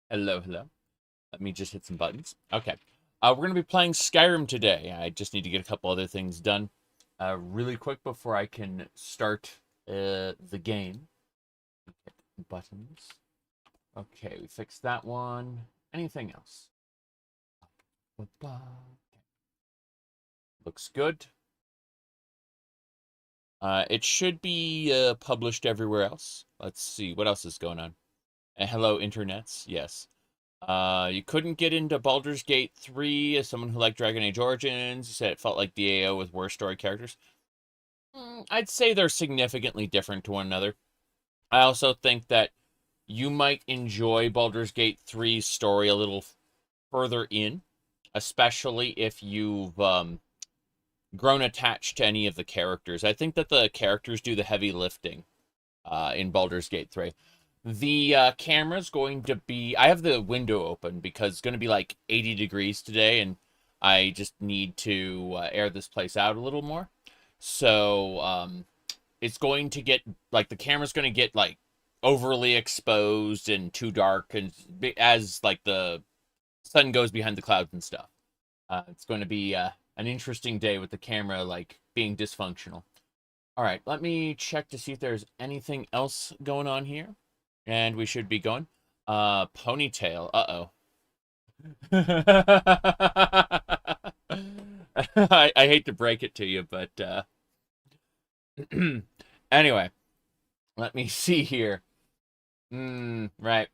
Hello, hello. Let me just hit some buttons. Okay. We're going to be playing Skyrim today. I just need to get a couple other things done really quick before I can start the game. Hit buttons. Okay, we fixed that one. Anything else? Looks good. It should be published everywhere else. Let's see. What else is going on? Hello, internets. Yes. You couldn't get into Baldur's Gate 3 as someone who liked Dragon Age Origins. You said it felt like the AO with worse story characters. I'd say they're significantly different to one another. I also think that you might enjoy Baldur's Gate 3's story a little further in, especially if you've grown attached to any of the characters. I think that the characters do the heavy lifting in Baldur's Gate 3. The camera's going to be... I have the window open because it's going to be like 80 degrees today, and I just need to air this place out a little more. So, it's going to get... Like, the camera's going to get, like, overly exposed and too dark, and as, like, the sun goes behind the clouds and stuff. It's going to be an interesting day with the camera, like, being dysfunctional. Alright, let me check to see if there's anything else going on here. And we should be going. Ponytail. Uh-oh. I hate to break it to you, but anyway. Let me see here. Right.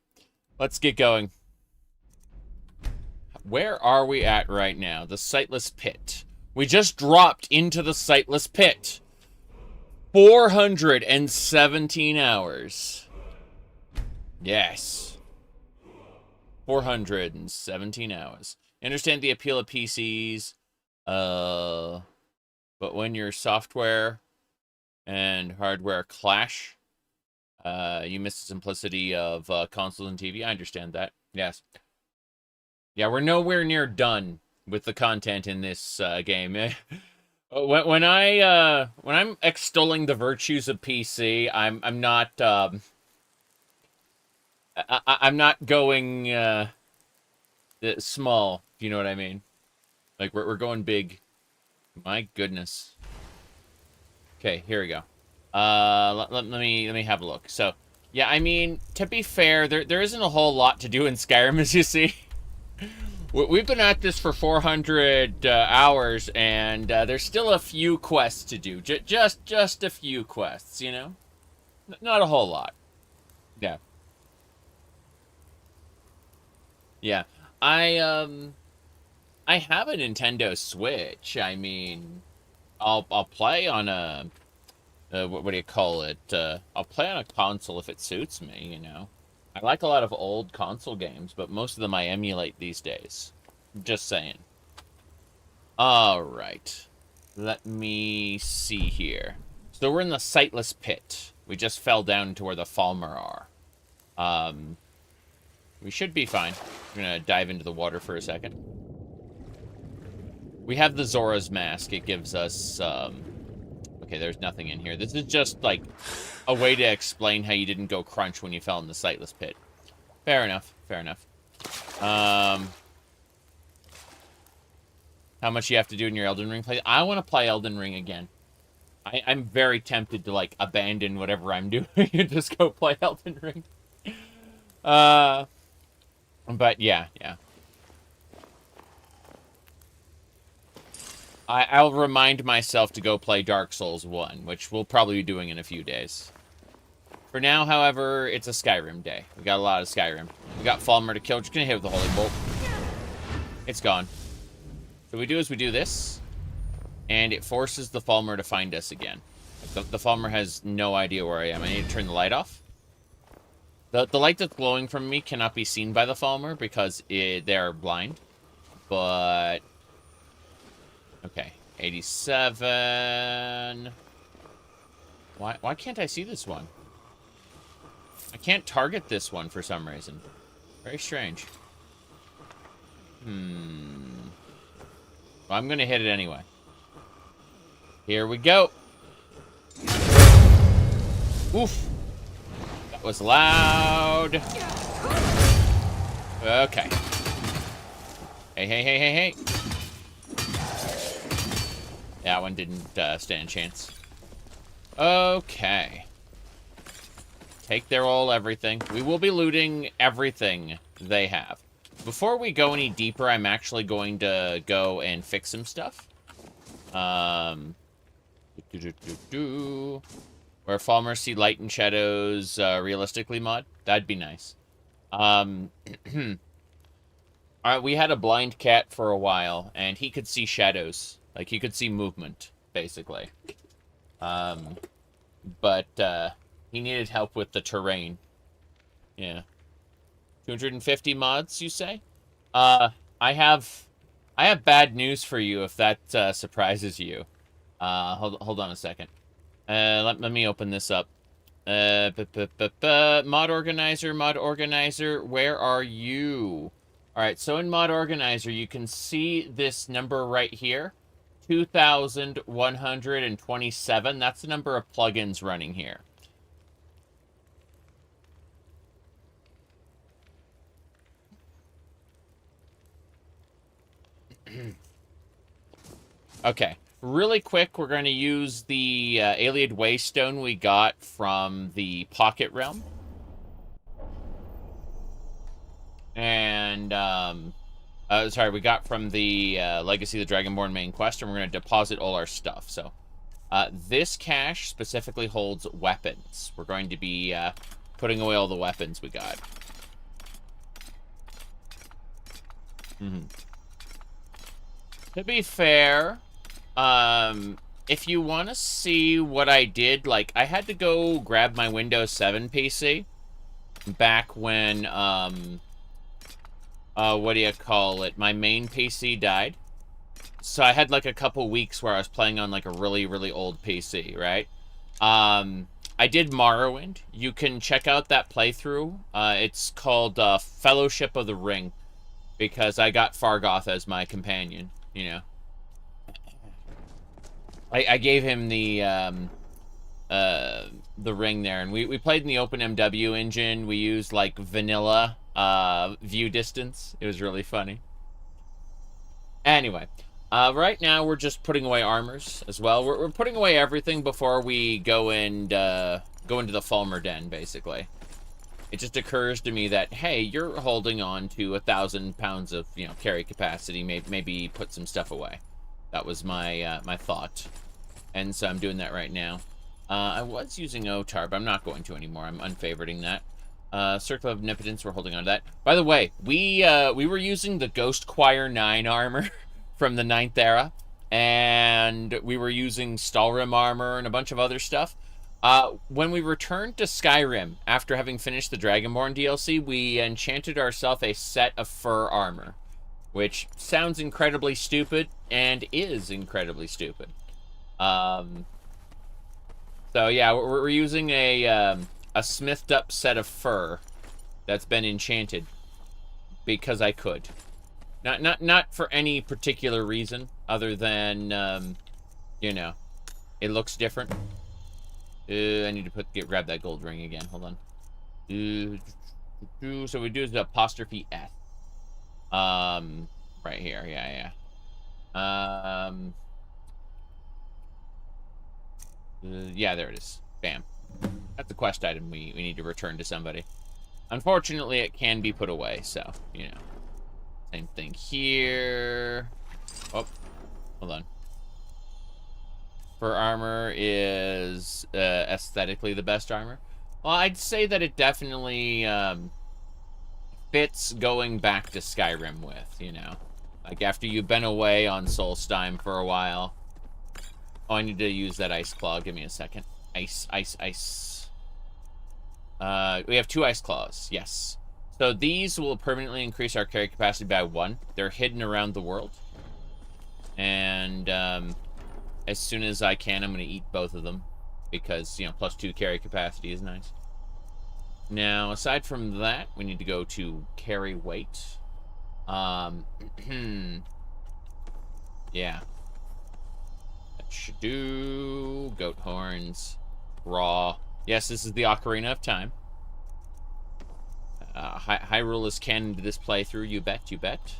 Let's get going. Where are we at right now? The Sightless Pit. We just dropped into the Sightless Pit. 417 hours. Yes. 417 hours. I understand the appeal of PCs, but when your software and hardware clash, you miss the simplicity of console and TV. I understand that. Yes. Yeah, we're nowhere near done with the content in this game. when I'm extolling the virtues of PC, I'm not I'm not going small, if you know what I mean. Like, we're going big. My goodness. Okay, here we go. Let me have a look. So, yeah, I mean, to be fair, there isn't a whole lot to do in Skyrim, as you see. We've been at this for 400 hours, and there's still a few quests to do. Just a few quests, you know? Not a whole lot. Yeah. Yeah, I have a Nintendo Switch. I mean, I'll play on a what do you call it? I'll play on a console if it suits me, you know. I like a lot of old console games, but most of them I emulate these days. Just saying. All right, let me see here. So we're in the Sightless Pit. We just fell down to where the Falmer are. We should be fine. I'm gonna dive into the water for a second. We have the Zora's Mask. It gives us, okay, there's nothing in here. This is just, like, a way to explain how you didn't go crunch when you fell in the Sightless Pit. Fair enough. Fair enough. How much you have to do in your Elden Ring play? I want to play Elden Ring again. I'm very tempted to, like, abandon whatever I'm doing and just go play Elden Ring. But yeah. I'll remind myself to go play Dark Souls 1, which we'll probably be doing in a few days. For now, however, it's a Skyrim day. We got a lot of Skyrim. We got Falmer to kill. Just gonna hit with the Holy Bolt. It's gone. So we do is we do this, and it forces the Falmer to find us again. The Falmer has no idea where I am. I need to turn the light off. The light that's glowing from me cannot be seen by the Falmer because they're blind. But... okay. 87... Why can't I see this one? I can't target this one for some reason. Very strange. Well, I'm gonna hit it anyway. Here we go. Oof. Was loud. Okay. Hey, hey, hey, hey, hey. That one didn't stand a chance. Okay. Take their everything. We will be looting everything they have. Before we go any deeper, I'm actually going to go and fix some stuff. Where Falmer see light and shadows realistically mod. That'd be nice. Alright, we had a blind cat for a while, and he could see shadows. Like, he could see movement, basically. But he needed help with the terrain. Yeah. 250 mods, you say? I have bad news for you if that surprises you. Hold on a second. Let me open this up. Mod organizer, where are you? Alright, so in mod organizer, you can see this number right here. 2,127. That's the number of plugins running here. Okay, really quick, we're going to use the Alien Waystone we got from the Pocket Realm. And, sorry, we got from the Legacy of the Dragonborn main quest, and we're going to deposit all our stuff. So, this cache specifically holds weapons. We're going to be putting away all the weapons we got. To be fair, if you want to see what I did, like, I had to go grab my Windows 7 PC back when, what do you call it? My main PC died. So I had, like, a couple weeks where I was playing on, like, a really, really old PC, right? I did Morrowind. You can check out that playthrough. It's called, Fellowship of the Ring, because I got Fargoth as my companion, you know. I gave him the ring there, and we played in the OpenMW engine. We used, like, vanilla view distance. It was really funny. Anyway, right now we're just putting away armors as well. We're putting away everything before we go and go into the Falmer Den, basically. It just occurs to me that, hey, you're holding on to 1,000 pounds of, you know, carry capacity. Maybe put some stuff away. That was my my thought. And so I'm doing that right now. I was using OTAR, but I'm not going to anymore. I'm unfavoriting that. Circle of Omnipotence, we're holding on to that. By the way, we were using the Ghost Choir 9 armor from the 9th era. And we were using Stalrim armor and a bunch of other stuff. When we returned to Skyrim, after having finished the Dragonborn DLC, we enchanted ourselves a set of fur armor. Which sounds incredibly stupid, and is incredibly stupid. So yeah, we're using a smithed up set of fur that's been enchanted because I could. Not for any particular reason other than you know, it looks different. I need to grab that gold ring again. Hold on. So we do the apostrophe S. Right here. Yeah. Yeah, there it is. Bam. That's a quest item we need to return to somebody. Unfortunately, it can be put away, so, you know. Same thing here. Oh, hold on. Fur armor is aesthetically the best armor. Well, I'd say that it definitely fits going back to Skyrim with, you know. Like, after you've been away on Solstheim for a while. Oh, I need to use that ice claw. Give me a second. Ice. We have 2 ice claws. Yes. So these will permanently increase our carry capacity by 1. They're hidden around the world. And as soon as I can, I'm going to eat both of them. Because, you know, +2 carry capacity is nice. Now, aside from that, we need to go to carry weight. Yeah. That should do. Goat horns. Raw. Yes, this is the Ocarina of Time. Hyrule is canon to this playthrough, you bet, you bet.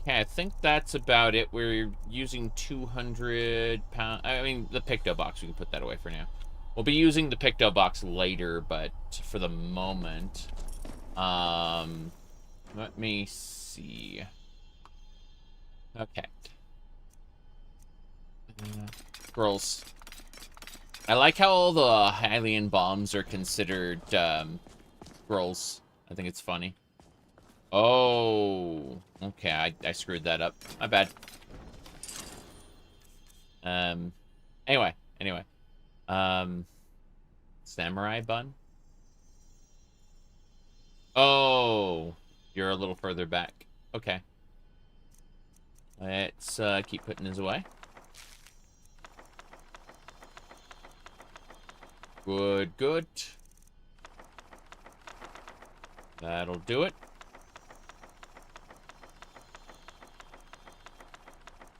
Okay, I think that's about it. We're using 200 pounds. I mean, the Picto box, we can put that away for now. We'll be using the Picto box later, but for the moment, let me see. Okay. Scrolls. I like how all the Hylian bombs are considered, scrolls. I think it's funny. Oh, okay, I screwed that up. My bad. Anyway. Samurai bun? Oh, you're a little further back. Okay. Let's, keep putting this away. Good, good. That'll do it.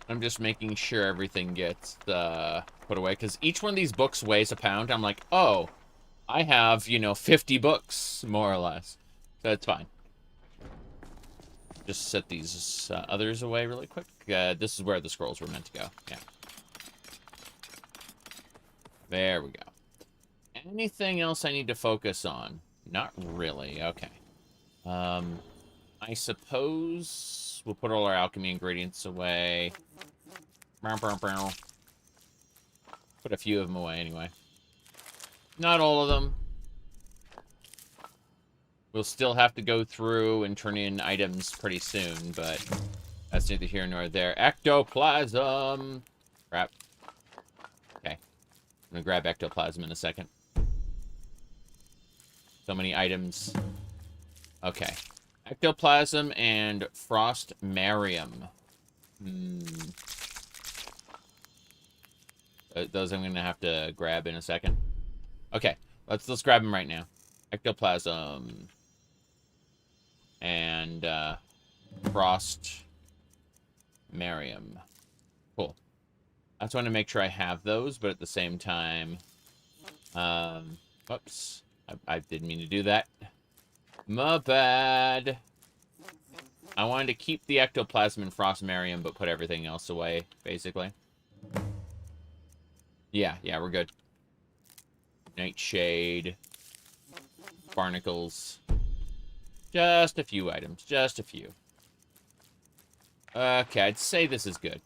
I'm just making sure everything gets put away, because each one of these books weighs a pound. I'm like, oh, I have, 50 books, more or less. So it's fine. Just set these others away really quick. This is where the scrolls were meant to go. Yeah. There we go. Anything else I need to focus on? Not really. Okay. I suppose we'll put all our alchemy ingredients away. Put a few of them away anyway. Not all of them. We'll still have to go through and turn in items pretty soon, but that's neither here nor there. Ectoplasm! Crap. Okay. I'm gonna grab ectoplasm in a second. So many items. Okay. Ectoplasm and Frost Marium. Those I'm gonna have to grab in a second. Okay, let's grab them right now. Ectoplasm and Frost Marium. Cool. I just want to make sure I have those, but at the same time, whoops, I didn't mean to do that. My bad. I wanted to keep the ectoplasm and Frost Marium, but put everything else away, basically. Yeah, we're good. Nightshade. Barnacles. Just a few items. Just a few. Okay, I'd say this is good.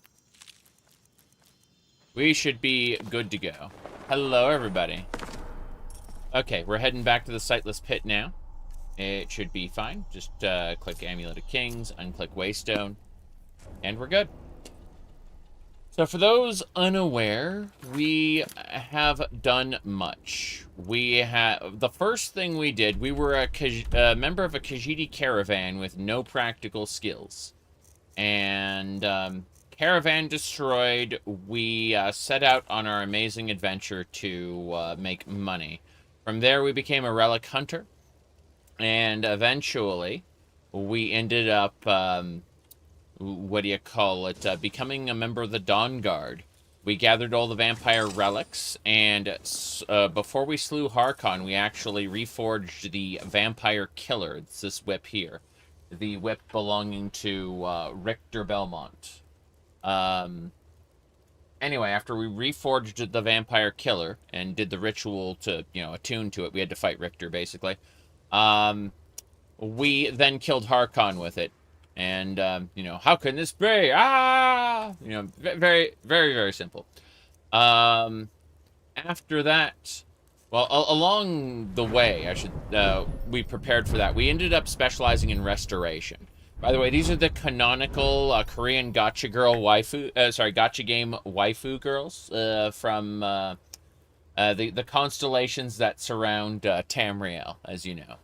We should be good to go. Hello, everybody. Okay, we're heading back to the Sightless Pit now. It should be fine. Just click Amulet of Kings, unclick Waystone, and we're good. So for those unaware, we have done much. The first thing we did, we were a member of a Khajiit caravan with no practical skills. And caravan destroyed, we set out on our amazing adventure to make money. From there, we became a relic hunter. And eventually, we ended up, what do you call it, becoming a member of the Dawn Guard. We gathered all the vampire relics, and before we slew Harkon, we actually reforged the vampire killer. It's this whip here. The whip belonging to Richter Belmont. Anyway, after we reforged the vampire killer and did the ritual to, attune to it, we had to fight Richter, basically. We then killed Harkon with it. And, how can this be? Ah! Very, very, very simple. After that, well, along the way, we prepared for that. We ended up specializing in restoration. By the way, these are the canonical Korean gacha girl gacha game waifu girls from the constellations that surround Tamriel, as you know.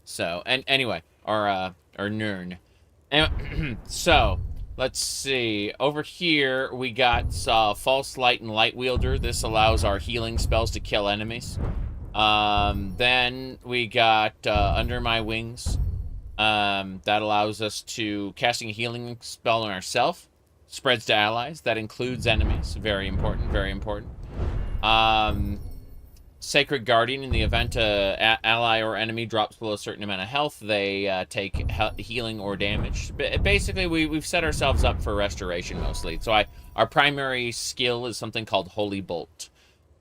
So, and anyway, or Nern. So, let's see. Over here, we got False Light and Light Wielder. This allows our healing spells to kill enemies. Then we got Under My Wings. That allows us to casting a healing spell on ourselves. Spreads to allies. That includes enemies. Very important, very important. Sacred Guardian. In the event ally or enemy drops below a certain amount of health, they take healing or damage. Basically, we've set ourselves up for restoration mostly. So our primary skill is something called Holy Bolt.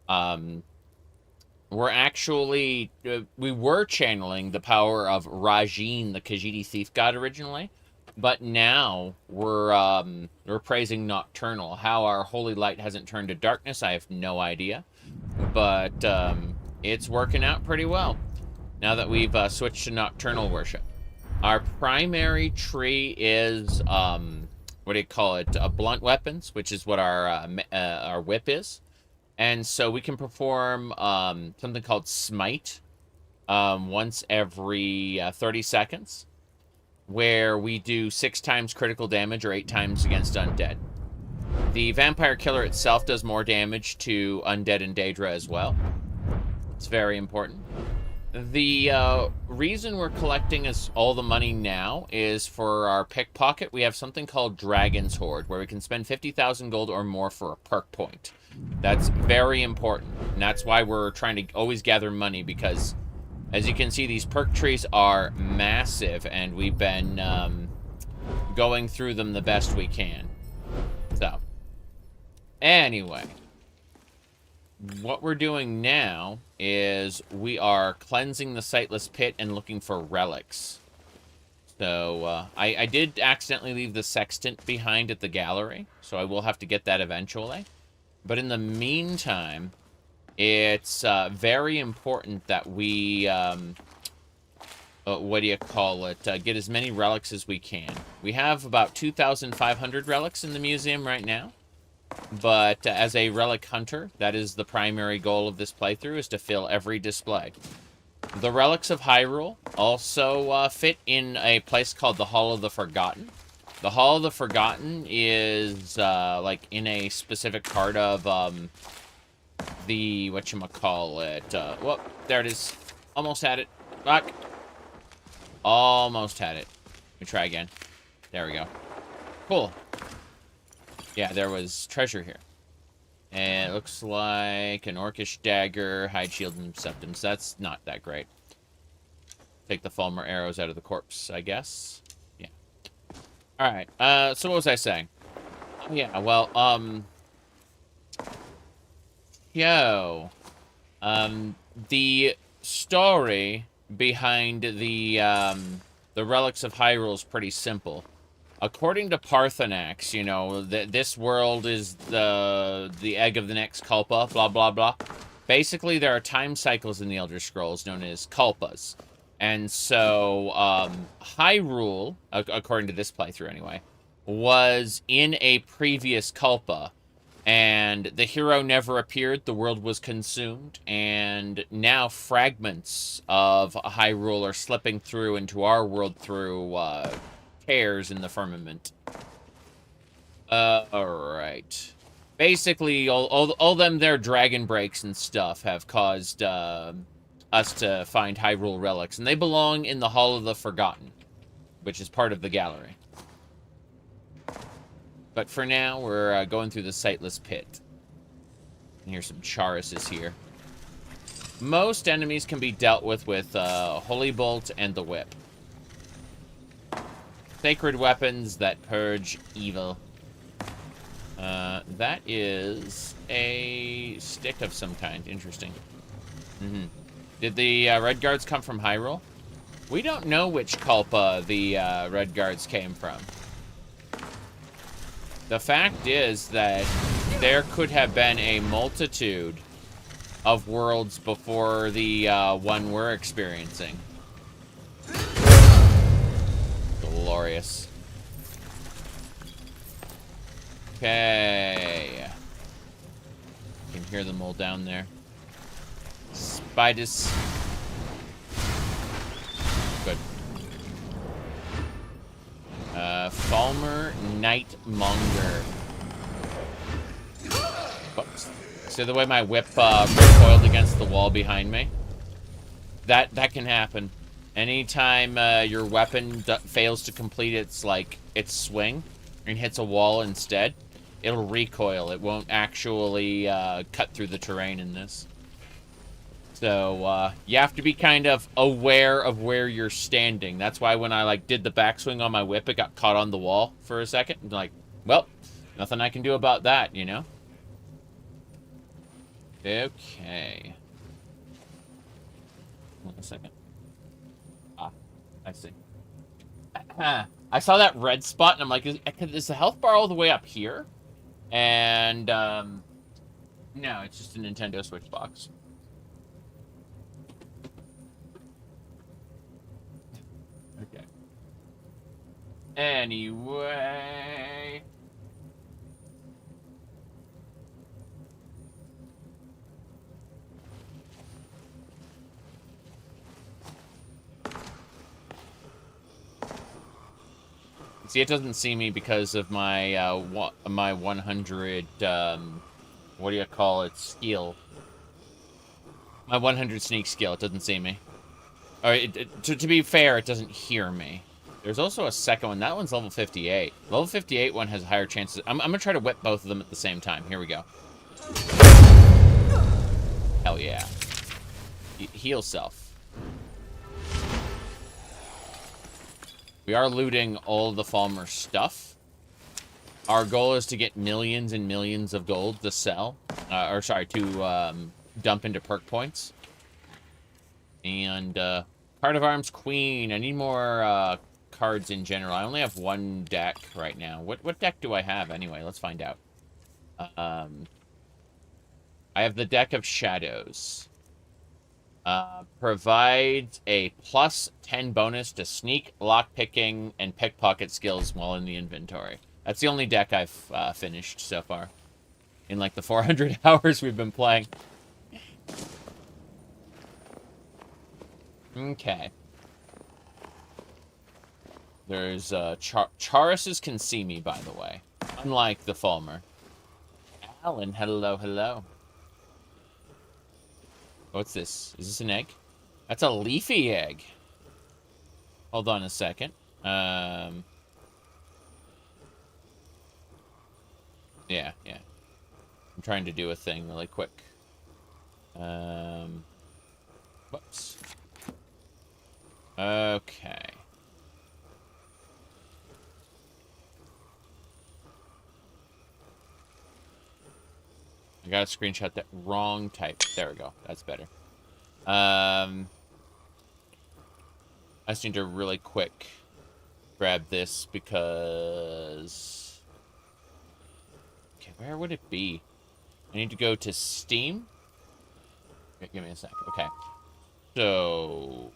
We're actually we were channeling the power of Rajin, the Khajiit thief god, originally, but now we're praising Nocturnal. How our holy light hasn't turned to darkness, I have no idea, but it's working out pretty well now that we've switched to Nocturnal worship. Our primary tree is what do you call it? Blunt weapons, which is what our whip is. And so we can perform something called Smite once every 30 seconds, where we do 6 times critical damage or 8 times against undead. The Vampire Killer itself does more damage to undead and Dac0da as well. It's very important. The reason we're collecting all the money now is for our pickpocket. We have something called Dragon's Hoard, where we can spend 50,000 gold or more for a perk point. That's very important, and that's why we're trying to always gather money, because as you can see, these perk trees are massive, and we've been going through them the best we can. So, anyway, what we're doing now is we are cleansing the Sightless Pit and looking for relics. So, I did accidentally leave the sextant behind at the gallery, so I will have to get that eventually. But in the meantime, it's very important that we, what do you call it, get as many relics as we can. We have about 2,500 relics in the museum right now. But as a relic hunter, that is the primary goal of this playthrough, is to fill every display. The relics of Hyrule also fit in a place called the Hall of the Forgotten. The Hall of the Forgotten is, like, in a specific part of, the, whatchamacallit, whoop, there it is. Almost had it. Fuck. Almost had it. Let me try again. There we go. Cool. Yeah, there was treasure here. And it looks like an orcish dagger, hide shield, and septums. That's not that great. Take the Fulmer arrows out of the corpse, I guess. Yeah. Alright, so what was I saying? Yeah, well, the story behind the relics of Hyrule is pretty simple. According to Parthenax, you know, this world is the egg of the next Kalpa, blah, blah, blah. Basically, there are time cycles in the Elder Scrolls known as Kalpas. And so, Hyrule, according to this playthrough anyway, was in a previous Kalpa. And the hero never appeared, the world was consumed, and now fragments of Hyrule are slipping through into our world through, tears in the firmament. Alright. Basically, all them their dragon breaks and stuff have caused, us to find Hyrule relics, and they belong in the Hall of the Forgotten, which is part of the gallery. But for now, we're going through the Sightless Pit. And here's some Charises here. Most enemies can be dealt with Holy Bolt and the Whip. Sacred weapons that purge evil. That is a stick of some kind. Interesting. Did the Red Guards come from Hyrule? We don't know which Kalpa the Red Guards came from. The fact is that there could have been a multitude of worlds before the one we're experiencing. Glorious. Okay. You can hear them all down there. Spiders. Good. Fulmer Nightmonger. Whoops. See the way my whip recoiled against the wall behind me? That can happen. Anytime your weapon fails to complete its swing and hits a wall instead, it'll recoil. It won't actually cut through the terrain in this. So, you have to be kind of aware of where you're standing. That's why when I, like, did the backswing on my whip, it got caught on the wall for a second. And, like, well, nothing I can do about that, you know? Okay. Hold on a second. Ah, I see. I saw that red spot, and I'm like, is the health bar all the way up here? And, no, it's just a Nintendo Switch box. Okay. Anyway... See, it doesn't see me because of my, my 100, what do you call it, skill. My 100 sneak skill, it doesn't see me. Or, to be fair, it doesn't hear me. There's also a second one. That one's level 58. Level 58 one has higher chances. I'm gonna try to whip both of them at the same time. Here we go. Hell yeah. Heal self. We are looting all the Falmer stuff. Our goal is to get millions and millions of gold to sell. To dump into perk points. And, Card of Arms Queen. I need more, cards in general. I only have one deck right now. What deck do I have anyway? Let's find out. I have the Deck of Shadows. Provides a plus 10 bonus to sneak, lockpicking, and pickpocket skills while in the inventory. That's the only deck I've finished so far. In like the 400 hours we've been playing. Okay. There's, Charuses can see me, by the way. Unlike the Falmer. Alan, hello, hello. What's this? Is this an egg? That's a leafy egg. Hold on a second. Yeah. I'm trying to do a thing really quick. Whoops. Okay. I gotta screenshot that wrong type. There we go. That's better. I just need to really quick grab this because... Okay, where would it be? I need to go to Steam. Okay, give me a sec. Okay. So...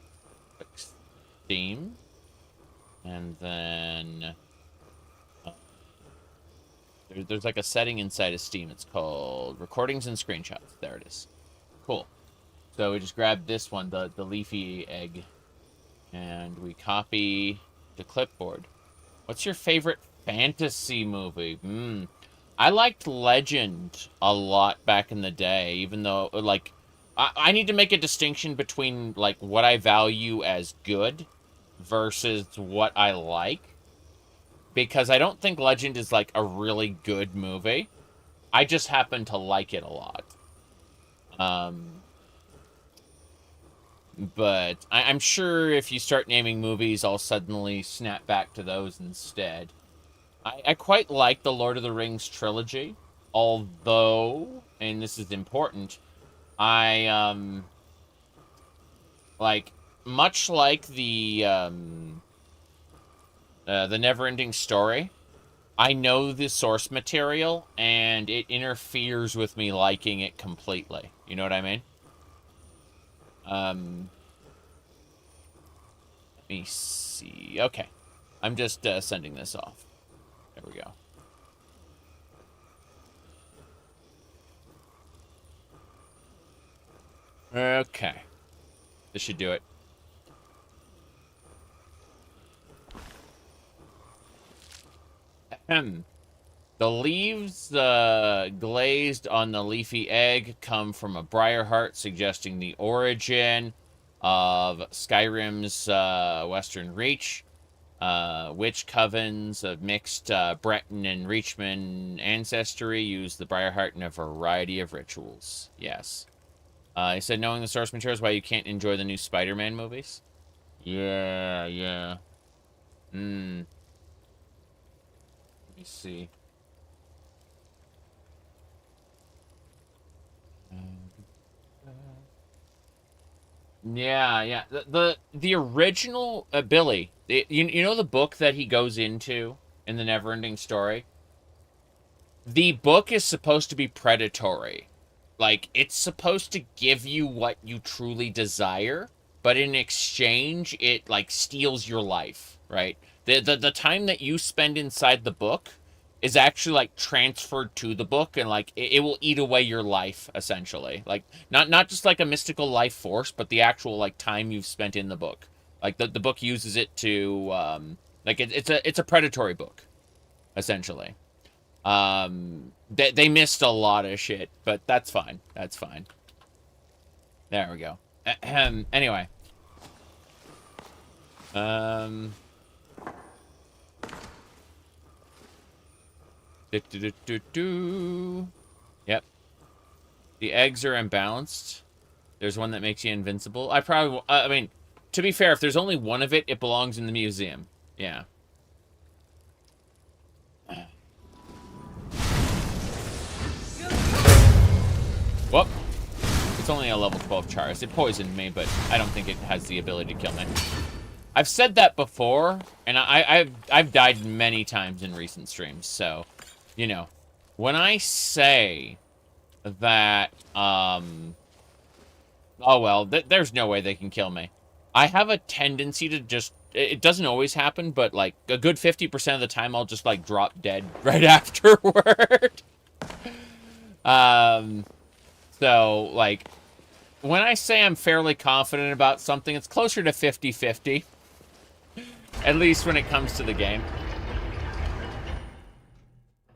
Steam. And then... There's like a setting inside of Steam. It's called Recordings and Screenshots. There it is. Cool. So we just grab this one, the leafy egg, and we copy the clipboard. What's your favorite fantasy movie? I liked Legend a lot back in the day, even though, like, I need to make a distinction between, like, what I value as good versus what I like. Because I don't think Legend is, like, a really good movie. I just happen to like it a lot. But I'm sure if you start naming movies, I'll suddenly snap back to those instead. I quite like the Lord of the Rings trilogy. Although, and this is important, like, much like the Neverending Story, I know the source material, and it interferes with me liking it completely. You know what I mean? Let me see. Okay. I'm just sending this off. There we go. Okay. This should do it. The leaves glazed on the leafy egg come from a briar heart, suggesting the origin of Skyrim's western reach. Witch covens of mixed Breton and Reachman ancestry use the briar heart in a variety of rituals. Yes. He said knowing the source material is why you can't enjoy the new Spider-Man movies. Yeah, yeah. Let me see. Yeah, yeah. The original Billy. You know the book that he goes into in the Neverending Story? The book is supposed to be predatory. Like, it's supposed to give you what you truly desire, but in exchange, it, like, steals your life, right? The time that you spend inside the book is actually, like, transferred to the book, and, like, it will eat away your life, essentially. Like, not just, like, a mystical life force, but the actual, like, time you've spent in the book. Like, the book uses it to, like, it's a predatory book, essentially. They missed a lot of shit, but that's fine. That's fine. There we go. Anyway. Yep. The eggs are imbalanced. There's one that makes you invincible. I mean, to be fair, if there's only one of it, it belongs in the museum. Yeah. Whoop. It's only a level 12 Charis. It poisoned me, but I don't think it has the ability to kill me. I've said that before, and I've died many times in recent streams, so, you know. When I say that, oh well, there's no way they can kill me. I have a tendency to just, it doesn't always happen, but, like, a good 50% of the time I'll just, like, drop dead right afterward. So, like, when I say I'm fairly confident about something, it's closer to 50-50. At least when it comes to the game.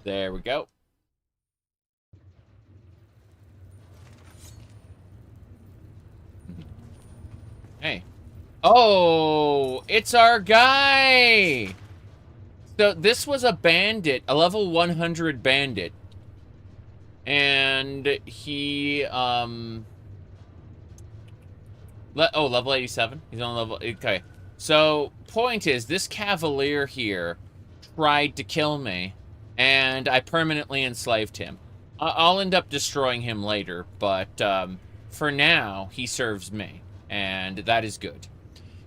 There we go. Hey. Oh, it's our guy! So, this was a bandit, a level 100 bandit. And he, level 87? He's on level, okay. So, point is, this cavalier here tried to kill me, and I permanently enslaved him. I'll end up destroying him later, but, for now, he serves me, and that is good.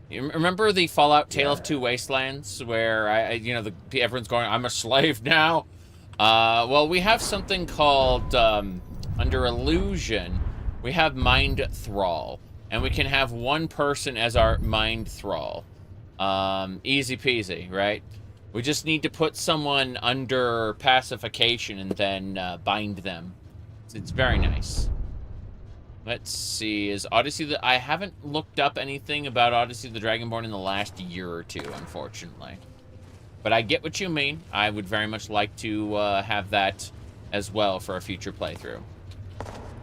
You remember the Fallout Tale of Two Wastelands, where everyone's going, I'm a slave now? Well, we have something called, under Illusion, we have Mind Thrall. And we can have one person as our Mind Thrall. Easy peasy, right? We just need to put someone under pacification and then bind them. It's very nice. Let's see, is Odyssey I haven't looked up anything about Odyssey the Dragonborn in the last year or two, unfortunately. But I get what you mean. I would very much like to have that as well for a future playthrough.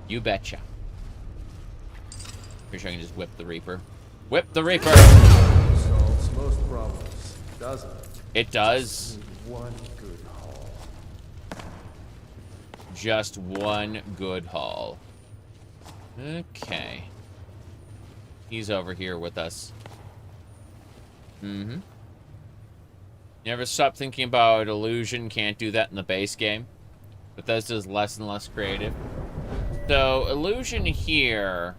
You betcha. Pretty sure I can just whip the Reaper. Whip the Reaper! Solves most problems, doesn't it? It does. One good haul. Just one good haul. Okay. He's over here with us. Mm-hmm. Never stop thinking about Illusion. Can't do that in the base game. But that's just less and less creative. So, Illusion here...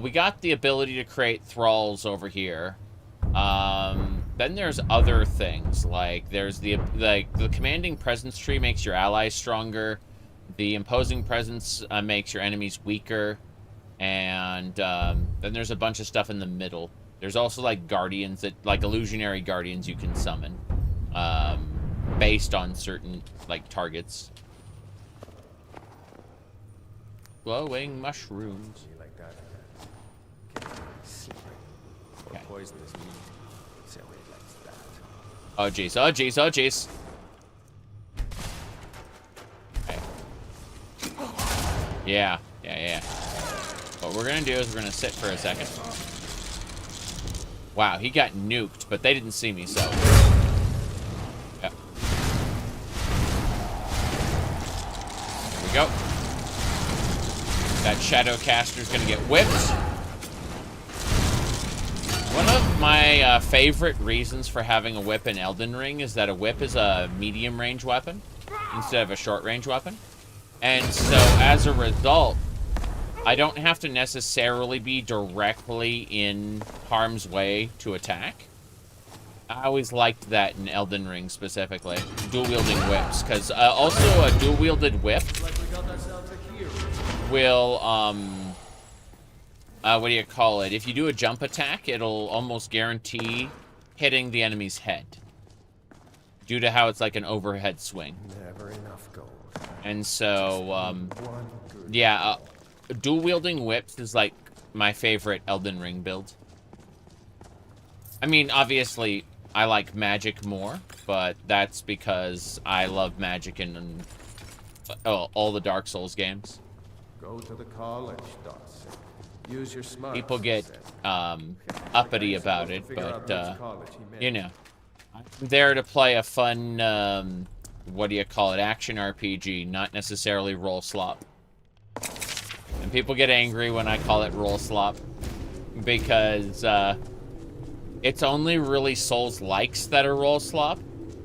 we got the ability to create thralls over here. Then there's other things, like there's the commanding presence tree makes your allies stronger. The imposing presence makes your enemies weaker. And then there's a bunch of stuff in the middle. There's also like guardians that, like illusionary guardians you can summon, based on certain like targets. Glowing mushrooms. Or poisonous meat. Somebody likes that. Oh jeez, oh jeez, oh jeez. Okay. Yeah. What we're gonna do is we're gonna sit for a second. Wow, he got nuked, but they didn't see me, so. Yep. Here we go. That Shadowcaster's gonna get whipped. One of my favorite reasons for having a whip in Elden Ring is that a whip is a medium range weapon instead of a short range weapon. And so as a result, I don't have to necessarily be directly in harm's way to attack. I always liked that in Elden Ring specifically, dual-wielding whips, because also a dual-wielded whip will, what do you call it? If you do a jump attack, it'll almost guarantee hitting the enemy's head, due to how it's like an overhead swing. Never enough gold. And so, yeah, dual-wielding whips is like my favorite Elden Ring build. I mean, obviously, I like magic more, but that's because I love magic in all the Dark Souls games. Go to the college, Dawson. Use your smart. People get uppity about it, but you know, I'm there to play a fun, what do you call it, action RPG, not necessarily roll slop. And people get angry when I call it roll slop, because it's only really Souls-likes that are roll slop.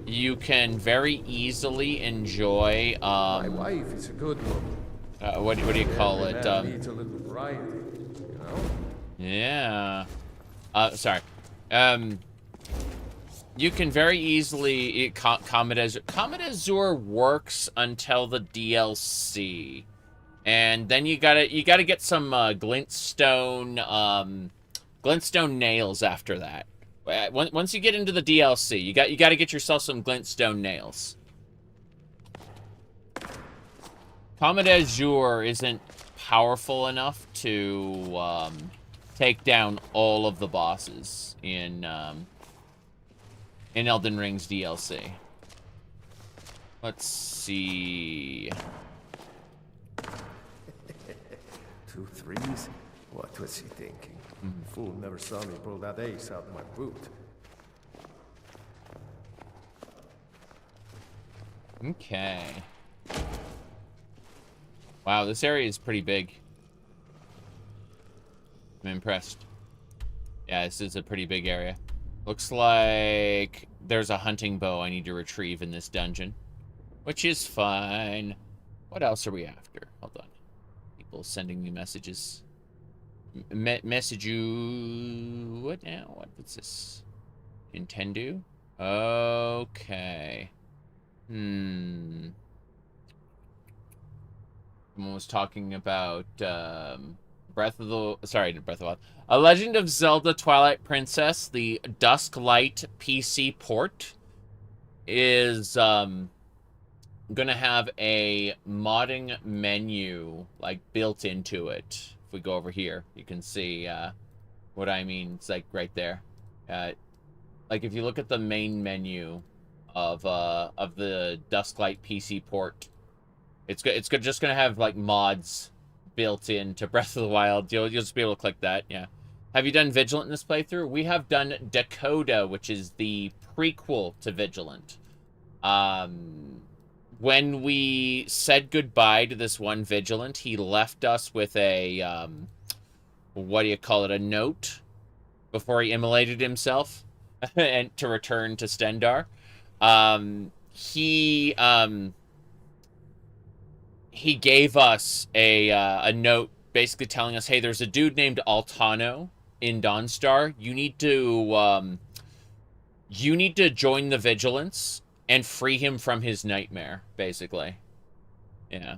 You can very easily enjoy, my wife is a good woman. what do you call it? Needs a little variety, you know? Yeah. Sorry. You can very easily Comet Azure works until the DLC, and then you gotta get some glintstone nails after that. Once you get into the DLC, you gotta get yourself some glintstone nails. Comet Azure isn't powerful enough to take down all of the bosses in Elden Ring's DLC. Let's see. 2 threes? What was he thinking? Fool never saw me pull that ace out my boot. Okay. Wow, this area is pretty big. I'm impressed. Yeah, this is a pretty big area. Looks like there's a hunting bow I need to retrieve in this dungeon, which is fine. What else are we after? Hold on. People sending me messages. Message you. What now? What's this? Nintendo? Okay. Someone was talking about Breath of the Wild. A Legend of Zelda Twilight Princess, the Dusklight PC port, is gonna have a modding menu like built into it. If we go over here, you can see what I mean. It's like right there. Like if you look at the main menu of the Dusklight PC port, it's just gonna have like mods built into Breath of the Wild. You'll just be able to click that. Yeah. Have you done Vigilant in this playthrough? We have done Dac0da, which is the prequel to Vigilant. When we said goodbye to this one Vigilant, he left us with a, what do you call it, a note before he immolated himself and to return to Stendarr. He gave us a note basically telling us, hey, there's a dude named Altano in Dawnstar. You need to join the Vigilance and free him from his nightmare, basically. Yeah.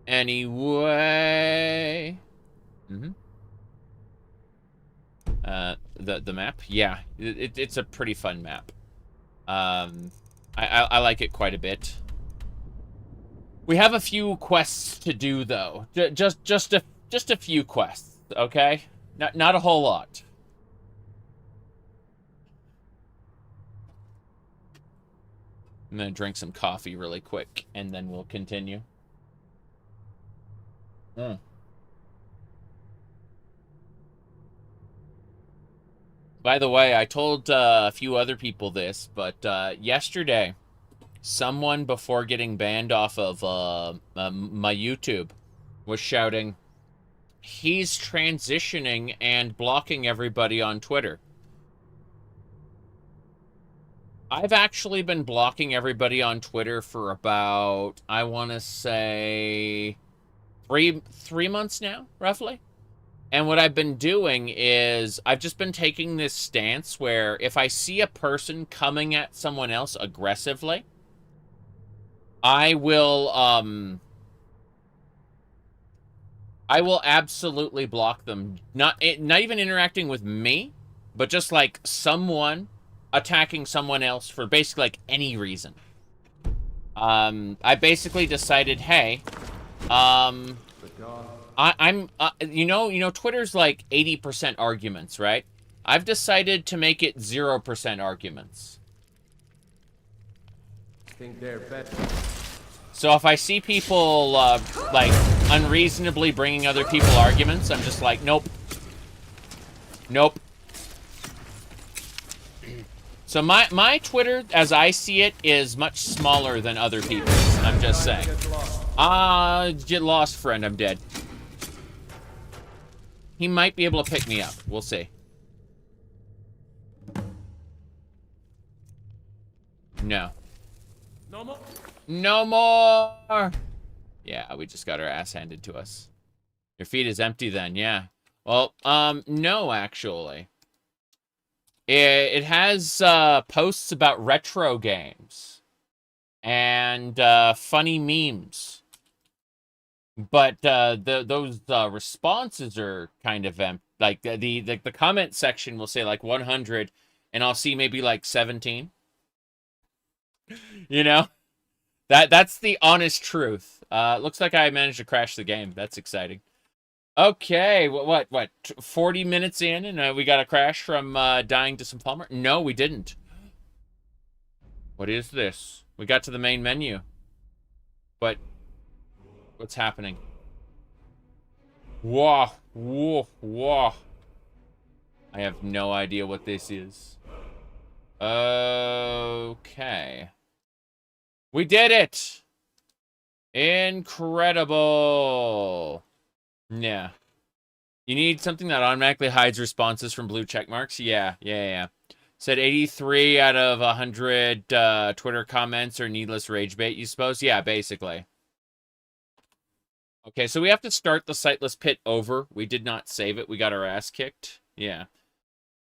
Anyway. The map? Yeah. It's a pretty fun map. I like it quite a bit. We have a few quests to do, though. Just a few quests, okay? Not a whole lot. I'm gonna drink some coffee really quick, and then we'll continue. By the way, I told a few other people this, but yesterday Someone before getting banned off of my YouTube was shouting, he's transitioning and blocking everybody on Twitter. I've actually been blocking everybody on Twitter for about, I want to say, three months now, roughly. And what I've been doing is I've just been taking this stance where if I see a person coming at someone else aggressively, I will absolutely block them. Not even interacting with me, but just like someone attacking someone else for basically like any reason. I basically decided, hey, you know, Twitter's like 80% arguments, right? I've decided to make it 0% arguments. Think they're better. So if I see people, like, unreasonably bringing other people arguments, I'm just like, nope. Nope. So my Twitter, as I see it, is much smaller than other people's. I'm just saying. Get lost, friend. I'm dead. He might be able to pick me up. We'll see. No. No more. No more! Yeah, we just got our ass handed to us. Your feed is empty then, yeah. Well, no, actually. It has, posts about retro games. And, funny memes. But, those responses are kind of empty. Like, the comment section will say, like, 100, and I'll see maybe, like, 17. You know? That's the honest truth. Looks like I managed to crash the game. That's exciting. Okay, what? 40 minutes in, and we got a crash from dying to some plumber? No, we didn't. What is this? We got to the main menu. But what's happening? Whoa, whoa, whoa. I have no idea what this is. Okay. We did it! Incredible! Yeah. You need something that automatically hides responses from blue check marks? Yeah. Said 83 out of 100 Twitter comments are needless rage bait, you suppose? Yeah, basically. Okay, so we have to start the sightless pit over. We did not save it. We got our ass kicked. Yeah.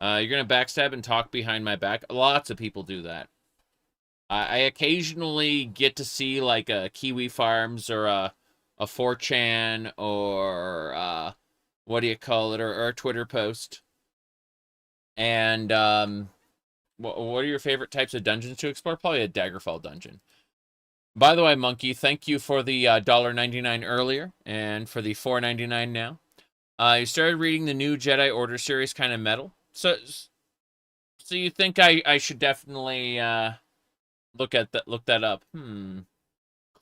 You're gonna backstab and talk behind my back. Lots of people do that. I occasionally get to see like a Kiwi Farms or a 4chan or what do you call it, or a Twitter post. And what are your favorite types of dungeons to explore? Probably a Daggerfall dungeon. By the way, Monkey, thank you for the $1.99 earlier and for the $4.99 now. You started reading the new Jedi Order series, kind of metal. So you think I should definitely look that up?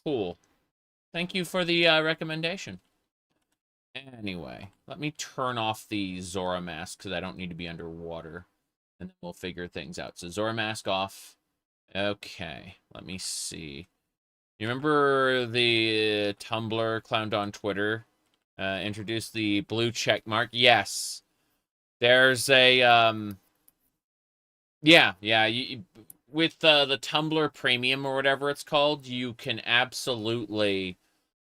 Cool. Thank you for the recommendation. Anyway, let me turn off the Zora mask because I don't need to be underwater, and then we'll figure things out. So Zora mask off. Okay, let me see. You remember the Tumblr clowned on Twitter introduced the blue check mark? Yes. There's a with the Tumblr Premium or whatever it's called, you can absolutely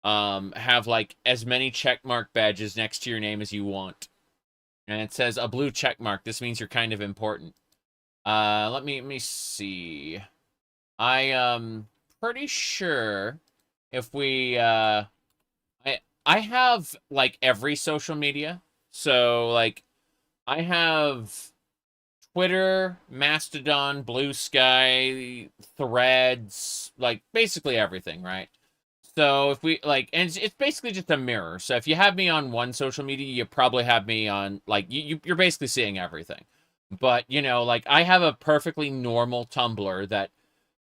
have like as many checkmark badges next to your name as you want. And it says a blue checkmark. This means you're kind of important. Let me see. I pretty sure if we I have like every social media. So like I have Twitter, Mastodon, Blue Sky, Threads, like basically everything, right? So if we like, and it's basically just a mirror. So if you have me on one social media, you probably have me on like you're basically seeing everything. But you know, like I have a perfectly normal Tumblr that,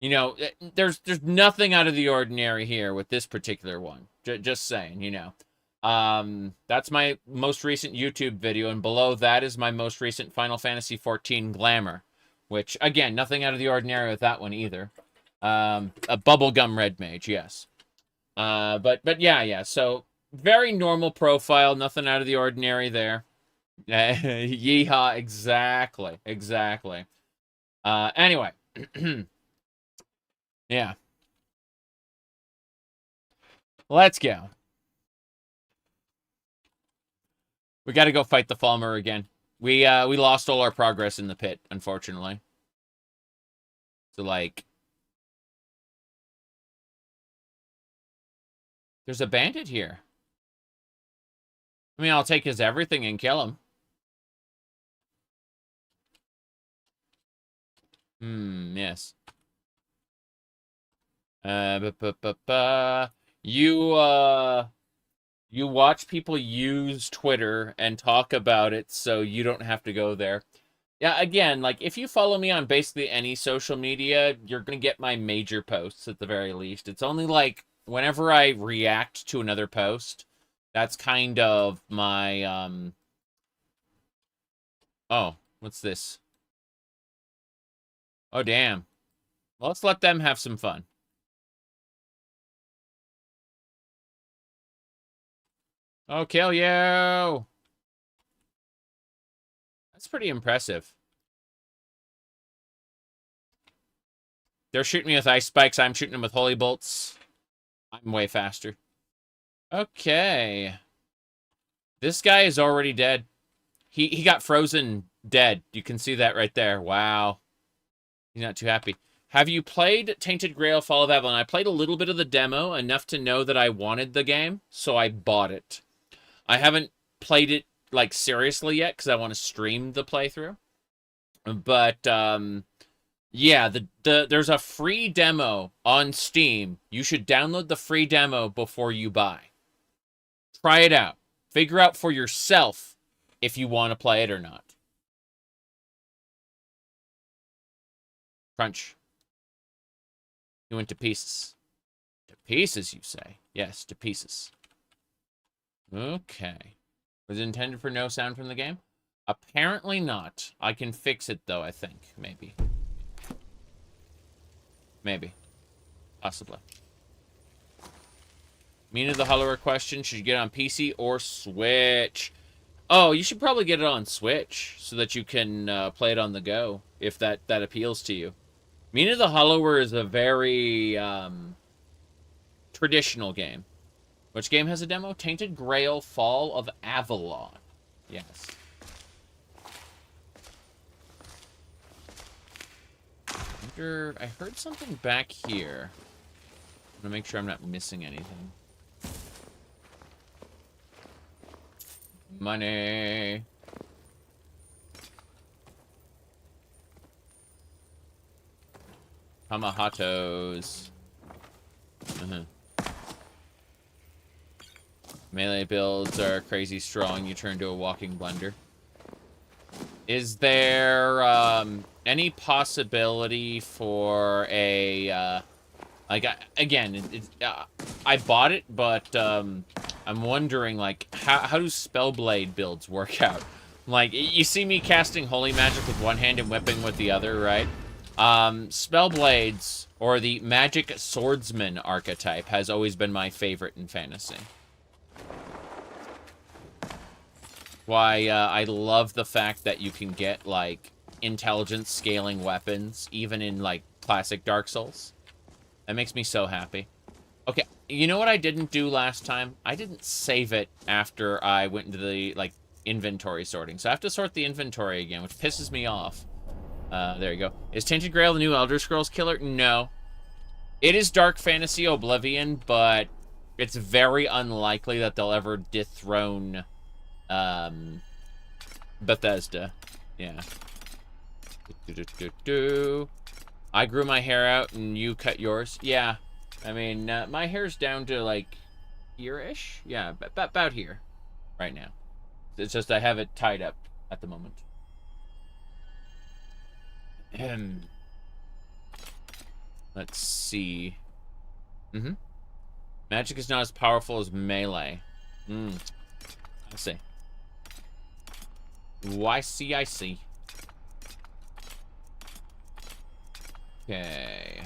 you know, there's nothing out of the ordinary here with this particular one. Just saying, you know. That's my most recent YouTube video, and below that is my most recent Final Fantasy XIV Glamour, which again, nothing out of the ordinary with that one either. A bubblegum red mage, yes. But yeah. So very normal profile, nothing out of the ordinary there. Yeehaw, exactly. Anyway, yeah. Let's go. We got to go fight the Falmer again. We lost all our progress in the pit, unfortunately. So like, there's a bandit here. I mean, I'll take his everything and kill him. Yes. You watch people use Twitter and talk about it, so you don't have to go there. Yeah, again, like, if you follow me on basically any social media, you're gonna get my major posts at the very least. It's only, like, whenever I react to another post, that's kind of my, Oh, what's this? Oh, damn. Well, let's let them have some fun. Oh, kill you! That's pretty impressive. They're shooting me with ice spikes. I'm shooting them with holy bolts. I'm way faster. Okay. This guy is already dead. He got frozen dead. You can see that right there. Wow. He's not too happy. Have you played Tainted Grail Fall of Avalon? I played a little bit of the demo, enough to know that I wanted the game, so I bought it. I haven't played it, like, seriously yet, because I want to stream the playthrough. But, yeah, there's a free demo on Steam. You should download the free demo before you buy. Try it out. Figure out for yourself if you want to play it or not. Crunch. He went to pieces. To pieces, you say? Yes, to pieces. Okay. Was it intended for no sound from the game? Apparently not. I can fix it, though, I think. Maybe. Maybe. Possibly. Mina the Hollower question, should you get it on PC or Switch? Oh, you should probably get it on Switch so that you can play it on the go, if that appeals to you. Mina the Hollower is a very traditional game. Which game has a demo? Tainted Grail Fall of Avalon. Yes. I heard something back here. I'm gonna make sure I'm not missing anything. Money. Hamahatos. Melee builds are crazy strong. You turn to a walking blender. Is there any possibility for a like again? I bought it, but I'm wondering like how do Spellblade builds work out? Like you see me casting holy magic with one hand and whipping with the other, right? Spellblades or the magic swordsman archetype has always been my favorite in fantasy. Why, I love the fact that you can get, like, intelligence scaling weapons, even in, like, classic Dark Souls. That makes me so happy. Okay, you know what I didn't do last time? I didn't save it after I went into the, like, inventory sorting. So I have to sort the inventory again, which pisses me off. There you go. Is Tainted Grail the new Elder Scrolls killer? No. It is Dark Fantasy Oblivion, but it's very unlikely that they'll ever dethrone... Bethesda. Yeah. I grew my hair out and you cut yours. Yeah. I mean, my hair's down to, like, here-ish? Yeah, about here. Right now. It's just I have it tied up at the moment. Let's see. Magic is not as powerful as melee. I see. I see. Okay.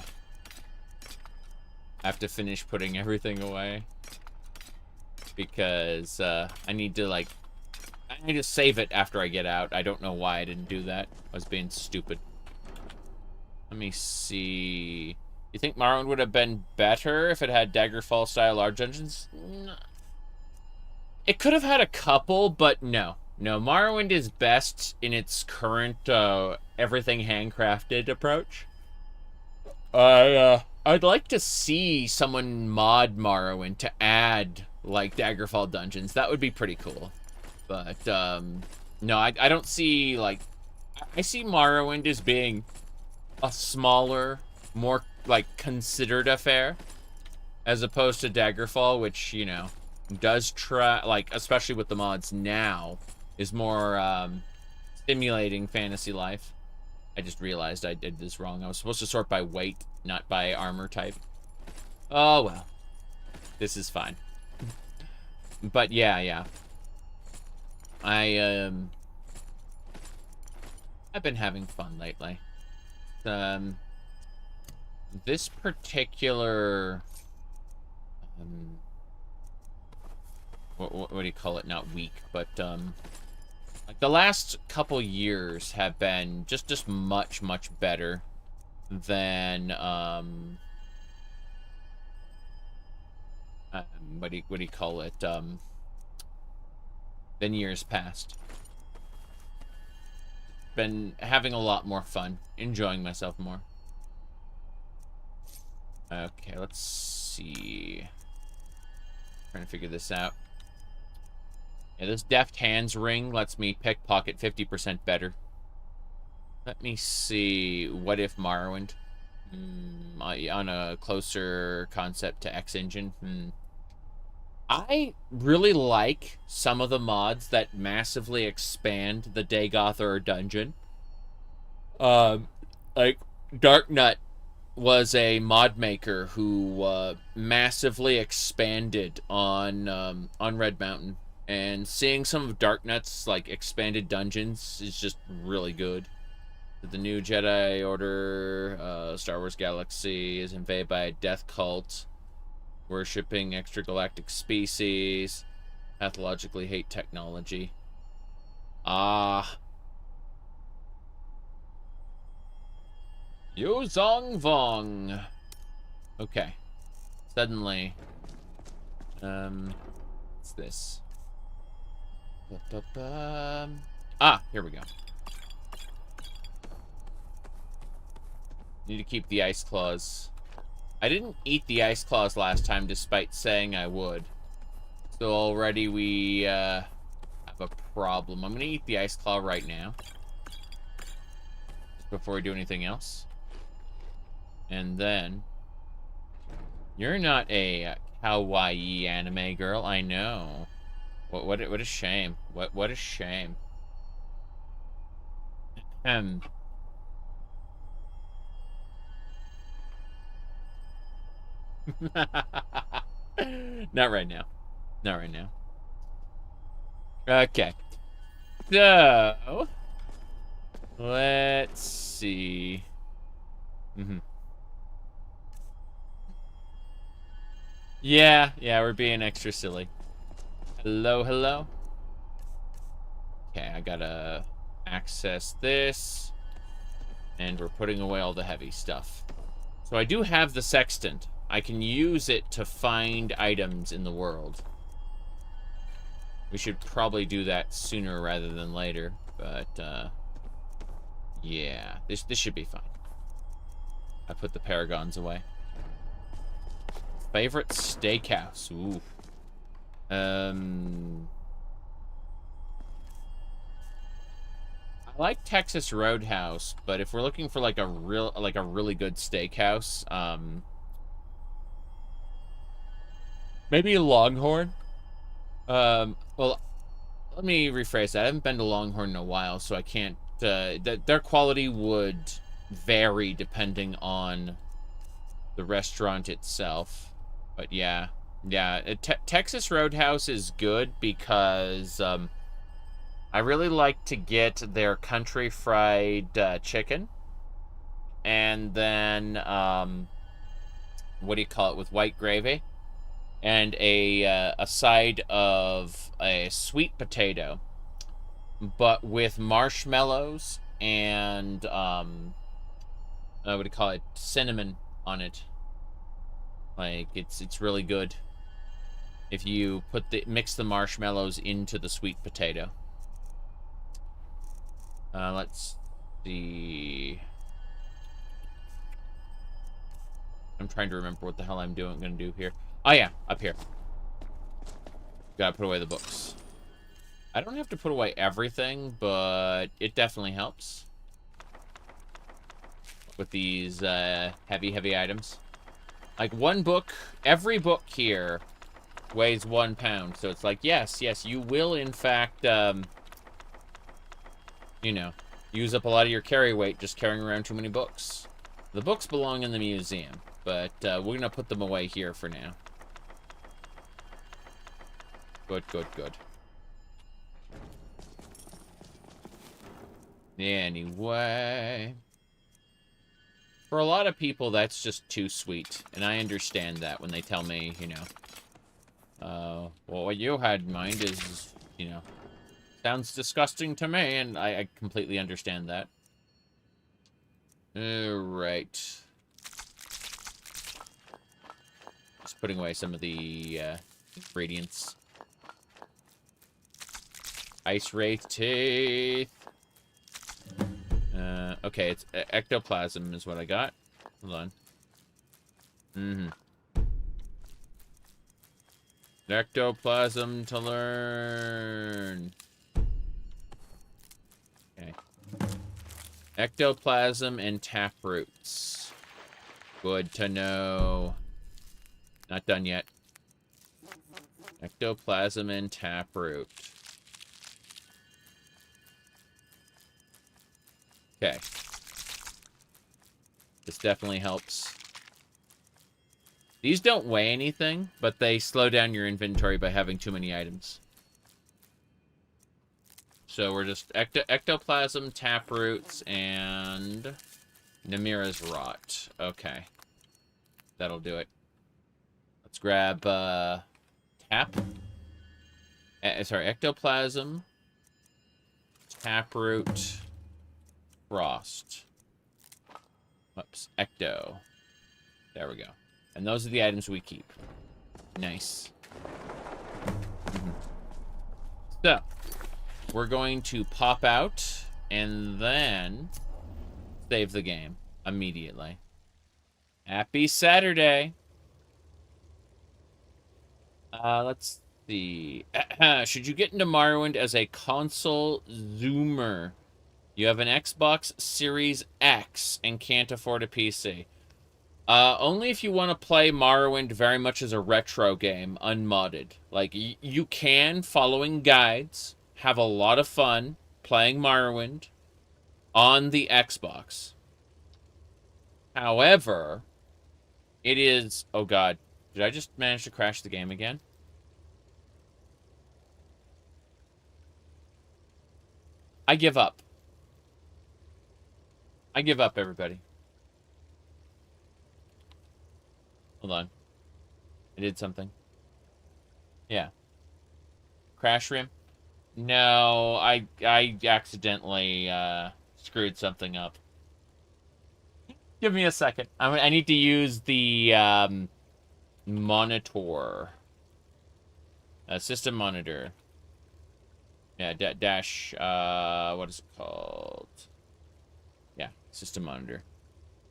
I have to finish putting everything away. Because I need to save it after I get out. I don't know why I didn't do that. I was being stupid. Let me see. You think Morrowind would have been better if it had Daggerfall style large dungeons? No. It could have had a couple, but no. No, Morrowind is best in its current everything handcrafted approach. I'd like to see someone mod Morrowind to add like Daggerfall dungeons. That would be pretty cool. But no, I don't see like I see Morrowind as being a smaller, more like considered affair as opposed to Daggerfall, which, you know, does try, like, especially with the mods now, is more stimulating fantasy life. I just realized I did this wrong. I was supposed to sort by weight, not by armor type. Oh, well. This is fine. But yeah. I've been having fun lately. This particular what do you call it? Not week, but like the last couple years have been just much better than what do you call it? Than years past. Been having a lot more fun, enjoying myself more. Okay, let's see. Trying to figure this out. Yeah, this deft hands ring lets me pickpocket 50% better. Let me see. What if Morrowind? On a closer concept to X Engine. I really like some of the mods that massively expand the Dac0da dungeon. Like Dac0da was a mod maker who massively expanded on Red Mountain, and seeing some of Dac0da's like expanded dungeons is just really good. The new Jedi Order, Star Wars Galaxy is invaded by a death cult, worshipping extragalactic species, pathologically hate technology. Yo Zong Vong. Okay. Suddenly. What's this? Here we go. Need to keep the ice claws. I didn't eat the ice claws last time, despite saying I would. So already we have a problem. I'm gonna eat the ice claw right now, just before we do anything else. And then, you're not a kawaii anime girl, I know. What a shame. What a shame. Not right now. Not right now. Okay. So, let's see. Yeah, we're being extra silly. Hello. Okay, I gotta access this. And we're putting away all the heavy stuff. So I do have the sextant. I can use it to find items in the world. We should probably do that sooner rather than later. But, yeah. This should be fine. I put the paragons away. Favorite steakhouse. Ooh. I like Texas Roadhouse, but if we're looking for like a really good steakhouse, maybe Longhorn. Well, let me rephrase that. I haven't been to Longhorn in a while, so I can't. Their quality would vary depending on the restaurant itself. But yeah. Texas Roadhouse is good because I really like to get their country fried chicken, and then what do you call it, with white gravy, and a side of a sweet potato, but with marshmallows and what do you call it, cinnamon on it. Like, it's really good if you mix the marshmallows into the sweet potato. Let's see. I'm trying to remember what the hell I'm gonna do here. Oh yeah, up here. Gotta put away the books. I don't have to put away everything, but it definitely helps with these heavy items. Like one book, every book here weighs 1 pound, so it's like, yes, you will in fact, you know, use up a lot of your carry weight just carrying around too many books. The books belong in the museum, but we're gonna put them away here for now. Good. Anyway, for a lot of people, that's just too sweet, and I understand that when they tell me, you know, well, what you had in mind is, you know, sounds disgusting to me, and I completely understand that. Alright. Just putting away some of the ingredients. Ice Wraith Teeth. Okay, it's ectoplasm is what I got. Hold on. Ectoplasm to learn. Okay. Ectoplasm and taproots. Good to know. Not done yet. Ectoplasm and taproot. Okay. This definitely helps. These don't weigh anything, but they slow down your inventory by having too many items. So we're just ectoplasm, taproots, and Ohmes-raht. Okay. That'll do it. Let's grab ectoplasm, taproot, frost. Whoops, ecto. There we go. And those are the items we keep. Nice. So, we're going to pop out and then save the game immediately. Happy Saturday. Let's see. Should you get into Morrowind as a console zoomer? You have an Xbox Series X and can't afford a PC. Only if you want to play Morrowind very much as a retro game, unmodded. Like, you can, following guides, have a lot of fun playing Morrowind on the Xbox. However, it is... Oh, God. Did I just manage to crash the game again? I give up. I give up, everybody. Hold on. I did something. Yeah. Crash rim? No, I accidentally screwed something up. Give me a second. I need to use the monitor. System monitor. Yeah, dash, what is it called? Yeah, system monitor.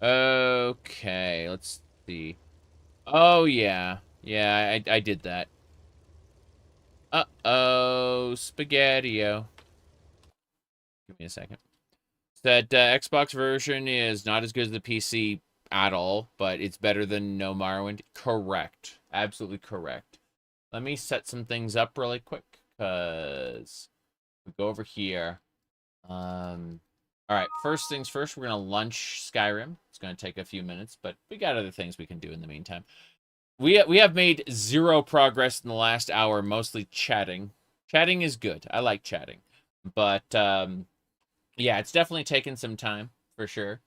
Okay, let's see. Oh, yeah. Yeah, I did that. Uh-oh, spaghetti-o. Give me a second. That Xbox version is not as good as the PC at all, but it's better than no Morrowind. Correct. Absolutely correct. Let me set some things up really quick, because we go over here. Alright, first things first, we're going to lunch Skyrim. It's going to take a few minutes, but we got other things we can do in the meantime. We have made zero progress in the last hour, mostly chatting. Chatting is good. I like chatting. But, yeah, it's definitely taken some time, for sure.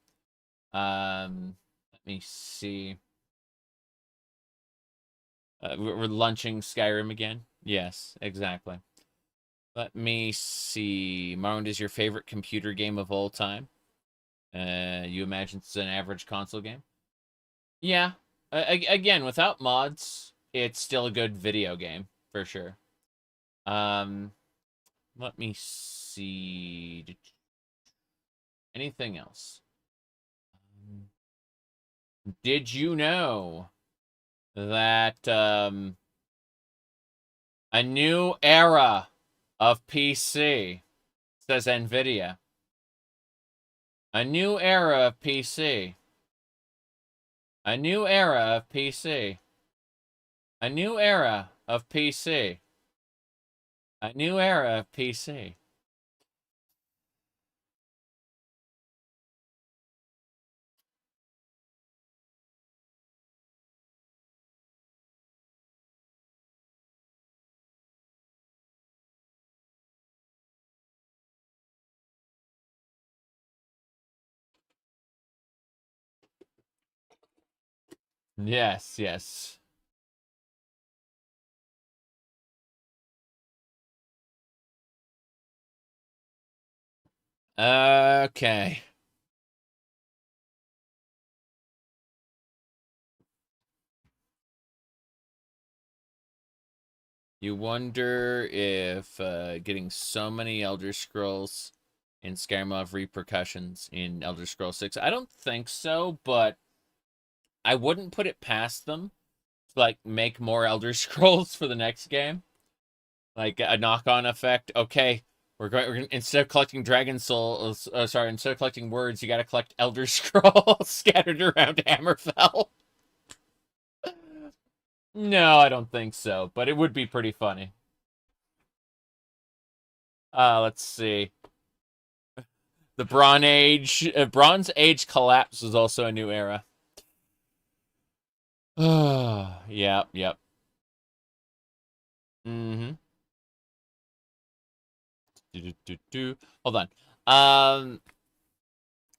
Let me see. We're lunching Skyrim again. Yes, exactly. Let me see. Marwin, is your favorite computer game of all time? You imagine it's an average console game? Yeah. Again, without mods, it's still a good video game for sure. Let me see. Anything else? Did you know that a new era of PC, says Nvidia? A new era of PC. A new era of PC. A new era of PC. A new era of PC. Yes, yes. Okay. You wonder if getting so many Elder Scrolls in Skyrim will have repercussions in Elder Scrolls 6. I don't think so, but I wouldn't put it past them to, like, make more Elder Scrolls for the next game. Like a knock-on effect. Okay, we're going instead of collecting Dragon Souls, instead of collecting words, you got to collect Elder Scrolls scattered around Hammerfell. No, I don't think so, but it would be pretty funny. Let's see. The Bronze Age collapse was also a new era. Yep, yep. Mm-hmm. Hold on.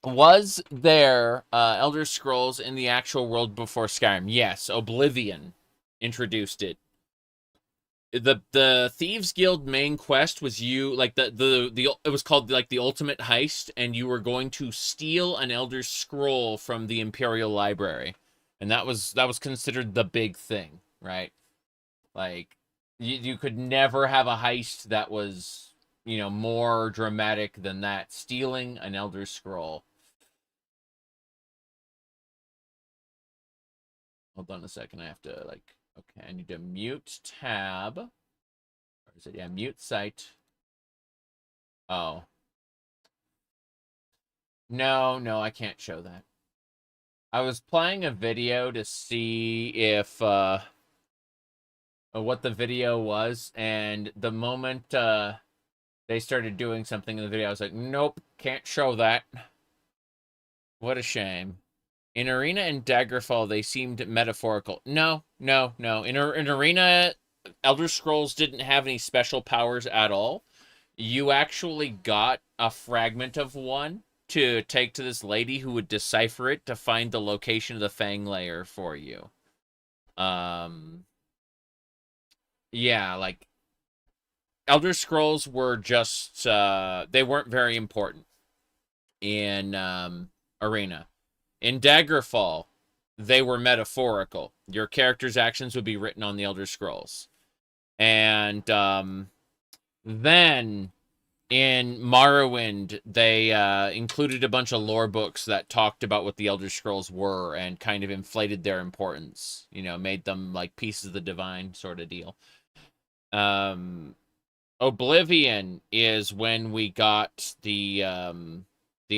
Was there Elder Scrolls in the actual world before Skyrim? Yes, Oblivion introduced it. The Thieves Guild main quest was you, like, the it was called like the ultimate heist, and you were going to steal an Elder Scroll from the Imperial Library, and that was considered the big thing, right? Like, you could never have a heist that was, you know, more dramatic than that, stealing an Elder Scroll. Hold on a second, I have to, like, okay, I need to mute tab. Or is it, yeah, mute site. Oh. No, no, I can't show that. I was playing a video to see if, what the video was, and the moment, they started doing something in the video, I was like, nope, can't show that. What a shame. In Arena and Daggerfall, they seemed metaphorical. No, no, no. In Arena, Elder Scrolls didn't have any special powers at all. You actually got a fragment of one to take to this lady who would decipher it to find the location of the Fang layer for you. Yeah, like, Elder Scrolls were just, they weren't very important in, Arena. In Daggerfall, they were metaphorical. Your character's actions would be written on the Elder Scrolls. And, then in Morrowind, they included a bunch of lore books that talked about what the Elder Scrolls were and kind of inflated their importance. You know, made them like pieces of the divine sort of deal. Oblivion is when we got the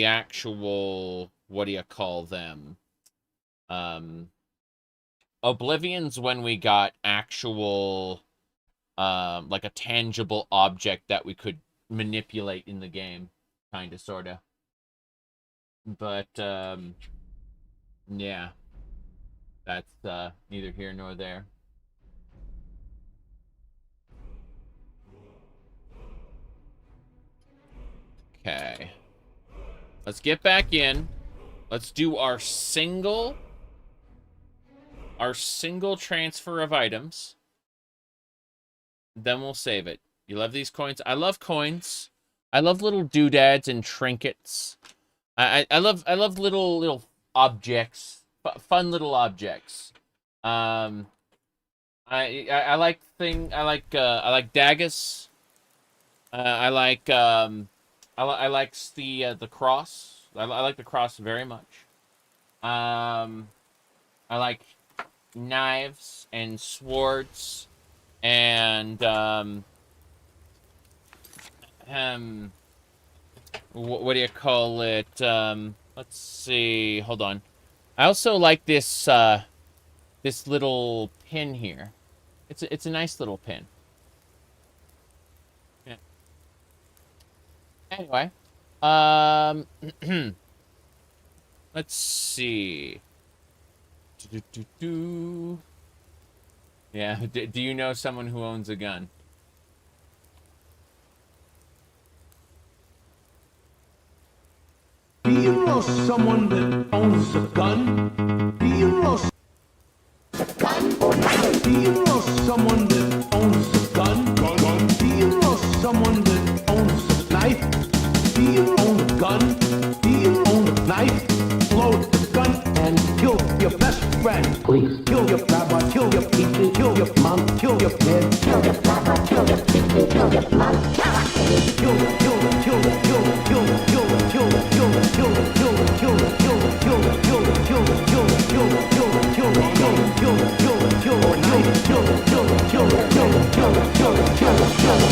actual, what do you call them? Oblivion's when we got actual, like a tangible object that we could manipulate in the game, kind of, sort of. But, yeah, that's neither here nor there. Okay. Let's get back in. Let's do our single our single transfer of items. Then we'll save it. You love these coins? I love coins. I love little doodads and trinkets. I love little objects, fun little objects. I like daggers. I like the cross. I like the cross very much. I like knives and swords and what do you call it? Let's see. Hold on. I also like this this little pin here. It's a nice little pin. Yeah. Anyway, let's see. Yeah. Do you know someone who owns a gun? Do you know someone that owns a gun? Do you know Do you know someone that owns a gun? Do you know someone that owns a knife? Do you own a gun? Do you own a knife? Load the gun and kill your best friend. Please kill your grandma, kill your teacher, kill your mom, kill your dad, kill your grandma, kill your teacher, kill your mom, kill your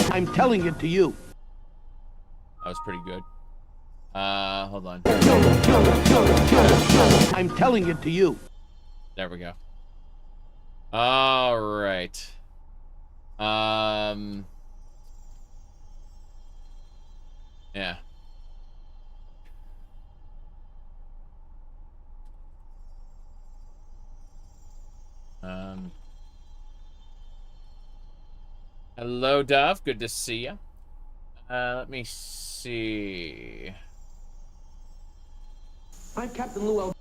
I'm telling it to you. That was pretty good. Hold on. I'm telling it to you. There we go. All right. Yeah. Hello, Dove. Good to see you. Let me see. I'm Captain Lou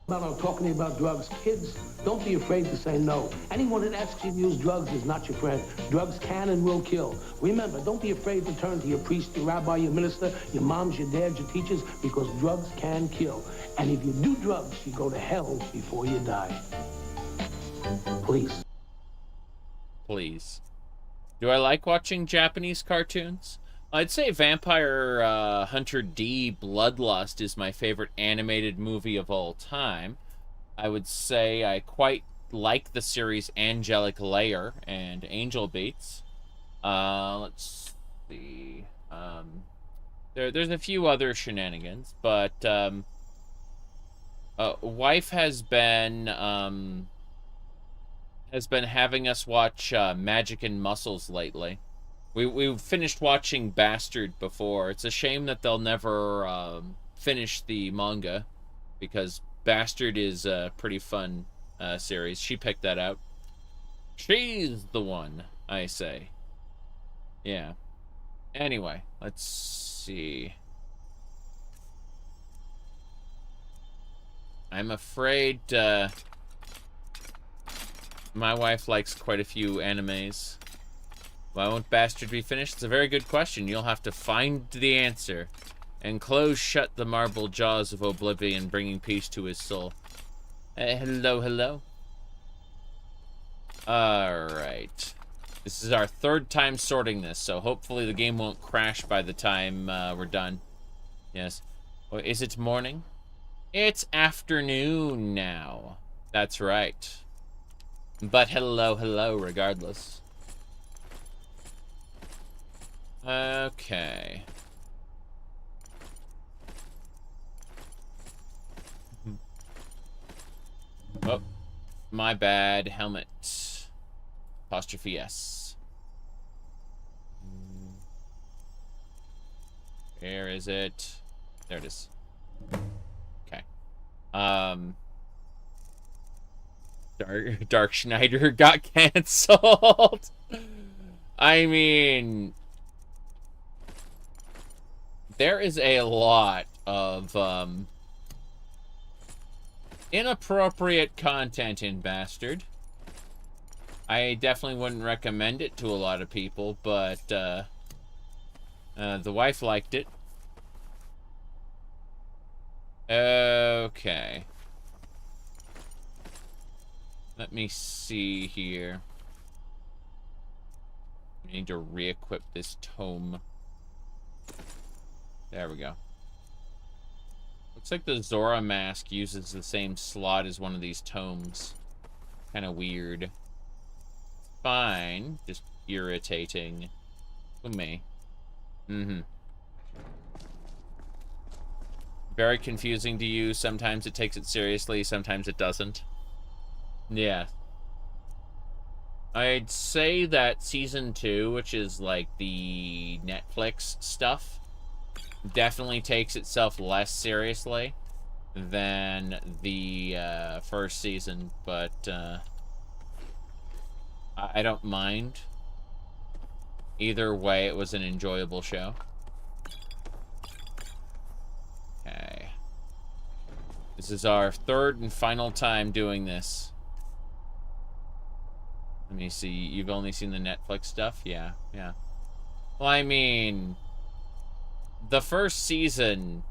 Albano talking to you about drugs. Kids, don't be afraid to say no. Anyone that asks you to use drugs is not your friend. Drugs can and will kill. Remember, don't be afraid to turn to your priest, your rabbi, your minister, your moms, your dads, your teachers, because drugs can kill. And if you do drugs, you go to hell before you die. Please. Please. Do I like watching Japanese cartoons? I'd say Vampire Hunter D Bloodlust is my favorite animated movie of all time. I would say I quite like the series Angelic Layer and Angel Beats. Let's see. There's a few other shenanigans, but wife has been having us watch Magic and Muscles lately. We finished watching Bastard before. It's a shame that they'll never finish the manga, because Bastard is a pretty fun series. She picked that out. She's the one, I say. Yeah. Anyway, let's see. I'm afraid my wife likes quite a few animes. Why won't Bastard be finished? It's a very good question. You'll have to find the answer and close shut the marble jaws of oblivion, bringing peace to his soul. Hello, hello. Alright. This is our third time sorting this, so hopefully the game won't crash by the time we're done. Yes. Well, is it morning? It's afternoon now. That's right. But hello, hello, regardless. Okay. Oh, my bad. Helmet. Apostrophe S. Where is it? There it is. Okay. Dark Schneider got canceled. I mean, there is a lot of inappropriate content in Bastard. I definitely wouldn't recommend it to a lot of people, but the wife liked it. Okay. Let me see here. I need to re-equip this tome. There we go. Looks like the Zora mask uses the same slot as one of these tomes. Kind of weird. Fine. Just irritating. To me. Mm-hmm. Very confusing to use. Sometimes it takes it seriously, sometimes it doesn't. Yeah. I'd say that Season 2, which is like the Netflix stuff, definitely takes itself less seriously than the first season, but I don't mind. Either way, it was an enjoyable show. Okay. This is our third and final time doing this. Let me see. You've only seen the Netflix stuff? Yeah, yeah. Well, I mean, the first season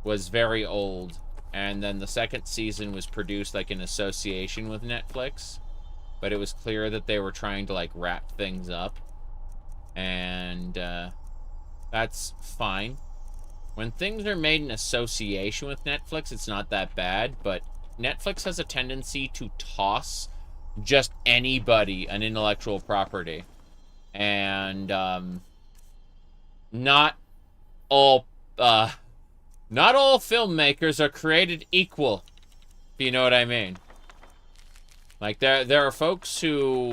was very old, and then the second season was produced like in association with Netflix, but it was clear that they were trying to like wrap things up, and that's fine. When things are made in association with Netflix, it's not that bad, but Netflix has a tendency to toss just anybody an intellectual property, and not all filmmakers are created equal, if you know what I mean. Like, there are folks who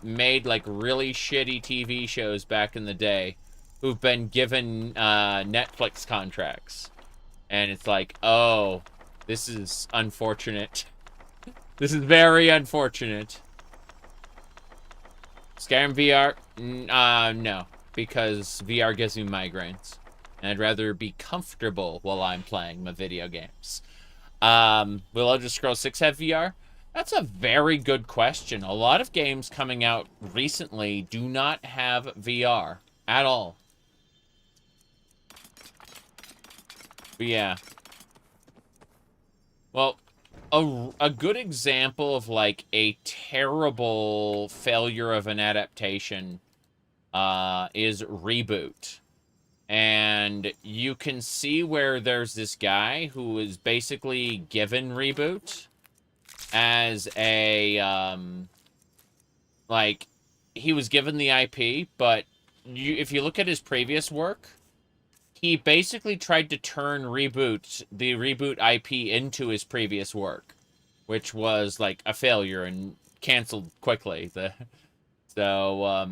made like really shitty TV shows back in the day who've been given Netflix contracts, and it's like, oh, this is unfortunate. This is very unfortunate. Skyrim VR? No. Because VR gives me migraines. And I'd rather be comfortable while I'm playing my video games. Will Elder Scrolls 6 have VR? That's a very good question. A lot of games coming out recently do not have VR at all. But yeah. Well, a good example of like a terrible failure of an adaptation is Reboot. And you can see where there's this guy who is basically given Reboot as a like, he was given the IP, but if you look at his previous work, he basically tried to turn the Reboot IP into his previous work, which was like a failure and canceled quickly. So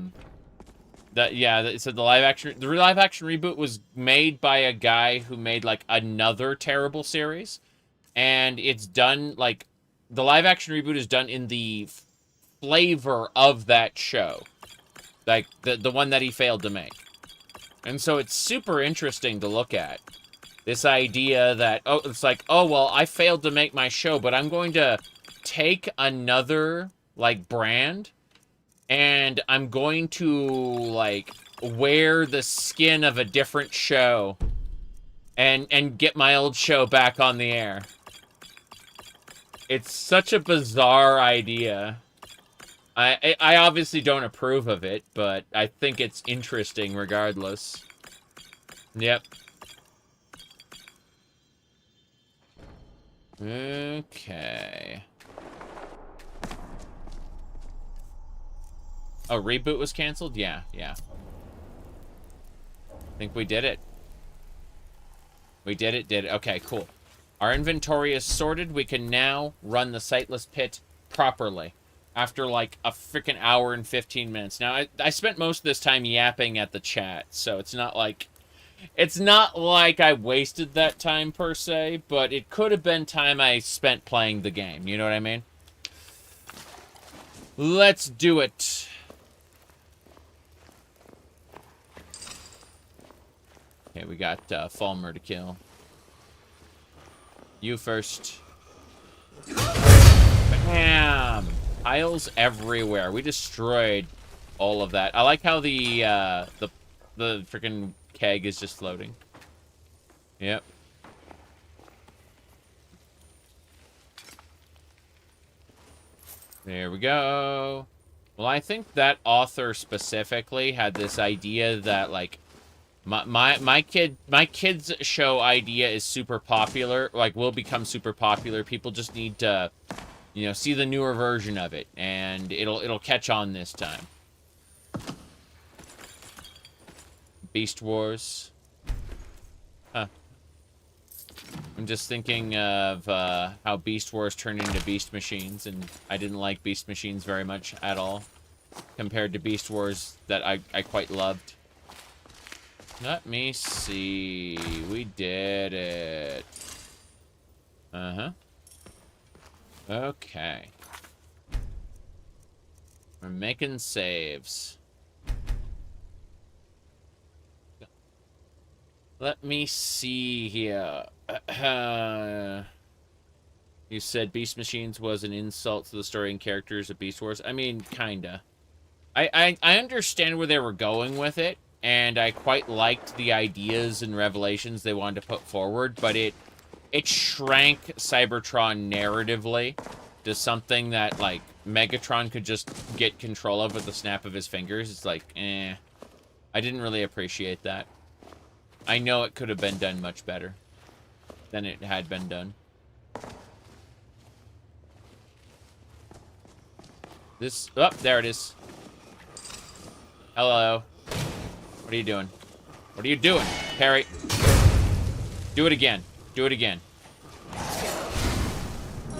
the live action Reboot was made by a guy who made like another terrible series, and it's done like the live action Reboot is done in the flavor of that show, like the one that he failed to make. And so it's super interesting to look at. This idea that, oh, it's like, oh, well, I failed to make my show, but I'm going to take another, like, brand, and I'm going to, like, wear the skin of a different show and get my old show back on the air. It's such a bizarre idea. I obviously don't approve of it, but I think it's interesting regardless. Yep. Okay. Oh, Reboot was canceled? Yeah, yeah. I think we did it. We did it. Okay, cool. Our inventory is sorted. We can now run the Sightless Pit properly. After like a freaking hour and 15 minutes. Now, I spent most of this time yapping at the chat, so it's not like I wasted that time per se, but it could have been time I spent playing the game. You know what I mean? Let's do it. Okay, we got Falmer to kill. You first. Bam! Tiles everywhere. We destroyed all of that. I like how the freaking keg is just floating. Yep. There we go. Well, I think that author specifically had this idea that, like, my kid's show idea is super popular, like, will become super popular. People just need to, you know, see the newer version of it, and it'll catch on this time. Beast Wars. Huh. I'm just thinking of how Beast Wars turned into Beast Machines, and I didn't like Beast Machines very much at all, compared to Beast Wars that I quite loved. Let me see. We did it. Uh-huh. Okay. We're making saves. Let me see here. You said Beast Machines was an insult to the story and characters of Beast Wars. I mean, kinda. I understand where they were going with it, and I quite liked the ideas and revelations they wanted to put forward, but it shrank Cybertron narratively to something that, like, Megatron could just get control of with the snap of his fingers. It's like, eh. I didn't really appreciate that. I know it could have been done much better than it had been done. This... Oh, there it is. Hello. What are you doing? What are you doing, Perry? Do it again. Do it again.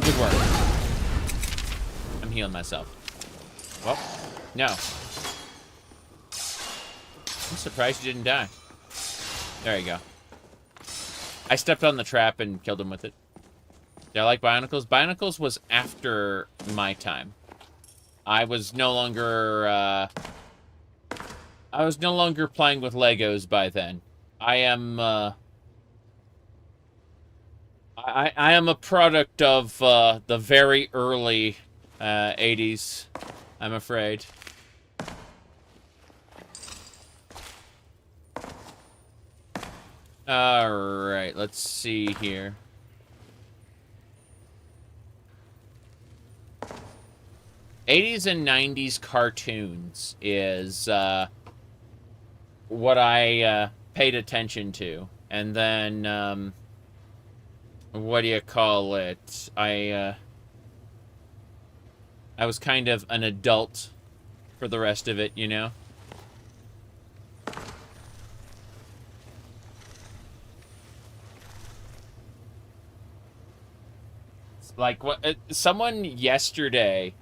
Good work. I'm healing myself. Well, no. I'm surprised you didn't die. There you go. I stepped on the trap and killed him with it. Did I like Bionicles? Bionicles was after my time. I was no longer playing with Legos by then. I am I am a product of the very early 80s, I'm afraid. Alright, let's see here. '80s and '90s cartoons is what I paid attention to. And then, what do you call it? I was kind of an adult for the rest of it, you know? Like, what? Someone yesterday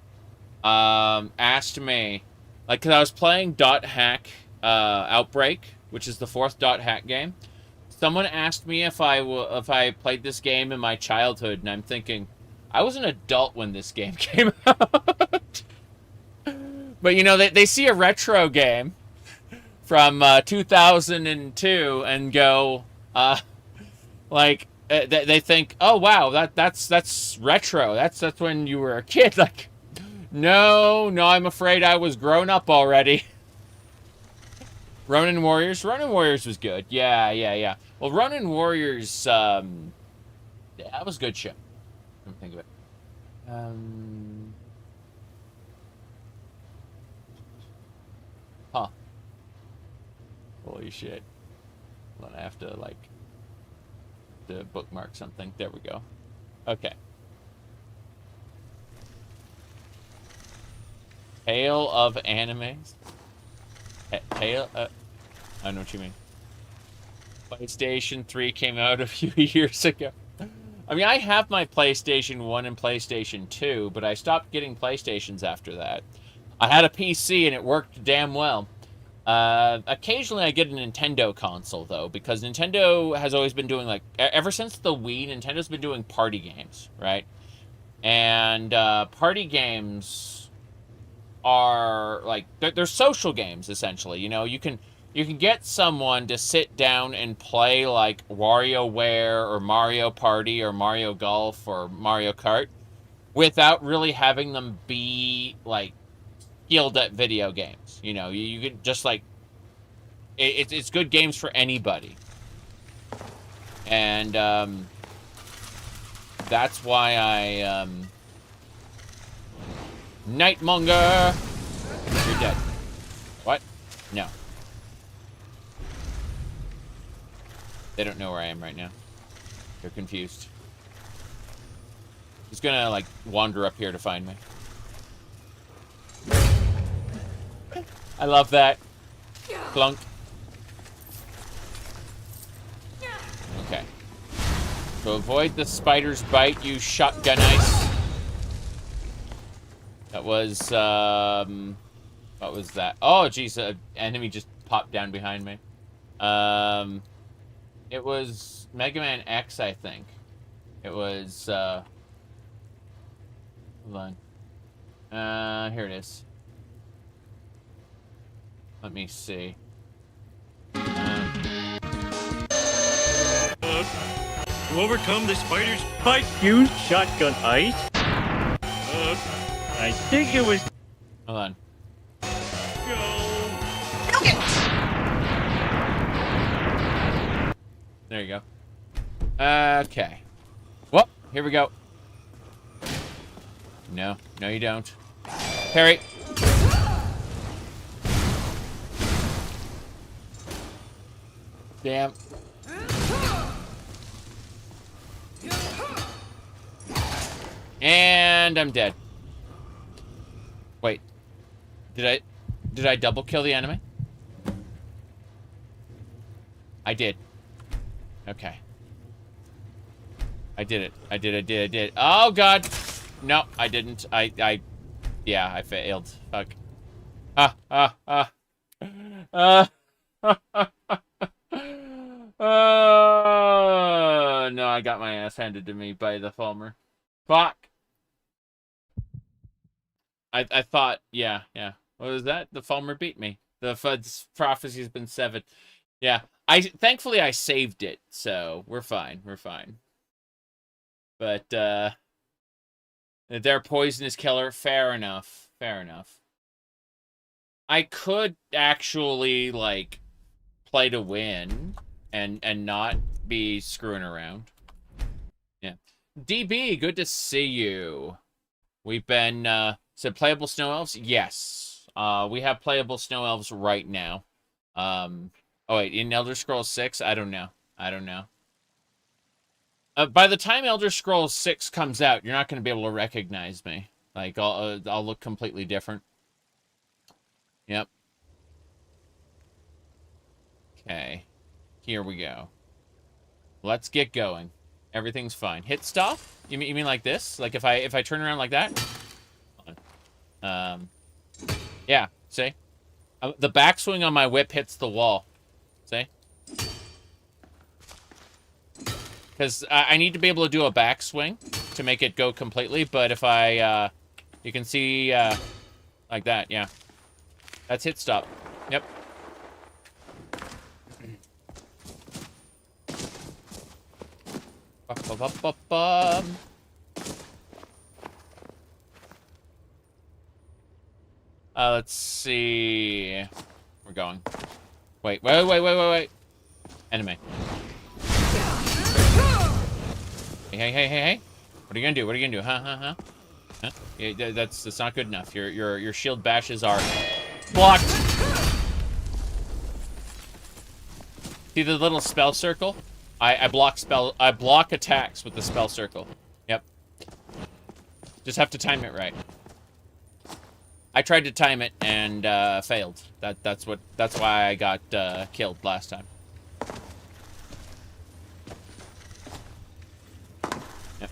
asked me, like, because I was playing .hack Outbreak, which is the 4th .hack game. Someone asked me if I played this game in my childhood, and I'm thinking, I was an adult when this game came out. But, you know, they see a retro game from 2002 and go, like... they think, oh wow, that's retro. That's when you were a kid. Like, no, I'm afraid I was grown up already. Ronin Warriors was good. Yeah. Well, Ronin Warriors, that was a good show. Let me think of it. Huh. Holy shit. Well, I have to like. To bookmark something. There we go. Okay. Tale of Animes. Tale. I know what you mean. PlayStation 3 came out a few years ago. I mean, I have my PlayStation 1 and PlayStation 2, but I stopped getting PlayStations after that. I had a PC and it worked damn well. Occasionally I get a Nintendo console, though, because Nintendo has always been doing, like, ever since the Wii, Nintendo's been doing party games, right? And, party games are, like, they're social games, essentially. You know, you can get someone to sit down and play, like, WarioWare or Mario Party or Mario Golf or Mario Kart, without really having them be, like, skilled at video games. You know, you could just, like, it's good games for anybody. And, that's why I, Nightmonger! You're dead. What? No. They don't know where I am right now. They're confused. He's gonna, like, wander up here to find me. I love that. Clunk. Okay. To avoid the spider's bite, use shotgun ice. That was, what was that? Oh, jeez, an enemy just popped down behind me. It was Mega Man X, I think. It was, hold on. Here it is. Let me see. To overcome the spider's bite, use shotgun ice. I think it was. Hold on. There you go. Okay. Well, here we go. No, no you don't. Parry. Damn. And I'm dead. Wait. Did I double kill the enemy? I did. Okay. I did it. I did. Oh, God. No, I didn't. Yeah, I failed. Fuck. No, I got my ass handed to me by the Fulmer. Fuck. I thought, yeah. What was that? The Fulmer beat me. The Fud's prophecy has been severed. Yeah. Thankfully I saved it, so we're fine. But their poisonous killer, fair enough. I could actually, like, play to win and not be screwing around. Yeah. DB, good to see you. We've been said playable snow elves? Yes. We have playable snow elves right now. Oh wait, in Elder Scrolls 6? I don't know. By the time Elder Scrolls 6 comes out, you're not going to be able to recognize me. Like, I'll look completely different. Yep. Okay. Here we go. Let's get going. Everything's fine. Hit stop? You mean like this? Like if I turn around like that? Yeah, see? The backswing on my whip hits the wall. See? Because I need to be able to do a backswing to make it go completely, but if I, you can see, like that, yeah. That's hit stop. Yep. Let's see. We're going. Wait. Enemy. Hey. What are you gonna do? Huh? Yeah, that's not good enough. Your shield bashes are blocked. See the little spell circle? I block attacks with the spell circle. Yep. Just have to time it right. I tried to time it and failed. That's why I got killed last time. Yep.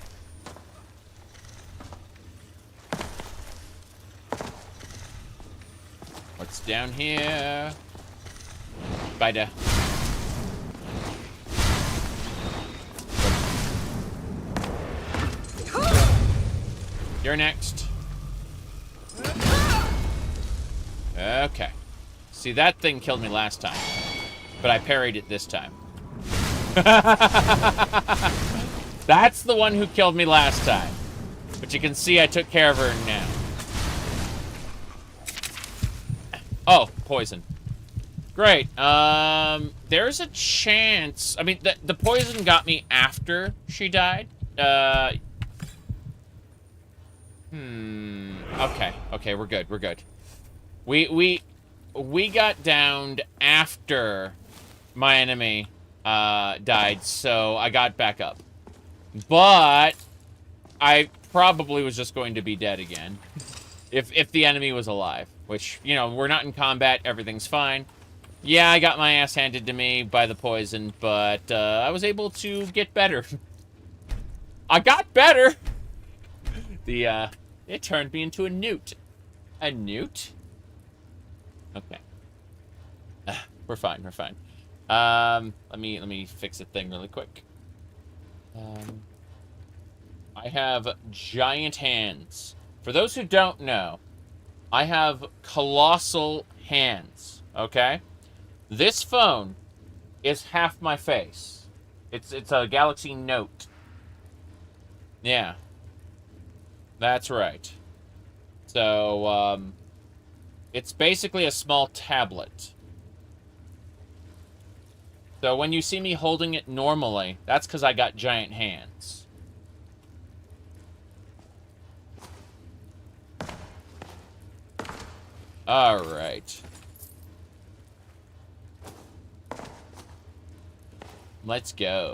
What's down here? Spider. You're next. Okay. See, that thing killed me last time. But I parried it this time. That's the one who killed me last time. But you can see I took care of her now. Oh, poison. Great. There's a chance. I mean, the poison got me after she died. Okay, we're good. We're good. We got downed after my enemy died, so I got back up. But I probably was just going to be dead again if the enemy was alive. Which, you know, we're not in combat. Everything's fine. Yeah, I got my ass handed to me by the poison, but I was able to get better. I got better! It turned me into a newt. A newt? Okay. We're fine, we're fine. Let me fix a thing really quick. I have giant hands. For those who don't know, I have colossal hands, okay? This phone is half my face. It's a Galaxy Note. Yeah. That's right. So, it's basically a small tablet. So when you see me holding it normally, that's because I got giant hands. All right. Let's go.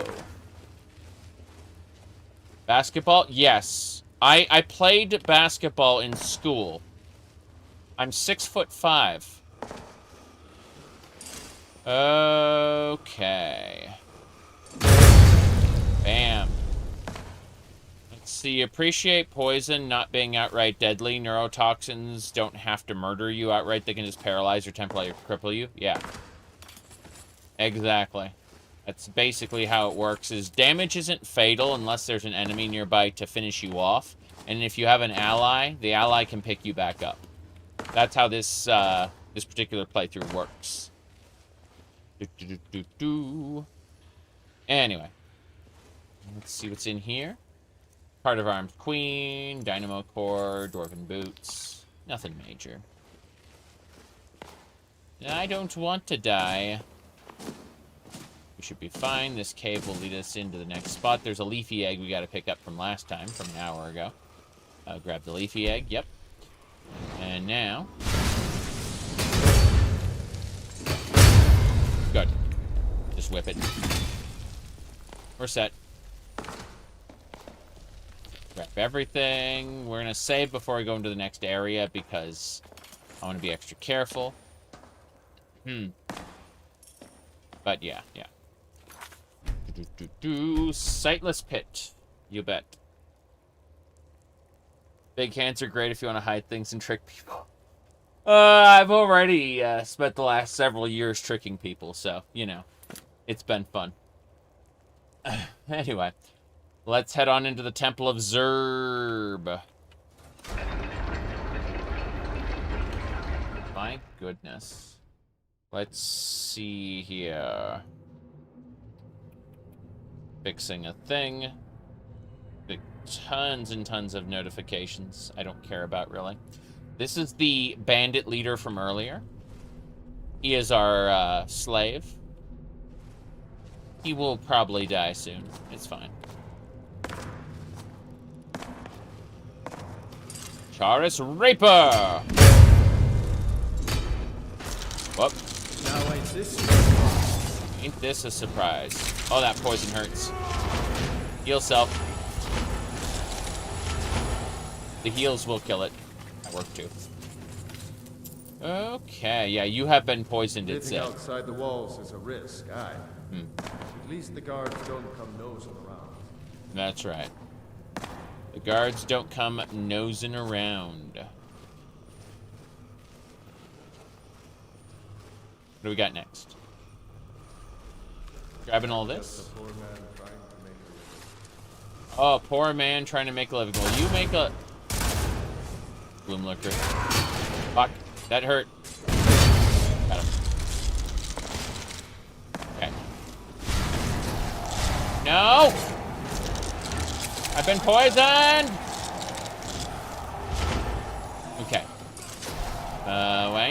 Basketball? Yes. I played basketball in school. I'm 6'5". Okay. Bam. Let's see. Appreciate poison not being outright deadly. Neurotoxins don't have to murder you outright. They can just paralyze or temporarily cripple you. Yeah. Exactly. That's basically how it works. Is damage isn't fatal unless there's an enemy nearby to finish you off. And if you have an ally, the ally can pick you back up. That's how this this particular playthrough works. Anyway, let's see what's in here. Part of Armed Queen, Dynamo Core, Dwarven Boots. Nothing major. I don't want to die. We should be fine. This cave will lead us into the next spot. There's a leafy egg we got to pick up from last time, from an hour ago. Grab the leafy egg. Yep. And now... Good. Just whip it. We're set. Grab everything. We're going to save before we go into the next area because I want to be extra careful. But yeah. Sightless pit. You bet. Big hands are great if you want to hide things and trick people. I've already spent the last several years tricking people, so, you know, it's been fun. Anyway, let's head on into the Temple of Zerb. My goodness. Let's see here. Fixing a thing. Tons and tons of notifications I don't care about, really. This is the bandit leader from earlier. He is our slave. He will probably die soon. It's fine. Charis Raper! Whoop. Now Ain't this a surprise? Oh, that poison hurts. Heal self. The heals will kill it. That worked too. Okay, yeah, you have been poisoned, it said. Outside the walls is a risk, aye. At least the guards don't come nosing around. That's right. The guards don't come nosing around. What do we got next? Grabbing all this? Oh, poor man trying to make a living. Well, you make a... Bloom looker. Fuck. That hurt. Got him. Okay. No! I've been poisoned!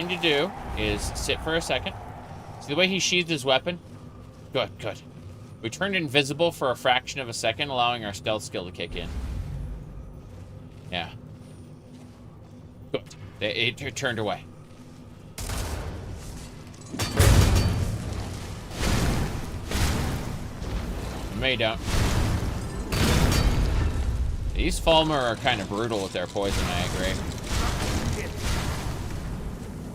trying to do is sit for a second. See the way he sheathed his weapon? Good, good. We turned invisible for a fraction of a second, allowing our stealth skill to kick in. Yeah. Good. It turned away. May don't. These Falmer are kind of brutal with their poison, I agree.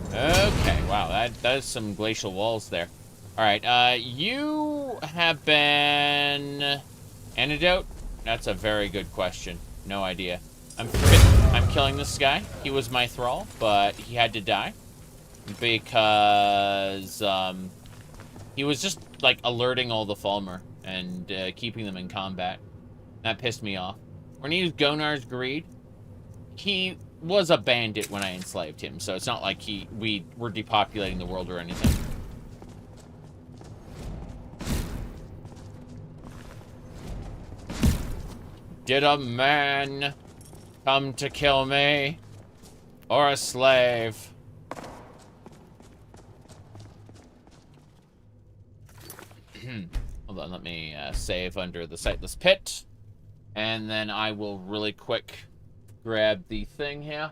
Okay, wow, that is some glacial walls there. Alright, you have been... Antidote? That's a very good question. No idea. I'm killing this guy. He was my thrall, but he had to die. Because, he was just, like, alerting all the Falmer and keeping them in combat. That pissed me off. When he used Gonar's Greed, he was a bandit when I enslaved him, so it's not like we were depopulating the world or anything. Did a man come to kill me? Or a slave? Hold on, let me save under the Sightless Pit. And then I will really quick grab the thing here.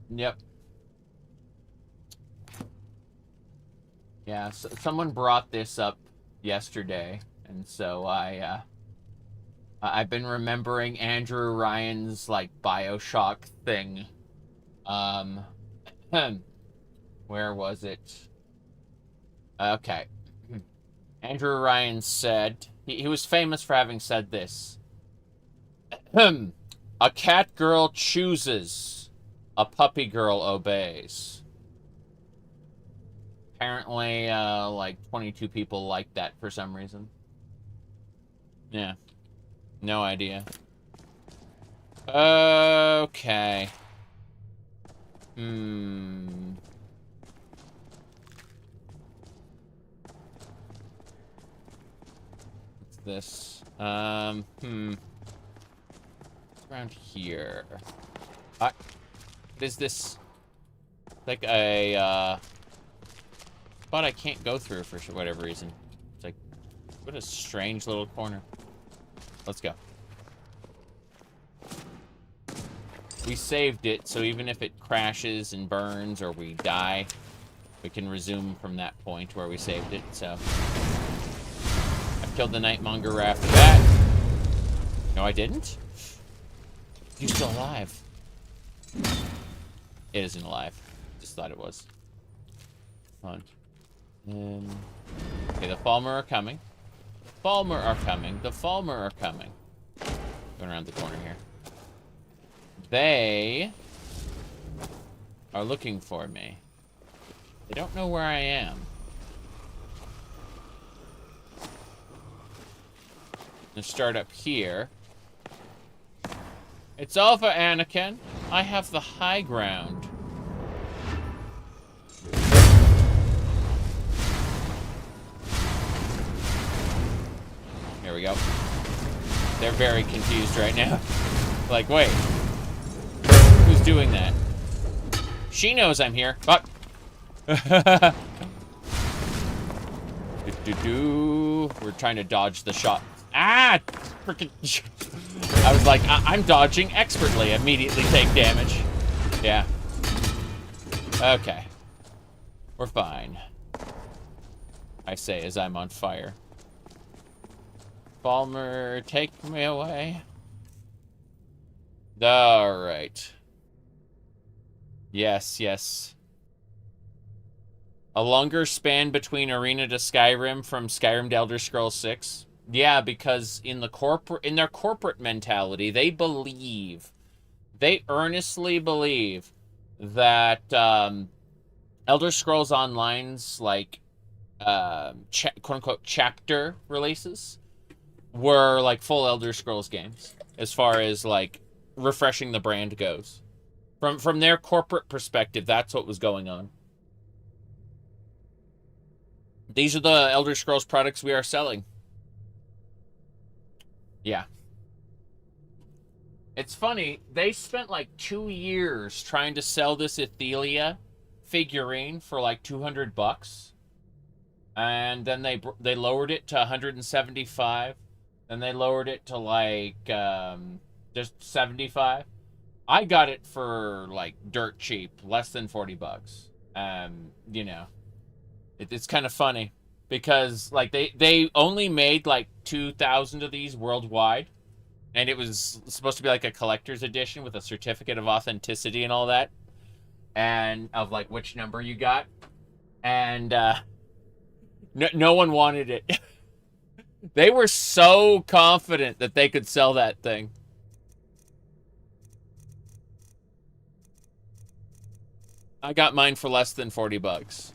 Yep. Yeah, so someone brought this up yesterday, and so I've been remembering Andrew Ryan's, like, BioShock thing. Where was it? Okay. Andrew Ryan said, he was famous for having said this. A cat girl chooses, a puppy girl obeys. Apparently, like 22 people liked that for some reason. Yeah. No idea. Okay. What's this? Around here. What is this? Like a, spot I can't go through for whatever reason. It's like, what a strange little corner. Let's go. We saved it, so even if it crashes and burns or we die, we can resume from that point where we saved it, so. I killed the Nightmonger after that. No, I didn't? You're still alive. It isn't alive. Just thought it was. Fun. Okay, the Falmer are coming. Falmer are coming. The Falmer are coming. Going around the corner here. They are looking for me. They don't know where I am. I'm gonna start up here. It's Alpha Anakin. I have the high ground. Here we go. They're very confused right now. Like, wait. Who's doing that? She knows I'm here. Fuck. We're trying to dodge the shot. Ah! Freaking. I was like, I'm dodging expertly. Immediately take damage. Yeah. Okay. We're fine. I say as I'm on fire. Falmer, take me away. Alright. Yes, yes. A longer span between Arena to Skyrim from Skyrim to Elder Scrolls 6. Yeah, because in their corporate mentality, they earnestly believe that Elder Scrolls Online's like quote-unquote chapter releases were like full Elder Scrolls games as far as like refreshing the brand goes. From their corporate perspective, that's what was going on. These are the Elder Scrolls products we are selling. Yeah. It's funny, they spent like 2 years trying to sell this Athelia figurine for like $200, and then they lowered it to 175, then they lowered it to like just 75. I got it for like dirt cheap, less than $40. You know, it's kind of funny because like they only made like 2,000 of these worldwide. And it was supposed to be like a collector's edition with a certificate of authenticity and all that. And of like which number you got. And no one wanted it. They were so confident that they could sell that thing. I got mine for less than $40.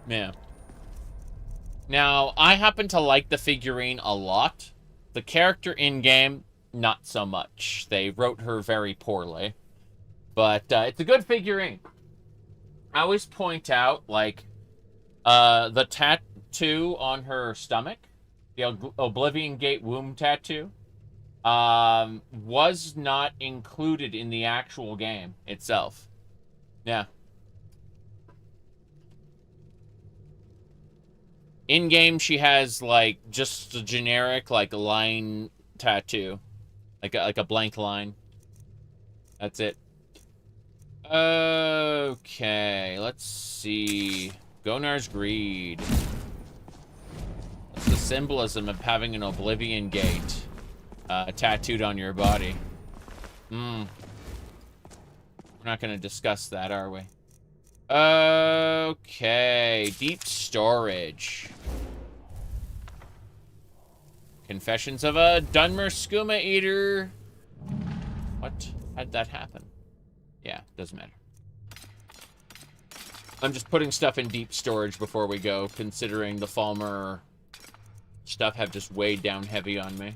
Yeah. Now, I happen to like the figurine a lot. The character in-game, not so much. They wrote her very poorly. But it's a good figurine. I always point out, like, the tattoo on her stomach, the Oblivion Gate womb tattoo, was not included in the actual game itself. Yeah. In-game, she has, like, just a generic, like, line tattoo. Like a blank line. That's it. Okay, let's see. Gonar's Greed. What's the symbolism of having an Oblivion Gate tattooed on your body? We're not going to discuss that, are we? Okay, deep storage. Confessions of a Dunmer Skooma Eater. What? How'd that happen? Yeah, doesn't matter. I'm just putting stuff in deep storage before we go, considering the Falmer stuff have just weighed down heavy on me.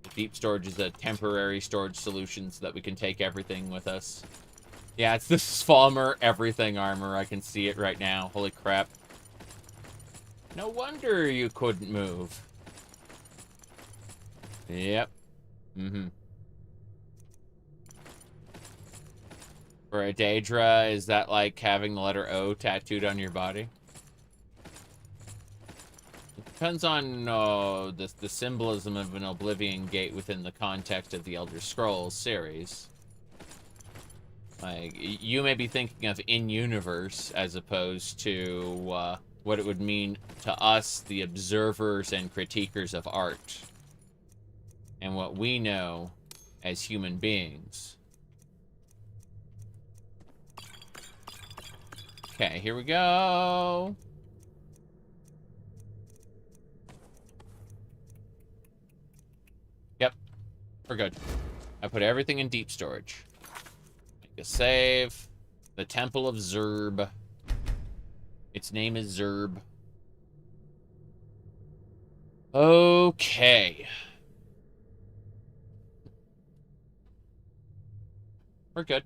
The deep storage is a temporary storage solution so that we can take everything with us. Yeah, it's this Falmer everything armor. I can see it right now. Holy crap. No wonder you couldn't move. Yep. For a Dac0da, is that like having the letter O tattooed on your body? It depends on the symbolism of an Oblivion Gate within the context of the Elder Scrolls series. Like, you may be thinking of in-universe as opposed to what it would mean to us, the observers and critiquers of art. And what we know as human beings. Okay, here we go. Yep, we're good. I put everything in deep storage. A save. The Temple of Zerb. Its name is Zerb. Okay. We're good.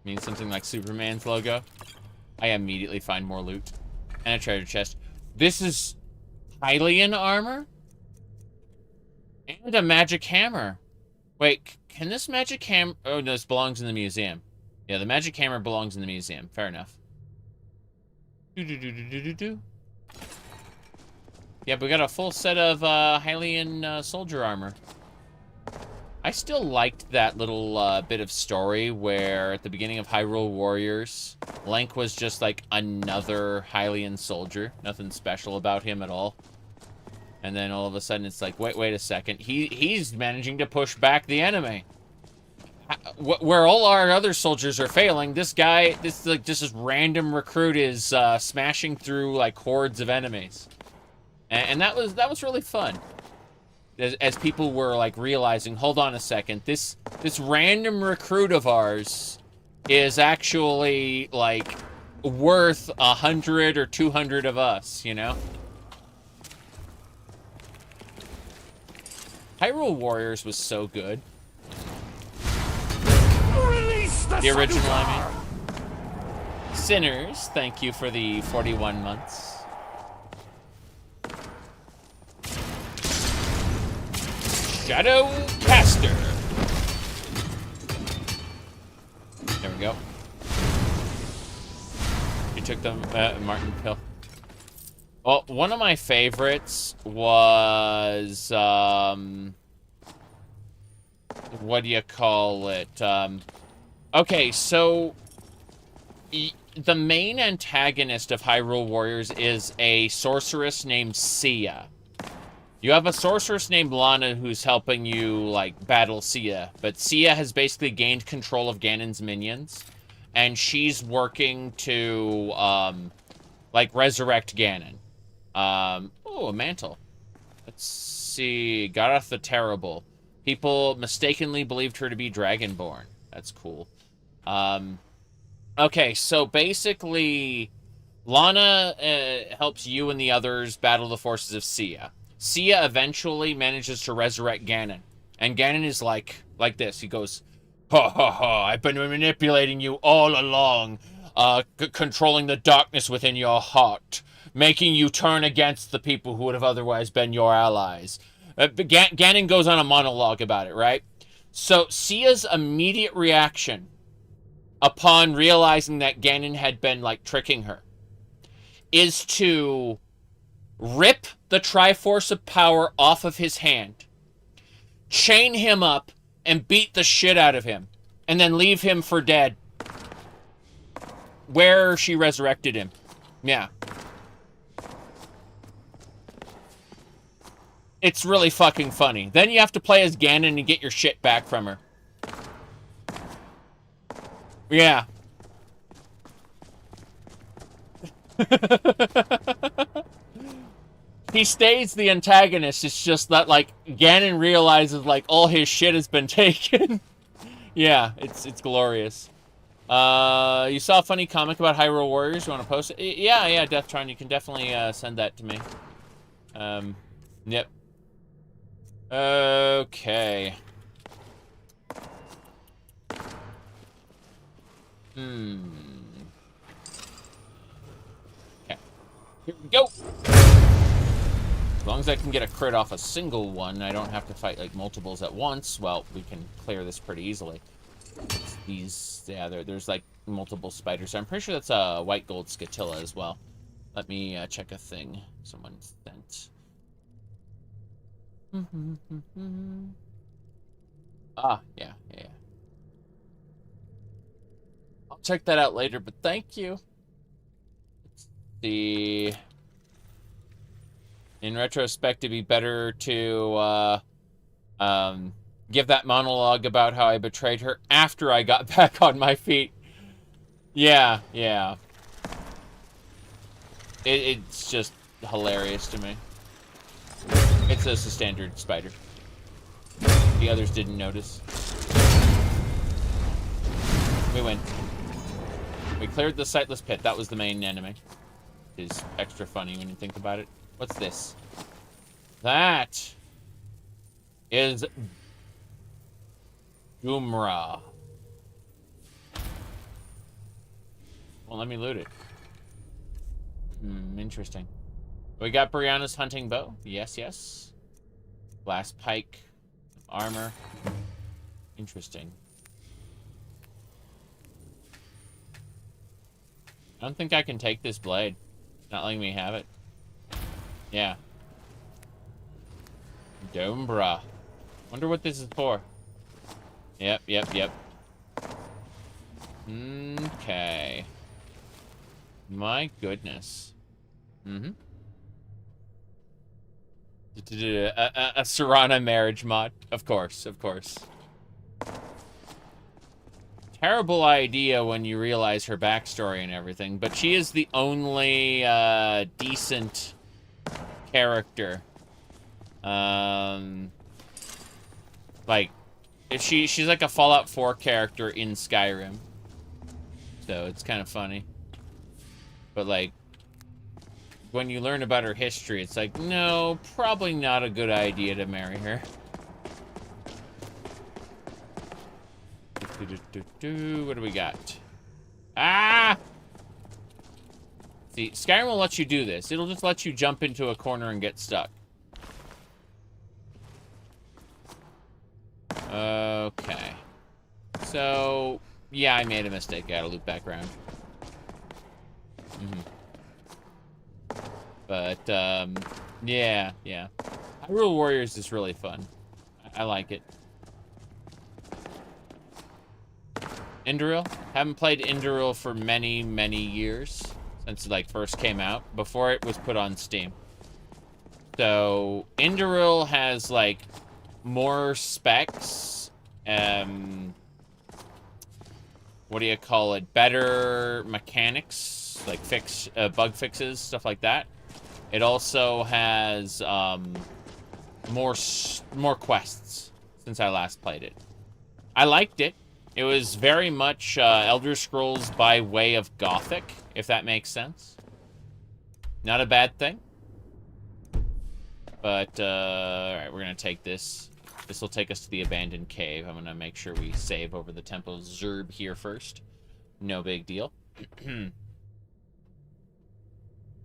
Means something like Superman's logo. I immediately find more loot. And a treasure chest. This is Hylian armor? And a magic hammer. Wait, can this magic hammer... Oh, no, this belongs in the museum. Yeah, the magic hammer belongs in the museum. Fair enough. Yeah, but we got a full set of Hylian soldier armor. I still liked that little bit of story where at the beginning of Hyrule Warriors, Link was just like another Hylian soldier. Nothing special about him at all. And then all of a sudden it's like, wait a second. He's managing to push back the enemy. Where all our other soldiers are failing, this guy, this like just this random recruit is smashing through like hordes of enemies. And that was really fun. As people were like realizing, hold on a second, this random recruit of ours is actually like worth 100 or 200 of us, you know? Hyrule Warriors was so good. The original, I mean. Sinners, thank you for the 41 months. Shadow Caster. There we go. You took the Martin pill. Well, one of my favorites was, what do you call it? Okay, so the main antagonist of Hyrule Warriors is a sorceress named Sia. You have a sorceress named Lana who's helping you, like, battle Sia. But Sia has basically gained control of Ganon's minions. And she's working to, like, resurrect Ganon. Oh, a mantle. Let's see. Gareth the Terrible. People mistakenly believed her to be Dragonborn. That's cool. Okay, so basically, Lana helps you and the others battle the forces of Sia. Sia eventually manages to resurrect Ganon. And Ganon is like this. He goes, ha ha ha, I've been manipulating you all along, controlling the darkness within your heart, making you turn against the people who would have otherwise been your allies. Ganon goes on a monologue about it, right? So Sia's immediate reaction upon realizing that Ganon had been, like, tricking her is to rip the Triforce of Power off of his hand, chain him up, and beat the shit out of him, and then leave him for dead where she resurrected him. Yeah. It's really fucking funny. Then you have to play as Ganon and get your shit back from her. Yeah. He stays the antagonist. It's just that, like, Ganon realizes, like, all his shit has been taken. Yeah, it's glorious. You saw a funny comic about Hyrule Warriors? You want to post it? Yeah, Deathtron, you can definitely send that to me. Yep. Okay. Okay. Here we go. As long as I can get a crit off a single one, I don't have to fight, like, multiples at once. Well, we can clear this pretty easily. It's these, yeah, there's, like, multiple spiders. I'm pretty sure that's a white gold scatilla as well. Let me check a thing someone sent. Ah, yeah. I'll check that out later, but thank you. Let's see. In retrospect, it'd be better to give that monologue about how I betrayed her after I got back on my feet. Yeah. It's just hilarious to me. It's a standard spider. The others didn't notice. We win. We cleared the sightless pit. That was the main enemy. It's extra funny when you think about it. What's this? That is Ohmes-raht. Well, let me loot it. Interesting. We got Brianna's hunting bow. Yes. Glass pike. Armor. Interesting. I don't think I can take this blade. Not letting me have it. Yeah. Ohmes-raht. Wonder what this is for. Yep. Okay. My goodness. A Serana marriage mod. Of course. Terrible idea when you realize her backstory and everything, but she is the only decent character. Like, she's like a Fallout 4 character in Skyrim. So it's kind of funny. But, like, when you learn about her history, it's like, no, probably not a good idea to marry her. What do we got? Ah! See, Skyrim will let you do this. It'll just let you jump into a corner and get stuck. Okay. So, yeah, I made a mistake. Gotta loop back around. But, yeah. Hyrule Warriors is really fun. I like it. Indoril? Haven't played Indoril for many, many years. Since it, like, first came out. Before it was put on Steam. So, Indoril has, like, more specs. What do you call it? Better mechanics. Like, bug fixes, stuff like that. It also has, more quests since I last played it. I liked it. It was very much Elder Scrolls by way of Gothic, if that makes sense. Not a bad thing. But, alright, we're gonna take this. This will take us to the abandoned cave. I'm gonna make sure we save over the Temple of Zerb here first. No big deal.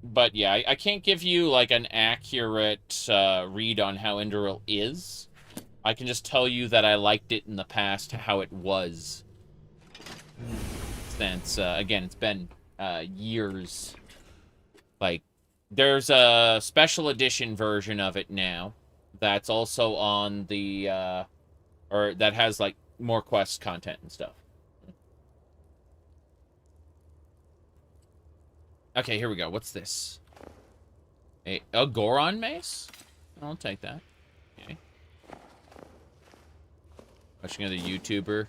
But yeah, I can't give you, like, an accurate read on how Indoril is. I can just tell you that I liked it in the past, how it was. Since, again, it's been years. Like, there's a special edition version of it now that's also on the, or that has, like, more quest content and stuff. Okay, here we go. What's this? A Goron mace? I'll take that. Okay. Watching another YouTuber.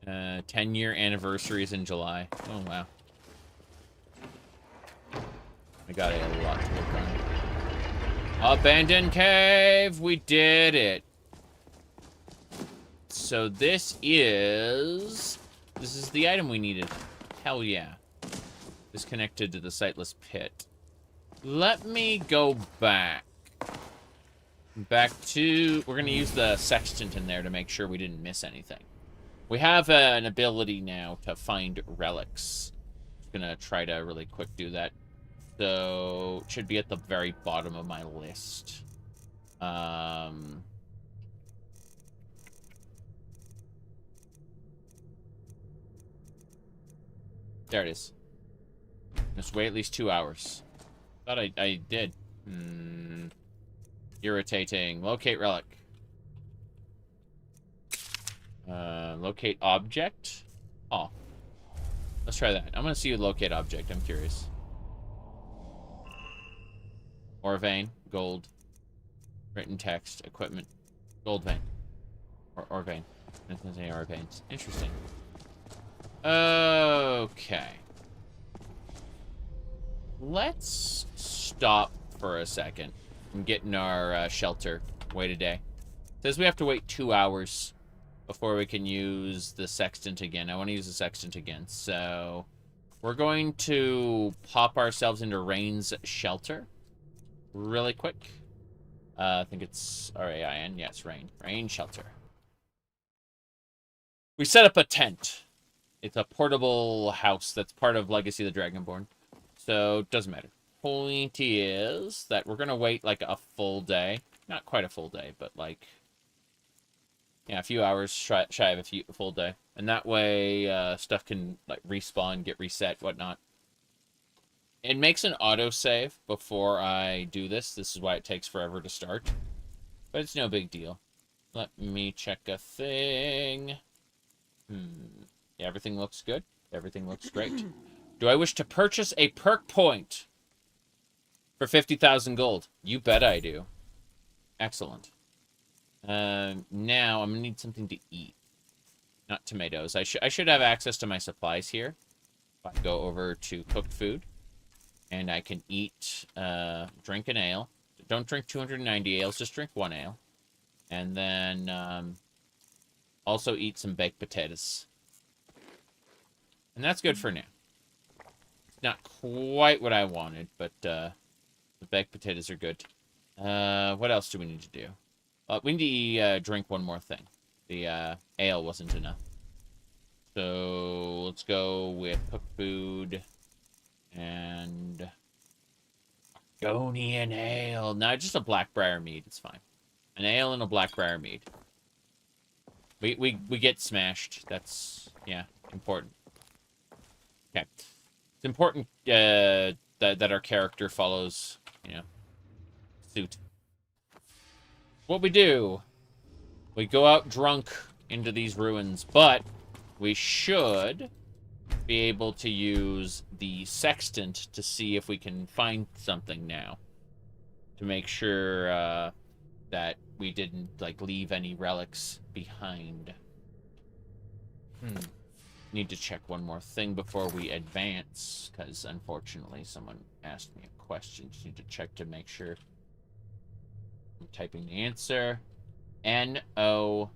10-year anniversary is in July. Oh, wow. I got a lot to work on. Abandoned cave! We did it! So this is the item we needed. Hell yeah. Is connected to the sightless pit. Let me go back. Back to... We're going to use the sextant in there to make sure we didn't miss anything. We have an ability now to find relics. I'm going to try to really quick do that. So, it should be at the very bottom of my list. There it is. Just wait at least 2 hours. Thought I did. Irritating. Locate relic. Locate object? Oh. Let's try that. I'm gonna see you locate object. I'm curious. Ore vein. Gold. Written text. Equipment. Gold vein. Ore vein. Nothing ore veins. Interesting. Okay. Let's stop for a second and get in our shelter. Wait a day. It says we have to wait 2 hours before we can use the sextant again. I want to use the sextant again. So we're going to pop ourselves into Rain's shelter really quick. I think it's R-A-I-N. Yes, Rain. Rain shelter. We set up a tent. It's a portable house that's part of Legacy of the Dragonborn. So, it doesn't matter. Point is that we're going to wait, like, a full day. Not quite a full day, but, like... Yeah, a few hours shy of a full day. And that way, stuff can, like, respawn, get reset, whatnot. It makes an autosave before I do this. This is why it takes forever to start. But it's no big deal. Let me check a thing. Yeah, everything looks good. Everything looks great. Do I wish to purchase a perk point for 50,000 gold? You bet I do. Excellent. Now, I'm going to need something to eat. Not tomatoes. I should have access to my supplies here. If I go over to cooked food. And I can eat, drink an ale. Don't drink 290 ales, just drink 1 ale. And then, also eat some baked potatoes. And that's good for now. Not quite what I wanted, but the baked potatoes are good. What else do we need to do? We need to drink one more thing. The ale wasn't enough. So let's go with cooked food. And Gonian ale. No, just a Blackbriar mead. It's fine. An ale and a Blackbriar mead. We get smashed. That's, yeah, important. Okay. It's important that our character follows, you know, suit. What we do, we go out drunk into these ruins, but we should be able to use the sextant to see if we can find something now. To make sure that we didn't, like, leave any relics behind. Need to check one more thing before we advance, because unfortunately someone asked me a question. Just need to check to make sure. I'm typing the answer. N-O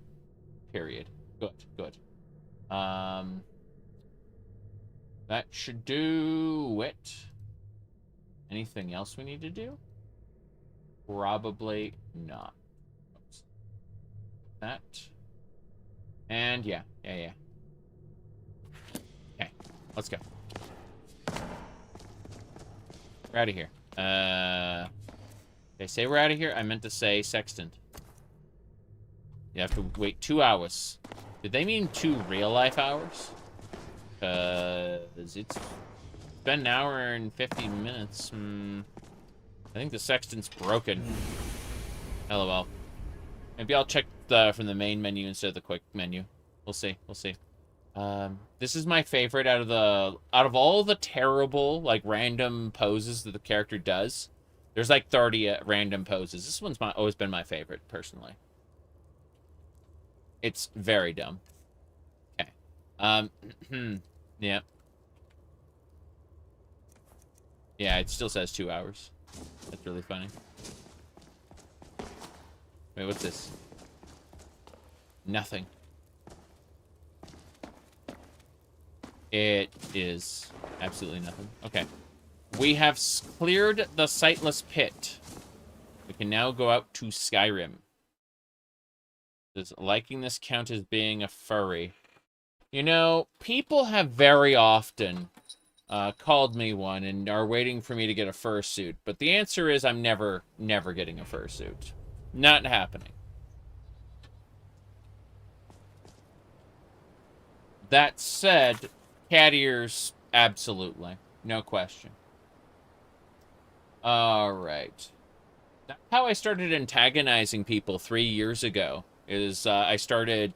period. Good. That should do it. Anything else we need to do? Probably not. Oops. That. And yeah. Okay, let's go. We're out of here. Did I say we're out of here? I meant to say sextant. You have to wait 2 hours. Did they mean 2 real-life hours? It's been an hour and 50 minutes. I think the sextant's broken. LOL. Maybe I'll check from the main menu instead of the quick menu. We'll see. This is my favorite out of all the terrible, like, random poses that the character does. There's like 30 random poses. This one's always been my favorite, personally. It's very dumb. Okay. Yeah. Yeah, it still says 2 hours. That's really funny. Wait, what's this? Nothing. It is absolutely nothing. Okay. We have cleared the sightless pit. We can now go out to Skyrim. Does liking this count as being a furry? You know, people have very often called me one and are waiting for me to get a fursuit. But the answer is I'm never getting a fursuit. Not happening. That said, cat ears, absolutely. No question. Alright. That's how I started antagonizing people 3 years ago. Is I started,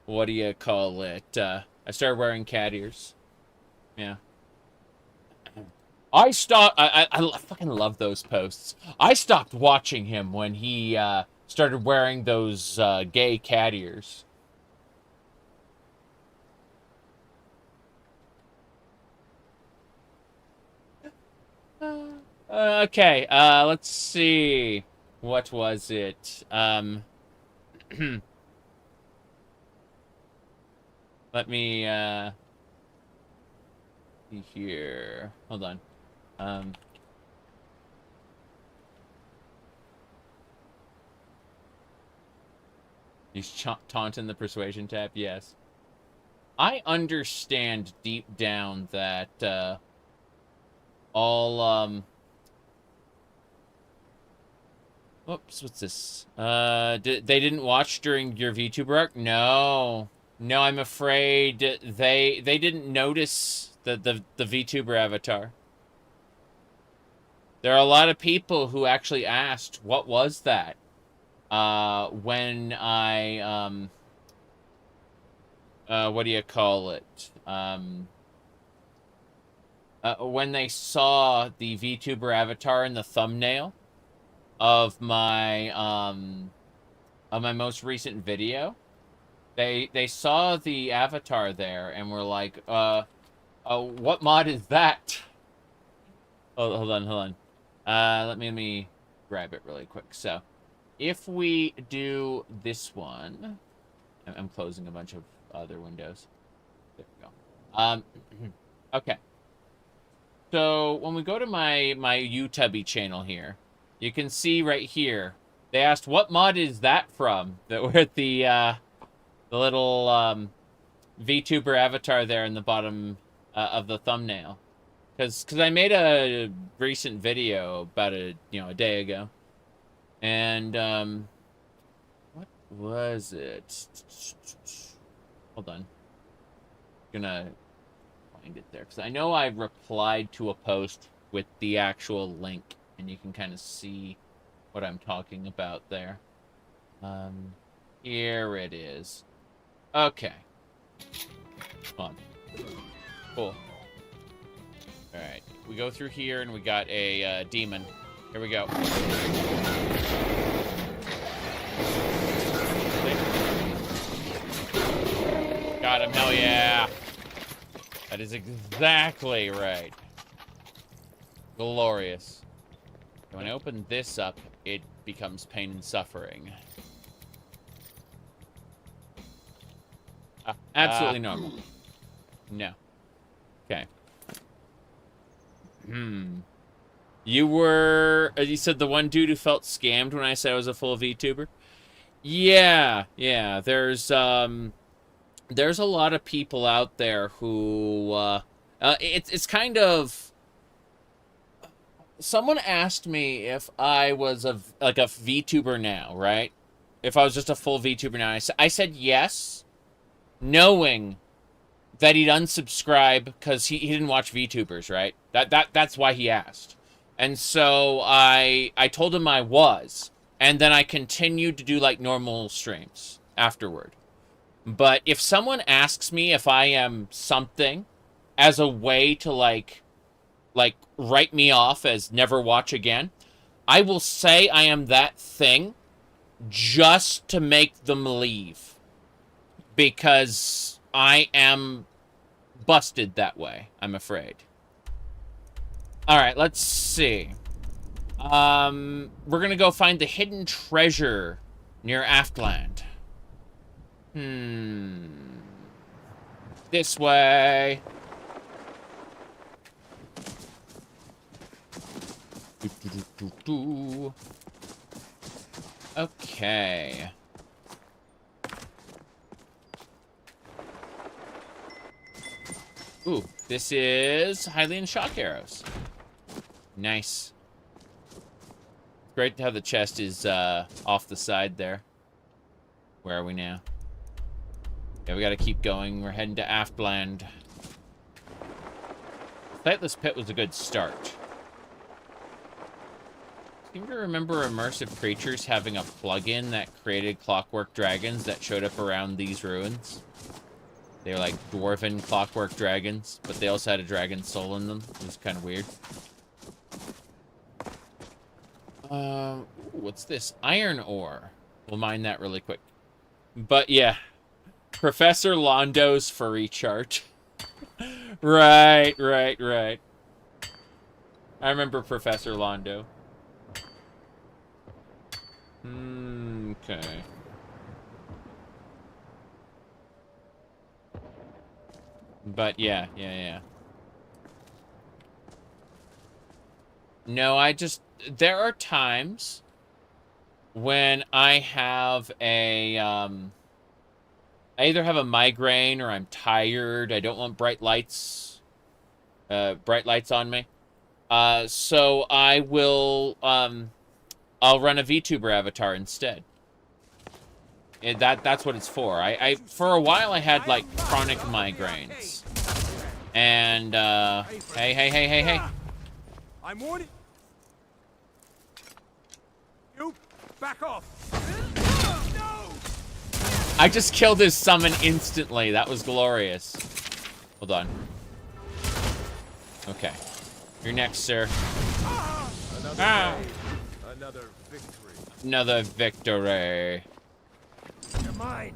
what do you call it? I started wearing cat ears. Yeah. I fucking love those posts. I stopped watching him when he started wearing those gay cat ears. Okay, let's see. What was it? Let me, see here. Hold on. He's taunting the persuasion tab, yes. I understand deep down that, all, whoops, what's this? They didn't watch during your VTuber arc? No. No, I'm afraid they didn't notice the VTuber avatar. There are a lot of people who actually asked, what was that? When I, what do you call it? When they saw the VTuber avatar in the thumbnail of my most recent video, they saw the avatar there and were like, what mod is that? Oh, hold on. Let me grab it really quick. So, if we do this one, I'm closing a bunch of other windows. There we go. Okay. So, when we go to my YouTubby channel here, you can see right here, they asked, what mod is that from? That we're at the little VTuber avatar there in the bottom of the thumbnail. Because I made a recent video about a day ago. And, what was it? Hold on. Gonna find it there. Because I know I replied to a post with the actual link. And you can kind of see what I'm talking about there. Here it is. Okay. Come on. Cool. Alright. We go through here and we got a demon. Here we go. Got him, hell yeah! That is exactly right. Glorious. When I open this up, it becomes pain and suffering. Absolutely normal. No. Okay. You said the one dude who felt scammed when I said I was a full VTuber? Yeah. There's a lot of people out there who, it's kind of, someone asked me if I was a VTuber now, right? If I was just a full VTuber now. I said yes, knowing that he'd unsubscribe because he didn't watch VTubers, right? That's why he asked. And so I told him I was, and then I continued to do like normal streams afterward. But if someone asks me if I am something as a way to like write me off as never watch again, I will say I am that thing just to make them leave. Because I am busted that way, I'm afraid. Alright, let's see. We're gonna go find the hidden treasure near Aftland. This way. Okay. Ooh, this is Hylian shock arrows. Nice. Great how the chest is off the side there. Where are we now? Yeah, we gotta keep going. We're heading to Aftland. Sightless Pit was a good start. I seem to remember Immersive Creatures having a plugin that created clockwork dragons that showed up around these ruins. They were like dwarven clockwork dragons, but they also had a dragon soul in them. It was kind of weird. What's this? Iron ore. We'll mine that really quick. But yeah, Professor Londo's furry chart. Right. I remember Professor Londo. Okay. But yeah. No, there are times when I have a, I either have a migraine or I'm tired. I don't want bright lights on me. So I will, I'll run a VTuber avatar instead. That's what it's for. I for a while I had like chronic migraines. And hey. I'm warning you. Back off. No. I just killed his summon instantly. That was glorious. Hold on. Okay. You're next, sir. Another victory. Another victory. You're mine.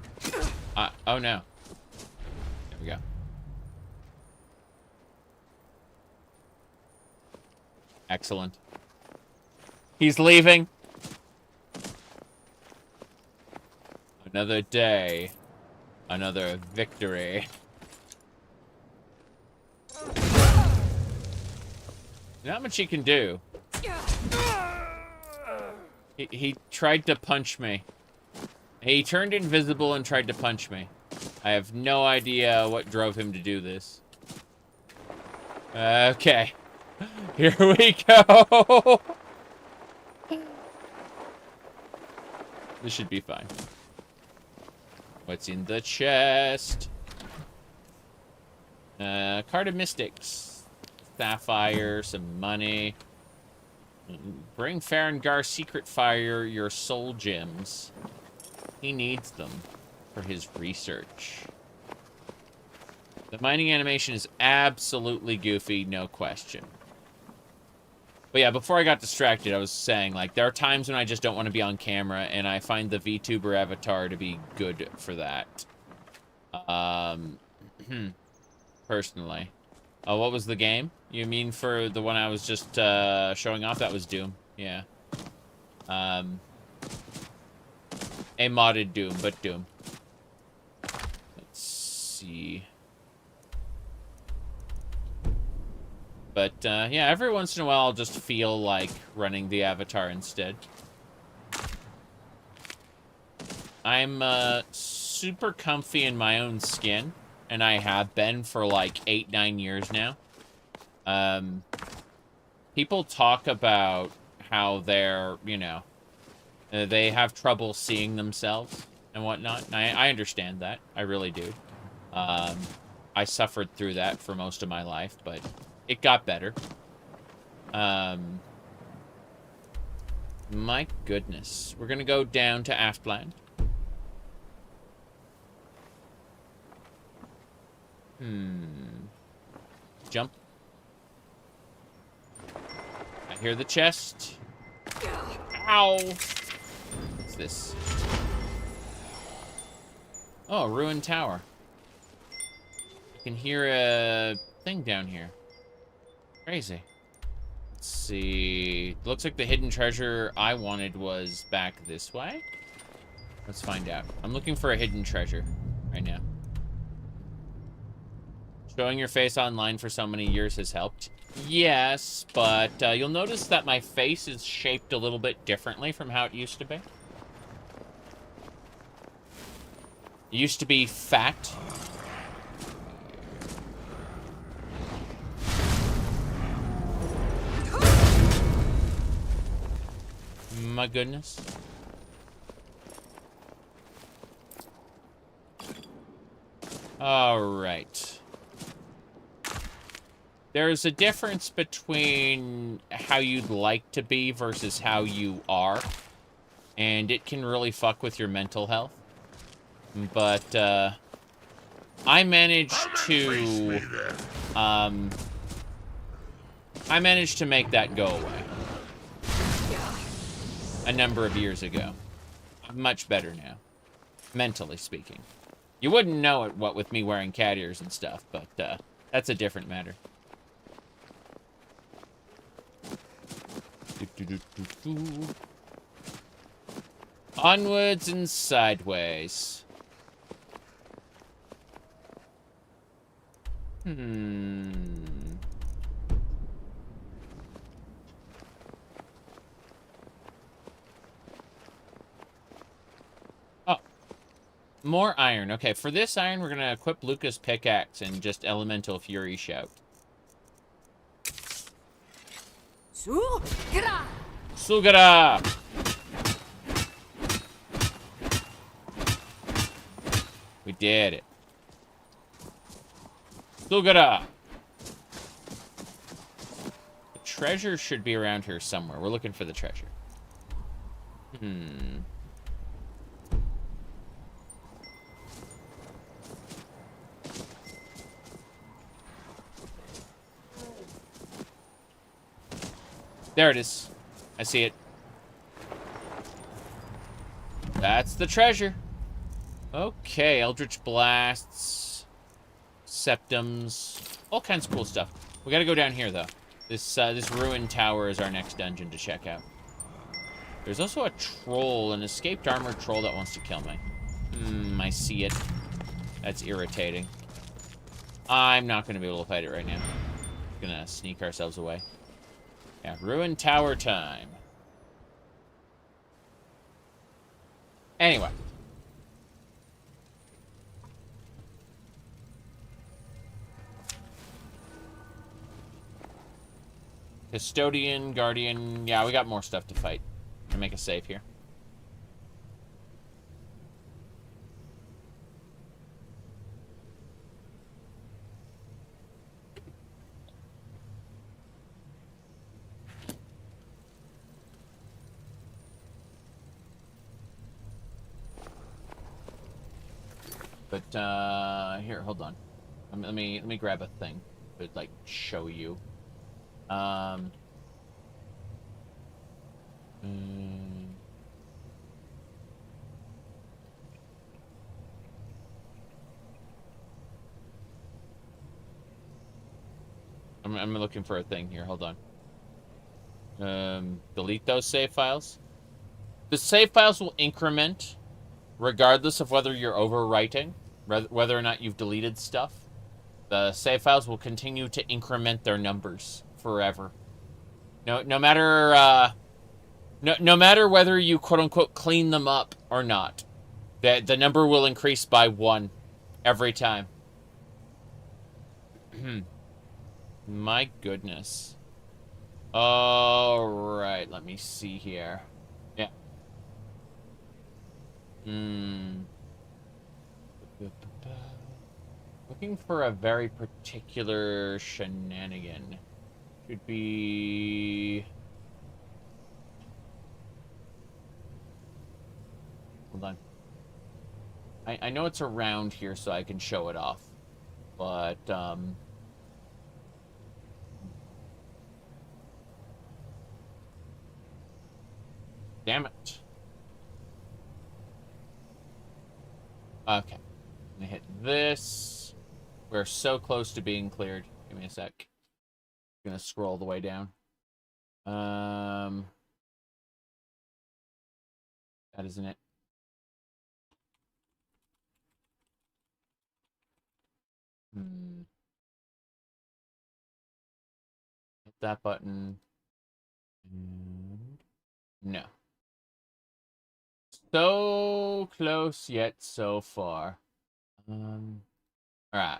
Oh no. There we go. Excellent. He's leaving. Another day. Another victory. Not much he can do. He tried to punch me. He turned invisible and tried to punch me. I have no idea what drove him to do this. Okay. Here we go. This should be fine. What's in the chest? Card of Mystics. Sapphire, some money. Bring Farengar's secret fire your soul gems. He needs them for his research. The mining animation is absolutely goofy, no question. But yeah, before I got distracted, I was saying, like, there are times when I just don't want to be on camera, and I find the VTuber avatar to be good for that. Personally. Oh, what was the game? You mean for the one I was just showing off? That was Doom. Yeah. A modded Doom, but Doom. Let's see. But, yeah, every once in a while I'll just feel like running the avatar instead. I'm, super comfy in my own skin, and I have been for, like, 8-9 years now. People talk about how they're, you know, they have trouble seeing themselves and whatnot, and I understand that. I really do. I suffered through that for most of my life, but it got better. My goodness. We're gonna go down to Aftland. Jump. I hear the chest. Ow! What's this? Oh, a ruined tower. I can hear a thing down here. Crazy. Let's see. Looks like the hidden treasure I wanted was back this way. Let's find out. I'm looking for a hidden treasure right now. Showing your face online for so many years has helped. Yes, but you'll notice that my face is shaped a little bit differently from how it used to be. It used to be fat. My goodness. All right. There's a difference between how you'd like to be versus how you are. And it can really fuck with your mental health. But, I managed to make that go away. A number of years ago. I'm much better now. Mentally speaking. You wouldn't know it, what with me wearing cat ears and stuff, but, that's a different matter. Onwards and sideways. Oh. More iron. Okay, for this iron, we're gonna equip Luca's pickaxe and just Elemental Fury Shout. Sugara! We did it. Sugara! The treasure should be around here somewhere. We're looking for the treasure. There it is. I see it. That's the treasure. Okay, Eldritch Blasts, Septums, all kinds of cool stuff. We gotta go down here, though. This ruined tower is our next dungeon to check out. There's also a troll, an escaped armored troll that wants to kill me. I see it. That's irritating. I'm not gonna be able to fight it right now. Gonna sneak ourselves away. Yeah, ruined tower time. Anyway. Custodian, Guardian. Yeah, we got more stuff to fight. Gonna make a save here. But here, hold on. Let me grab a thing to like show you. I'm looking for a thing here. Hold on. Delete those save files. The save files will increment regardless of whether you're overwriting, whether or not you've deleted stuff. The save files will continue to increment their numbers forever. No matter no matter whether you quote unquote clean them up or not, the number will increase by 1 every time. My goodness. All right, let me see here. Yeah. Looking for a very particular shenanigan. Should be... Hold on. I know it's around here so I can show it off. But, damn it. Okay. I'm gonna hit this. We're so close to being cleared. Give me a sec. I'm gonna scroll the way down. That isn't it. Hit that button. And no. So close yet so far. Alright.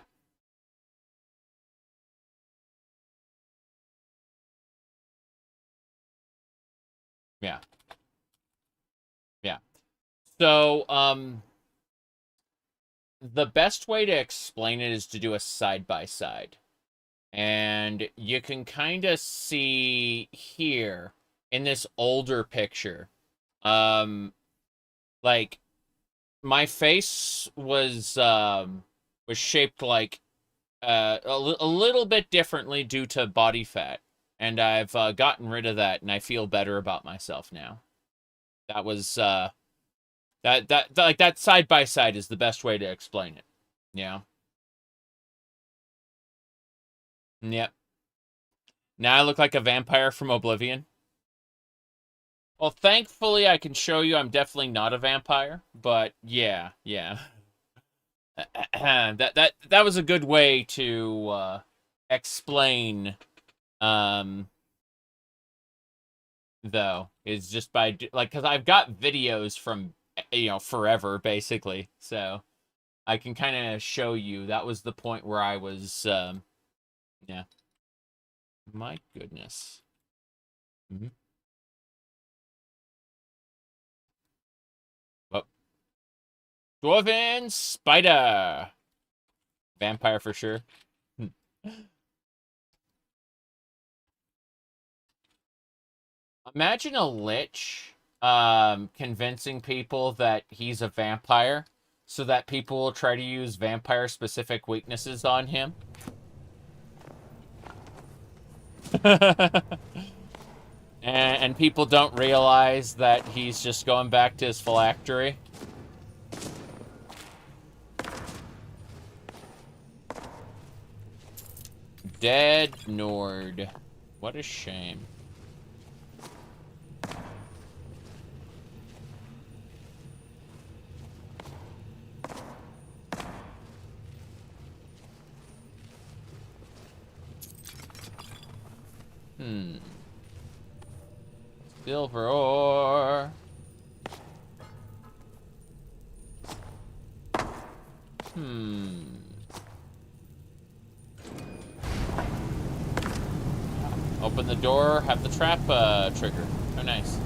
Yeah. Yeah. So, the best way to explain it is to do a side-by-side. And you can kind of see here in this older picture, like my face was shaped like a little bit differently due to body fat, and I've gotten rid of that, and I feel better about myself now. That was that side by side is the best way to explain it. Yeah. Yep. Now I look like a vampire from Oblivion. Well, thankfully I can show you I'm definitely not a vampire, but yeah. that was a good way to explain though, is just by like, cuz I've got videos from forever basically. So I can kind of show you that was the point where I was yeah. My goodness. Oh. Dwarven spider. Vampire for sure. Imagine a lich convincing people that he's a vampire so that people will try to use vampire-specific weaknesses on him. and people don't realize that he's just going back to his phylactery. Dead Nord. What a shame. Silver ore. Open the door, have the trap trigger. Oh, nice.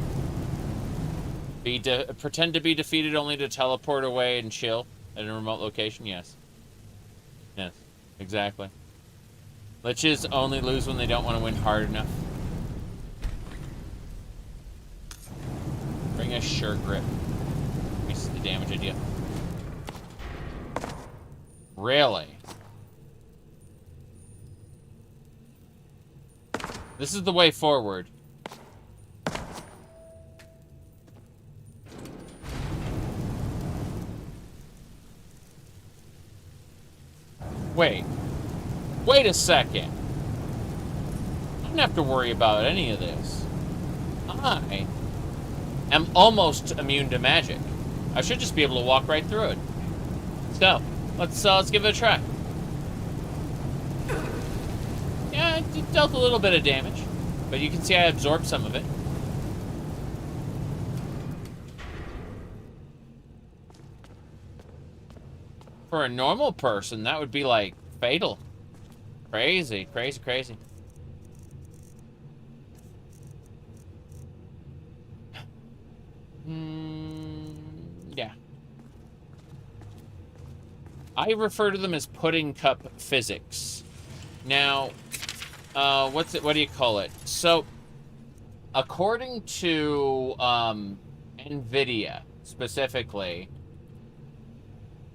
Pretend to be defeated only to teleport away and chill at a remote location. Yes. Yes, exactly. Liches only lose when they don't want to win hard enough. Bring a sure grip. Increases the damage idea. Really? This is the way forward. Wait. Wait a second. I don't have to worry about any of this. I am almost immune to magic. I should just be able to walk right through it. So, let's give it a try. Yeah, it dealt a little bit of damage, but you can see I absorbed some of it. For a normal person, that would be, like, fatal. Crazy, crazy, crazy. Yeah. I refer to them as pudding cup physics. Now, what do you call it? So, according to NVIDIA specifically,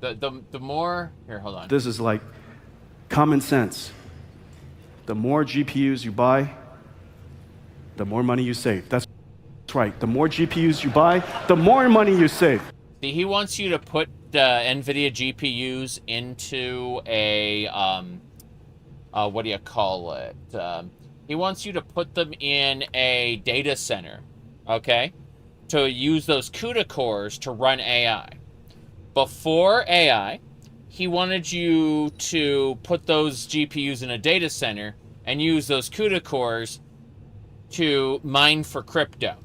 the more here, hold on. This is like common sense. The more GPUs you buy, the more money you save. That's right. The more GPUs you buy, the more money you save. See, he wants you to put NVIDIA GPUs into a what do you call it? He wants you to put them in a data center, okay? To use those CUDA cores to run AI. Before AI, he wanted you to put those GPUs in a data center and use those CUDA cores to mine for crypto.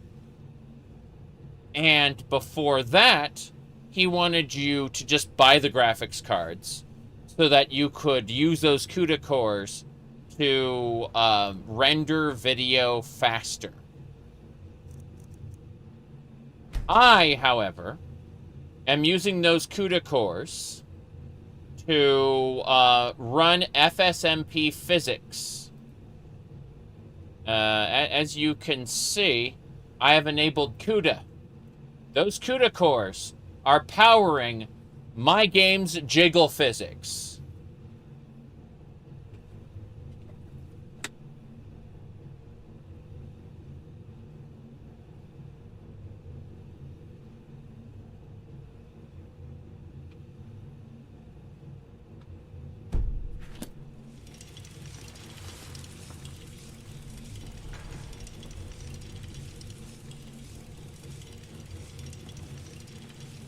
And before that, he wanted you to just buy the graphics cards so that you could use those CUDA cores to render video faster. I, however, am using those CUDA cores to run FSMP physics. As you can see, I have enabled CUDA. Those CUDA cores are powering my game's jiggle physics.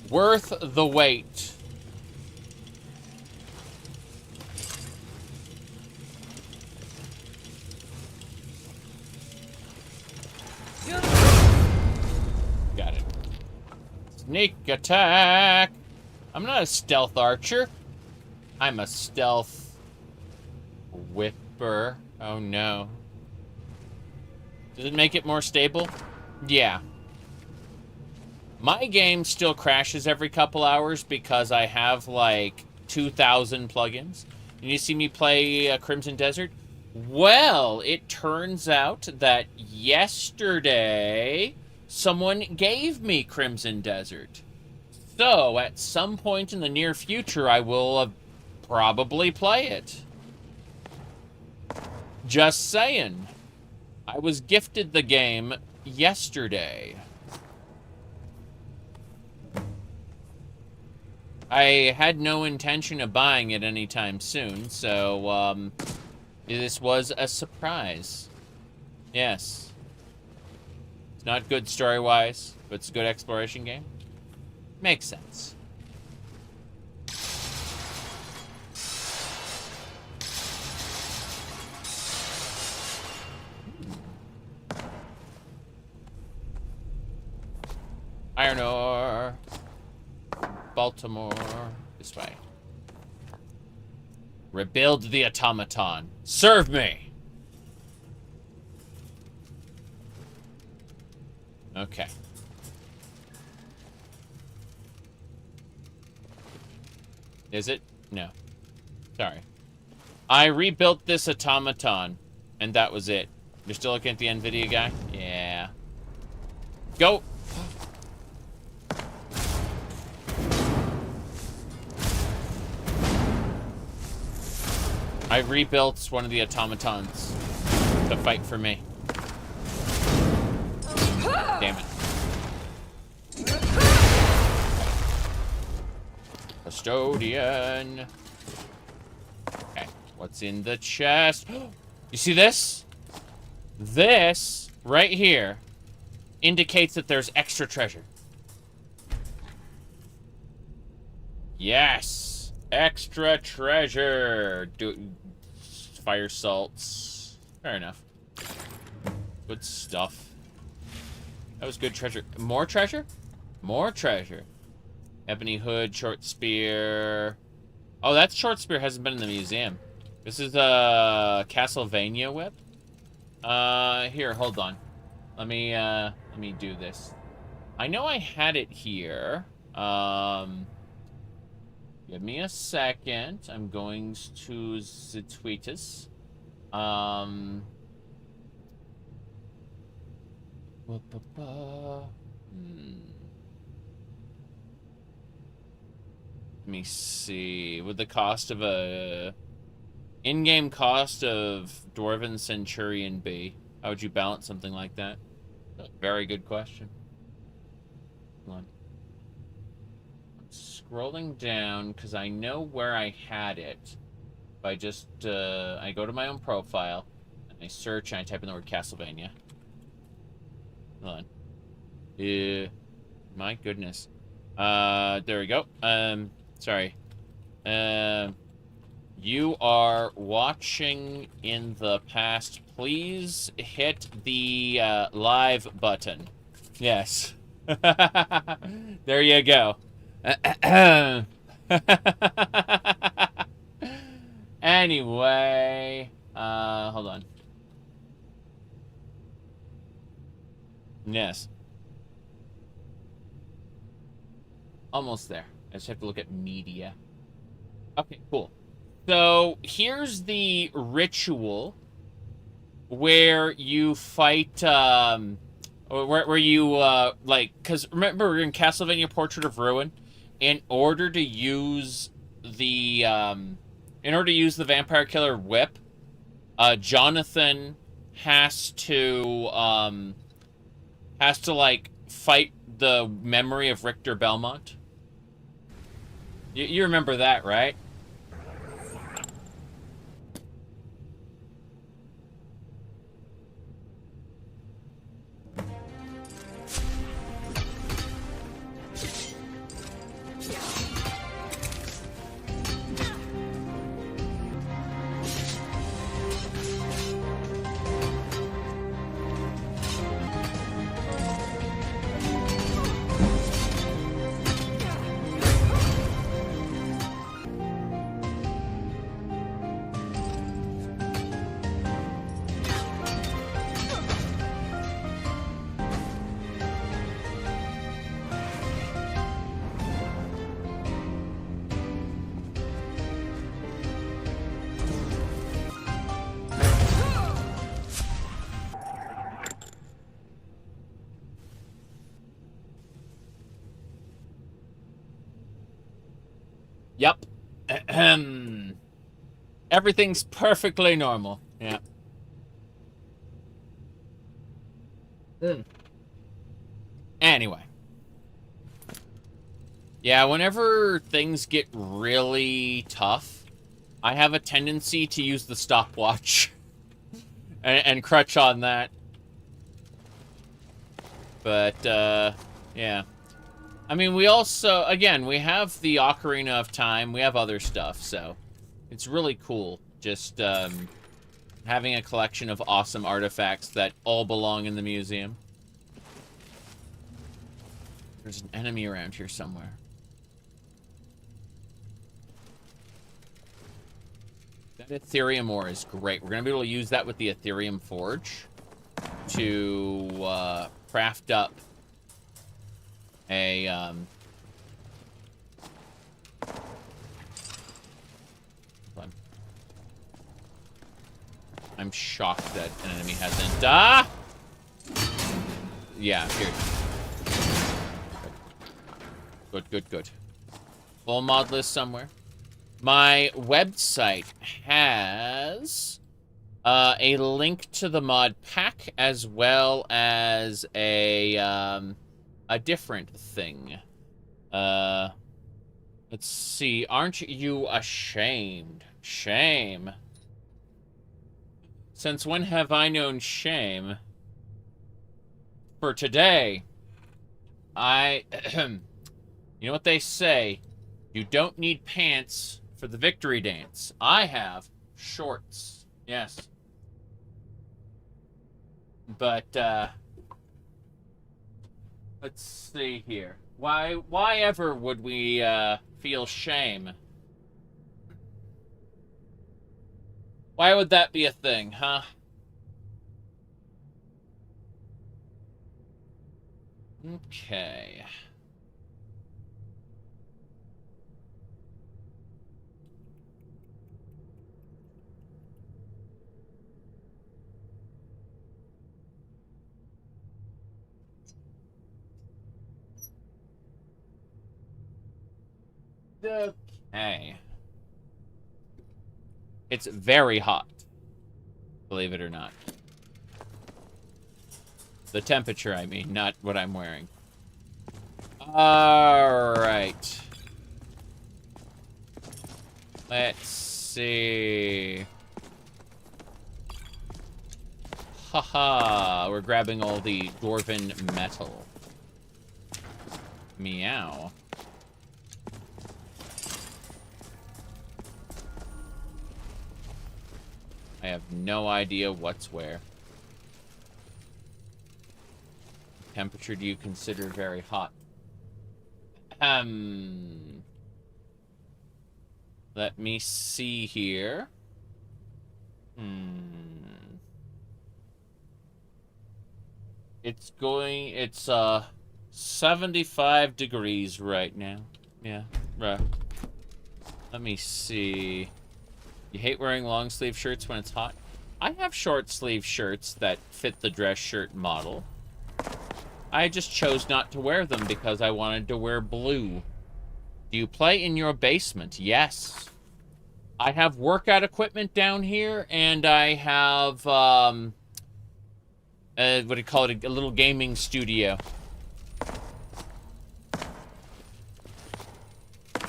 Worth the wait. Got it. Sneak attack. I'm not a stealth archer. I'm a stealth whipper. Oh no. Does it make it more stable? Yeah. My game still crashes every couple hours because I have like 2,000 plugins. And you see me play Crimson Desert? Well, it turns out that yesterday someone gave me Crimson Desert. So at some point in the near future, I will probably play it. Just saying. I was gifted the game yesterday. I had no intention of buying it anytime soon, so, this was a surprise. Yes. It's not good story-wise, but it's a good exploration game. Makes sense. Iron ore. Baltimore. This way. Rebuild the automaton. Serve me! Okay. Is it? No. Sorry. I rebuilt this automaton, and that was it. You're still looking at the NVIDIA guy? Yeah. Go! I rebuilt one of the automatons to fight for me. Damn it. Custodian. Okay, what's in the chest? You see this? This, right here, indicates that there's extra treasure. Yes! Extra treasure! Fire salts. Fair enough. Good stuff. That was good treasure. More treasure? More treasure. Ebony hood, short spear. Oh, that short spear hasn't been in the museum. This is a Castlevania whip. Here, hold on. Let me do this. I know I had it here. Give me a second. I'm going to the tweeters. Let me see. Would the cost of a in-game cost of Dwarven Centurion be? How would you balance something like that? Very good question. Hold on. I'm scrolling down because I know where I had it. If I just I go to my own profile and I search and I type in the word Castlevania. Hold on. My goodness. There we go. Sorry. You are watching in the past. Please hit the live button. Yes. There you go. Anyway, hold on. Yes. Almost there. I just have to look at media. Okay, cool. So here's the ritual where you fight, where you, like, because remember in Castlevania Portrait of Ruin, in order to use the Vampire Killer whip, Jonathan has to, like, fight the memory of Richter Belmont. You remember that, right? Yep. Everything's perfectly normal. Yeah. Anyway. Yeah, whenever things get really tough, I have a tendency to use the stopwatch and crutch on that. But, yeah. I mean, we also, again, we have the Ocarina of Time. We have other stuff, so it's really cool just having a collection of awesome artifacts that all belong in the museum. There's an enemy around here somewhere. That Ethereum ore is great. We're going to be able to use that with the Ethereum Forge to craft up a, hold on. I'm shocked that an enemy hasn't, yeah, here. Good. Full mod list somewhere. My website has a link to the mod pack as well as a different thing. Let's see. Aren't you ashamed? Shame. Since when have I known shame? For today, you know what they say? You don't need pants for the victory dance. I have shorts. Yes. But, let's see here. Why ever would we, feel shame? Why would that be a thing, huh? Okay. Okay. It's very hot, believe it or not. The temperature, I mean, not what I'm wearing. Alright. Let's see. Haha, we're grabbing all the dwarven metal. Meow. I have no idea what's where. Temperature do you consider very hot? Let me see here. It's 75 degrees right now. Yeah, right. Let me see. You hate wearing long sleeve shirts when it's hot? I have short sleeve shirts that fit the dress shirt model. I just chose not to wear them because I wanted to wear blue. Do you play in your basement? Yes. I have workout equipment down here, and I have, what do you call it? A little gaming studio.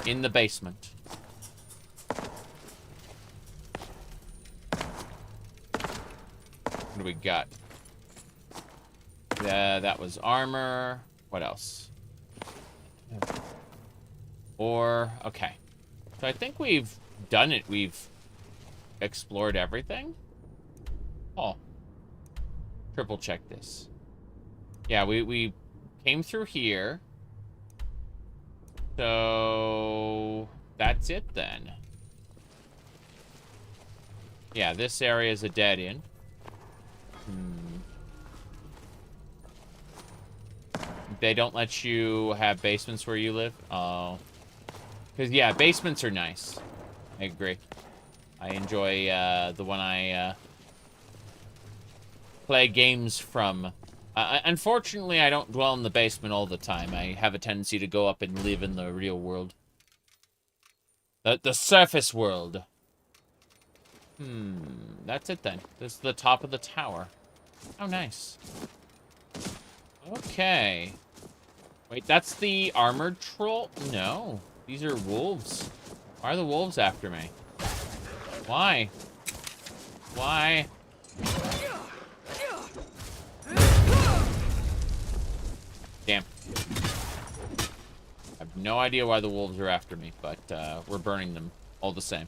In the basement. What do we got? That was armor. What else? Okay. So I think we've done it. We've explored everything. Oh. Triple check this. Yeah, we came through here. So that's it then. Yeah, this area is a dead end. They don't let you have basements where you live? Oh. Because, yeah, basements are nice. I agree. I enjoy the one I play games from. Unfortunately, I don't dwell in the basement all the time. I have a tendency to go up and live in the real world. The surface world. That's it then. This is the top of the tower. Oh, nice. Okay. Wait, that's the armored troll? No. These are wolves. Why are the wolves after me? Why? Why? Damn. I have no idea why the wolves are after me, but we're burning them all the same.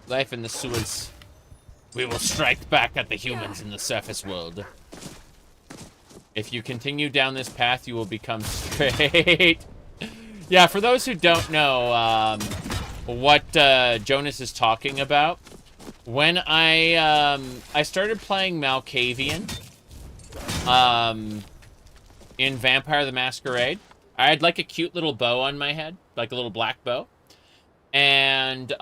Life in the sewers. We will strike back at the humans in the surface world. If you continue down this path, you will become straight. Yeah, for those who don't know what Jonas is talking about, when I started playing Malkavian, in Vampire the Masquerade. I had like a cute little bow on my head, like a little black bow. And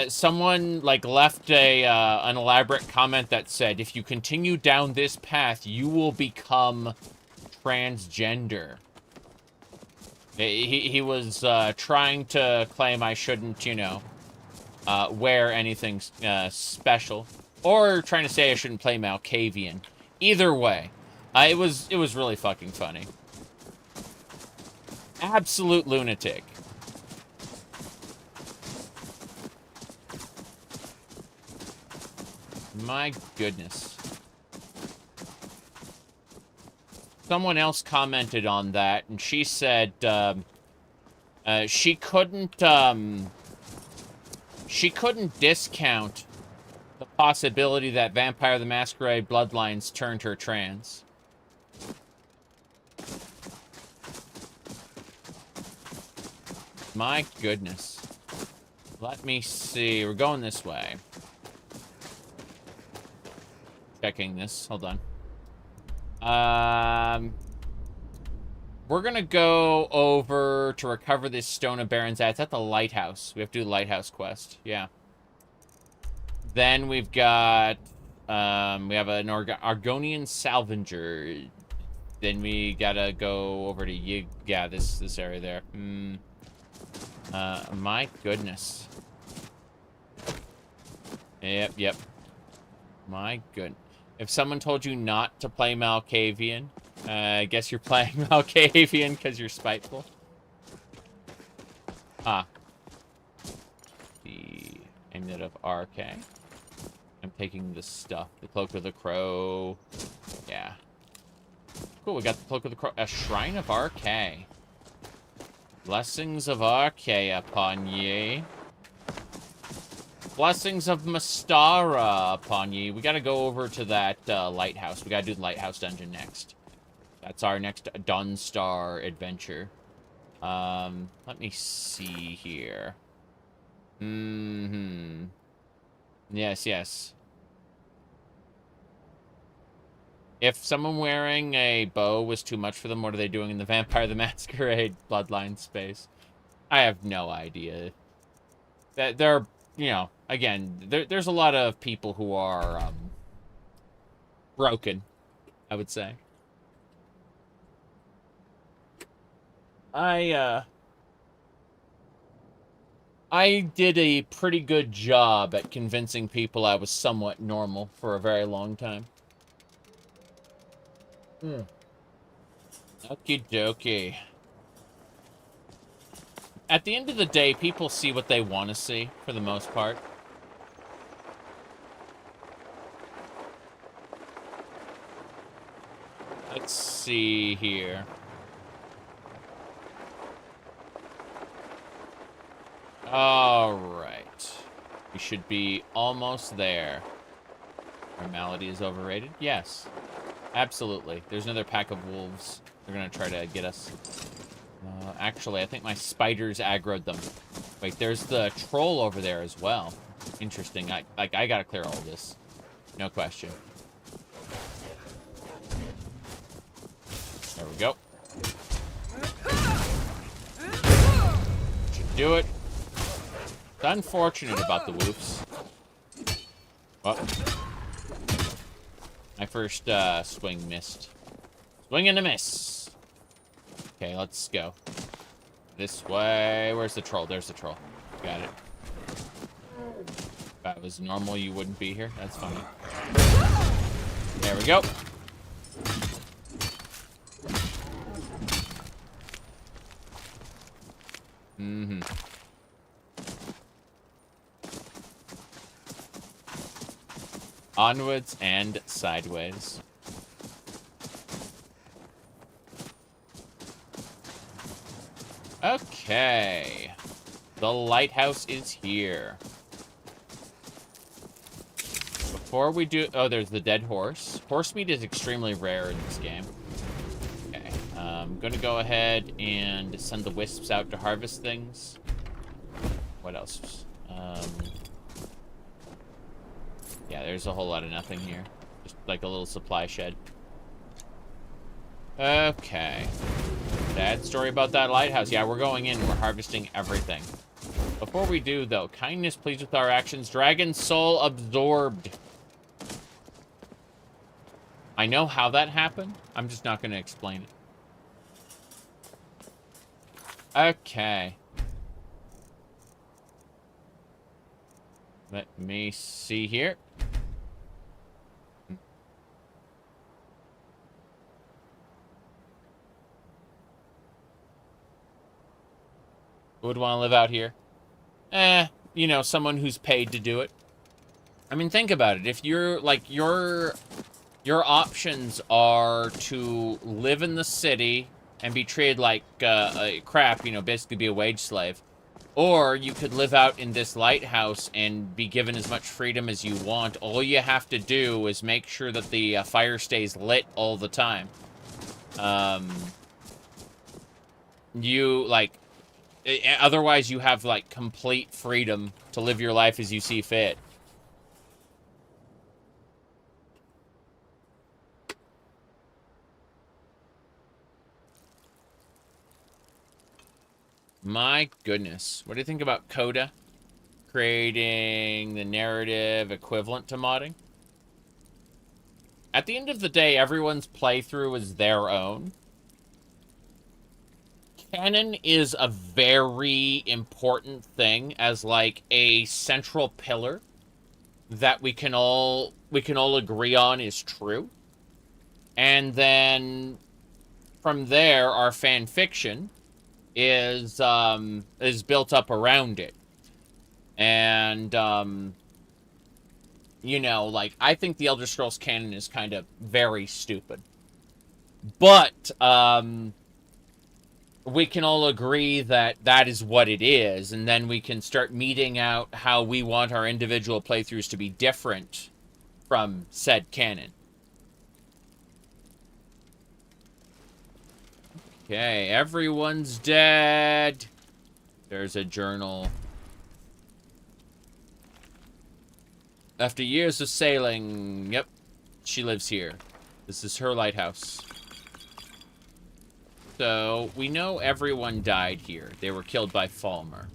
someone like left an elaborate comment that said, if you continue down this path, you will become transgender. He was trying to claim I shouldn't, you know, wear anything special, or trying to say I shouldn't play Malkavian. Either way, it was really fucking funny. Absolute lunatic. My goodness. Someone else commented on that, and she said she couldn't discount the possibility that Vampire the Masquerade Bloodlines turned her trans. My goodness. Let me see. We're going this way. Checking this. Hold on. We're gonna go over to recover this Stone of Baron's Eye. It's at the lighthouse. We have to do the lighthouse quest. Yeah. Then we've got, we have an Argonian Salvager. Then we gotta go over to yeah, this area there. My goodness. Yep. My goodness. If someone told you not to play Malkavian, I guess you're playing Malkavian because you're spiteful. Ah. The amulet of RK. I'm taking this stuff. The Cloak of the Crow. Yeah. Cool, we got the Cloak of the Crow. A Shrine of RK. Blessings of RK upon ye. Blessings of Mystara upon ye. We gotta go over to that lighthouse. We gotta do the lighthouse dungeon next. That's our next Dunstar adventure. Let me see here. Yes. If someone wearing a bow was too much for them, what are they doing in the Vampire the Masquerade Bloodline space? I have no idea. They're, you know, again, there's a lot of people who are broken, I would say. I did a pretty good job at convincing people I was somewhat normal for a very long time. Okie dokie. At the end of the day, people see what they want to see, for the most part. Let's see here. Alright. We should be almost there. Normality is overrated? Yes. Absolutely. There's another pack of wolves. They're gonna try to get us. Actually, I think my spiders aggroed them. Wait, there's the troll over there as well. Interesting. I gotta clear all this. No question. There we go. Should do it. It's unfortunate about the woofs. Oh. My first swing missed. Swing and a miss. Okay, let's go. This way. Where's the troll? There's the troll. Got it. If that was normal, you wouldn't be here. That's funny. There we go. Onwards and sideways. Okay. The lighthouse is here. Before we do... Oh, there's the dead horse. Horse meat is extremely rare in this game. Okay. I'm going to go ahead and send the wisps out to harvest things. What else? Yeah, there's a whole lot of nothing here. Just like a little supply shed. Okay. Sad story about that lighthouse. Yeah, we're going in. We're harvesting everything. Before we do, though, kindness pleased with our actions. Dragon soul absorbed. I know how that happened. I'm just not going to explain it. Okay. Let me see here. Who would want to live out here? You know, someone who's paid to do it. I mean, think about it. If you're, like, your options are to live in the city and be treated like crap, you know, basically be a wage slave. Or you could live out in this lighthouse and be given as much freedom as you want. All you have to do is make sure that the fire stays lit all the time. Otherwise you have, like, complete freedom to live your life as you see fit. My goodness. What do you think about Dac0da creating the narrative equivalent to modding? At the end of the day, everyone's playthrough is their own. Canon is a very important thing as, like, a central pillar that we can all agree on is true. And then from there, our fan fiction is built up around it. And you know, like, I think the Elder Scrolls canon is kind of very stupid. But we can all agree that that is what it is, and then we can start meting out how we want our individual playthroughs to be different from said canon. Okay, everyone's dead. There's a journal. After years of sailing, yep, she lives here. This is her lighthouse. So, we know everyone died here. They were killed by Falmer.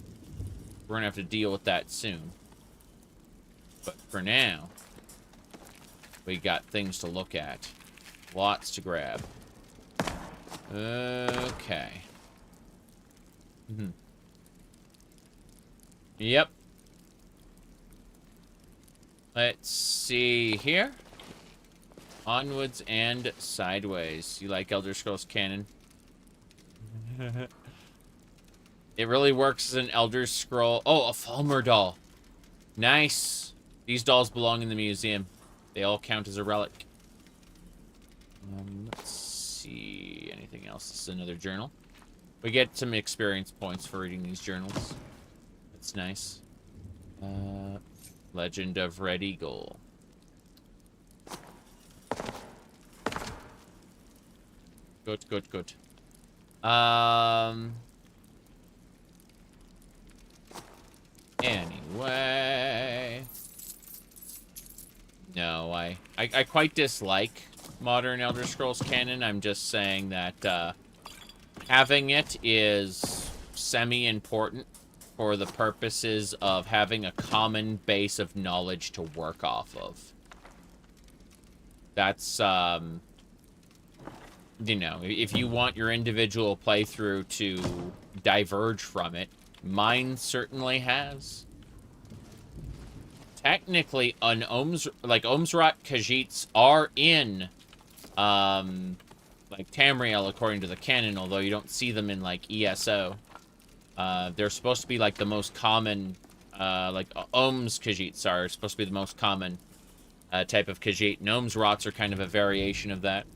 We're gonna have to deal with that soon. But for now, we got things to look at. Lots to grab. Okay. Yep. Let's see here. Onwards and sideways. You like Elder Scrolls canon? It really works as an Elder Scroll. Oh, a Falmer doll. Nice. These dolls belong in the museum. They all count as a relic. Let's see. Anything else? This is another journal. We get some experience points for reading these journals. That's nice. Legend of Red Eagle. Good, good, good. Anyway. No, I quite dislike modern Elder Scrolls canon. I'm just saying that having it is semi-important for the purposes of having a common base of knowledge to work off of. That's, you know, if you want your individual playthrough to diverge from it, mine certainly has. Technically, Ohmes-raht Khajiits are in, like, Tamriel, according to the canon, although you don't see them in, like, ESO. They're supposed to be, like, the most common, like, Ohmes Khajiits are supposed to be the most common type of Khajiit. And Ohmes-rahts are kind of a variation of that.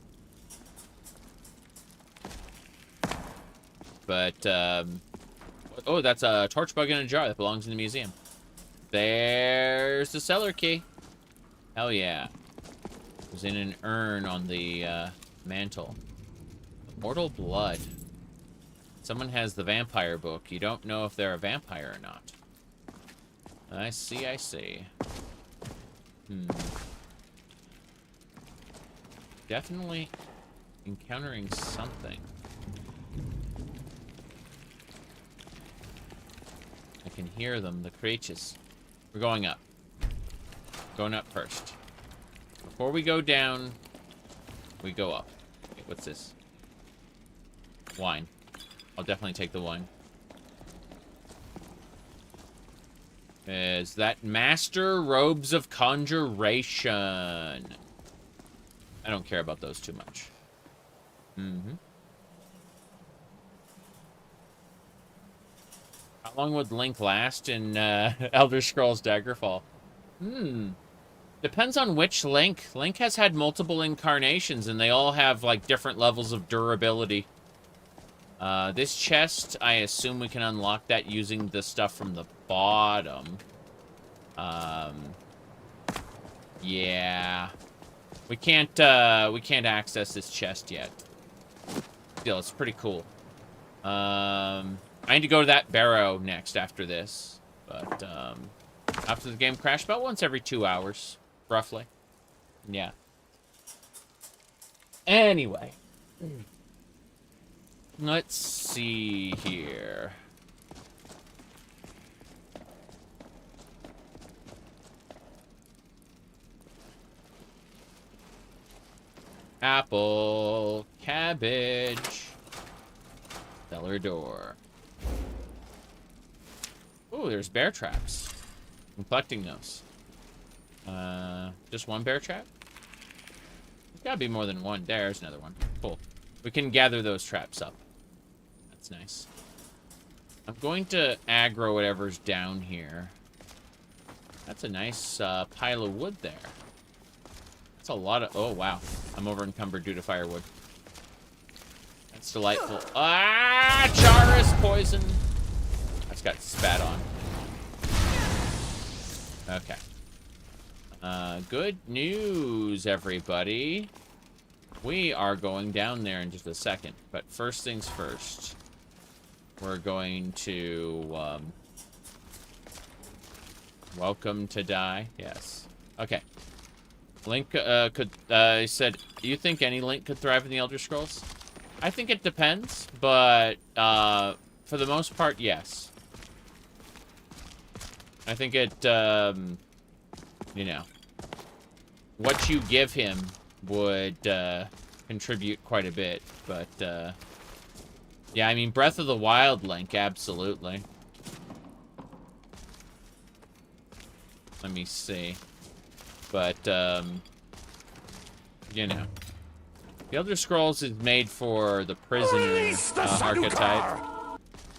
But, oh, that's a torch bug in a jar that belongs in the museum. There's the cellar key. Hell yeah. It was in an urn on the mantle. Mortal blood. Someone has the vampire book. You don't know if they're a vampire or not. I see, I see. Definitely Encountering something. I can hear them, the creatures. We're going up. Going up first. Before we go down, we go up. Okay, what's this? Wine. I'll definitely take the wine. Is that Master Robes of Conjuration? I don't care about those too much. Mm-hmm. How long would Link last in Elder Scrolls Daggerfall? Depends on which Link. Link has had multiple incarnations, and they all have, like, different levels of durability. This chest, I assume we can unlock that using the stuff from the bottom. Yeah. We can't access this chest yet. Still, it's pretty cool. I need to go to that barrow next after this. But, after the game crashed, about once every 2 hours, roughly. Yeah. Anyway. Let's see here. Apple, cabbage, cellar door. Ooh, there's bear traps. I'm collecting those. Just one bear trap? There's gotta be more than one. There's another one. Cool. We can gather those traps up. That's nice. I'm going to aggro whatever's down here. That's a nice pile of wood there. That's a lot of... Oh, wow. I'm over encumbered due to firewood. That's delightful. Ah! Charis poison! I just got spat on. Okay. Good news, everybody. We are going down there in just a second. But first things first. We're going to... welcome to die. Yes. Okay. Link he said, do you think any Link could thrive in the Elder Scrolls? I think it depends, but for the most part, yes. I think it, you know, what you give him would contribute quite a bit, but yeah, I mean, Breath of the Wild Link, absolutely. Let me see. But, you know. The Elder Scrolls is made for the prisoner archetype.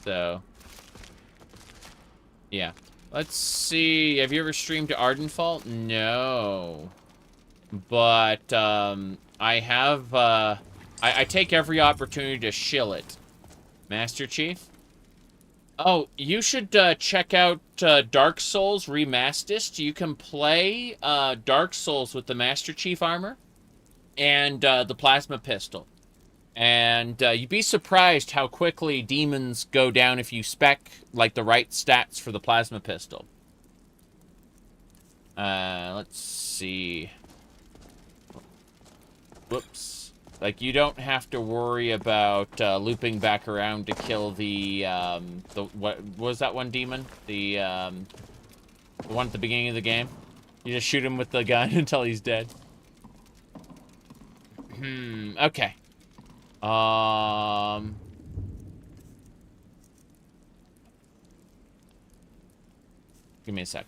So, yeah. Let's see. Have you ever streamed to Ardenfall? No. But, I have, I take every opportunity to shill it. Master Chief? Oh, you should check out Dark Souls Remastered. You can play Dark Souls with the Master Chief armor and the plasma pistol. And you'd be surprised how quickly demons go down if you spec like the right stats for the plasma pistol. Let's see. Whoops. Like, you don't have to worry about looping back around to kill the what was that one demon? The one at the beginning of the game. You just shoot him with the gun until he's dead. Okay. Give me a sec.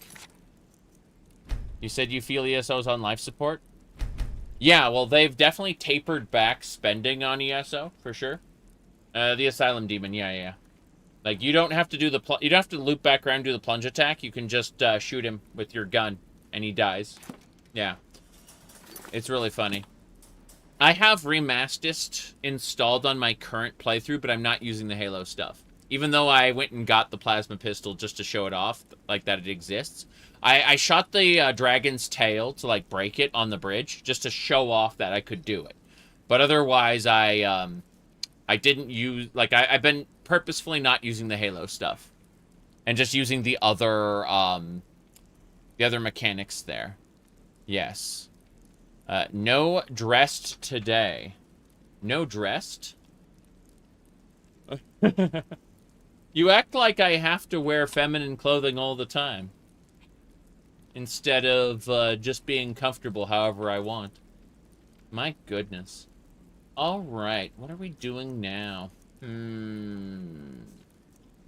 You said you feel ESO's on life support? Yeah, well, they've definitely tapered back spending on ESO, for sure. The Asylum Demon, yeah. Like, you don't have to do you don't have to loop back around and do the plunge attack. You can just shoot him with your gun, and he dies. Yeah. It's really funny. I have Remastered installed on my current playthrough, but I'm not using the Halo stuff. Even though I went and got the plasma pistol just to show it off, like that it exists. I shot the dragon's tail to, like, break it on the bridge, just to show off that I could do it. But otherwise, I didn't use, like, I've been purposefully not using the Halo stuff. And just using the other mechanics there. Yes. No dressed today. No dressed? You act like I have to wear feminine clothing all the time. Instead of just being comfortable however I want. My goodness. Alright, what are we doing now?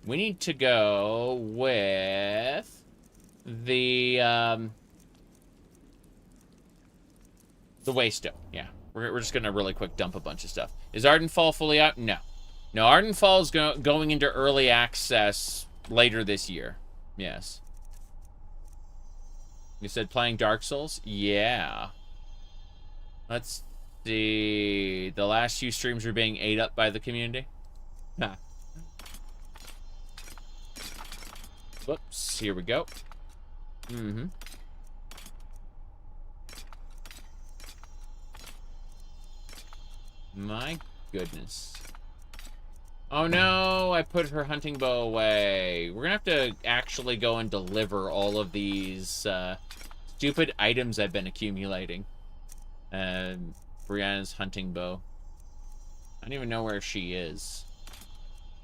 We need to go with the waystone. Yeah, we're just gonna really quick dump a bunch of stuff. Is Ardenfall fully out? No. No, Ardenfall is going into early access later this year. Yes. You said playing Dark Souls? Yeah. Let's see. The last few streams were being ate up by the community. Huh. Whoops, here we go. My goodness. Oh no, I put her hunting bow away. We're gonna have to actually go and deliver all of these stupid items I've been accumulating. Brianna's hunting bow. I don't even know where she is.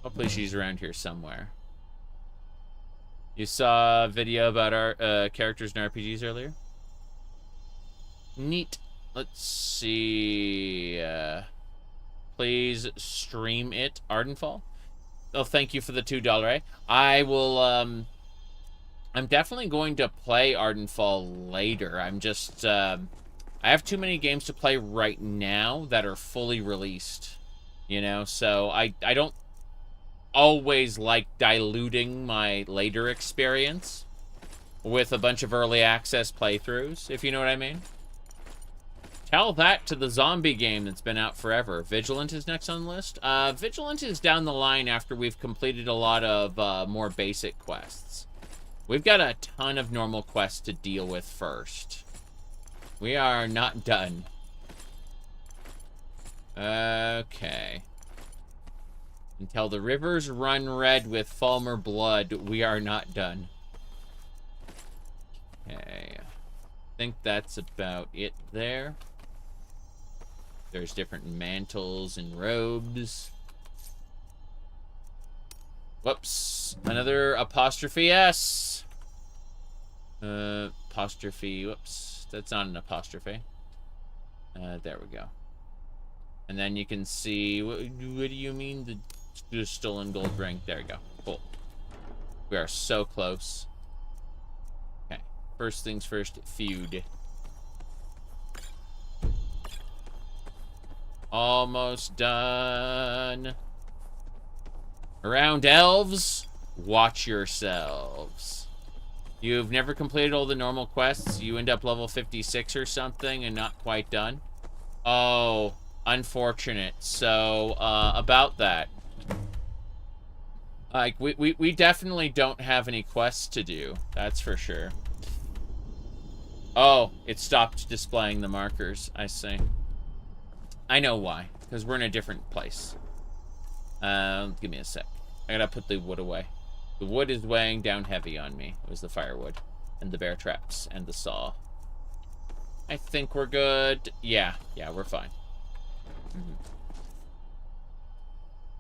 Hopefully she's around here somewhere. You saw a video about our characters in RPGs earlier? Neat. Let's see. Please stream it, Ardenfall. Oh, thank you for the $2. I will, I'm definitely going to play Ardenfall later. I'm just, I have too many games to play right now that are fully released. You know, so I don't always like diluting my later experience with a bunch of early access playthroughs, if you know what I mean. Tell that to the zombie game that's been out forever. Vigilant is next on the list. Vigilant is down the line after we've completed a lot of more basic quests. We've got a ton of normal quests to deal with first. We are not done. Okay. Until the rivers run red with Falmer blood, we are not done. Okay. I think that's about it there. There's different mantles and robes. Whoops. Another apostrophe S. Apostrophe. Whoops. That's not an apostrophe. There we go. And then you can see... What do you mean? The stolen gold ring. There we go. Cool. We are so close. Okay. First things first. Feud. Almost done. Around elves, watch yourselves. You've never completed all the normal quests. You end up level 56 or something and not quite done. Oh, unfortunate. So, about that. Like, we definitely don't have any quests to do. That's for sure. Oh, it stopped displaying the markers. I see. I know why, because we're in a different place. Give me a sec. I gotta put the wood away. The wood is weighing down heavy on me. It was the firewood, and the bear traps, and the saw. I think we're good. Yeah, we're fine.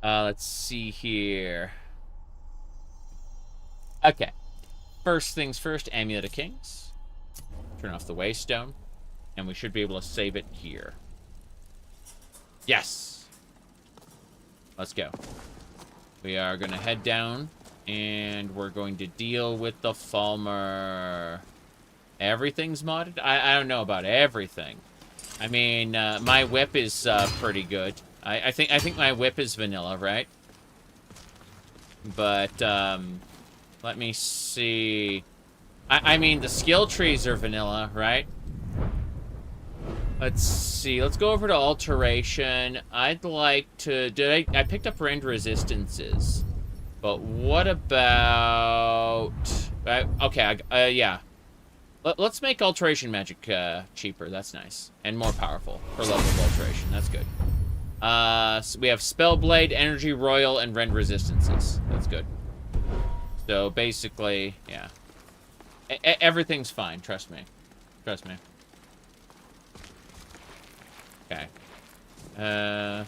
Let's see here. Okay. First things first, Amulet of Kings. Turn off the waystone, and we should be able to save it here. Yes! Let's go. We are going to head down, and we're going to deal with the Falmer. Everything's modded? I don't know about everything. I mean, my whip is pretty good. I think my whip is vanilla, right? But, let me see. I mean, the skill trees are vanilla, right? Let's see. Let's go over to alteration. I'd like to... I picked up rend resistances. But what about... okay, yeah. Let's make alteration magic cheaper. That's nice. And more powerful for level of alteration. That's good. So we have Spellblade, Energy Royal, and rend resistances. That's good. So basically, yeah. Everything's fine. Trust me. Trust me. Okay. Grabbed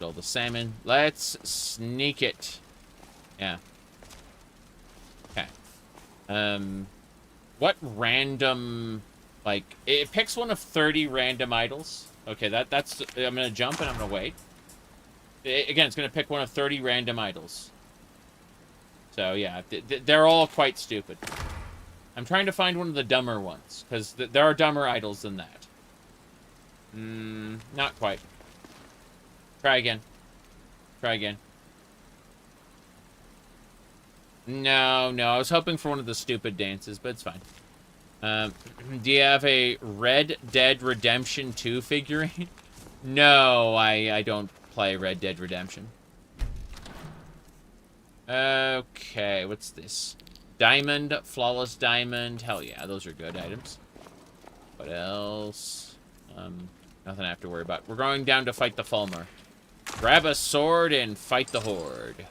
all the salmon. Let's sneak it. Yeah. Okay. What random, like, it picks one of 30 random idols. Okay, that's, I'm gonna jump and I'm gonna wait. Again, it's gonna pick one of 30 random idols. So, yeah, they're all quite stupid. I'm trying to find one of the dumber ones, because there are dumber idols than that. Not quite. Try again. Try again. No, I was hoping for one of the stupid dances, but it's fine. Do you have a Red Dead Redemption 2 figurine? No, I don't play Red Dead Redemption. Okay, what's this? Diamond, flawless diamond. Hell yeah, those are good items. What else? Nothing I have to worry about. We're going down to fight the Fulmer. Grab a sword and fight the Horde.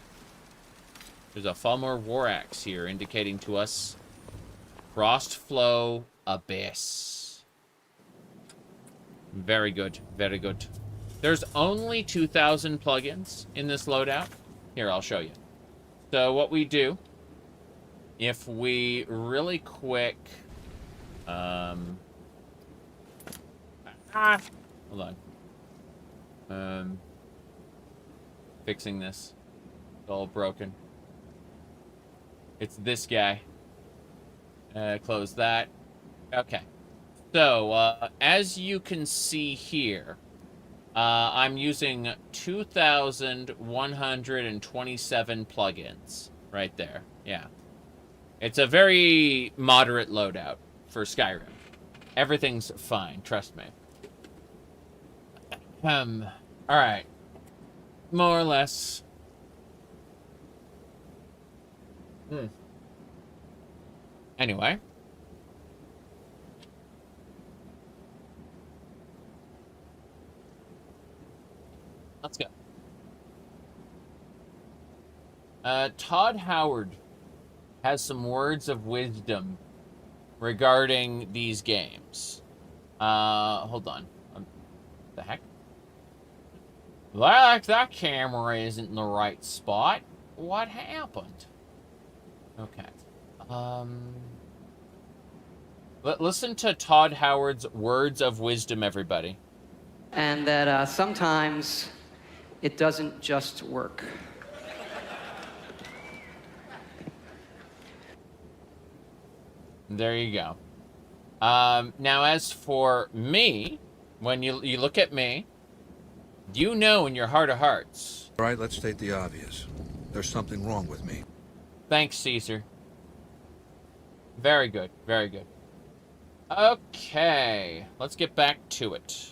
There's a Fulmer war axe here, indicating to us Frost Flow Abyss. Very good, very good. There's only 2,000 plugins in this loadout. Here, I'll show you. So what we do, if we really quick, hold on. Fixing this. It's all broken. It's this guy. Close that. Okay. So, as you can see here, I'm using 2,127 plugins right there. Yeah. It's a very moderate loadout for Skyrim. Everything's fine, trust me. Alright. More or less. Anyway. Let's go. Todd Howard has some words of wisdom regarding these games. Hold on. The heck? Like, that camera isn't in the right spot. What happened? Okay. Listen to Todd Howard's words of wisdom, everybody. And that sometimes it doesn't just work. There you go. Now, as for me, when you look at me, you know in your heart of hearts. All right, let's state the obvious. There's something wrong with me. Thanks, Caesar. Very good, very good. Okay, let's get back to it.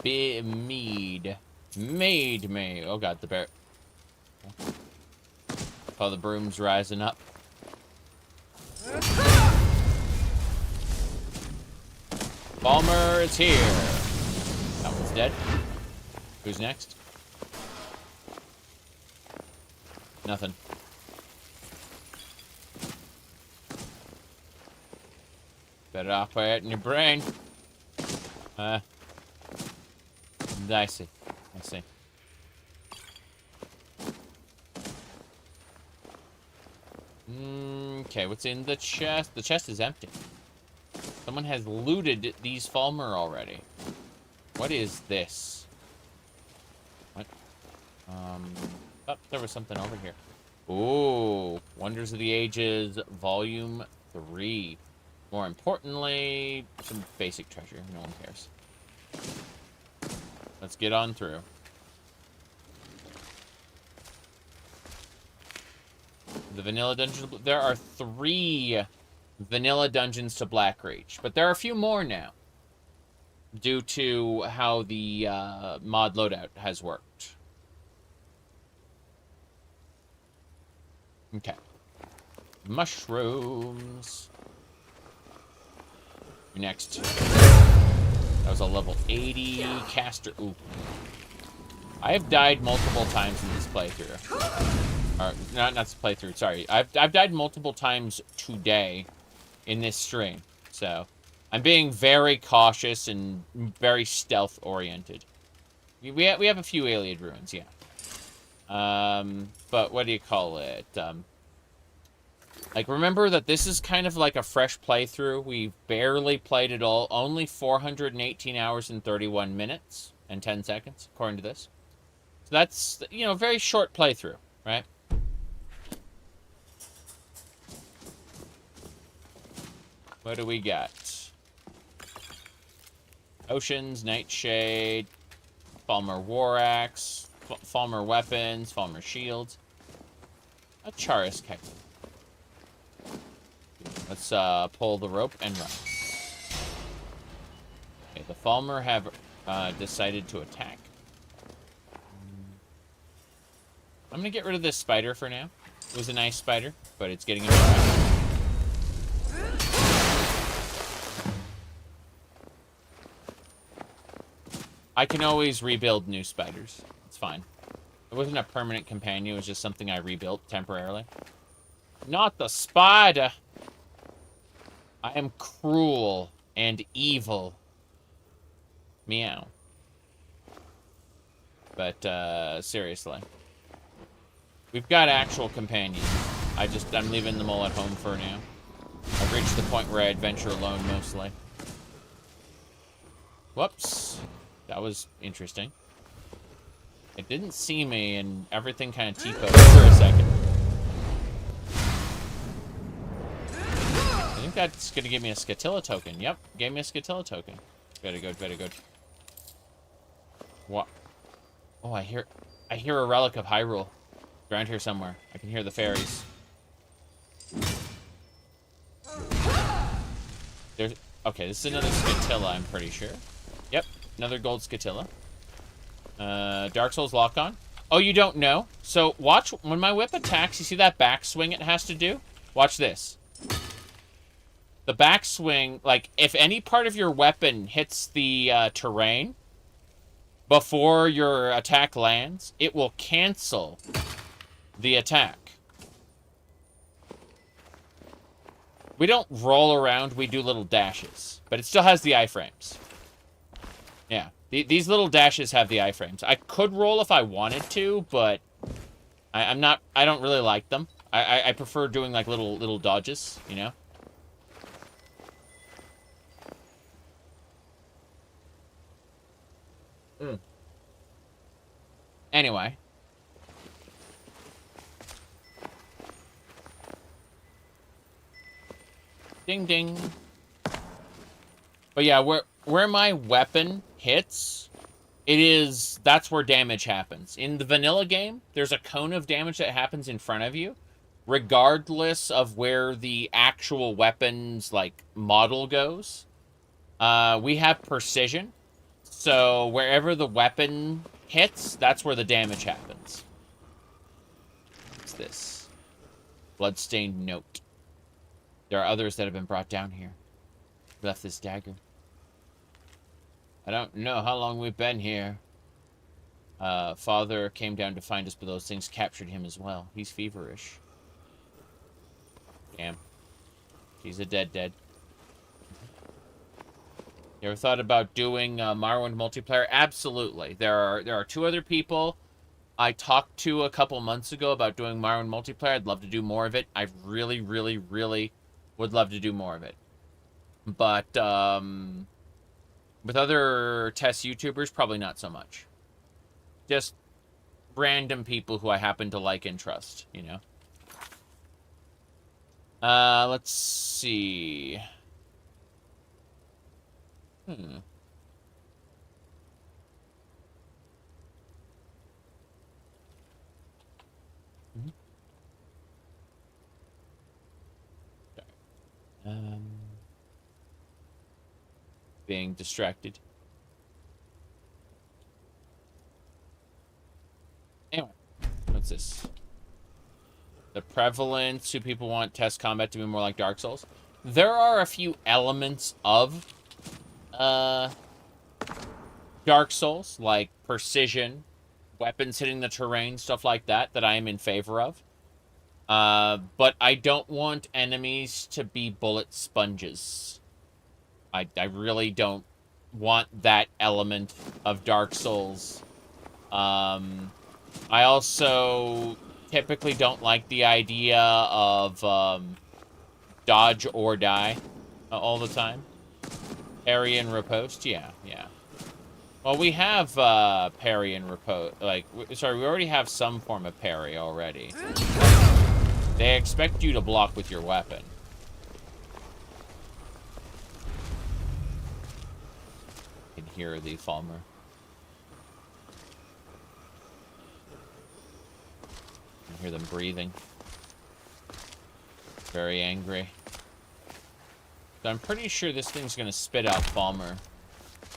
Mead. Made me. Oh god, the bear. Oh, the broom's rising up. Balmer is here. That one's dead. Who's next? Nothing. Better operate in your brain. I see. I see. Okay, what's in the chest? The chest is empty. Someone has looted these Fulmer already. What is this? What? Oh, there was something over here. Ooh, Wonders of the Ages, Volume 3. More importantly, some basic treasure. No one cares. Let's get on through. The vanilla dungeon. There are 3 vanilla dungeons to Blackreach, but there are a few more now, due to how the mod loadout has worked. Okay. Mushrooms. Next. That was a level 80 caster. Ooh. I have died multiple times in this playthrough. Or, not this playthrough, sorry. I've died multiple times today in this stream. So, I'm being very cautious and very stealth-oriented. We have a few alien ruins, yeah. But what do you call it? Like, remember that this is kind of like a fresh playthrough. We've barely played it all. Only 418 hours and 31 minutes and 10 seconds, according to this. So that's, you know, a very short playthrough, right? What do we got? Oceans, Nightshade, Falmer War Axe, Falmer Weapons, Falmer Shields. A Charis Kite. Let's pull the rope and run. Okay, the Falmer have decided to attack. I'm gonna get rid of this spider for now. It was a nice spider, but it's getting around. I can always rebuild new spiders. It's fine. It wasn't a permanent companion. It was just something I rebuilt temporarily. Not the spider! I am cruel and evil. Meow. But, seriously. We've got actual companions. I'm leaving them all at home for now. I've reached the point where I adventure alone, mostly. Whoops. That was interesting. It didn't see me, and everything kind of T-posed for a second. I think that's going to give me a Scatilla token. Yep, gave me a Scatilla token. Very good, very good. What? Oh, I hear a relic of Hyrule. Around here somewhere. I can hear the fairies. Okay, this is another Scatilla, I'm pretty sure. Yep, another gold Scatilla. Dark Souls lock on. Oh, you don't know? So, watch, when my whip attacks, you see that backswing it has to do? Watch this. The backswing, like, if any part of your weapon hits the terrain before your attack lands, it will cancel the attack. We don't roll around, we do little dashes. But it still has the iframes. Yeah. These little dashes have the iframes. I could roll if I wanted to, but I don't really like them. I prefer doing like little dodges, you know? Anyway. Ding ding. But yeah, where my weapon hits, that's where damage happens. In the vanilla game, there's a cone of damage that happens in front of you, regardless of where the actual weapon's, like, model goes. We have precision, so wherever the weapon hits, that's where the damage happens. What's this? Bloodstained note. There are others that have been brought down here. Left this dagger. I don't know how long we've been here. Father came down to find us, but those things captured him as well. He's feverish. Damn. He's a dead. You ever thought about doing Morrowind multiplayer? Absolutely. There are two other people I talked to a couple months ago about doing Morrowind multiplayer. I'd love to do more of it. I really would love to do more of it. But, with other test YouTubers, probably not so much. Just random people who I happen to like and trust, you know? Let's see. Mm-hmm. Being distracted. Anyway, what's this? The prevalence. Do people want test combat to be more like Dark Souls? There are a few elements of Dark Souls, like precision, weapons hitting the terrain, stuff like that, that I am in favor of. But I don't want enemies to be bullet sponges. I really don't want that element of Dark Souls. I also typically don't like the idea of dodge or die all the time. Parry and riposte, yeah. Well, we have parry and riposte. Like, sorry, we already have some form of parry already. They expect you to block with your weapon. You can hear the Falmer. You can hear them breathing. Very angry. So I'm pretty sure this thing's gonna spit out Falmer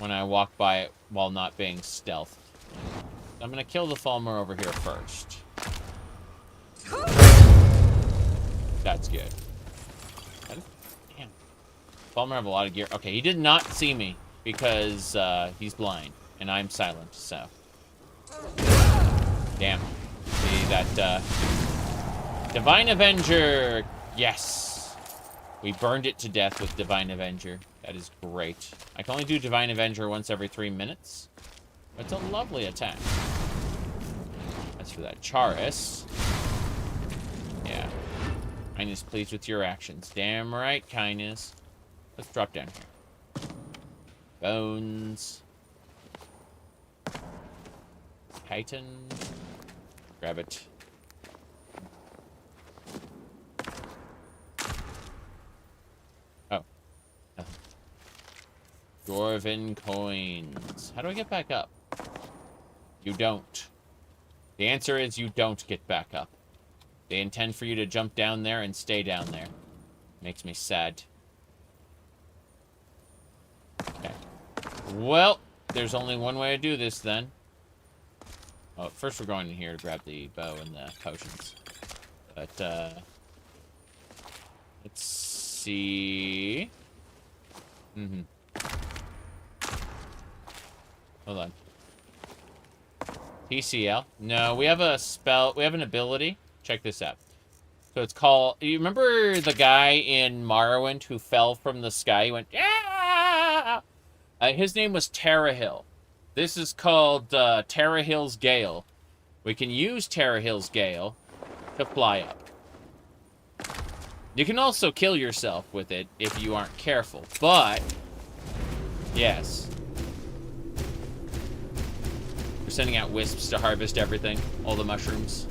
when I walk by it while not being stealthed. I'm gonna kill the Falmer over here first. That's good. Damn. Falmer have a lot of gear. Okay, he did not see me because he's blind and I'm silent, so. Damn. See that Divine Avenger. Yes. We burned it to death with Divine Avenger. That is great. I can only do Divine Avenger once every 3 minutes. But it's a lovely attack. As for that Charis. Yeah. Kindness pleased with your actions. Damn right, kindness. Let's drop down here. Bones. Titan. Grab it. Oh. Nothing. Dwarven coins. How do I get back up? You don't. The answer is you don't get back up. They intend for you to jump down there and stay down there. Makes me sad. Okay. Well, there's only one way to do this then. Oh, first we're going in here to grab the bow and the potions. But, let's see. Hold on. TCL. No, we have a spell. We have an ability. Check this out. So it's called... You remember the guy in Morrowind who fell from the sky? He went, yeah! His name was Terrahil. This is called Terrahil's Gale. We can use Terrahil's Gale to fly up. You can also kill yourself with it if you aren't careful. But, yes. We're sending out wisps to harvest everything. All the mushrooms.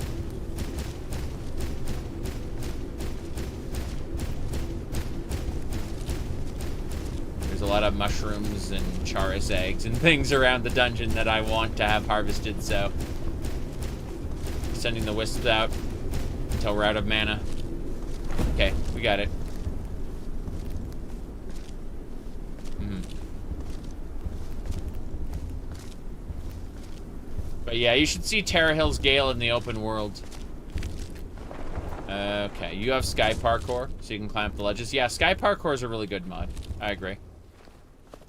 There's a lot of mushrooms and Charis eggs and things around the dungeon that I want to have harvested, so... Sending the wisps out until we're out of mana. Okay, we got it. But yeah, you should see Terrahil's Gale in the open world. Okay, you have Sky Parkour, so you can climb up the ledges. Yeah, Sky Parkour is a really good mod. I agree.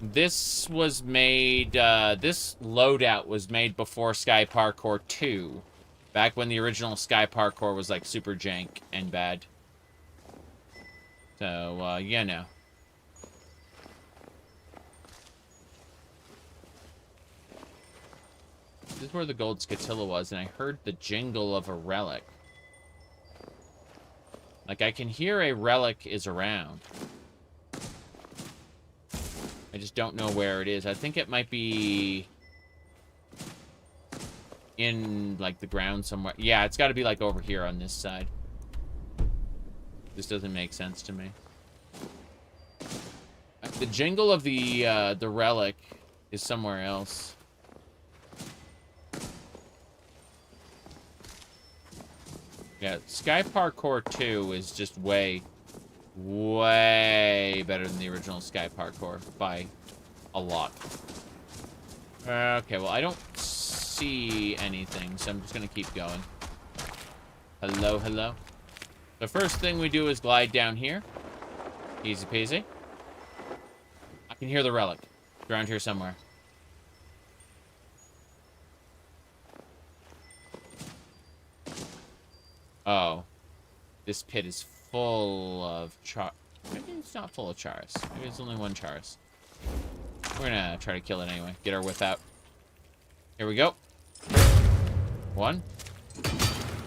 This was made, this loadout was made before Sky Parkour 2. Back when the original Sky Parkour was, like, super jank and bad. So, yeah, no. This is where the gold Skatilla was, and I heard the jingle of a relic. Like, I can hear a relic is around. I just don't know where it is. I think it might be in, like, the ground somewhere. Yeah, it's got to be, like, over here on this side. This doesn't make sense to me. The jingle of the relic is somewhere else. Yeah, Sky Parkour 2 is just way better than the original Sky Parkour by a lot. Okay, well, I don't see anything, so I'm just gonna keep going. Hello, hello. The first thing we do is glide down here. Easy peasy. I can hear the relic. It's around here somewhere. Oh. This pit is full of Maybe it's not full of Charis. Maybe it's only one Charis. We're gonna try to kill it anyway. Get our whip out. Here we go. One.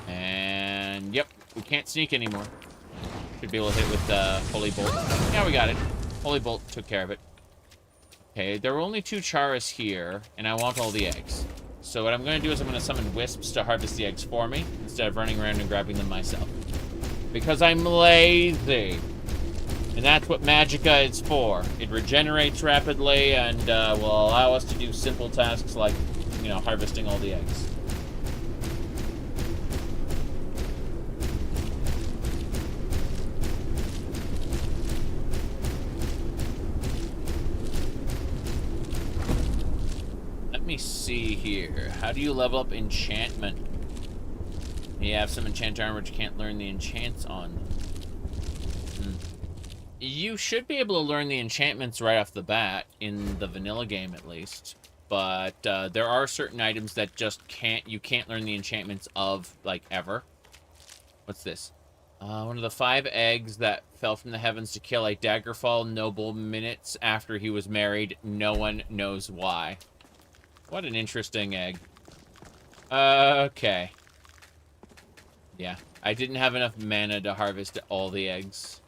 And, yep. We can't sneak anymore. Should be able to hit with the Holy Bolt. Yeah, we got it. Holy Bolt took care of it. Okay, there were only 2 Charis here, and I want all the eggs. So what I'm going to do is I'm going to summon Wisps to harvest the eggs for me, instead of running around and grabbing them myself. Because I'm lazy. And that's what Magicka is for. It regenerates rapidly and will allow us to do simple tasks like, you know, harvesting all the eggs. Let me see here. How do you level up enchantment? You have some enchant armor, but you can't learn the enchants on. You should be able to learn the enchantments right off the bat, in the vanilla game at least. But there are certain items that just you can't learn the enchantments of, like, ever. What's this? One of the 5 eggs that fell from the heavens to kill a Daggerfall noble minutes after he was married. No one knows why. What an interesting egg. Okay. Yeah, I didn't have enough mana to harvest all the eggs.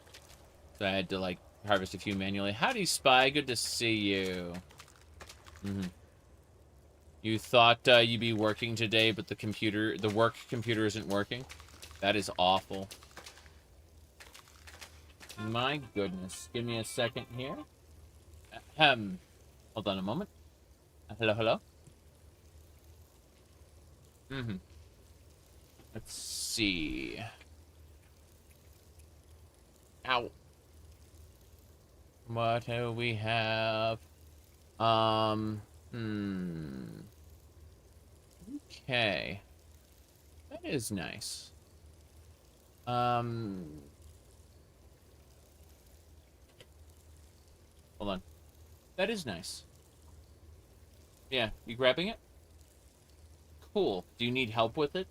So I had to, like, harvest a few manually. Howdy, Spy. Good to see you. You thought you'd be working today, but the work computer isn't working? That is awful. My goodness. Give me a second here. Hold on a moment. Hello, hello? Let's see. Ow. What do we have? Okay. That is nice. Hold on. That is nice. Yeah, you grabbing it? Cool. Do you need help with it?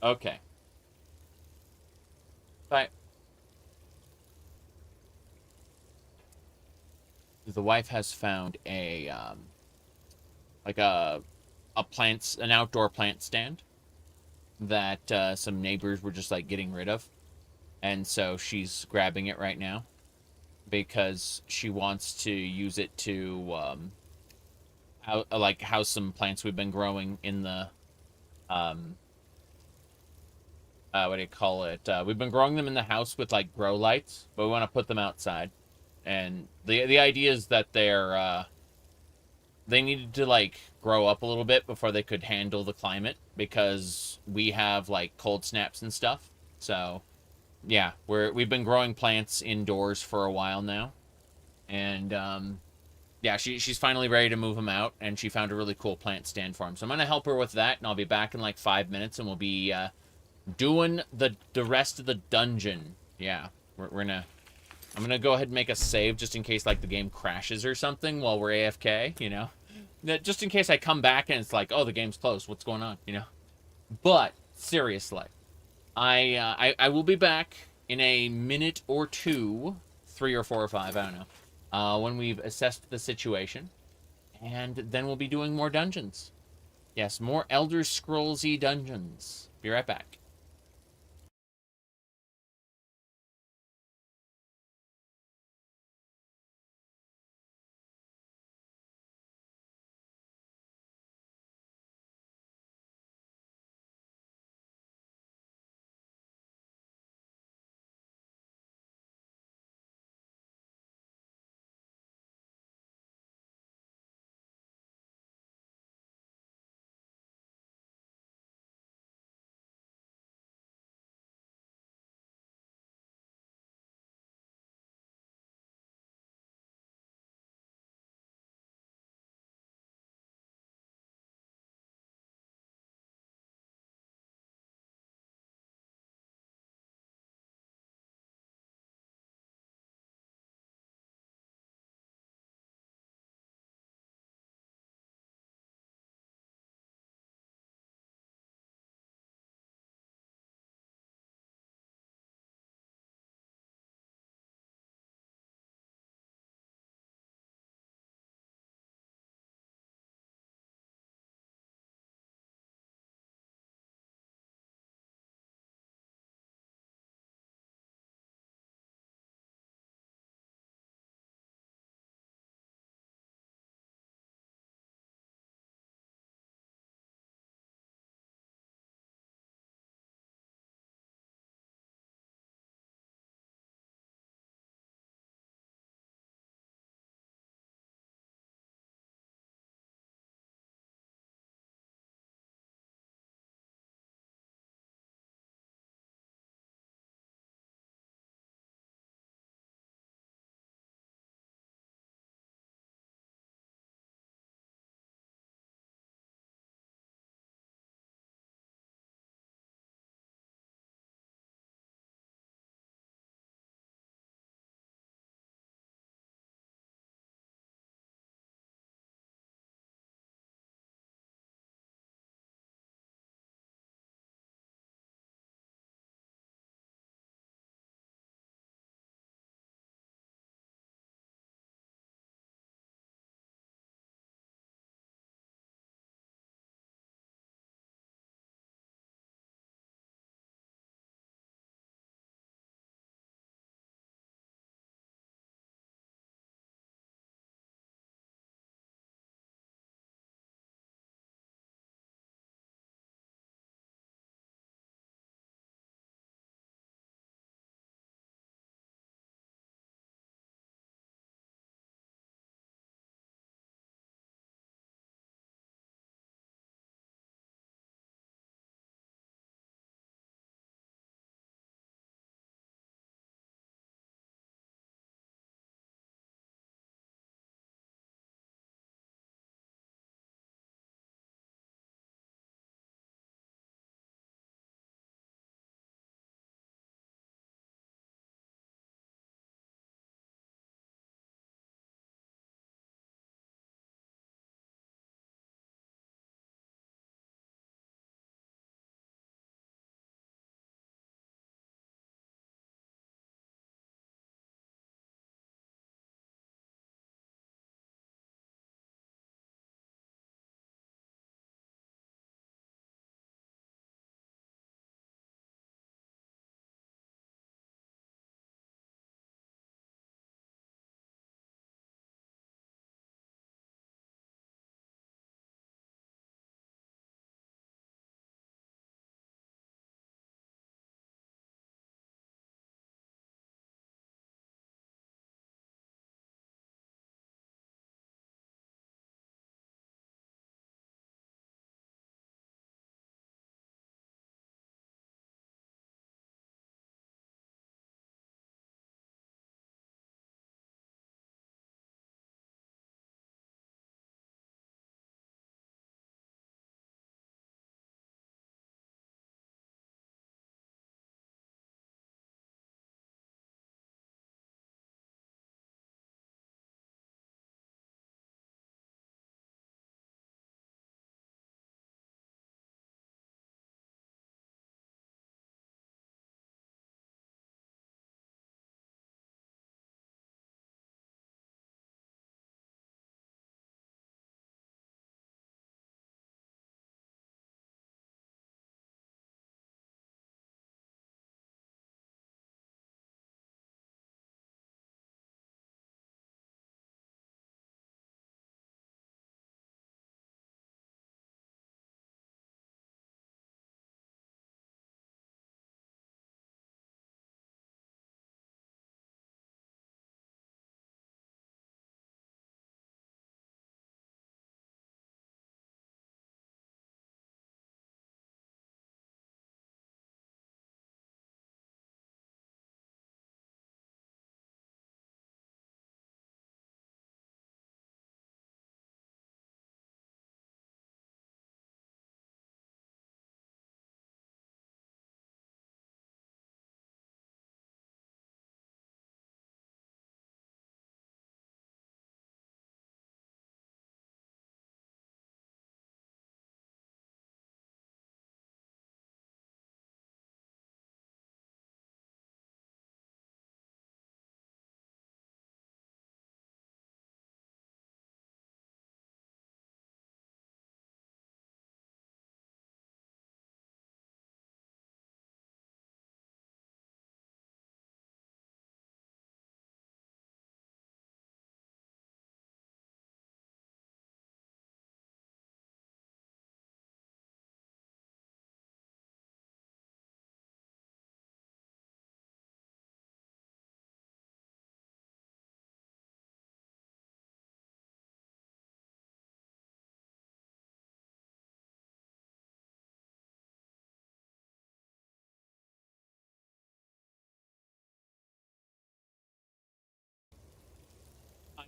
Okay. Bye. The wife has found a, like an outdoor plant stand that some neighbors were just, like, getting rid of. And so she's grabbing it right now because she wants to use it to, house some plants we've been growing in the, what do you call it? We've been growing them in the house with, like, grow lights, but we want to put them outside. And the idea is that they needed to, like, grow up a little bit before they could handle the climate, because we have, like, cold snaps and stuff. So, yeah, we've been growing plants indoors for a while now. And, yeah, she's finally ready to move them out, and she found a really cool plant stand for him. So I'm going to help her with that, and I'll be back in, like, 5 minutes, and we'll be, doing the rest of the dungeon. Yeah, I'm gonna go ahead and make a save just in case, like, the game crashes or something while we're AFK, you know? Just in case I come back and it's like, oh, the game's closed, what's going on, you know? But, seriously, I will be back in a minute or 2, 3 or 4 or 5, I don't know, when we've assessed the situation, and then we'll be doing more dungeons. Yes, more Elder Scrolls-y dungeons. Be right back.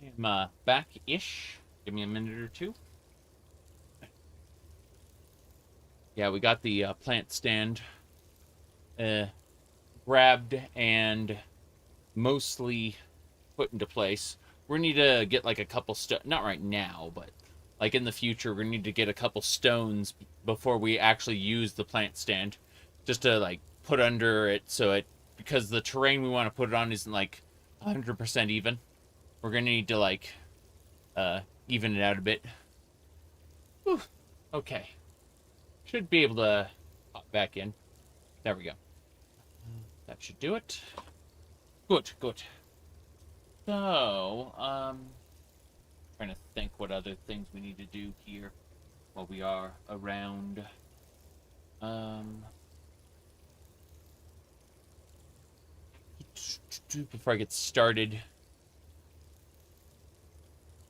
I am back-ish. Give me a minute or two. Yeah, we got the plant stand grabbed and mostly put into place. We need to get like a couple not right now, but like in the future, we need to get a couple stones before we actually use the plant stand, just to like put under it so it, because the terrain we want to put it on isn't like 100% even. We're gonna need to like even it out a bit. Whew. Okay, should be able to pop back in. There we go. That should do it. Good, good. So, trying to think what other things we need to do here while we are around. Before I get started.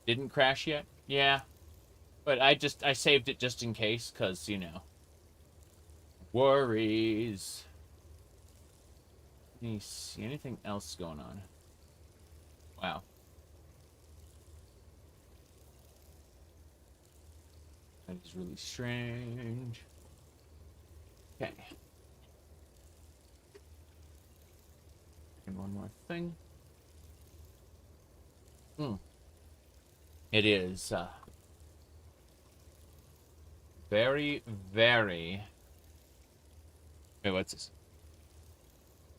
Didn't crash yet? Yeah. But I saved it just in case, because, you know. Worries. Let me see. Anything else going on? Wow. That is really strange. Okay. And one more thing. It is very, very... Wait, what's this?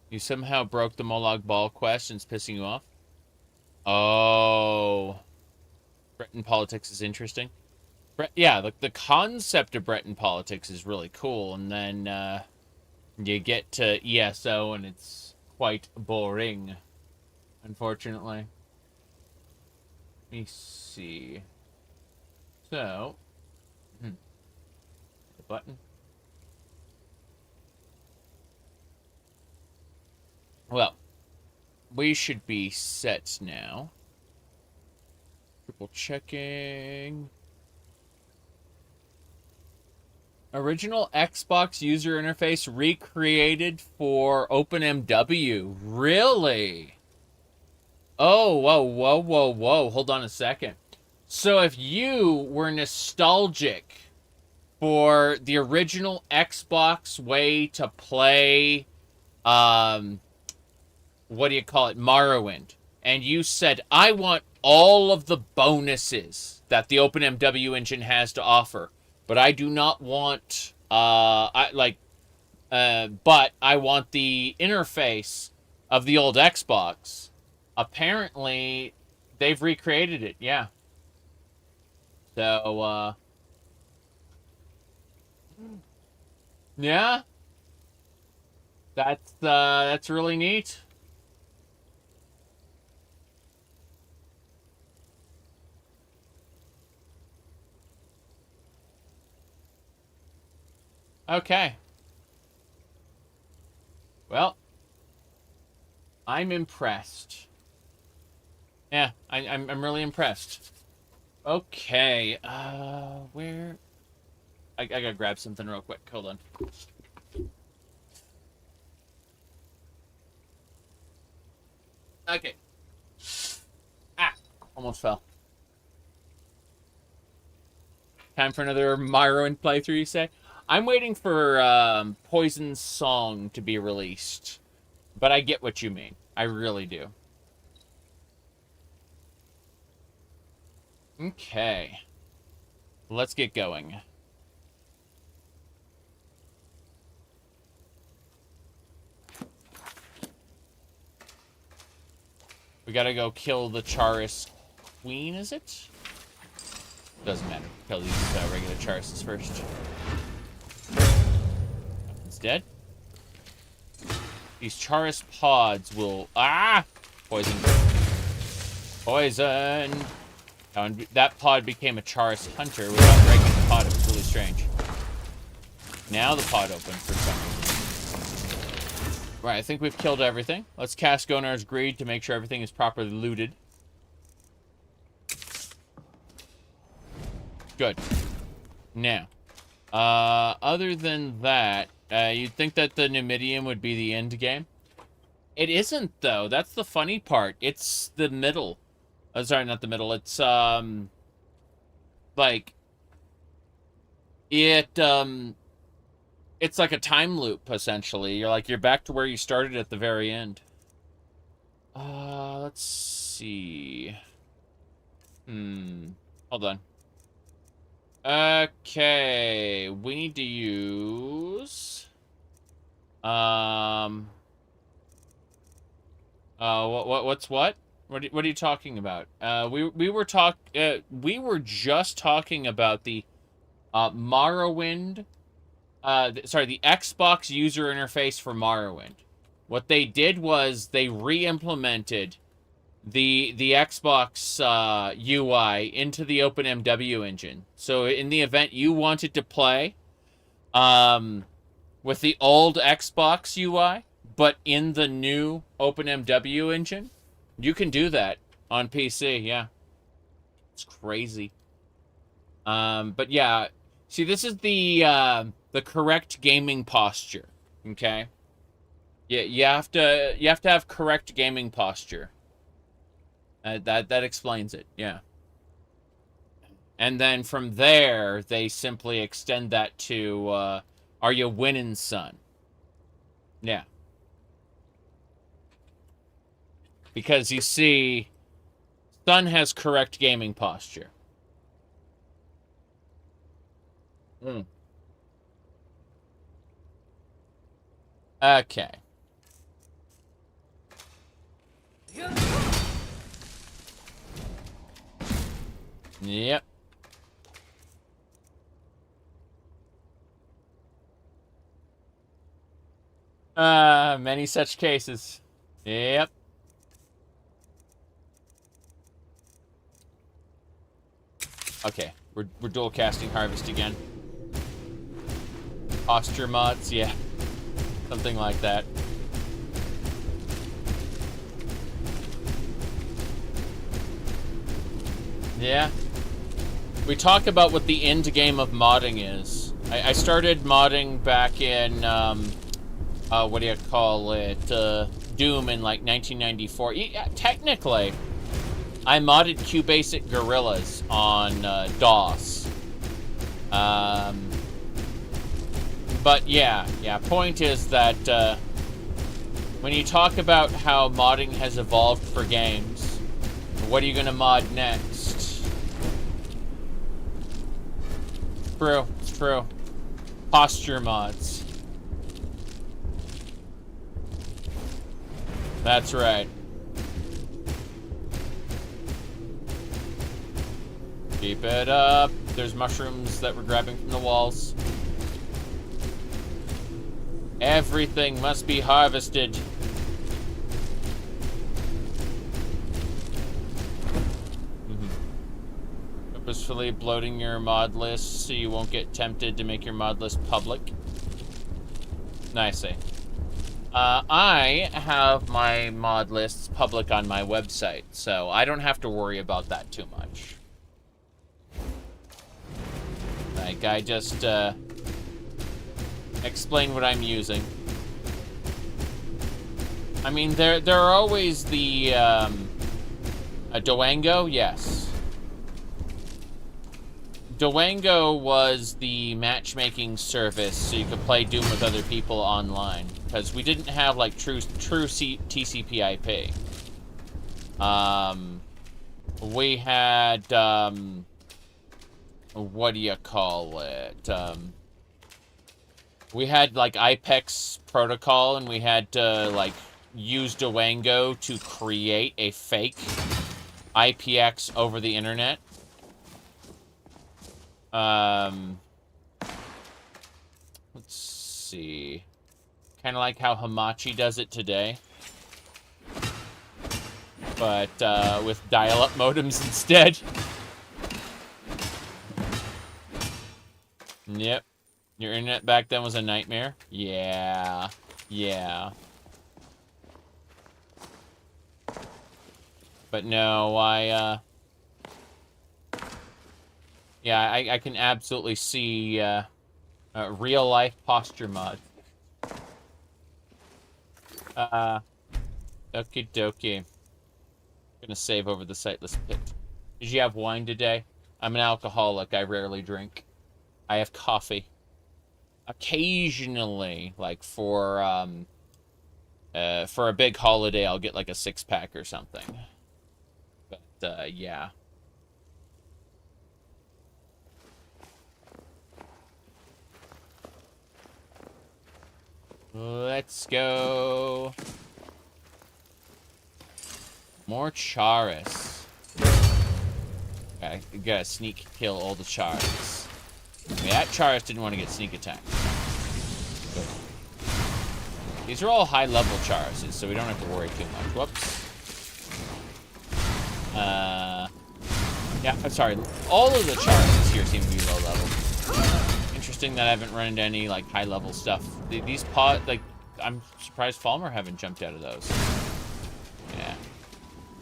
You somehow broke the Molag Bal quest and it's pissing you off? Oh. Breton politics is interesting. Yeah, the concept of Breton politics is really cool, and then you get to ESO and it's quite boring, unfortunately. Let me see. So, the button. Well, we should be set now. Triple checking. Original Xbox user interface recreated for OpenMW. Really? Oh, whoa, whoa, whoa, whoa. Hold on a second. So if you were nostalgic for the original Xbox way to play, what do you call it, Morrowind, and you said, I want all of the bonuses that the OpenMW engine has to offer, but I do not want, but I want the interface of the old Xbox. Apparently, they've recreated it, yeah. So, yeah. That's really neat. Okay. Well, I'm impressed. Yeah, I'm really impressed. Okay, where? I gotta grab something real quick. Hold on. Okay. Ah, almost fell. Time for another Morrowind playthrough, you say? I'm waiting for Poison's song to be released. But I get what you mean. I really do. Okay. Let's get going. We gotta go kill the Charis Queen, is it? Doesn't matter. Kill these regular Charises first. It's dead. These Charis pods will... Ah! Poison. Poison! That pod became a Charis hunter without breaking the pod. It was really strange. Now the pod opened for some reason. Right, I think we've killed everything. Let's cast Gonar's Greed to make sure everything is properly looted. Good. Now, other than that, you'd think that the Numidium would be the end game. It isn't, though. That's the funny part. It's the middle. Sorry, not the middle. It's, like, it's like a time loop, essentially. You're back to where you started at the very end. Let's see. Hold on. Okay, we need to use... what's what? What are you talking about? We were just talking about the Morrowind. Sorry, the Xbox user interface for Morrowind. What they did was they re-implemented the Xbox UI into the OpenMW engine. So in the event you wanted to play with the old Xbox UI, but in the new OpenMW engine, you can do that on PC, yeah. It's crazy. But yeah, see, this is the correct gaming posture, okay? Yeah, you have to have correct gaming posture. That explains it, yeah. And then from there, they simply extend that to, are you winning, son? Yeah. Because you see, son has correct gaming posture. Okay. Yep. Many such cases. Yep. Okay, we're dual casting Harvest again. Posture mods, yeah. Something like that. Yeah. We talk about what the end game of modding is. I started modding back in, what do you call it, Doom in, like, 1994. Yeah, technically, I modded QBasic Gorillas on, DOS. But yeah, point is that, when you talk about how modding has evolved for games, what are you gonna mod next? True, it's true. Posture mods. That's right. Keep it up. There's mushrooms that we're grabbing from the walls. Everything must be harvested. Purposefully bloating your mod list so you won't get tempted to make your mod list public. I see. I have my mod lists public on my website, so I don't have to worry about that too much. Like, I just, explain what I'm using. I mean, there are always the, a Duango, yes. Duango was the matchmaking service so you could play Doom with other people online. Because we didn't have, like, true TCP/IP. We had, what do you call it? We had, like, IPEX protocol, and we had to, like, use Duango to create a fake IPX over the internet. Let's see. Kind of like how Hamachi does it today. But, with dial-up modems instead. Yep. Your internet back then was a nightmare? Yeah. Yeah. But no, yeah, I can absolutely see, real-life posture mod. Okie dokie. Gonna save over the sightless pit. Did you have wine today? I'm an alcoholic. I rarely drink. I have coffee. Occasionally, like for a big holiday, I'll get like a 6-pack or something. But yeah. Let's go. More Charis. Okay, we gotta sneak kill all the Charis. Yeah, that Charis didn't want to get sneak attacked. Good. These are all high-level Charises, so we don't have to worry too much. Whoops. Yeah, I'm sorry. All of the Charises here seem to be low-level. Interesting that I haven't run into any, like, high-level stuff. These pod, like, I'm surprised Falmer haven't jumped out of those. Yeah.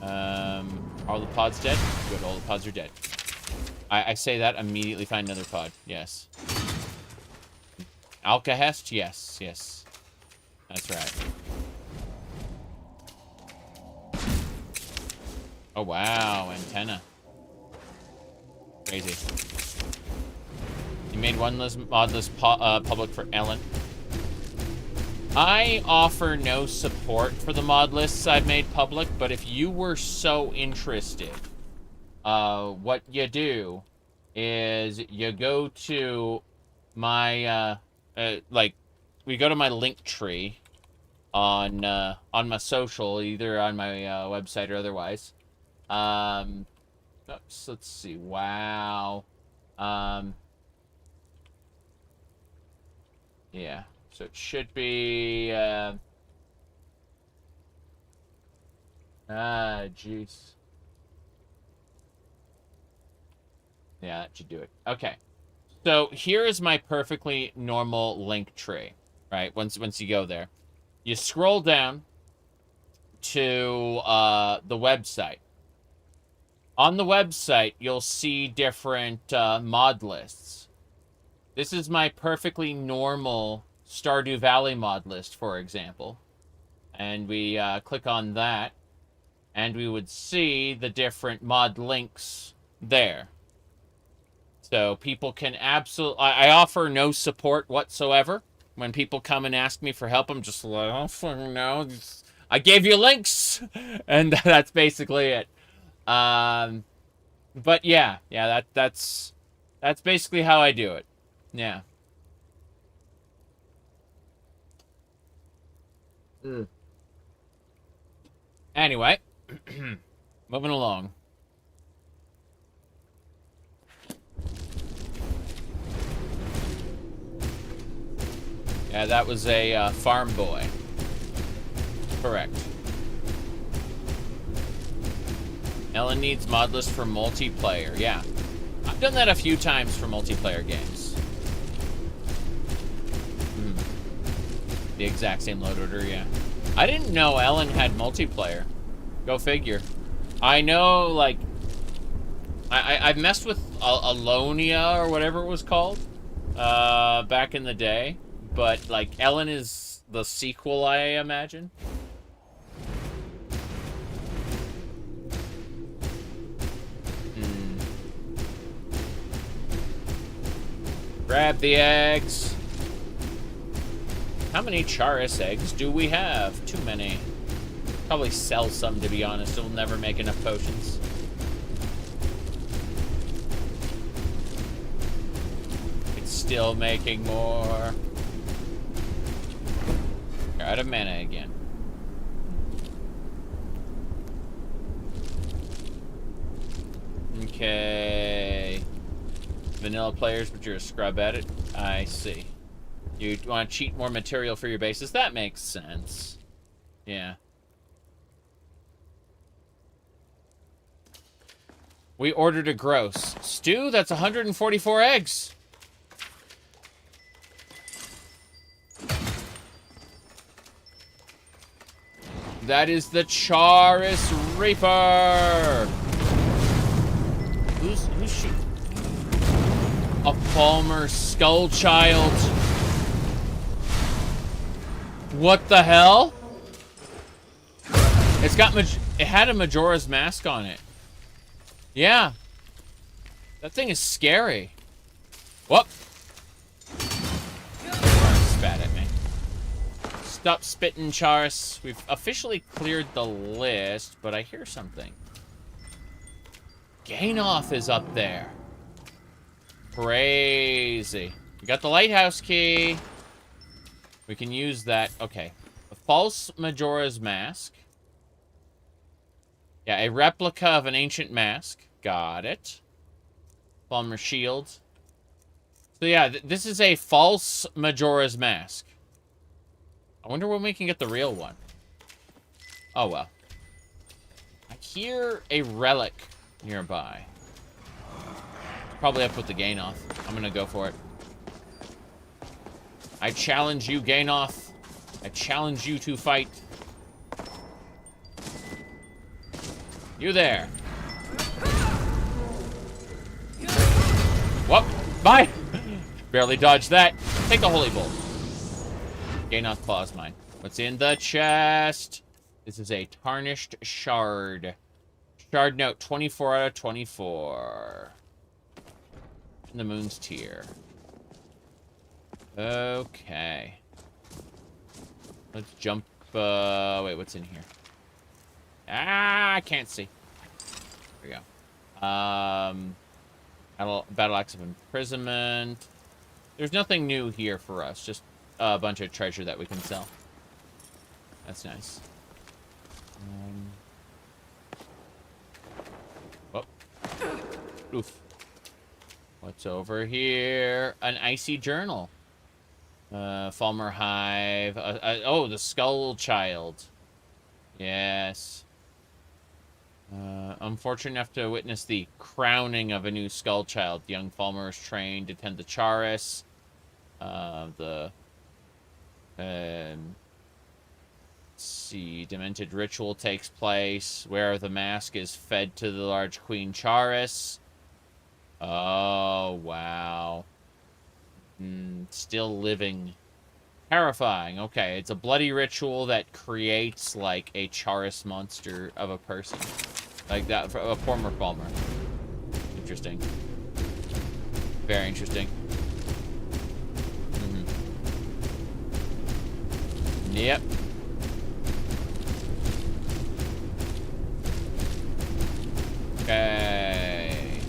Are all the pods dead? Good, all the pods are dead. I say that, immediately find another pod. Yes. Alcahest? Yes, yes. That's right. Oh, wow, antenna. Crazy. You made one modless public for Ellen. I offer no support for the mod lists I've made public, but if you were so interested, what you do is you go to my, we go to my link tree on my social, either on my website or otherwise. Oops, let's see. Wow. Yeah. So it should be, jeez. Yeah, that should do it. Okay. So here is my perfectly normal link tree, right? Once you go there, you scroll down to the website. On the website, you'll see different mod lists. This is my perfectly normal Stardew Valley mod list, for example. And we click on that, and we would see the different mod links there. So people can absolutely... I offer no support whatsoever. When people come and ask me for help, I'm just like, oh, fucking no. I gave you links! And that's basically it. But yeah, that's basically how I do it. Yeah. Anyway, moving along. Yeah, that was a farm boy. Correct. Ellen needs mod list for multiplayer. Yeah. I've done that a few times for multiplayer games. The exact same load order, yeah. I didn't know Ellen had multiplayer. Go figure. I know, like... I've messed with Alonia or whatever it was called. Back in the day. But, like, Ellen is the sequel, I imagine. Grab the eggs. How many Charis eggs do we have? Too many. Probably sell some, to be honest. It'll never make enough potions. It's still making more. You're out of mana again. Okay. Vanilla players, but you're a scrub at it. I see. You want to cheat more material for your bases? That makes sense. Yeah. We ordered a gross. Stew, that's 144 eggs. That is the Charis Reaper. Who's shooting? A Palmer Skull Child. What the hell? It's got It had a Majora's Mask on it. Yeah. That thing is scary. Whoop. Spat at me. Stop spitting, Charis. We've officially cleared the list, but I hear something. Gainoth is up there. Crazy. We got the lighthouse key. We can use that. Okay. A false Majora's Mask. Yeah, a replica of an ancient mask. Got it. Palmer shield. So yeah, this is a false Majora's Mask. I wonder when we can get the real one. Oh well. I hear a relic nearby. Probably up with the Gainoth. I'm gonna go for it. I challenge you, Gainoth. I challenge you to fight. You there. Whoop. Bye. Barely dodged that. Take the Holy Bolt. Gainoth claws mine. What's in the chest? This is a tarnished shard. Shard note 24 out of 24. In the moon's tier. Okay. Let's jump. Wait, what's in here? Ah, I can't see. There we go. Battle Axe of Imprisonment. There's nothing new here for us. Just a bunch of treasure that we can sell. That's nice. Oh. Oof. What's over here? An icy journal. Falmer Hive. Oh, the Skull Child. Yes. Unfortunate enough to witness the crowning of a new Skull Child. Young Falmer is trained to tend the Charis. Let's see. Demented ritual takes place where the mask is fed to the large Queen Charis. Oh, wow. Still living. Terrifying. Okay, it's a bloody ritual that creates, like, a Charis monster of a person. Like that, a former Falmer. Interesting. Very interesting. Yep. Okay.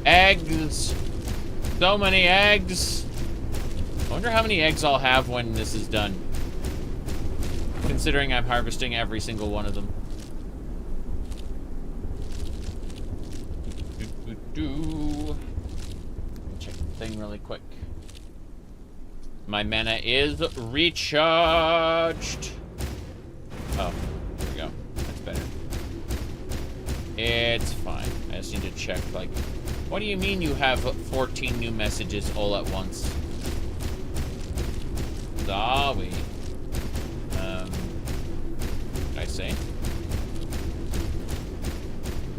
Eggs. So many eggs. I wonder how many eggs I'll have when this is done. Considering I'm harvesting every single one of them. Check the thing really quick. My mana is recharged. Oh, there we go. That's better. It's fine. I just need to check, like, what do you mean you have 14 new messages all at once? Sorry. What did I say?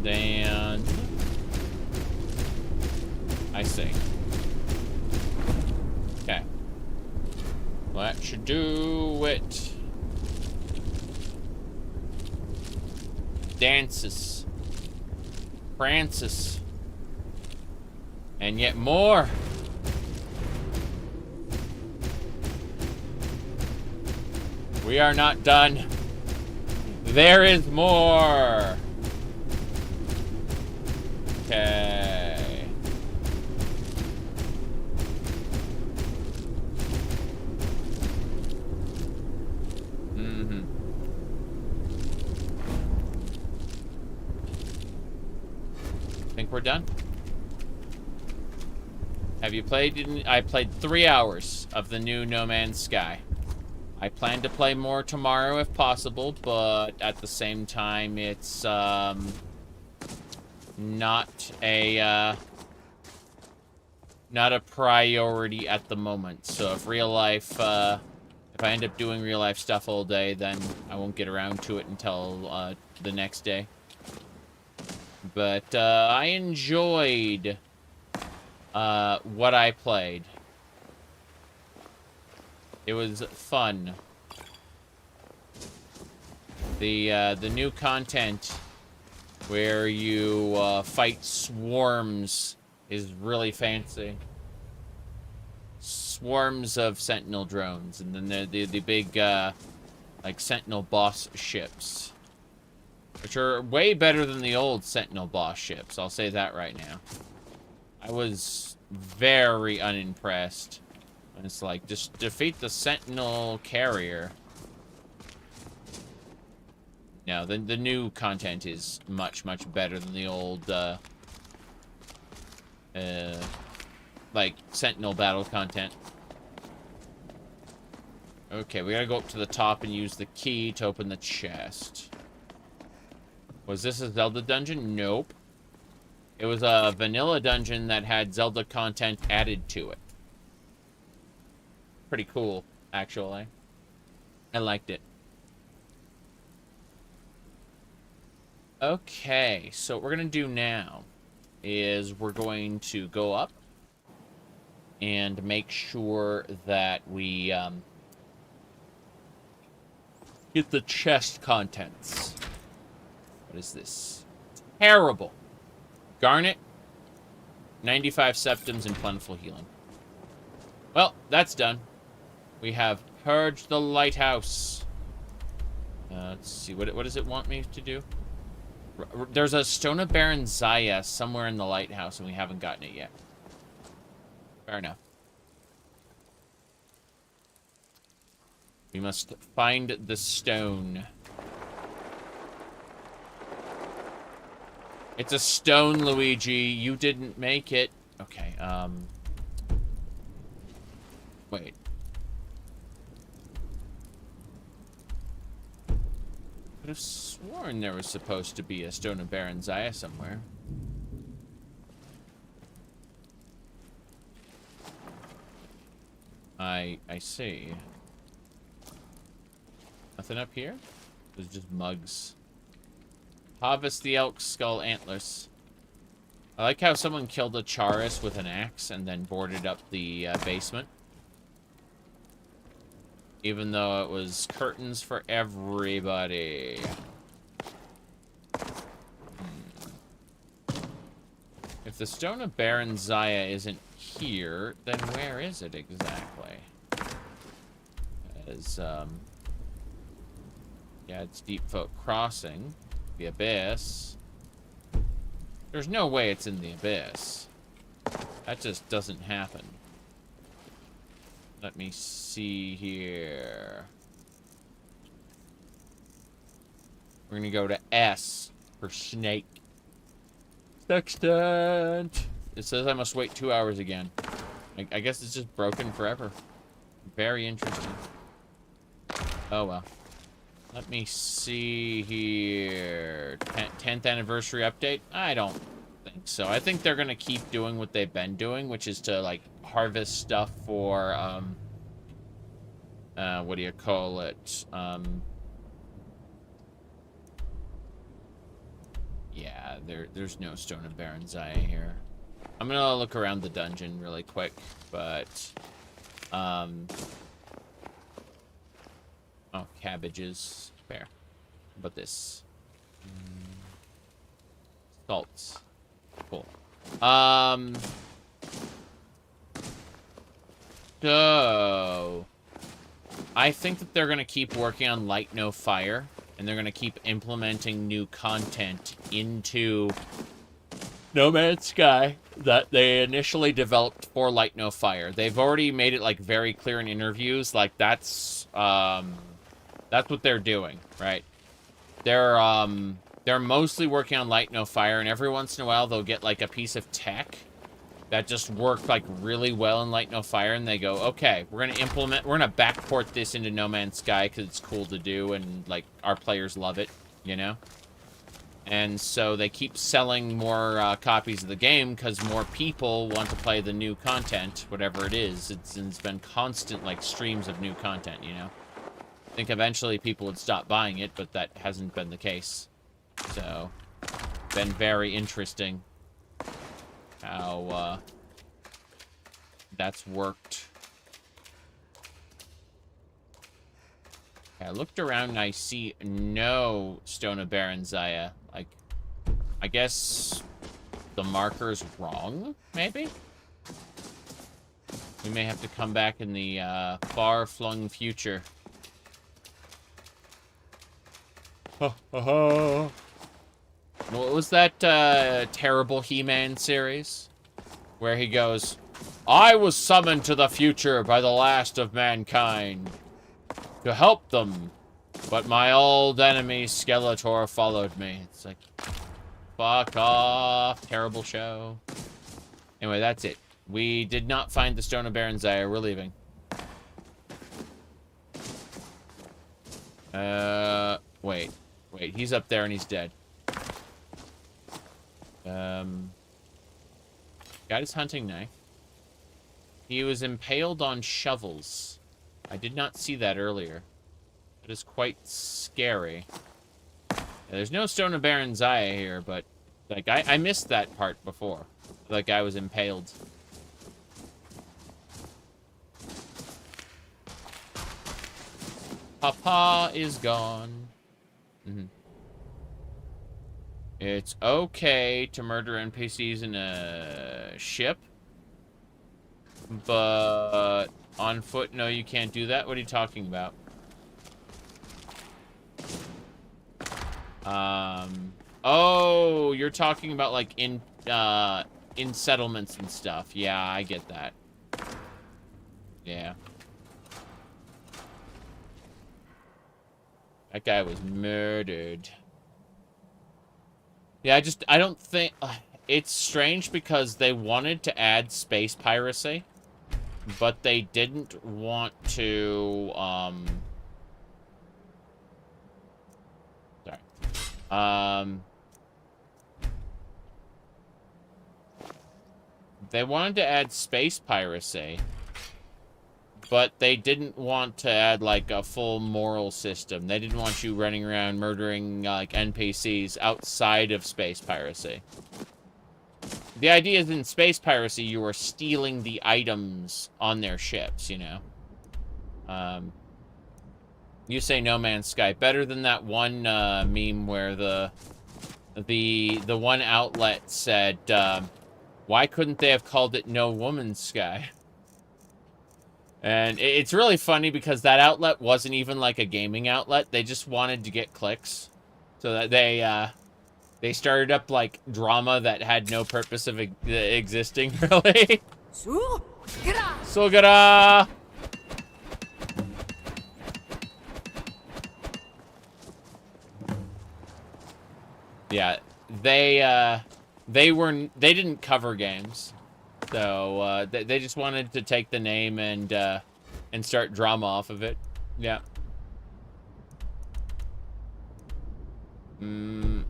Then I see. Okay. That should do it. Dances. Francis. And yet more. We are not done. There is more. Okay. Think we're done? Have you played? I played 3 hours of the new No Man's Sky. I plan to play more tomorrow if possible, but at the same time, it's not a priority at the moment. So if real life, if I end up doing real life stuff all day, then I won't get around to it until the next day. But I enjoyed what I played. It was fun. The new content where you fight swarms is really fancy. Swarms of sentinel drones, and then the big like sentinel boss ships, which are way better than the old sentinel boss ships. I'll say that right now. I was very unimpressed. And it's like, just defeat the sentinel carrier. No, the new content is much, much better than the old, like, sentinel battle content. Okay, we gotta go up to the top and use the key to open the chest. Was this a Zelda dungeon? Nope. It was a vanilla dungeon that had Zelda content added to it. Pretty cool, actually. I liked it. Okay, so what we're gonna do now is we're going to go up and make sure that we get the chest contents. What is this? Terrible. Garnet, 95 septims, and plentiful healing. Well, that's done. We have purged the lighthouse. Let's see, what does it want me to do? There's a Stone of Baron Zaya somewhere in the lighthouse, and we haven't gotten it yet. Fair enough. We must find the stone. It's a stone, Luigi. You didn't make it. Okay, wait. Could have sworn there was supposed to be a Stone of Baron Zaya somewhere. I see. Nothing up here? There's just mugs. Harvest the elk skull antlers. I like how someone killed a Charis with an axe and then boarded up the basement. Even though it was curtains for everybody. If the Stone of Baron Zaya isn't here, then where is it exactly? As, yeah, it's Deepfoot Crossing. The Abyss. There's no way it's in the Abyss. That just doesn't happen. Let me see here. We're gonna go to S for snake. Sextant. It says I must wait 2 hours again. I guess it's just broken forever. Very interesting. Oh well. Let me see here. 10th anniversary update? I don't think so. I think they're gonna keep doing what they've been doing, which is to like harvest stuff for what do you call it? Yeah, there's no Stone of Baron Zaya here. I'm gonna look around the dungeon really quick, but oh, cabbages. Fair. How about this? Salts. Cool. So I think that they're gonna keep working on Light No Fire, and they're gonna keep implementing new content into No Man's Sky that they initially developed for Light No Fire. They've already made it like very clear in interviews, like that's what they're doing, right? They're mostly working on Light No Fire, and every once in a while they'll get like a piece of tech that just worked like really well in Light No Fire, and they go, okay, we're gonna backport this into No Man's Sky because it's cool to do, and like our players love it, you know? And so they keep selling more copies of the game because more people want to play the new content, whatever it is. It's been constant like streams of new content, you know? I think eventually people would stop buying it, but that hasn't been the case. So, been very interesting how that's worked. Okay, I looked around and I see no Stone of Baranzaya. Like, I guess the marker's wrong, maybe? We may have to come back in the far-flung future. What was that terrible He-Man series? Where he goes, I was summoned to the future by the last of mankind to help them, but my old enemy Skeletor followed me. It's like, fuck off, terrible show. Anyway, that's it. We did not find the Stone of Baranzaya. We're leaving. Wait. Wait, he's up there and he's dead. Got his hunting knife. He was impaled on shovels. I did not see that earlier. That is quite scary. Yeah, there's no Stone of Baranzaya here, but like I missed that part before. That guy was impaled. Papa is gone. It's okay to murder NPCs in a ship, but on foot, no, you can't do that. What are you talking about? Oh, you're talking about like in settlements and stuff. Yeah, I get that. Yeah. That guy was murdered. Yeah, I don't think... it's strange because they wanted to add space piracy, but they didn't want to, sorry. They wanted to add space piracy, but they didn't want to add, like, a full moral system. They didn't want you running around murdering, like, NPCs outside of space piracy. The idea is in space piracy, you are stealing the items on their ships, you know? You say No Man's Sky. Better than that one meme where the one outlet said, why couldn't they have called it No Woman's Sky? And it's really funny because that outlet wasn't even like a gaming outlet. They just wanted to get clicks. So that they started up like drama that had no purpose of existing, really. Sugara! Yeah, they didn't cover games. So, they just wanted to take the name and start drama off of it. Yeah. Stone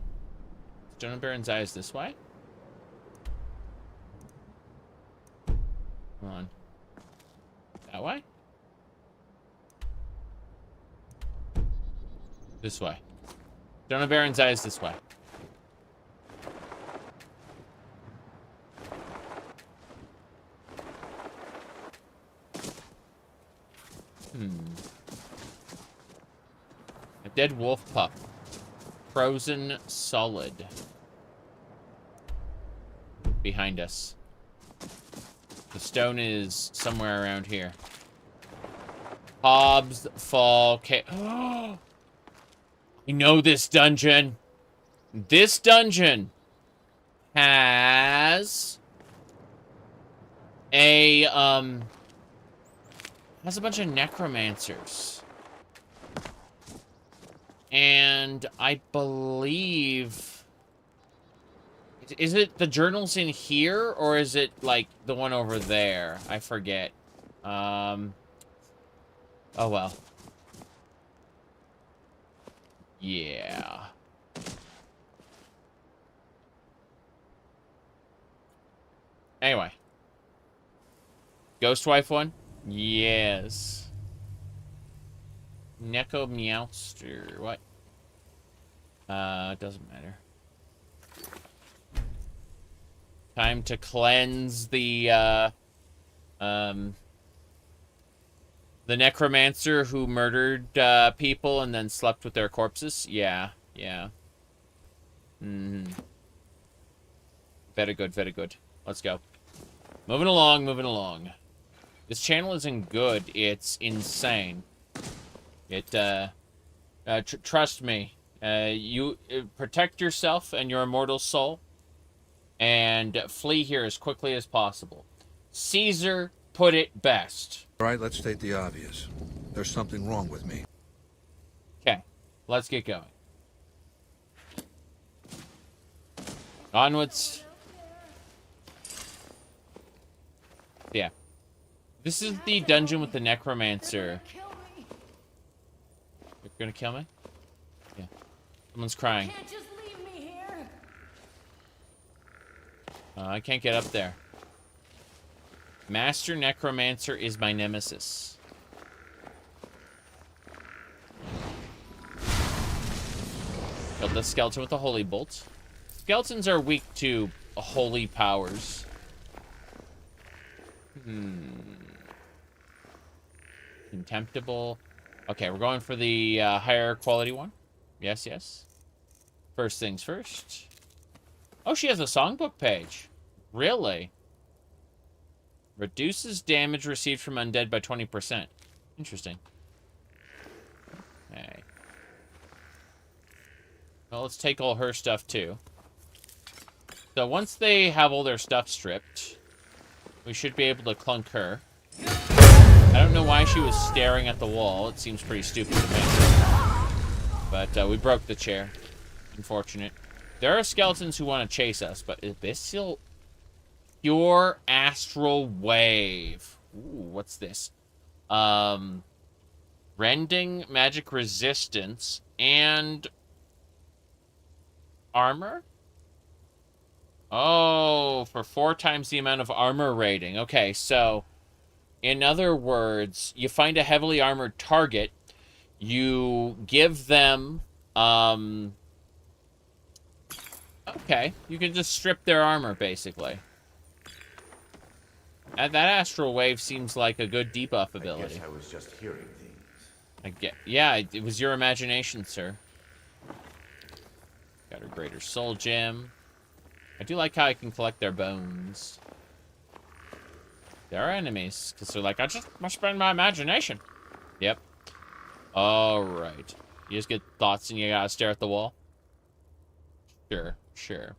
of Baranzaya is this way? Hold on. That way? This way. Stone of Baranzaya is this way. A dead wolf pup. Frozen solid. Behind us. The stone is somewhere around here. Hobbs Fall Cave. I know this dungeon. This dungeon has a bunch of necromancers. And I believe... Is it the journals in here? Or is it, like, the one over there? I forget. Oh, well. Yeah. Anyway. Ghost Wife one? Yes. Neko Meowster. What? It doesn't matter. Time to cleanse the, The necromancer who murdered people and then slept with their corpses? Yeah, yeah. Mm-hmm. Very good, very good. Let's go. Moving along, moving along. This channel isn't good, it's insane. It, trust me. You protect yourself and your immortal soul and flee here as quickly as possible. Caesar put it best. All right, let's state the obvious. There's something wrong with me. Okay, let's get going. Onwards. Yeah. This is the dungeon with the necromancer. You're gonna kill me? Yeah. Someone's crying. Can't just leave me here. I can't get up there. Master Necromancer is my nemesis. Killed the skeleton with a holy bolt. Skeletons are weak to holy powers. Contemptible. Okay, we're going for the higher quality one. Yes, yes. First things first. Oh, she has a songbook page. Really? Reduces damage received from undead by 20%. Interesting. Okay. Well, let's take all her stuff, too. So once they have all their stuff stripped, we should be able to clunk her. I don't know why she was staring at the wall. It seems pretty stupid to me. But we broke the chair. Unfortunate. There are skeletons who want to chase us, but Abyssal... Pure Astral Wave. Ooh, what's this? Rending, magic resistance, and... armor? Oh, for 4 times the amount of armor rating. Okay, so... in other words, you find a heavily armored target, you give them, okay, you can just strip their armor, basically. And that Astral Wave seems like a good debuff ability. I guess I was just hearing things. Yeah, it was your imagination, sir. Got a Greater Soul Gem. I do like how I can collect their bones. There are enemies, because they're like, I just must spend my imagination. Yep. Alright. You just get thoughts and you gotta stare at the wall? Sure, sure.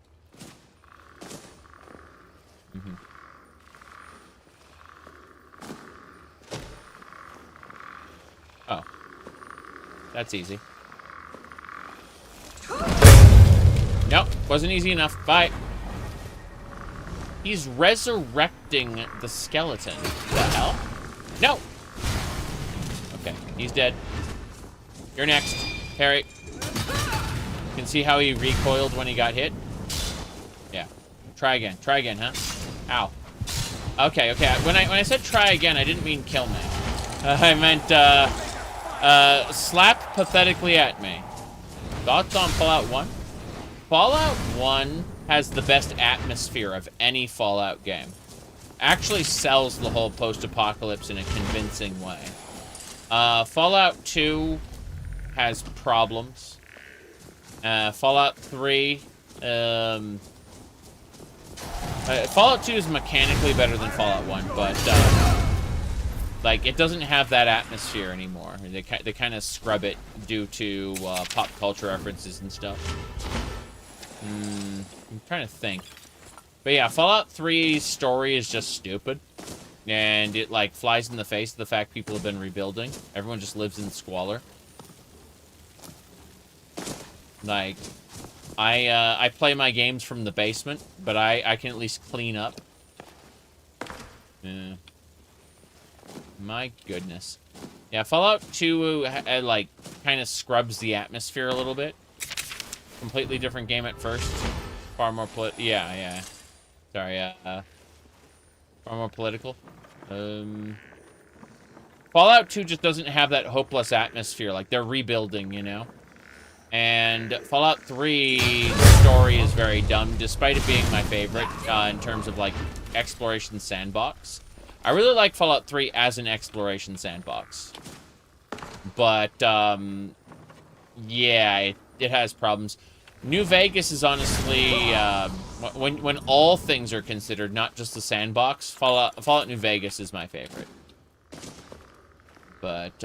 Oh. That's easy. Nope, wasn't easy enough. Bye. He's resurrecting the skeleton. The hell? No! Okay, he's dead. You're next, Harry. You can see how he recoiled when he got hit? Yeah. Try again, huh? Ow. Okay, okay. When I said try again, I didn't mean kill me. I meant, slap pathetically at me. Thoughts on Fallout 1? Fallout 1 has the best atmosphere of any Fallout game. Actually sells the whole post-apocalypse in a convincing way. Fallout 2 has problems. Fallout 3, Fallout 2 is mechanically better than Fallout 1, but, like, it doesn't have that atmosphere anymore. They kind of scrub it due to pop culture references and stuff. I'm trying to think. But yeah, Fallout 3's story is just stupid. And it, like, flies in the face of the fact people have been rebuilding. Everyone just lives in squalor. Like, I play my games from the basement, but I can at least clean up. My goodness. Yeah, Fallout 2, like, kind of scrubs the atmosphere a little bit. Completely different game at first. Far more yeah. Sorry, far more political. Fallout 2 just doesn't have that hopeless atmosphere. Like, they're rebuilding, you know? And Fallout 3's story is very dumb, despite it being my favorite in terms of, like, exploration sandbox. I really like Fallout 3 as an exploration sandbox. But, yeah, it has problems. New Vegas is honestly, when all things are considered, not just the sandbox, Fallout New Vegas is my favorite. But,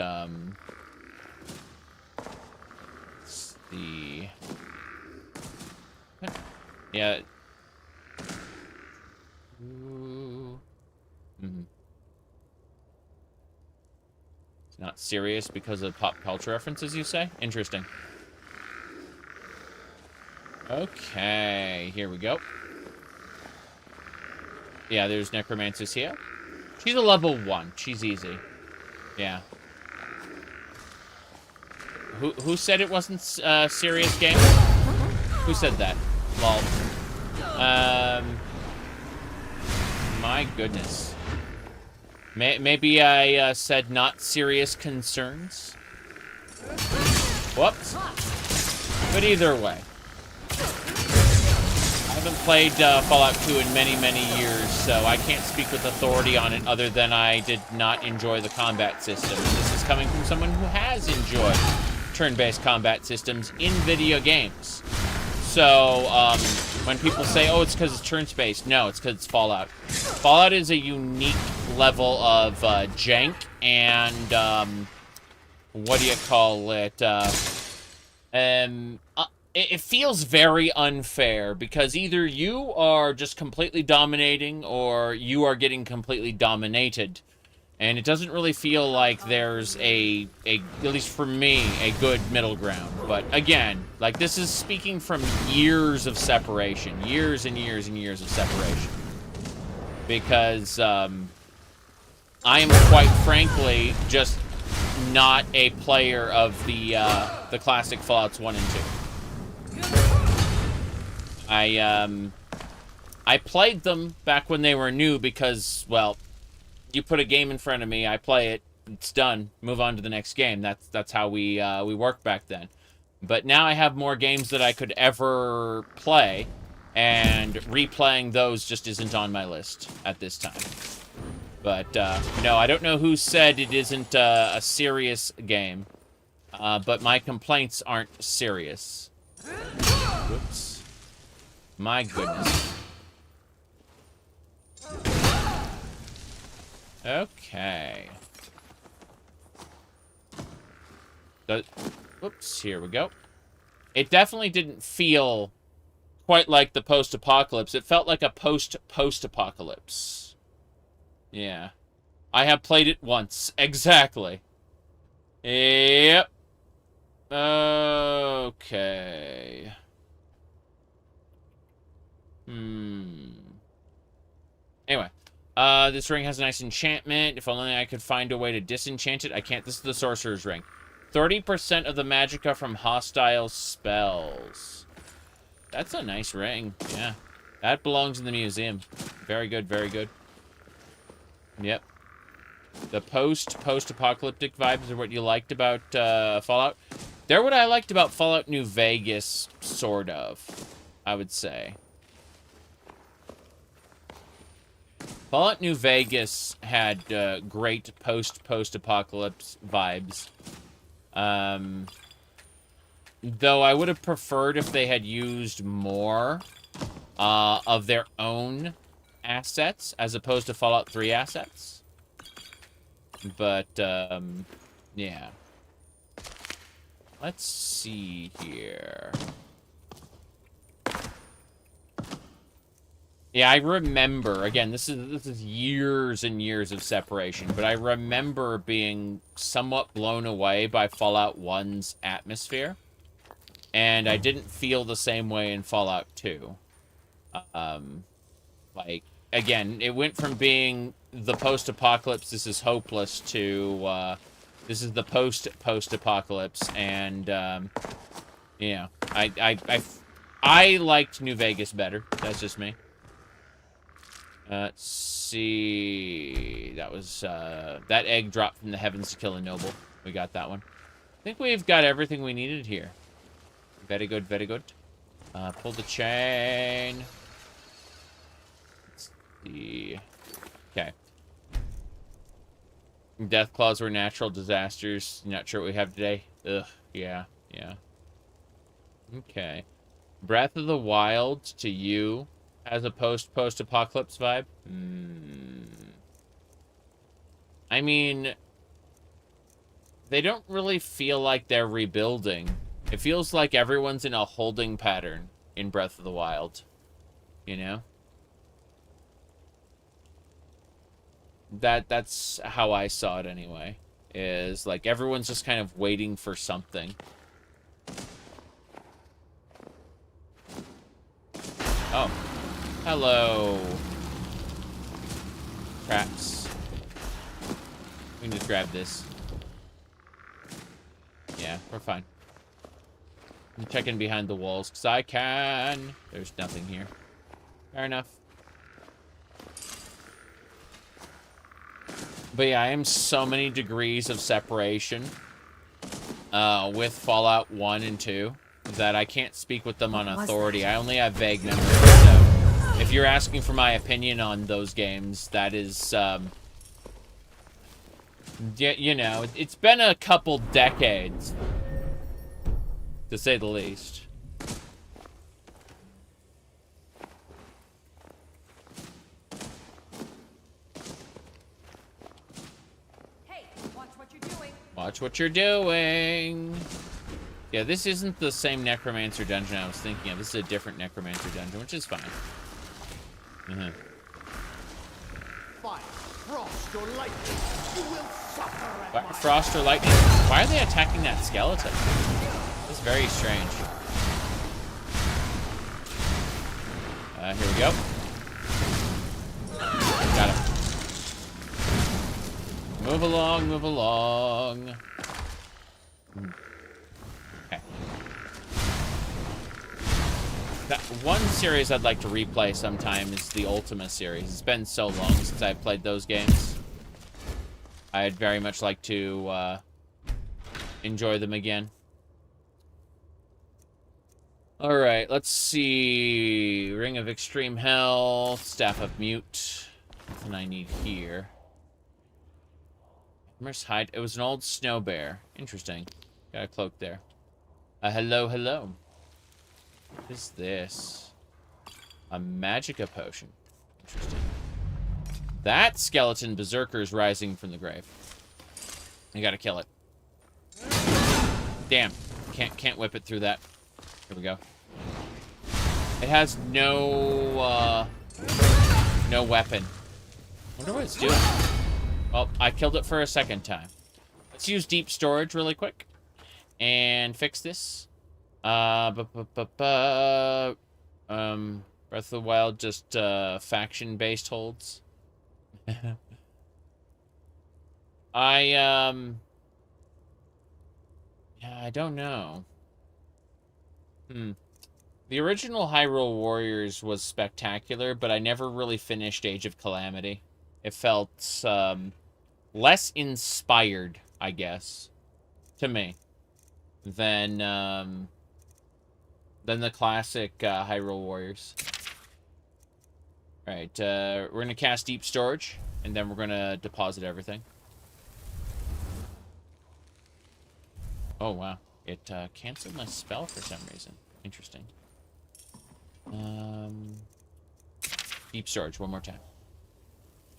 let's see. Yeah. Ooh. It's not serious because of pop culture references, you say? Interesting. Okay, here we go. Yeah, there's Necromancers here. She's a level 1. She's easy. Yeah. Who said it wasn't a serious game? Who said that? Lol. My goodness. Maybe I said not serious concerns? Whoops. But either way. I haven't played Fallout 2 in many, many years, so I can't speak with authority on it other than I did not enjoy the combat system. And this is coming from someone who has enjoyed turn-based combat systems in video games. So, when people say, oh, it's because it's turn-based, no, it's because it's Fallout. Fallout is a unique level of jank and, what do you call it? It feels very unfair because either you are just completely dominating or you are getting completely dominated. And it doesn't really feel like there's at least for me, a good middle ground. But again, like this is speaking from years of separation. Years and years and years of separation. Because I am quite frankly just not a player of the classic Fallouts 1 and 2. I played them back when they were new because, well, you put a game in front of me, I play it, it's done, move on to the next game. That's how we worked back then. But now I have more games that I could ever play, and replaying those just isn't on my list at this time. But, no, I don't know who said it isn't a serious game, but my complaints aren't serious. Whoops. My goodness. Okay. Whoops, here we go. It definitely didn't feel quite like the post-apocalypse. It felt like a post-post-apocalypse. Yeah. I have played it once. Exactly. Yep. Okay. Anyway. This ring has a nice enchantment. If only I could find a way to disenchant it. I can't. This is the Sorcerer's Ring. 30% of the magicka from hostile spells. That's a nice ring. Yeah. That belongs in the museum. Very good, very good. Yep. The post-apocalyptic vibes are what you liked about Fallout. They're what I liked about Fallout New Vegas, sort of, I would say. Fallout New Vegas had great post-apocalypse vibes. Though I would have preferred if they had used more of their own assets as opposed to Fallout 3 assets. But, yeah. Let's see here. Yeah, I remember, again, this is years and years of separation, but I remember being somewhat blown away by Fallout 1's atmosphere, and I didn't feel the same way in Fallout 2. Like, again, it went from being the post-apocalypse, this is hopeless, to, this is the post-apocalypse, and, yeah, I liked New Vegas better, that's just me. Let's see. That was, that egg dropped from the heavens to kill a noble. We got that one. I think we've got everything we needed here. Very good, very good. Pull the chain. Let's see. Okay. Death claws were natural disasters. Not sure what we have today. Ugh, yeah. Okay. Breath of the Wild to you has a post-apocalypse vibe? I mean, they don't really feel like they're rebuilding. It feels like everyone's in a holding pattern in Breath of the Wild. You know? That's how I saw it anyway. Is like everyone's just kind of waiting for something. Oh. Hello. Traps. We can just grab this. Yeah, we're fine. I'm checking behind the walls, because I can. There's nothing here. Fair enough. But yeah, I am so many degrees of separation with Fallout 1 and 2 that I can't speak with them on authority. I only have vague memories. So if you're asking for my opinion on those games, that is, yeah, you know, it's been a couple decades, to say the least. Hey, watch what you're doing. Watch what you're doing. Yeah, this isn't the same Necromancer dungeon I was thinking of. This is a different Necromancer dungeon, which is fine. Fire, frost, or lightning, you will suffer at my Frost or lightning? Why are they attacking that skeleton? It's very strange. Here we go. Got him. Move along, move along. Okay. That one series I'd like to replay sometime is the Ultima series. It's been so long since I've played those games. I'd very much like to enjoy them again. Alright, let's see. Ring of Extreme Health, Staff of Mute. Nothing I need here. Ohmes-raht. It was an old snow bear. Interesting. Got a cloak there. Hello, hello. What is this? A Magicka potion. Interesting. That skeleton berserker is rising from the grave. I gotta kill it. Damn. Can't whip it through that. Here we go. It has no weapon. I wonder what it's doing. Well, I killed it for a second time. Let's use deep storage really quick and fix this. Breath of the Wild just faction-based holds. Yeah, I don't know. The original Hyrule Warriors was spectacular, but I never really finished Age of Calamity. It felt less inspired, I guess, to me, than the classic Hyrule Warriors. All right, we're gonna cast Deep Storage, and then we're gonna deposit everything. Oh wow, it canceled my spell for some reason. Interesting. Deep Storage one more time.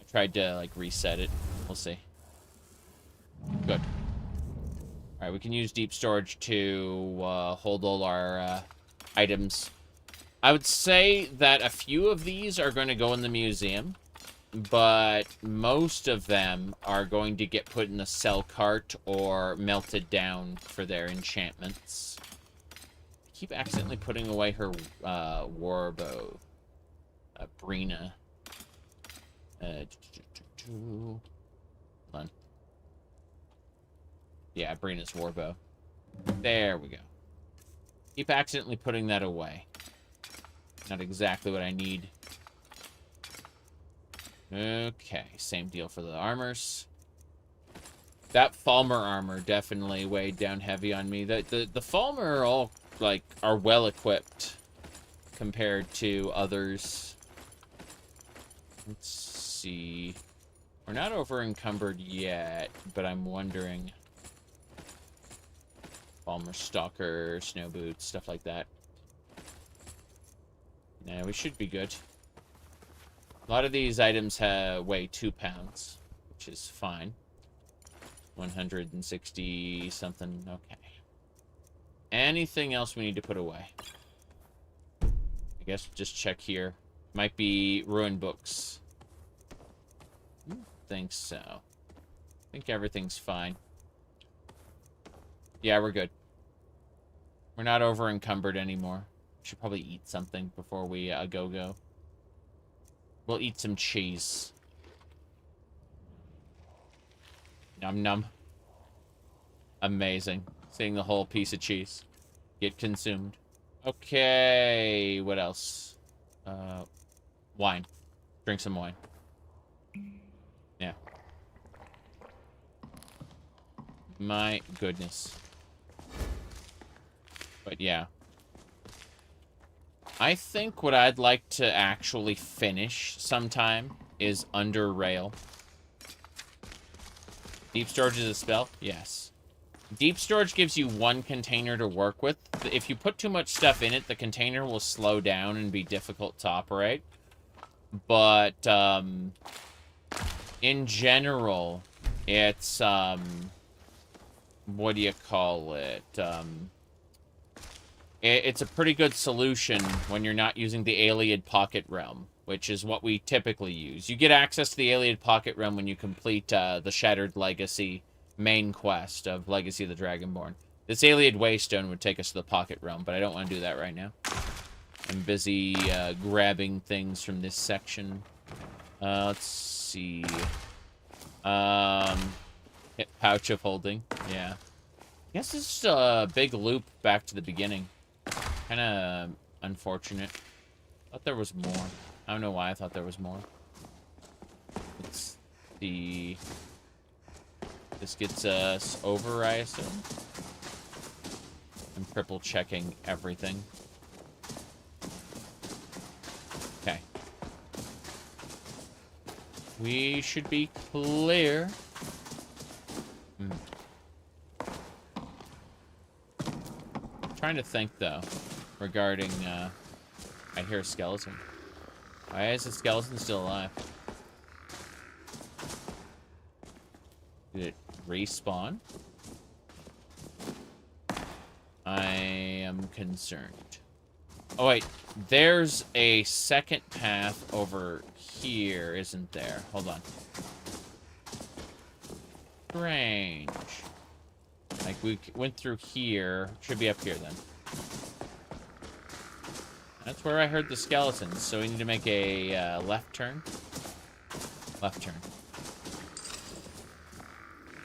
I tried to like reset it. We'll see. Good. All right, we can use Deep Storage to hold all our items. I would say that a few of these are going to go in the museum, but most of them are going to get put in the sell cart or melted down for their enchantments. I keep accidentally putting away her war bow. Brina. Hold on. Yeah, Brina's war bow. There we go. Keep accidentally putting that away. Not exactly what I need. Okay, same deal for the armors. That Falmer armor definitely weighed down heavy on me. The Falmer are all, like, are well equipped compared to others. Let's see. We're not over encumbered yet, but I'm wondering. Palmer Stalker, snow boots, stuff like that. Yeah, we should be good. A lot of these items weigh 2 pounds, which is fine. 160 something, okay. Anything else we need to put away? I guess just check here. Might be ruined books. I don't think so. I think everything's fine. Yeah, we're good. We're not over encumbered anymore. Should probably eat something before we go. We'll eat some cheese. Num num. Amazing. Seeing the whole piece of cheese get consumed. Okay, what else? Wine. Drink some wine. Yeah. My goodness. But yeah. I think what I'd like to actually finish sometime is Under Rail. Deep storage is a spell? Yes. Deep storage gives you 1 container to work with. If you put too much stuff in it, the container will slow down and be difficult to operate. But, in general, it's, what do you call it? It's a pretty good solution when you're not using the Alien Pocket Realm, which is what we typically use. You get access to the Alien Pocket Realm when you complete the Shattered Legacy main quest of Legacy of the Dragonborn. This Alien Waystone would take us to the Pocket Realm, but I don't want to do that right now. I'm busy grabbing things from this section. Let's see. Pouch of holding. Yeah. I guess it's just a big loop back to the beginning. Kind of unfortunate. Thought there was more. I don't know why I thought there was more. Let's see. This gets us over, I assume. I'm triple checking everything. Okay. We should be clear. Trying to think, though, regarding, I hear a skeleton. Why is the skeleton still alive? Did it respawn? I am concerned. Oh, wait. There's a second path over here, isn't there? Hold on. Strange. Like, we went through here. Should be up here, then. That's where I heard the skeletons, so we need to make a left turn. Left turn.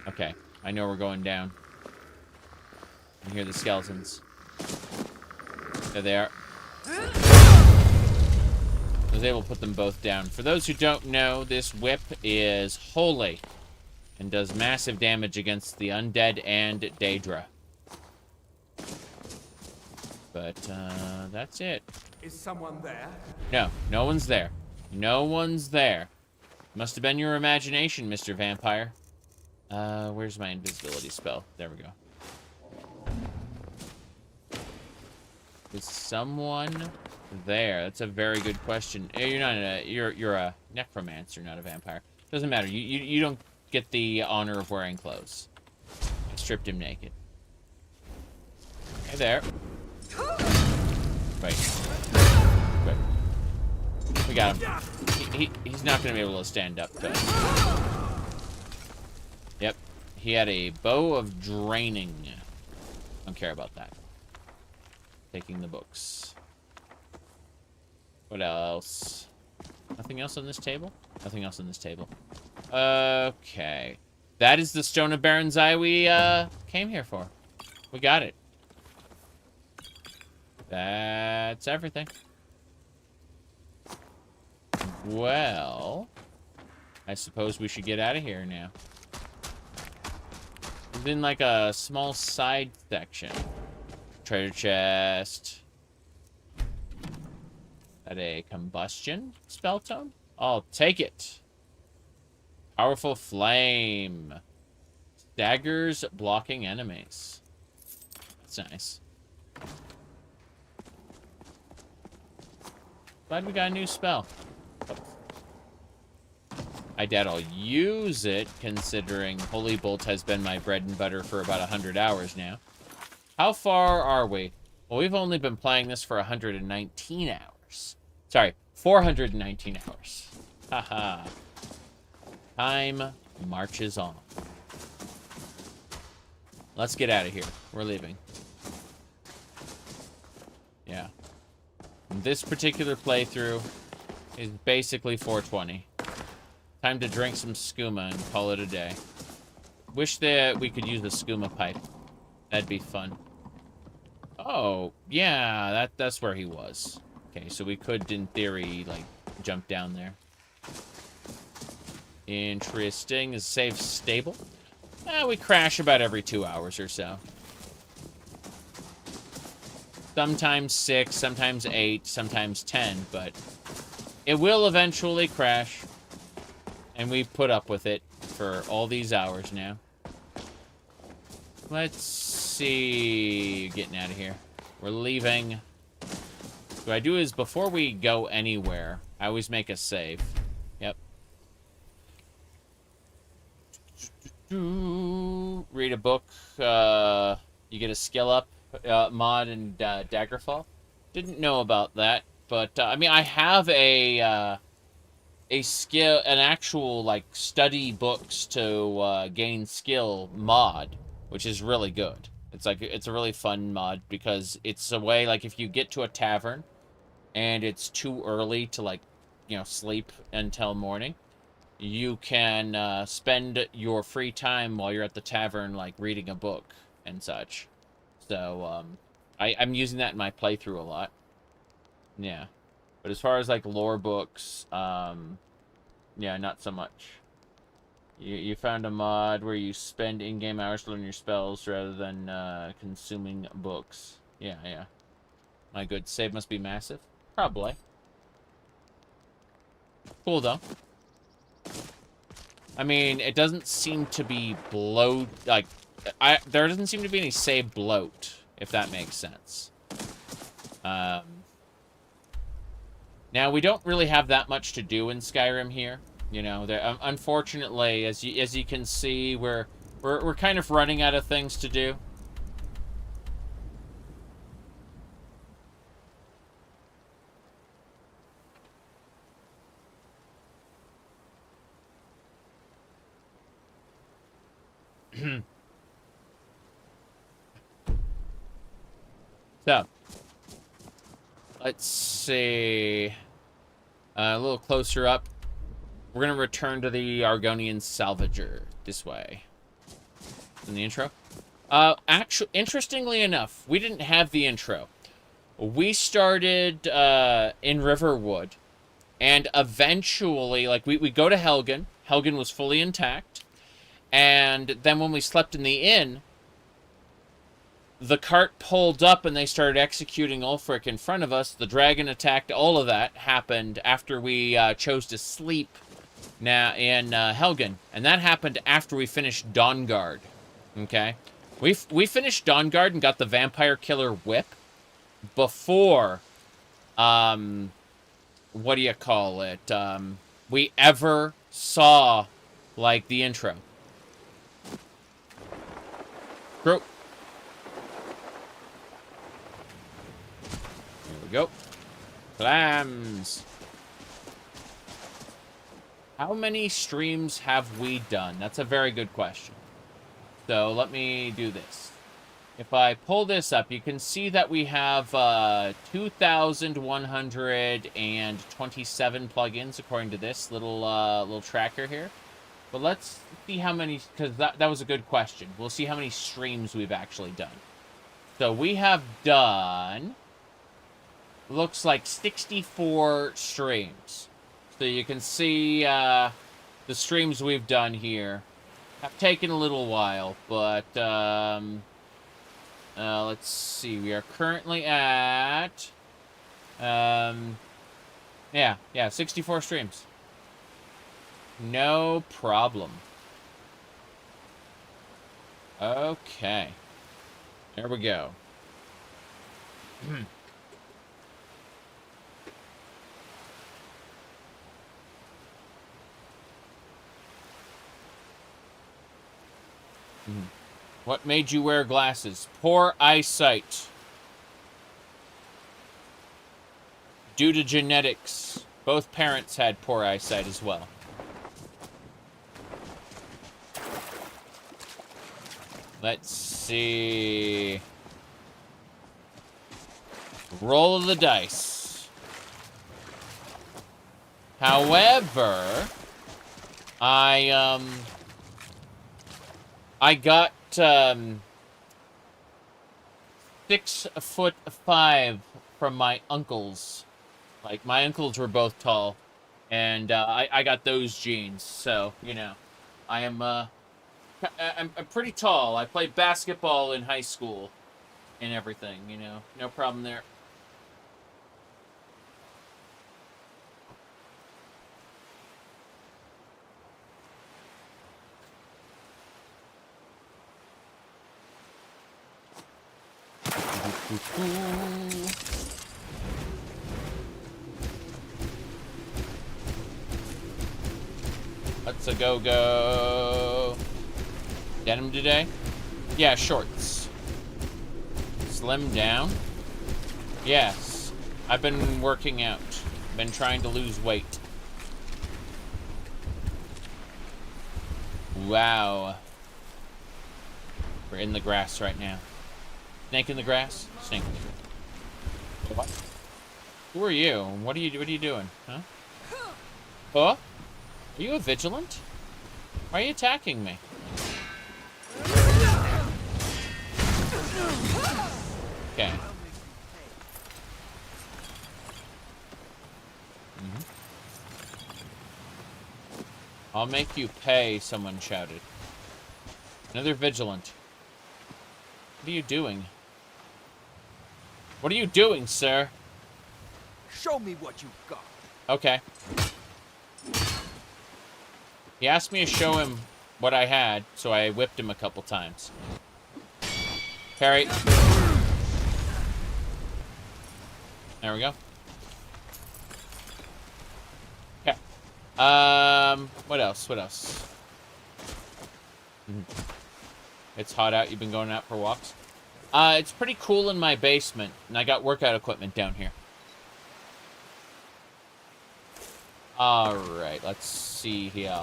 Okay, I know we're going down. I hear the skeletons. There they are. I was able to put them both down. For those who don't know, this whip is holy and does massive damage against the undead and Dac0da. But, that's it. Is someone there? No, no one's there. No one's there. Must have been your imagination, Mr. Vampire. Where's my invisibility spell? There we go. Is someone there? That's a very good question. You're not you're a necromancer, not a vampire. Doesn't matter. You don't get the honor of wearing clothes. I stripped him naked. Hey there. Wait. We got him. He's not going to be able to stand up to it. Yep. He had a bow of draining. Don't care about that. Taking the books. What else? Nothing else on this table? Nothing else on this table. Okay. That is the Stone of Baron's Eye we came here for. We got it. That's everything. Well, I suppose we should get out of here now. Within like a small side section. Treasure chest. At a combustion spell tome? I'll take it. Powerful flame. Daggers blocking enemies. That's nice. Glad we got a new spell. I doubt I'll use it, considering Holy Bolt has been my bread and butter for about 100 hours now. How far are we? Well, we've only been playing this for 119 hours. Sorry, 419 hours. Haha. Time marches on. Let's get out of here. We're leaving. Yeah. This particular playthrough is basically 420. Time to drink some skooma and call it a day. Wish that we could use the skooma pipe. That'd be fun. Oh, yeah, that's where he was. Okay, so we could, in theory, like, jump down there. Interesting. Is save stable? We crash about every 2 hours or so. Sometimes 6, sometimes 8, sometimes 10, but it will eventually crash. And we've put up with it for all these hours now. Let's see. Getting out of here. We're leaving. What I do is, before we go anywhere, I always make a save. Yep. Read a book. You get a skill up mod in Daggerfall. Didn't know about that, but I mean, I have a skill, an actual like study books to gain skill mod, which is really good. It's a really fun mod because it's a way, like, if you get to a tavern and it's too early to, like, you know, sleep until morning, you can spend your free time while you're at the tavern, like, reading a book and such. So, I'm using that in my playthrough a lot. Yeah. But as far as, like, lore books, yeah, not so much. You found a mod where you spend in-game hours to learn your spells rather than consuming books. Yeah, yeah. My good. Save must be massive. Probably. Cool, though. I mean, it doesn't seem to be bloat. Like, there doesn't seem to be any save bloat, if that makes sense. Now, we don't really have that much to do in Skyrim here. You know, unfortunately, as you can see, we're kind of running out of things to do. So, let's see. A little closer up. We're going to return to the Argonian Salvager this way. In the intro. Actually, interestingly enough, we didn't have the intro. We started in Riverwood. And eventually, like, we go to Helgen. Helgen was fully intact. And then when we slept in the inn, the cart pulled up and they started executing Ulfric in front of us. The dragon attacked. All of that happened after we chose to sleep now in Helgen, and that happened after we finished Dawnguard. Okay, we finished Dawnguard and got the vampire killer whip before what do you call it, we ever saw, like, the intro. Here we go. Clams. How many streams have we done? That's a very good question. So let me do this. If I pull this up, you can see that we have 2,127 plugins according to this little tracker here. But let's see how many, because that was a good question. We'll see how many streams we've actually done. So we have done, looks like 64 streams. So you can see the streams we've done here have taken a little while, but let's see. We are currently at 64 streams. No problem. Okay. There we go. What made you wear glasses? Poor eyesight. Due to genetics. Both parents had poor eyesight as well. Let's see. Roll of the dice. However, I got 6'5" from my uncles. Like, my uncles were both tall, and I got those genes. So, you know, I'm pretty tall. I played basketball in high school and everything, you know. No problem there. Let's go. Denim today? Yeah, shorts. Slim down? Yes. I've been working out. Been trying to lose weight. Wow. We're in the grass right now. Snake in the grass? Snake in the grass. What? Who are you? What are you doing? Huh? Huh? Are you a vigilant? Why are you attacking me? Okay. I'll make you pay, someone shouted. Another vigilant. What are you doing? What are you doing, sir? Show me what you've got. Okay. He asked me to show him what I had, so I whipped him a couple times. Parry. There we go. Okay. What else? It's hot out. You've been going out for walks? It's pretty cool in my basement, and I got workout equipment down here. Alright, let's see here.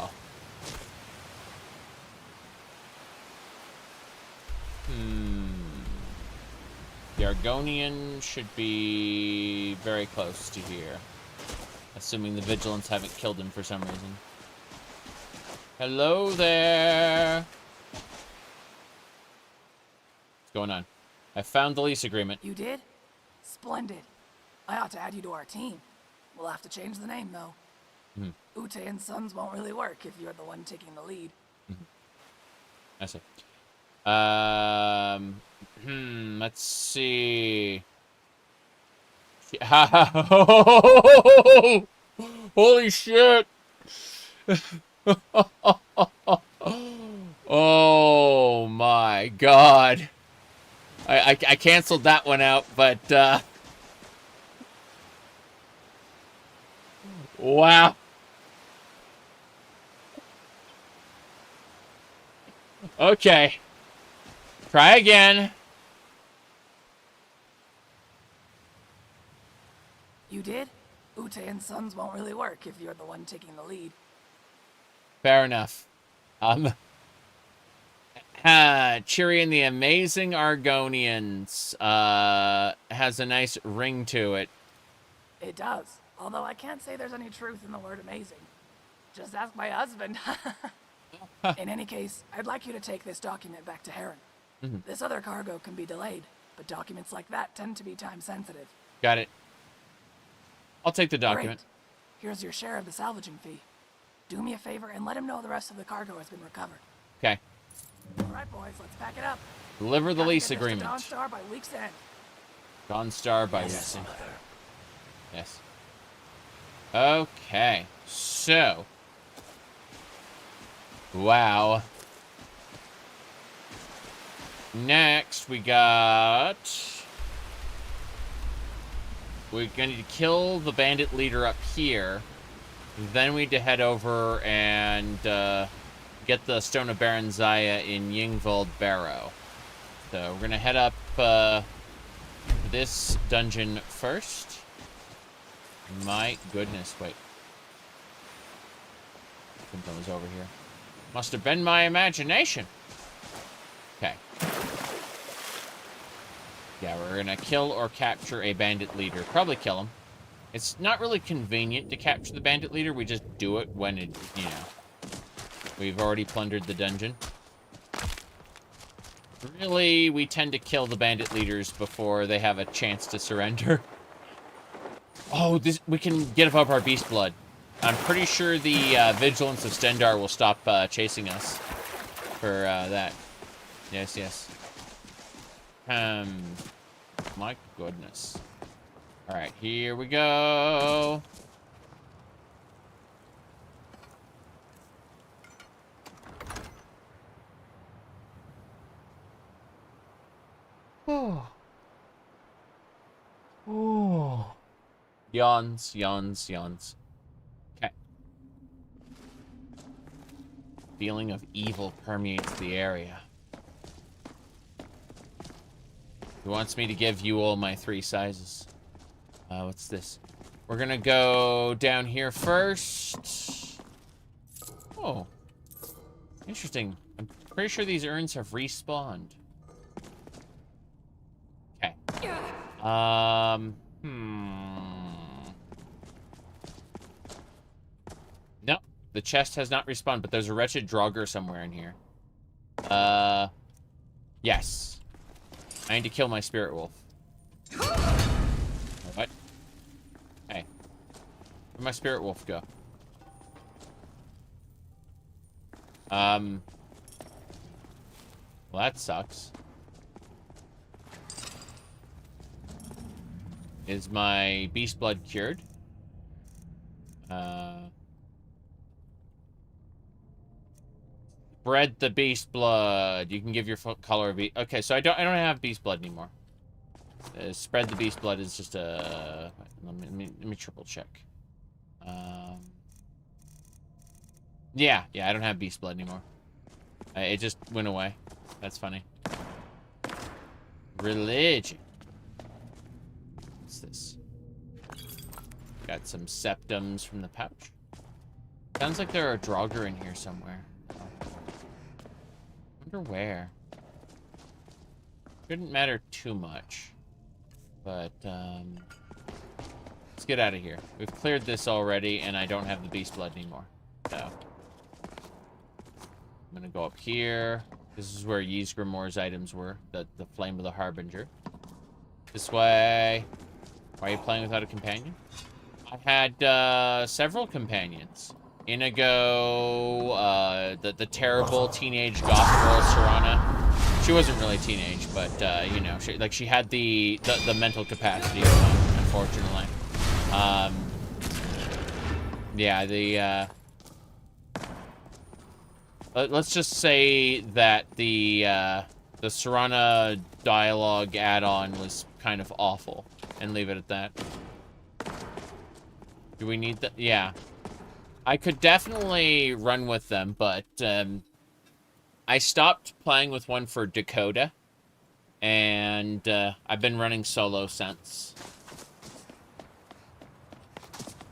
The Argonian should be very close to here. Assuming the vigilants haven't killed him for some reason. Hello there! What's going on? I found the lease agreement. You did? Splendid. I ought to add you to our team. We'll have to change the name, though. Ute and Sons won't really work if you're the one taking the lead. I see. Let's see. Holy shit! Oh my god. I canceled that one out, but wow. Okay. Try again. You did? Ute and Sons won't really work if you're the one taking the lead. Fair enough. Cheery and the Amazing Argonians has a nice ring to it. It does. Although I can't say there's any truth in the word amazing. Just ask my husband. In any case, I'd like you to take this document back to Heron. This other cargo can be delayed, but documents like that tend to be time sensitive. Got it. I'll take the document. Great. Here's your share of the salvaging fee. Do me a favor and let him know the rest of the cargo has been recovered. Okay. All right, boys, let's pack it up. Deliver the Gotta lease get this to agreement. Dawnstar by week's end. Dawnstar by week's end. Yes. Okay. So, Wow. Next, we got... We're going to kill the bandit leader up here. Then we need to head over and get the Stone of Baron Zaya in Yingvold Barrow. So we're going to head up this dungeon first. My goodness, wait. Something was over here. Must have been my imagination. Okay. Yeah, we're gonna kill or capture a bandit leader. Probably kill him. It's not really convenient to capture the bandit leader. We just do it when it, you know, we've already plundered the dungeon. Really, we tend to kill the bandit leaders before they have a chance to surrender. Oh, this, we can get above our beast blood. I'm pretty sure the vigilance of Stendar will stop chasing us for that. Yes, yes. My goodness. All right, here we go. Oh. Oh. Yawns, yawns, yawns. Okay. Feeling of evil permeates the area. He wants me to give you all my 3 sizes. What's this? We're gonna go down here first. Oh. Interesting. I'm pretty sure these urns have respawned. Okay. No, the chest has not respawned, but there's a wretched Draugr somewhere in here. Yes. I need to kill my spirit wolf. What? Hey. Where'd my spirit wolf go? Well, that sucks. Is my beast blood cured? Bred the beast blood. You can give your color a beast. Okay, so I don't have beast blood anymore. Spread the beast blood is just a. Let me triple check. Yeah, I don't have beast blood anymore. It just went away. That's funny. Religion. What's this? Got some septums from the pouch. Sounds like there are Draugr in here somewhere. Wonder where. Shouldn't matter too much. But, let's get out of here. We've cleared this already, and I don't have the beast blood anymore. So, I'm gonna go up here. This is where Ysgrimor's items were. The Flame of the Harbinger. This way. Why are you playing without a companion? I had, several companions. Inigo, the terrible teenage goth girl, Serana. She wasn't really teenage, but, you know, she had the mental capacity, unfortunately. Yeah, let's just say that the Serana dialogue add-on was kind of awful, and leave it at that. Do we need that? Yeah. I could definitely run with them, but, I stopped playing with one for Dac0da, and I've been running solo since.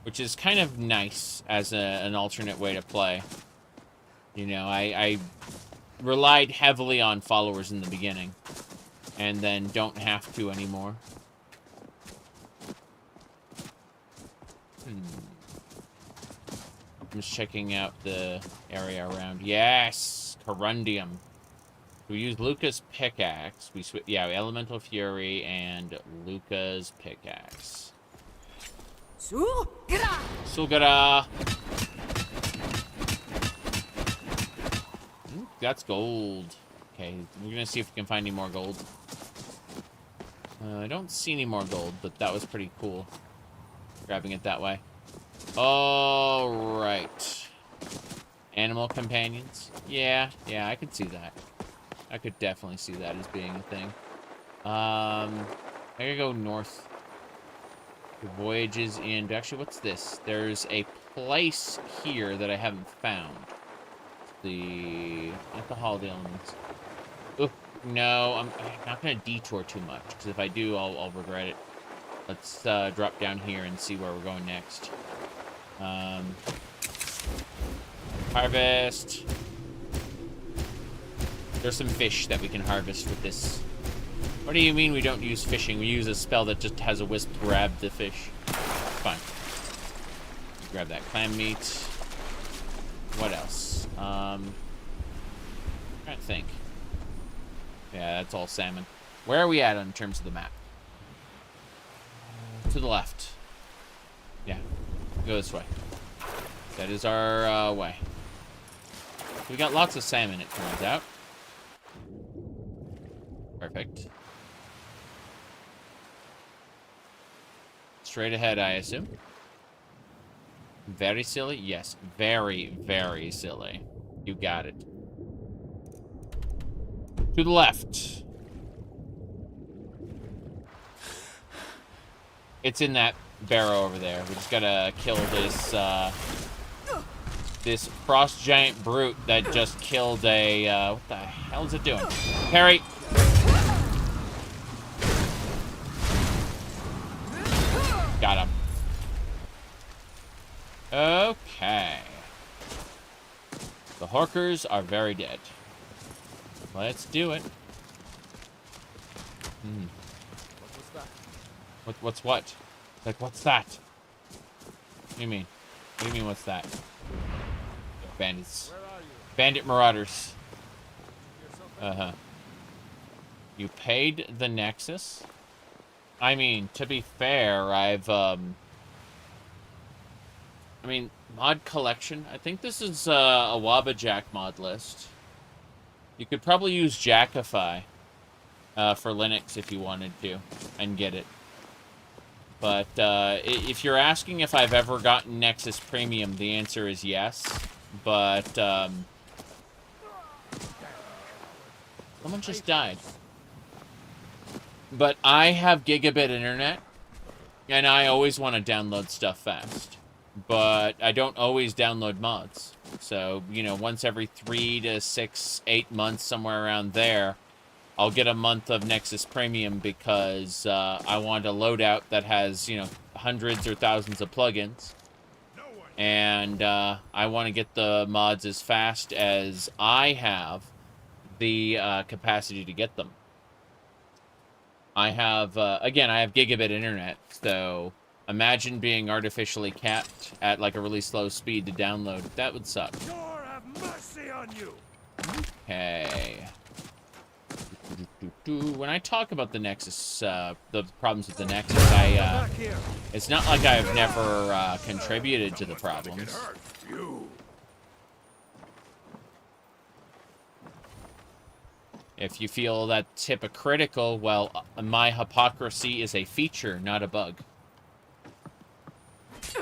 Which is kind of nice as an alternate way to play. You know, I relied heavily on followers in the beginning, and then don't have to anymore. I'm just checking out the area around. Yes! Corundium. We use Luca's pickaxe. Yeah, Elemental Fury and Luca's pickaxe. Sugara! That's gold. Okay, we're gonna see if we can find any more gold. I don't see any more gold, but that was pretty cool. Grabbing it that way. All right. Animal companions. Yeah, I could see that. I could definitely see that as being a thing. I gotta go north. The voyages and actually, what's this? There's a place here that I haven't found. Not the holiday elements. Oh no, I'm not gonna detour too much because if I do, I'll regret it. Let's drop down here and see where we're going next. Harvest. There's some fish that we can harvest with this. What do you mean we don't use fishing? We use a spell that just has a wisp grab the fish. Fine. Grab that clam meat. What else? I'm trying to think. Yeah, that's all salmon. Where are we at in terms of the map? To the left. Yeah. Go this way. That is our way. We got lots of salmon, it turns out. Perfect. Straight ahead, I assume. Very silly? Yes. Very, very silly. You got it. To the left. It's in that barrow over there. We just gotta kill this, this frost giant brute that just killed a, what the hell is it doing? Parry! Got him. Okay. The Horkers are very dead. Let's do it. What's what? Like, what's that? What do you mean? What do you mean, what's that? Bandits. Bandit marauders. Uh-huh. You paid the Nexus? I mean, to be fair, I've, I mean, mod collection. I think this is a Wabbajack mod list. You could probably use Jackify for Linux if you wanted to and get it. But if you're asking if I've ever gotten Nexus Premium, the answer is yes. But someone just died. But I have gigabit internet, and I always want to download stuff fast. But I don't always download mods. So, you know, once every 3 to 6, 8 months, somewhere around there, I'll get a month of Nexus Premium because I want a loadout that has, you know, hundreds or thousands of plugins. And I want to get the mods as fast as I have the capacity to get them. I have, again, I have gigabit internet, so imagine being artificially capped at like a really slow speed to download. That would suck. Lord have mercy on you. Okay. When I talk about the Nexus, the problems with the Nexus, it's not like I've never contributed to the problems. If you feel that's hypocritical, well, my hypocrisy is a feature, not a bug.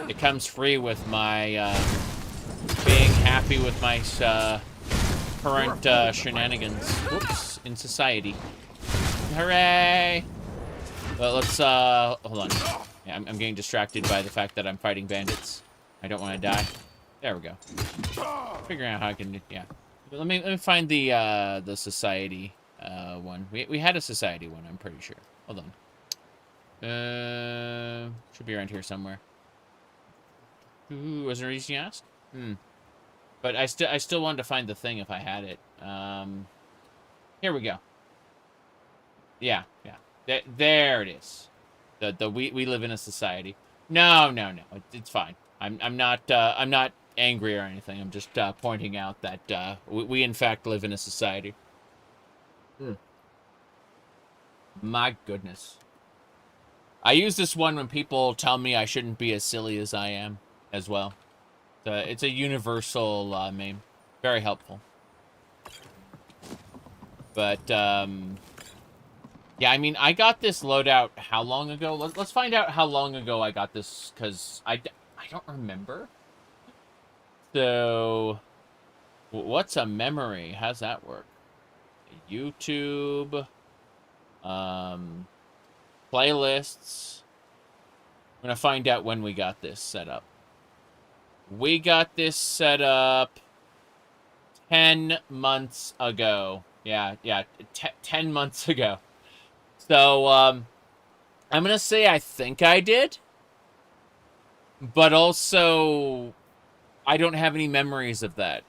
It comes free with my being happy with my current shenanigans. Whoops, in society. Hooray! Well, let's hold on. Yeah, I'm getting distracted by the fact that I'm fighting bandits. I don't want to die. There we go. Figuring out how I can, yeah. Let me find the society one. We had a society one, I'm pretty sure. Hold on. Should be around here somewhere. Ooh, was there a reason you asked? But I still wanted to find the thing if I had it. Here we go. Yeah. There it is. We live in a society. No. It's fine. I'm not angry or anything. I'm just pointing out that we in fact live in a society. My goodness. I use this one when people tell me I shouldn't be as silly as I am as well. It's a universal meme. Very helpful. But yeah, I mean, I got this loadout how long ago? Let's find out how long ago I got this, because I don't remember. So, What's a memory? How's that work? YouTube. Playlists. I'm going to find out when we got this set up. We got this set up 10 months ago. Yeah, 10 months ago. So, I'm going to say I think I did. But also, I don't have any memories of that.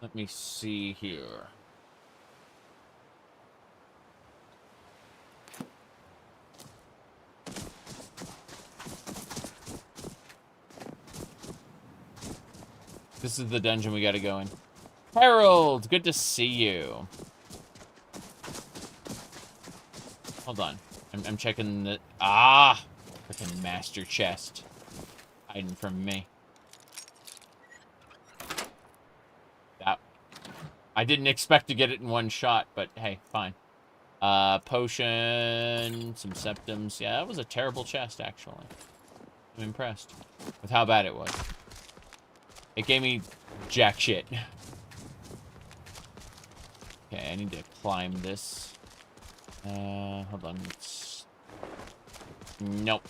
Let me see here. This is the dungeon we gotta go in. Harold, good to see you. Hold on. I'm checking the... Ah! Freaking master chest. Hiding from me. That... I didn't expect to get it in one shot, but hey, fine. Potion, some septums. Yeah, that was a terrible chest, actually. I'm impressed with how bad it was. It gave me jack shit. Okay, I need to climb this. Hold on. Nope.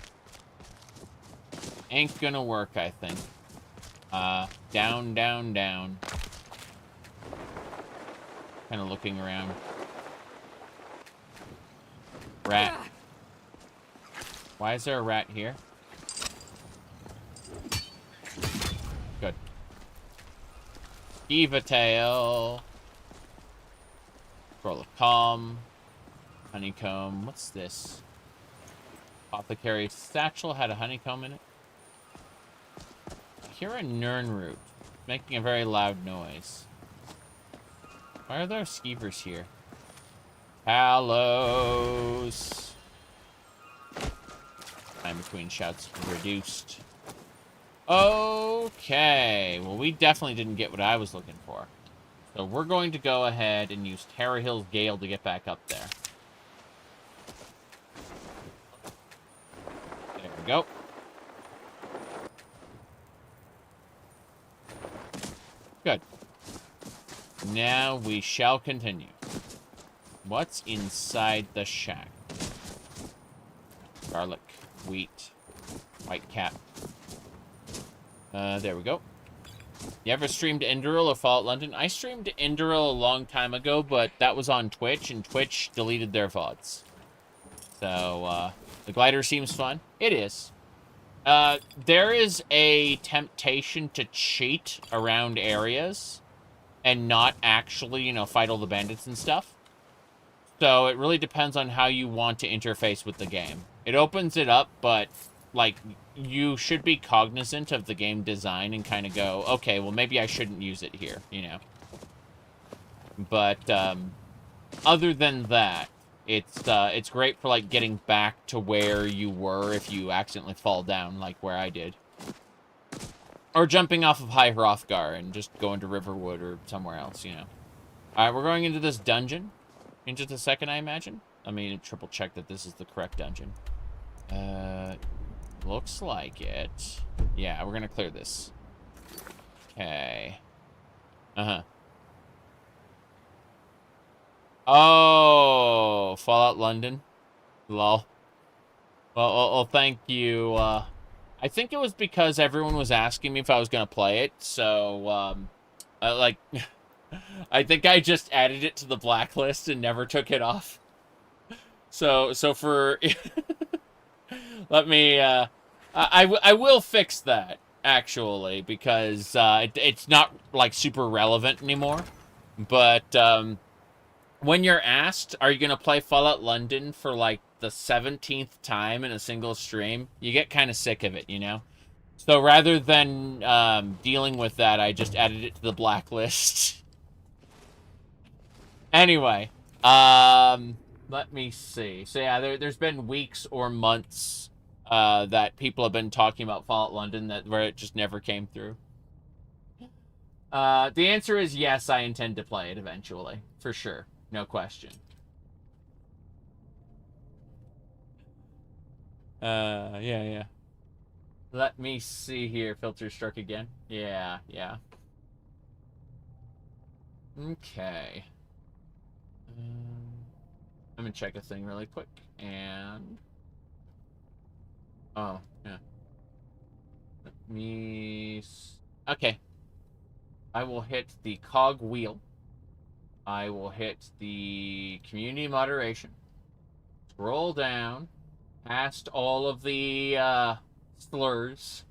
Ain't gonna work, I think. Down, down, down. Kind of looking around. Rat. Why is there a rat here? Good. Diva tail. Scroll of calm. Honeycomb. What's this? Apothecary satchel had a honeycomb in it. I hear a Nirnroot making a very loud noise. Why are there skeevers here? Hallows. Time between shouts reduced. Okay. Well, we definitely didn't get what I was looking for. So we're going to go ahead and use Terra Hill's Gale to get back up there. There we go. Good. Now we shall continue. What's inside the shack? Garlic, wheat, white cap. There we go. You ever streamed Enderal or Fallout London? I streamed Enderal a long time ago, but that was on Twitch, and Twitch deleted their VODs. So, the glider seems fun. It is. There is a temptation to cheat around areas and not actually, you know, fight all the bandits and stuff. So it really depends on how you want to interface with the game. It opens it up, but, like, you should be cognizant of the game design and kind of go, okay, well, maybe I shouldn't use it here, you know. But, other than that, it's great for, like, getting back to where you were if you accidentally fall down, like where I did. Or jumping off of High Hrothgar and just going to Riverwood or somewhere else, you know. Alright, we're going into this dungeon. In just a second, I imagine. I mean, triple check that this is the correct dungeon. Looks like it. Yeah, we're gonna clear this. Okay. Oh, Fallout London. Lol. Well, thank you. I think it was because everyone was asking me if I was gonna play it, so, like... I think I just added it to the blacklist and never took it off. So for... Let me, I will fix that, actually, because, it's not, like, super relevant anymore. But, when you're asked, are you gonna play Fallout London for, like, the 17th time in a single stream, you get kind of sick of it, you know? So rather than, dealing with that, I just added it to the blacklist. Anyway, let me see. So yeah, there's been weeks or months that people have been talking about Fallout London where it just never came through. The answer is yes, I intend to play it eventually. For sure. No question. Yeah. Let me see here. Filter struck again. Yeah. Okay. I'm gonna check a thing really quick. And... oh, yeah. Let me... okay. I will hit the cog wheel. I will hit the community moderation. Scroll down past all of the slurs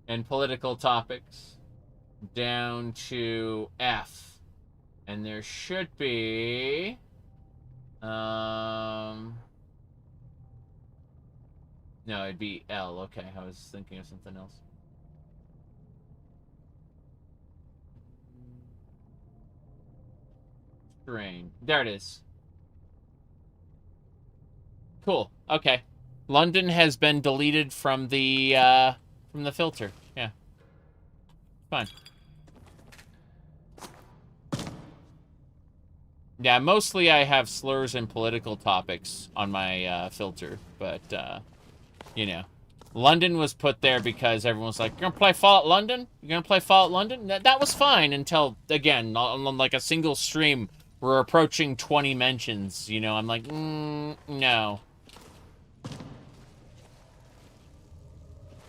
and political topics down to F. And there should be... no, it'd be L. Okay, I was thinking of something else. Strain. There it is. Cool. Okay. London has been deleted from the filter. Yeah. Fine. Yeah, mostly I have slurs and political topics on my filter, but you know, London was put there because everyone was like, "You're gonna play Fallout London? You're gonna play Fallout London?" That was fine until, again, on like a single stream, we're approaching 20 mentions. You know, I'm like, no.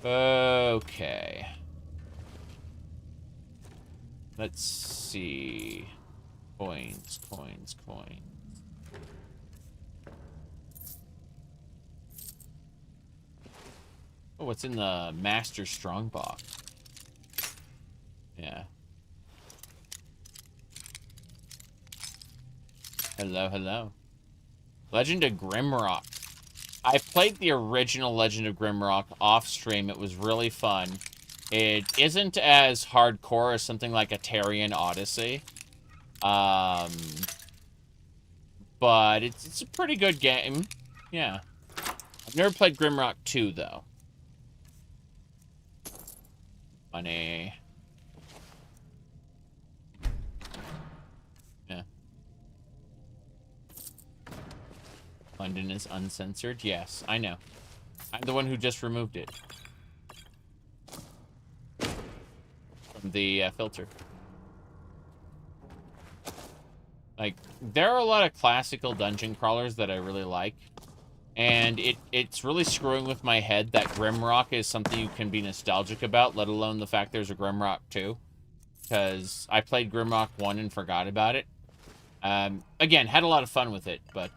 Okay. Let's see. Coins. Oh, what's in the Master Strongbox? Yeah. Hello. Legend of Grimrock. I played the original Legend of Grimrock off stream. It was really fun. It isn't as hardcore as something like a Tarian Odyssey. But it's a pretty good game. Yeah. I've never played Grimrock 2, though. Money. Yeah. London is uncensored? Yes, I know. I'm the one who just removed it. From the filter. Like, there are a lot of classical dungeon crawlers that I really like. And it's really screwing with my head that Grimrock is something you can be nostalgic about, let alone the fact there's a Grimrock 2. Because I played Grimrock 1 and forgot about it. Again, had a lot of fun with it, but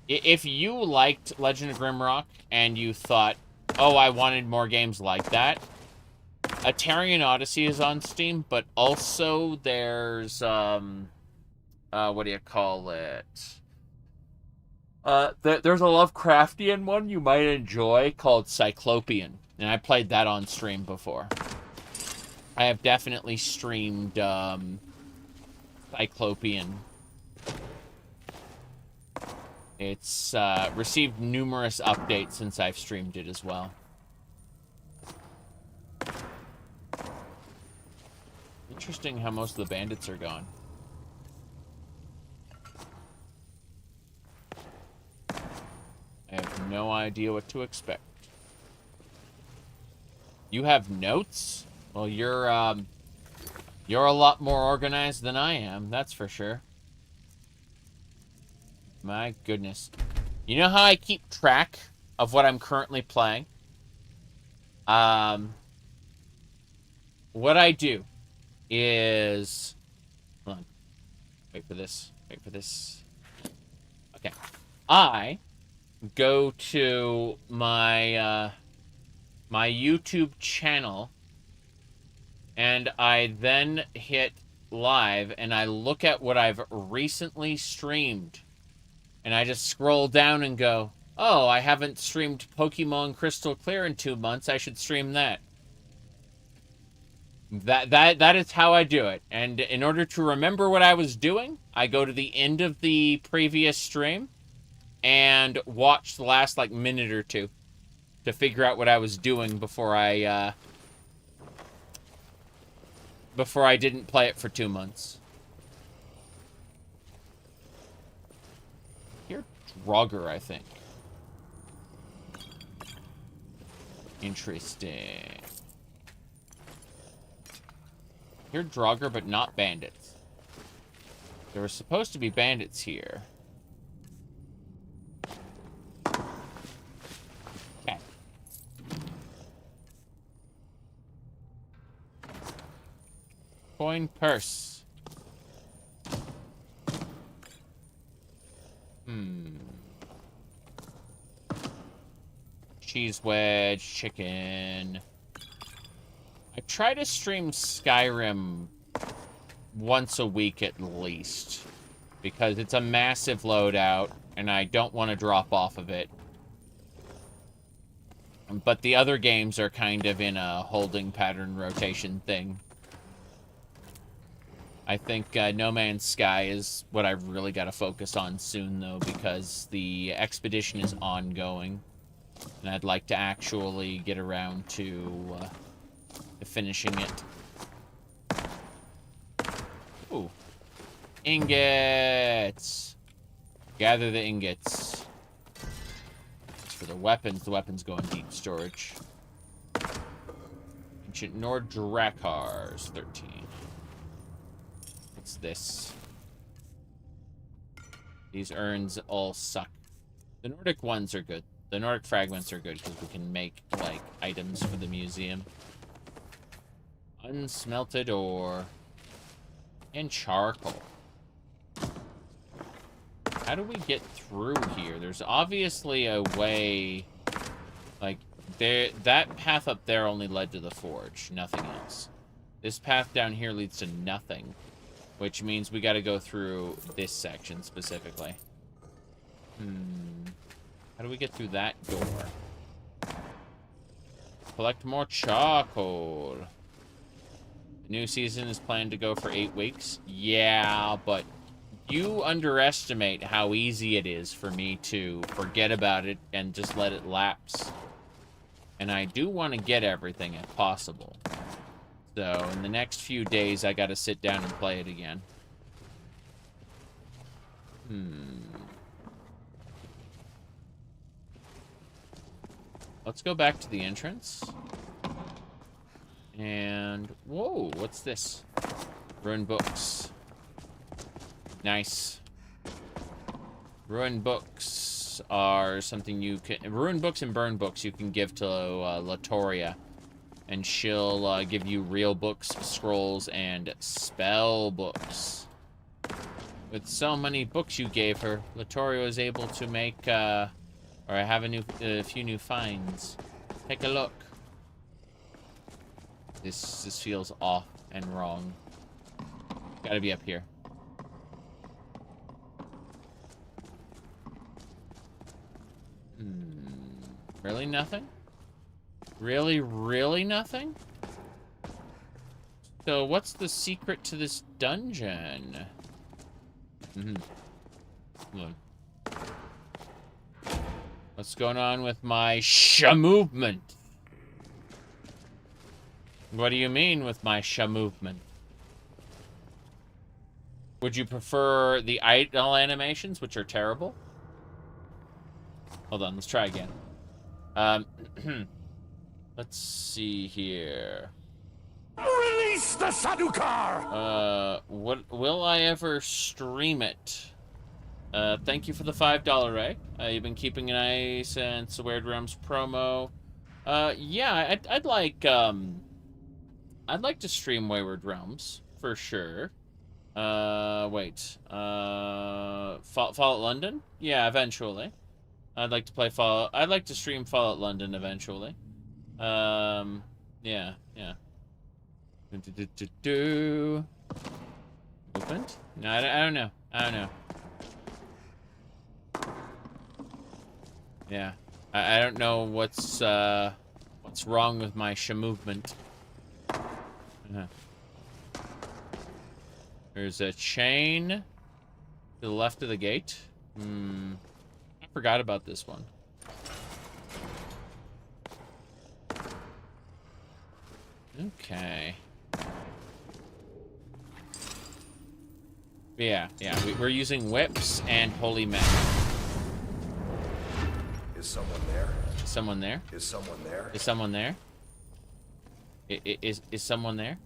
if you liked Legend of Grimrock and you thought, oh, I wanted more games like that, a Tarian Odyssey is on Steam, but also there's, what do you call it? There's a Lovecraftian one you might enjoy called Cyclopean, and I played that on stream before. I have definitely streamed Cyclopean. It's received numerous updates since I've streamed it as well. Interesting how most of the bandits are gone. I have no idea what to expect. You have notes? Well, you're a lot more organized than I am, that's for sure. My goodness. You know how I keep track of what I'm currently playing? What I do is... hold on. Wait for this. Okay. I go to my my YouTube channel, and I then hit live, and I look at what I've recently streamed, and I just scroll down and go, oh, I haven't streamed Pokemon Crystal Clear in 2 months, I should stream that. That is how I do it. And in order to remember what I was doing, I go to the end of the previous stream and watch the last, like, minute or two to figure out what I was doing before I didn't play it for 2 months. Here, Draugr, I think. Interesting. Hear Draugr, but not bandits. There were supposed to be bandits here. Okay. Coin purse. Cheese wedge, chicken. I try to stream Skyrim once a week at least, because it's a massive loadout, and I don't want to drop off of it. But the other games are kind of in a holding pattern rotation thing. I think No Man's Sky is what I've really got to focus on soon, though, because the expedition is ongoing. And I'd like to actually get around to finishing it. Ooh. Ingots! Gather the ingots. As for the weapons go in deep storage. Ancient Nord Drakars, 13. What's this? These urns all suck. The Nordic ones are good. The Nordic fragments are good because we can make, like, items for the museum. Unsmelted ore. And charcoal. How do we get through here? There's obviously a way... Like, that path up there only led to the forge. Nothing else. This path down here leads to nothing. Which means we gotta go through this section specifically. How do we get through that door? Collect more charcoal. The new season is planned to go for 8 weeks. Yeah, but you underestimate how easy it is for me to forget about it and just let it lapse. And I do want to get everything if possible. So, in the next few days, I gotta sit down and play it again. Let's go back to the entrance. And... Whoa, what's this? Ruined books. Nice. Ruined books are something you can... Ruined books and burn books you can give to Latoria. And she'll give you real books, scrolls, and spell books. With so many books you gave her, Latoria was able to make, or have a few new finds. Take a look. This feels off and wrong. Gotta be up here. Really nothing? Really nothing? So what's the secret to this dungeon? Look. What's going on with my movement? What do you mean with my movement? Would you prefer the idle animations, which are terrible? Hold on, let's try again. Let's see here. Release the Sadukar! What will I ever stream it? Thank you for the $5 egg. You've been keeping an eye since the Weird Realms promo. Yeah, I'd like to stream Wayward Realms for sure. Wait. Fallout London? Yeah, eventually. I'd like to play Fallout. I'd like to stream Fallout London eventually. Yeah. Movement? No, I don't know. Yeah. I don't know what's wrong with my movement. There's a chain to the left of the gate. I forgot about this one. Okay. Yeah, we're using whips and holy men. Is someone there? someone there? Is someone there? Is someone there? Is someone there?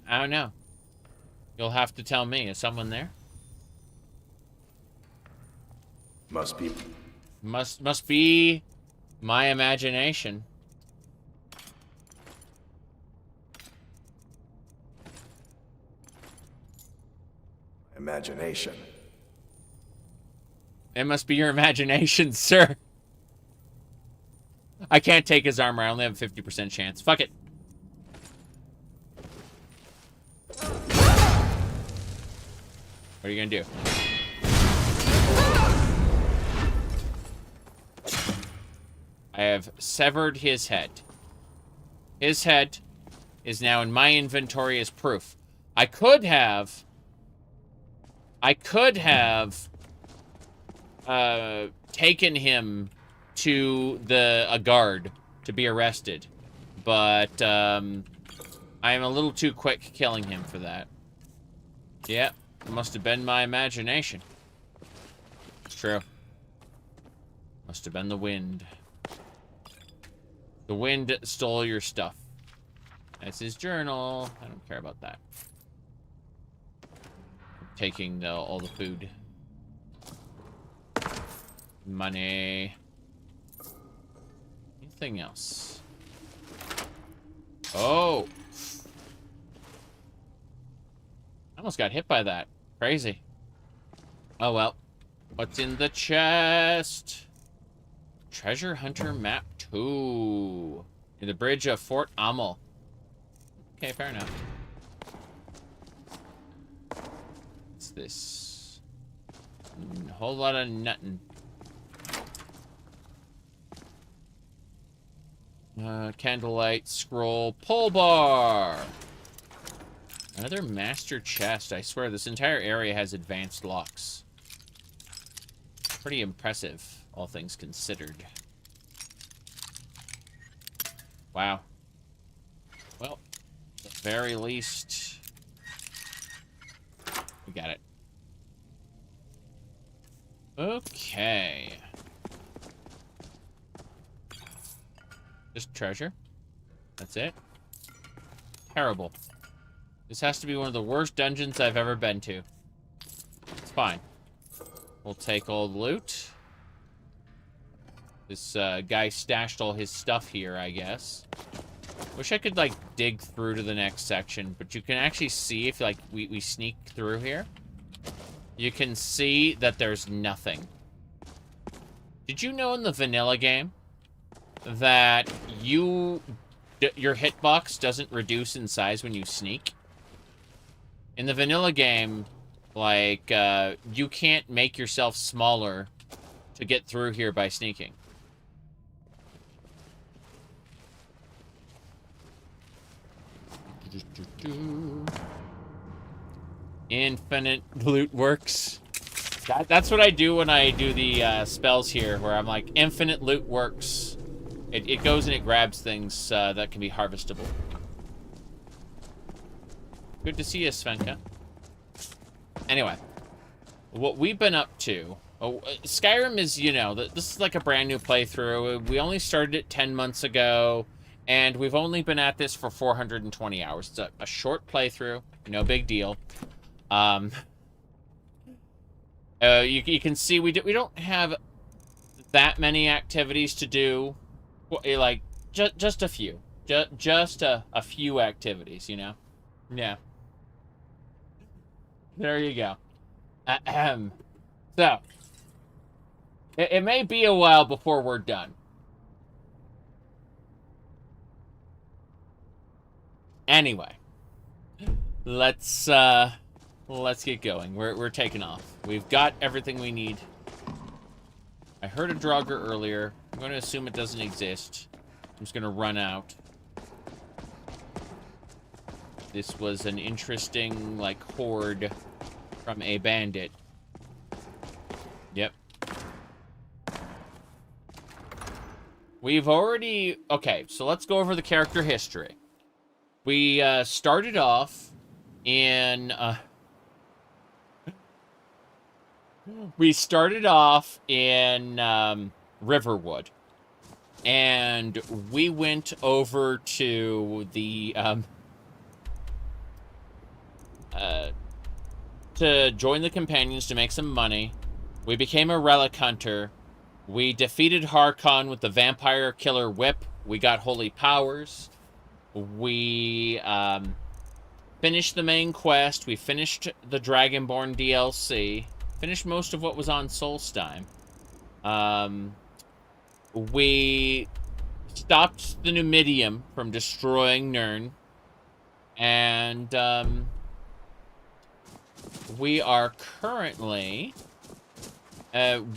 I don't know. You'll have to tell me. Is someone there? Must be. Must be my imagination. Imagination. It must be your imagination, sir. I can't take his armor. I only have a 50% chance. Fuck it. What are you gonna do? I have severed his head. His head is now in my inventory as proof. I could have taken him to a guard to be arrested, but I am a little too quick killing him for that. Yeah, it must have been my imagination. It's true. Must have been the wind. The wind stole your stuff. That's his journal. I don't care about that. I'm taking all the food. Money. Anything else? Oh! I almost got hit by that. Crazy. Oh well. What's in the chest? Treasure Hunter Map 2. In the bridge of Fort Ammel. Okay, fair enough. What's this? A whole lot of nuttin'. Candlelight, scroll, pole bar. Another master chest. I swear, this entire area has advanced locks. Pretty impressive, all things considered. Wow. Well, at the very least, we got it. Okay. Just treasure. That's it. Terrible. This has to be one of the worst dungeons I've ever been to. It's fine. We'll take all the loot. This guy stashed all his stuff here, I guess. Wish I could, like, dig through to the next section, but you can actually see if, like, we sneak through here. You can see that there's nothing. Did you know in the vanilla game that your hitbox doesn't reduce in size when you sneak? In the vanilla game, like, you can't make yourself smaller to get through here by sneaking. Infinite loot works. That's what I do when I do the spells here, where I'm like, infinite loot works. It goes and it grabs things that can be harvestable. Good to see you, Svenka. Anyway, what we've been up to... Skyrim is, you know, this is like a brand new playthrough. We only started it 10 months ago, and we've only been at this for 420 hours. It's a short playthrough, no big deal. You can see we don't have that many activities to do. Like, just a few. Just a few activities, you know? Yeah. There you go. So, it may be a while before we're done. Anyway, let's get going. We're taking off. We've got everything we need. I heard a Draugr earlier. I'm going to assume it doesn't exist. I'm just going to run out. This was an interesting, like, horde from a bandit. Yep. We've already... Okay, so let's go over the character history. We started off in... We started off in Riverwood. And we went over to the, to join the companions to make some money. We became a relic hunter. We defeated Harkon with the vampire killer whip. We got holy powers. We, finished the main quest. We finished the Dragonborn DLC. Finished most of what was on Solstheim. We stopped the Numidium from destroying Nirn. And, we are currently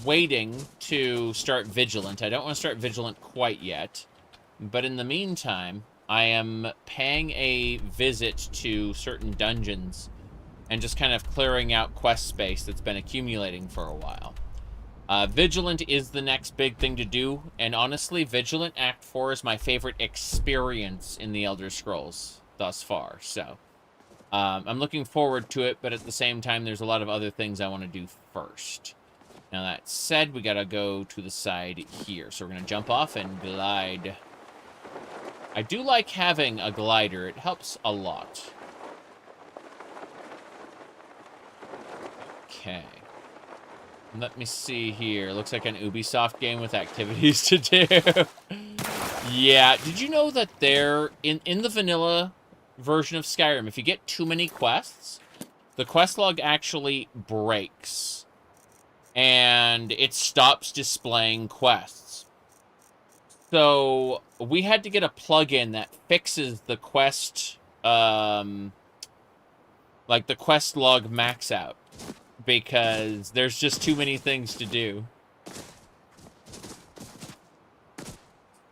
waiting to start Vigilant. I don't want to start Vigilant quite yet. But in the meantime, I am paying a visit to certain dungeons and just kind of clearing out quest space that's been accumulating for a while. Vigilant is the next big thing to do, and honestly, Vigilant Act 4 is my favorite experience in the Elder Scrolls thus far, so I'm looking forward to it, but at the same time, there's a lot of other things I want to do first. Now, that said, we gotta go to the side here, so we're gonna jump off and glide. I do like having a glider. It helps a lot. Okay. Let me see here. Looks like an Ubisoft game with activities to do. Yeah. Did you know that there, in the vanilla version of Skyrim, if you get too many quests, the quest log actually breaks. And it stops displaying quests. So we had to get a plugin that fixes the quest, like the quest log max out, because there's just too many things to do.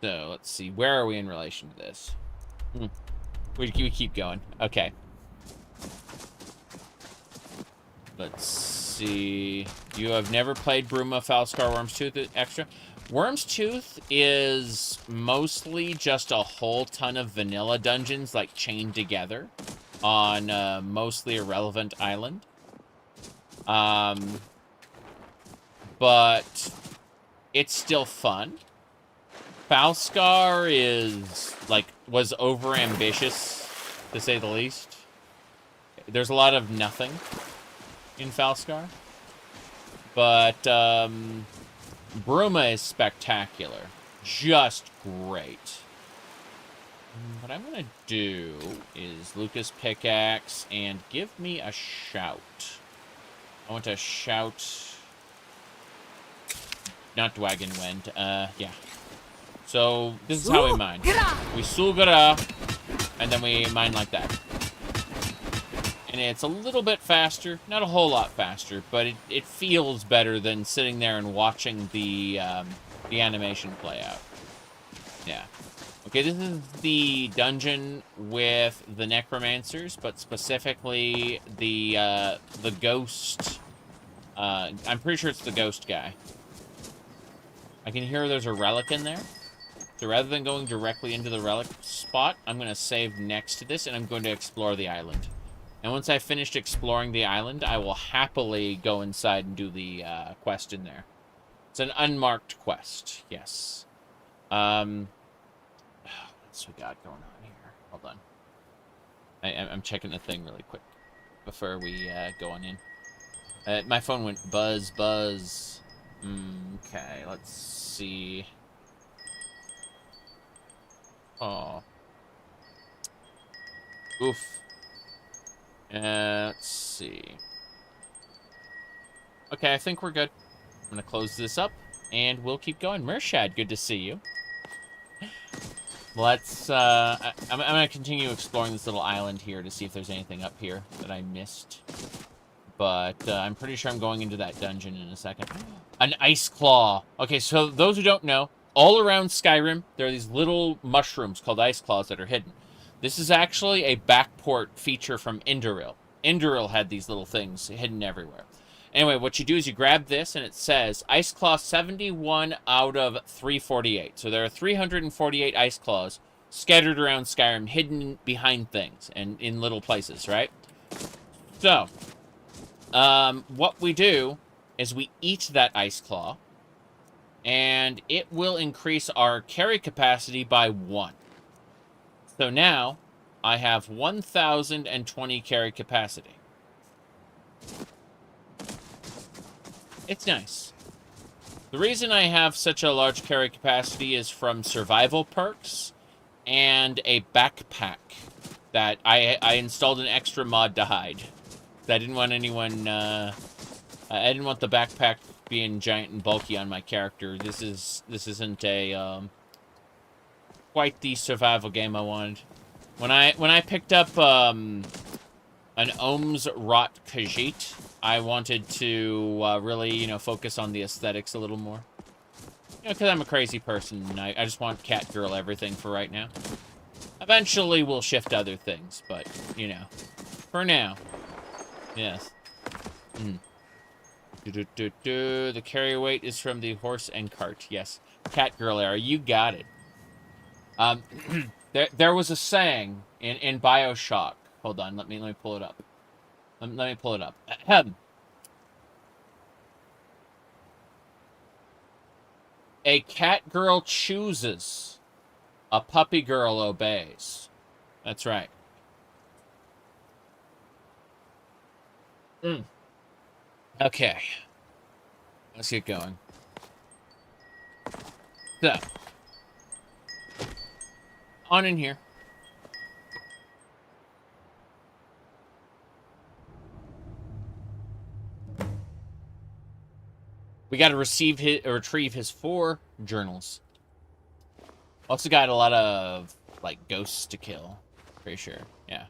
So let's see, where are we in relation to this? We keep going. Okay. Let's see. You have never played Bruma, Falskar, Wormstooth Extra? Wormstooth is mostly just a whole ton of vanilla dungeons, like, chained together on a mostly irrelevant island. But it's still fun. Falskar is, like, was overambitious, to say the least. There's a lot of nothing in Falskar. But, Bruma is spectacular. Just great. What I'm gonna do is Lucas pickaxe and give me a shout. I want to shout... Not Dwagon Wind. Yeah. So, this is how we mine. We Sulgara, and then we mine like that. And it's a little bit faster. Not a whole lot faster, but it feels better than sitting there and watching the animation play out. Yeah. Okay, this is the dungeon with the necromancers, but specifically the ghost. I'm pretty sure it's the ghost guy. I can hear there's a relic in there. So rather than going directly into the relic spot, I'm going to save next to this, and I'm going to explore the island. And once I've finished exploring the island, I will happily go inside and do the quest in there. It's an unmarked quest, yes. What's we got going on here? Hold on. I'm checking the thing really quick before we go on in. My phone went buzz, buzz. Okay, let's see. Oh. Oof. Let's see. Okay, I think we're good. I'm gonna close this up, and we'll keep going. Mershad, good to see you. Let's, I'm gonna continue exploring this little island here to see if there's anything up here that I missed. But, I'm pretty sure I'm going into that dungeon in a second. An ice claw! Okay, so those who don't know, all around Skyrim, there are these little mushrooms called ice claws that are hidden. This is actually a backport feature from Indoril. Indoril had these little things hidden everywhere. Anyway, what you do is you grab this, and it says Ice Claw 71 out of 348. So there are 348 Ice Claws scattered around Skyrim, hidden behind things and in little places, right? So, what we do is we eat that Ice Claw, and it will increase our carry capacity by 1. So now, I have 1,020 carry capacity. It's nice. The reason I have such a large carry capacity is from survival perks and a backpack that I installed an extra mod to hide. I didn't want anyone, I didn't want the backpack being giant and bulky on my character. This isn't a, quite the survival game I wanted. When I picked up, an Ohmes-raht Khajiit, I wanted to, really, you know, focus on the aesthetics a little more. You know, because I'm a crazy person, and I just want Catgirl everything for right now. Eventually, we'll shift to other things, but, you know, for now. Yes. The carry weight is from the horse and cart. Yes. Catgirl era. You got it. There was a saying in BioShock. Hold on. Let me pull it up. Let me pull it up. Ahem. A cat girl chooses. A puppy girl obeys. That's right. Okay. Let's get going. So. On in here. We got to retrieve his 4 journals. Also got a lot of, like, ghosts to kill. Pretty sure. Yeah.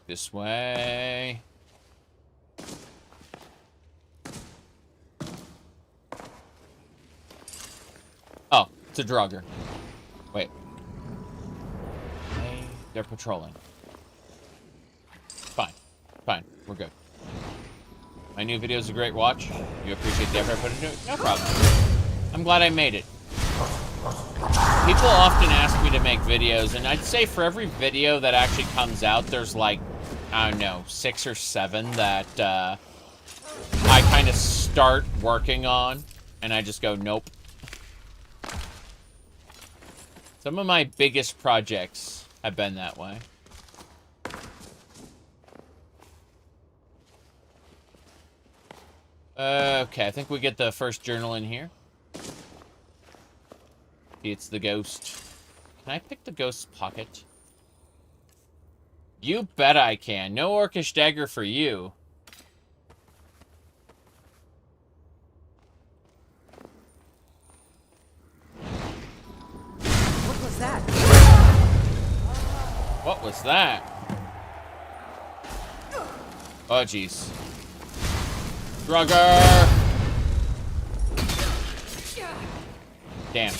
This way. Oh, it's a drugger. Wait. Hey, they're patrolling. Fine. We're good. My new video is a great watch. You appreciate the effort I put into it? No problem. I'm glad I made it. People often ask me to make videos, and I'd say for every video that actually comes out, there's like, I don't know, 6 or 7 that I kind of start working on, and I just go, nope. Some of my biggest projects have been that way. Okay, I think we get the first journal in here. It's the ghost. Can I pick the ghost's pocket? You bet I can. No orcish dagger for you. What was that? What was that? Oh, jeez. Drugger! Damn.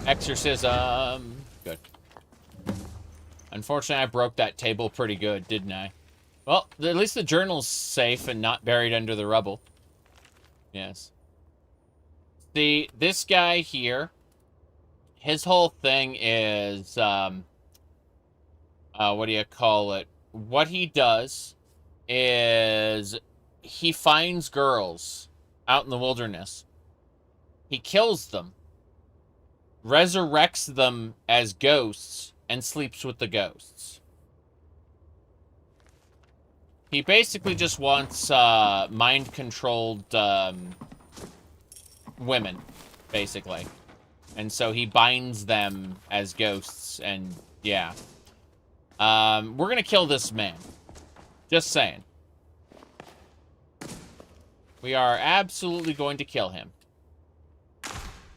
Exorcism. Good. Unfortunately, I broke that table pretty good, didn't I? Well, at least the journal's safe and not buried under the rubble. Yes. See, this guy here, his whole thing is, what do you call it? What he does is he finds girls out in the wilderness. He kills them, resurrects them as ghosts, and sleeps with the ghosts. He basically just wants mind-controlled women, basically. And so he binds them as ghosts, and yeah. We're gonna kill this man. Just saying. We are absolutely going to kill him.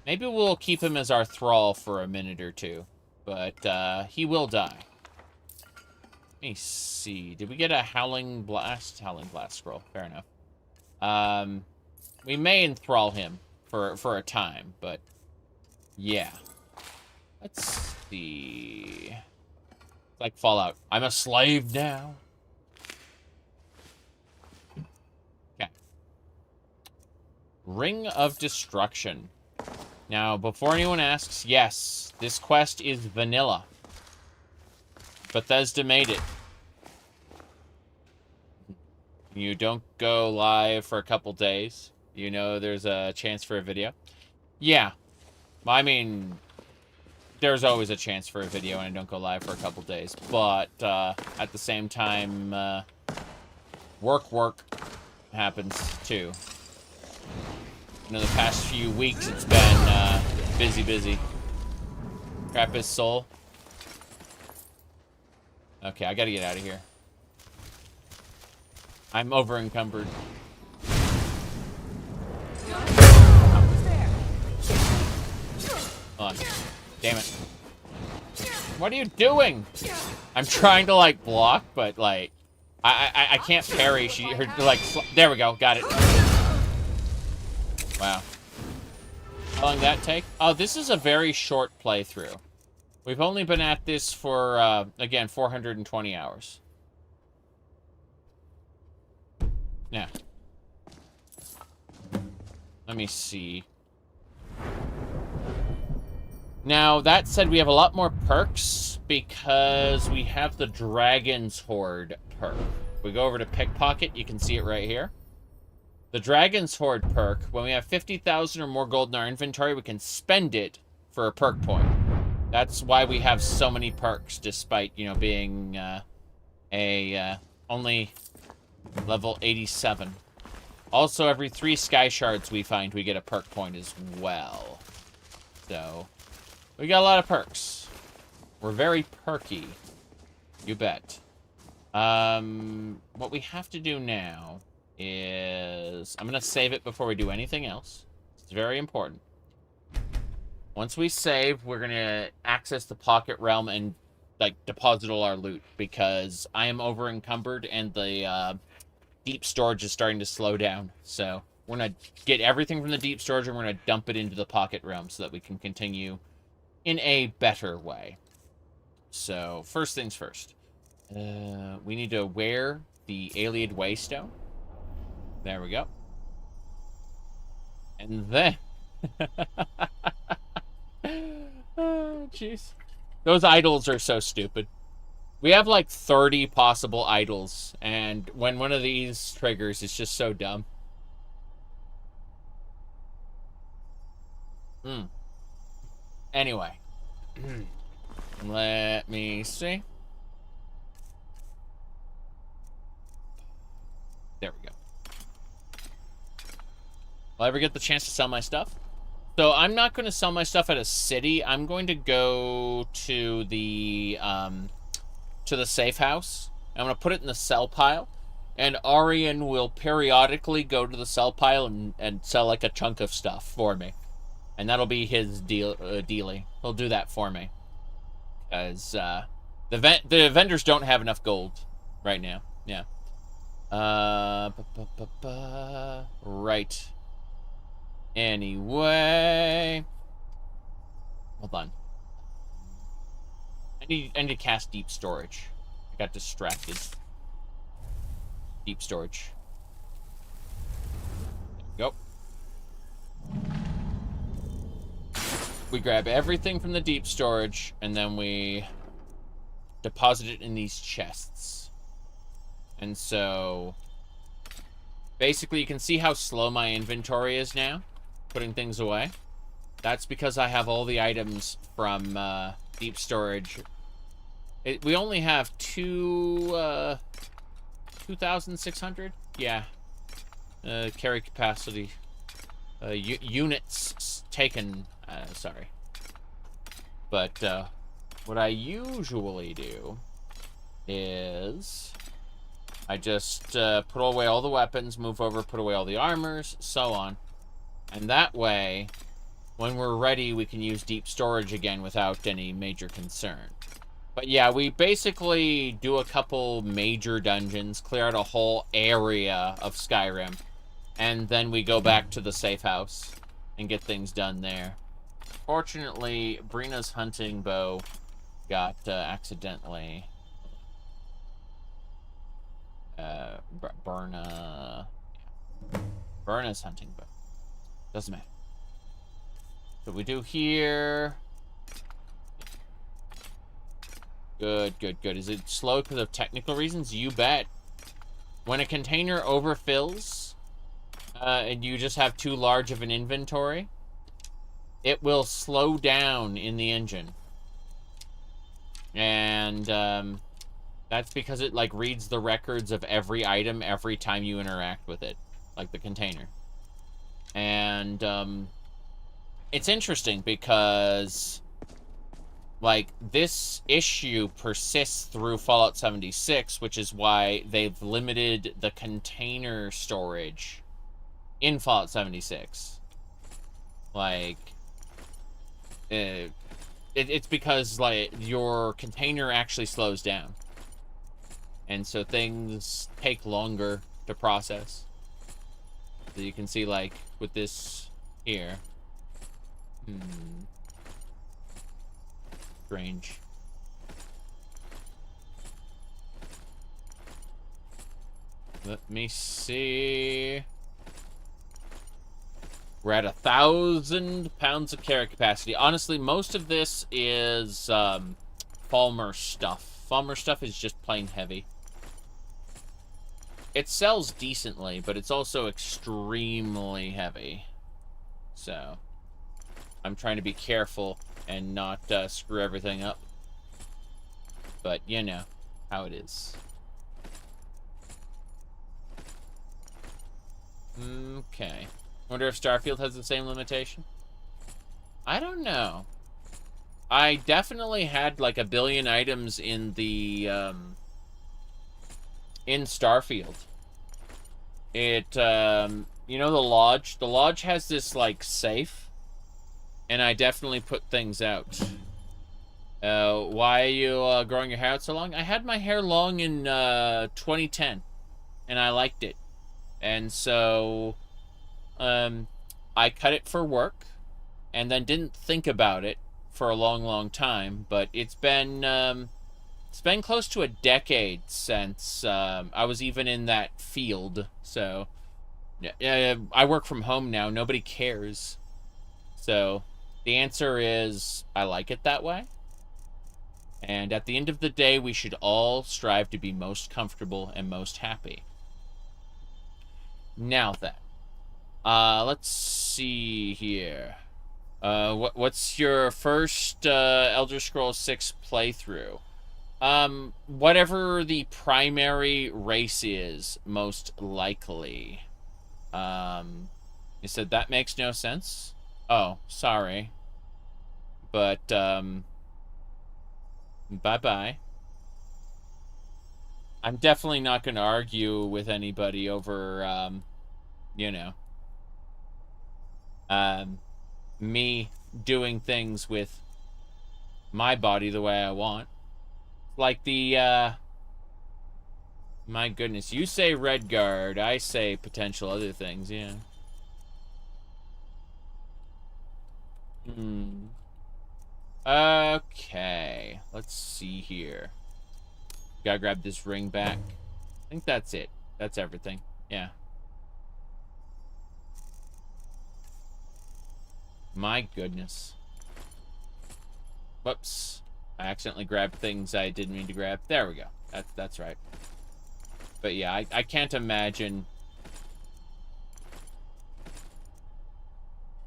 Maybe we'll keep him as our thrall for a minute or two. But, he will die. Let me see. Did we get a Howling Blast? Howling Blast scroll. Fair enough. We may enthrall him for a time, but yeah. Let's see. It's like Fallout. I'm a slave now. Okay. Ring of Destruction. Now, before anyone asks, yes, this quest is vanilla. Bethesda made it. You don't go live for a couple days. You know there's a chance for a video. Yeah. I mean, there's always a chance for a video and I don't go live for a couple days. But at the same time, work happens too. You know, the past few weeks it's been busy. Crap his soul. Okay, I gotta get out of here. I'm over encumbered. Hold on. Damn it. What are you doing? I'm trying to, like, block, but, like, I can't parry. There we go. Got it. Wow. How long did that take? Oh, this is a very short playthrough. We've only been at this for, again, 420 hours. Now. Let me see. Now, that said, we have a lot more perks because we have the Dragon's Hoard perk. If we go over to Pickpocket, you can see it right here. The Dragon's Hoard perk, when we have 50,000 or more gold in our inventory, we can spend it for a perk point. That's why we have so many perks, despite, you know, being only level 87. Also, every 3 sky shards we find, we get a perk point as well. So, we got a lot of perks. We're very perky. You bet. What we have to do now is... I'm going to save it before we do anything else. It's very important. Once we save, we're going to access the Pocket Realm and, like, deposit all our loot. Because I am over encumbered and the deep storage is starting to slow down. So, we're going to get everything from the deep storage and we're going to dump it into the Pocket Realm so that we can continue in a better way. So, first things first. We need to wear the Alien Waystone. There we go. And then... oh, jeez. Those idols are so stupid. We have like 30 possible idols, and when one of these triggers, it's just so dumb. Anyway. Let me see. There we go. Will I ever get the chance to sell my stuff? So I'm not going to sell my stuff at a city. I'm going to go to the safe house. I'm going to put it in the sell pile. And Arian will periodically go to the sell pile and sell like a chunk of stuff for me. And that'll be his dealie. He'll do that for me. Because the vendors don't have enough gold right now. Yeah. Right. Anyway. Hold on. I need to cast deep storage. I got distracted. Deep storage. There we go. We grab everything from the deep storage, and then we deposit it in these chests. And so, basically, you can see how slow my inventory is now, putting things away. That's because I have all the items from deep storage. We only have 2,600? Yeah. Carry capacity. Units taken. Sorry. But what I usually do is I just put away all the weapons, move over, put away all the armors, so on. And that way, when we're ready, we can use deep storage again without any major concern. But yeah, we basically do a couple major dungeons, clear out a whole area of Skyrim, and then we go back to the safe house and get things done there. Fortunately, Brina's hunting bow got accidentally... Burna's hunting bow. Doesn't matter. So we do here... Good, good, good. Is it slow because of technical reasons? You bet. When a container overfills, and you just have too large of an inventory, it will slow down in the engine. And, that's because it, like, reads the records of every item every time you interact with it. Like the container. And, it's interesting because, like, this issue persists through Fallout 76, which is why they've limited the container storage in Fallout 76. Like, it's because, like, your container actually slows down. And so things take longer to process. So you can see, like, with this here. Strange. Let me see. We're at 1,000 pounds of carry capacity. Honestly, most of this is Falmer stuff. Falmer stuff is just plain heavy. It sells decently, but it's also extremely heavy. So, I'm trying to be careful and not screw everything up. But, you know how it is. Okay. Wonder if Starfield has the same limitation? I don't know. I definitely had like 1 billion items in the, in Starfield. It, you know the lodge? The lodge has this, like, safe. And I definitely put things out. Why are you growing your hair out so long? I had my hair long in 2010. And I liked it. And so, I cut it for work. And then didn't think about it for a long, long time. But it's been close to a decade since I was even in that field. So, I work from home now. Nobody cares. So, the answer is, I like it that way. And at the end of the day, we should all strive to be most comfortable and most happy. Now then, let's see here. What's your first Elder Scrolls 6 playthrough? Whatever the primary race is, most likely. You said that makes no sense? Oh, sorry. But, bye-bye. I'm definitely not going to argue with anybody over, you know, me doing things with my body the way I want. Like the, my goodness, you say Redguard, I say potential other things, yeah. Okay, let's see here. Gotta grab this ring back. I think that's it. That's everything. Yeah. My goodness. Whoops. I accidentally grabbed things I didn't mean to grab. There we go. That's right. But yeah, I can't imagine.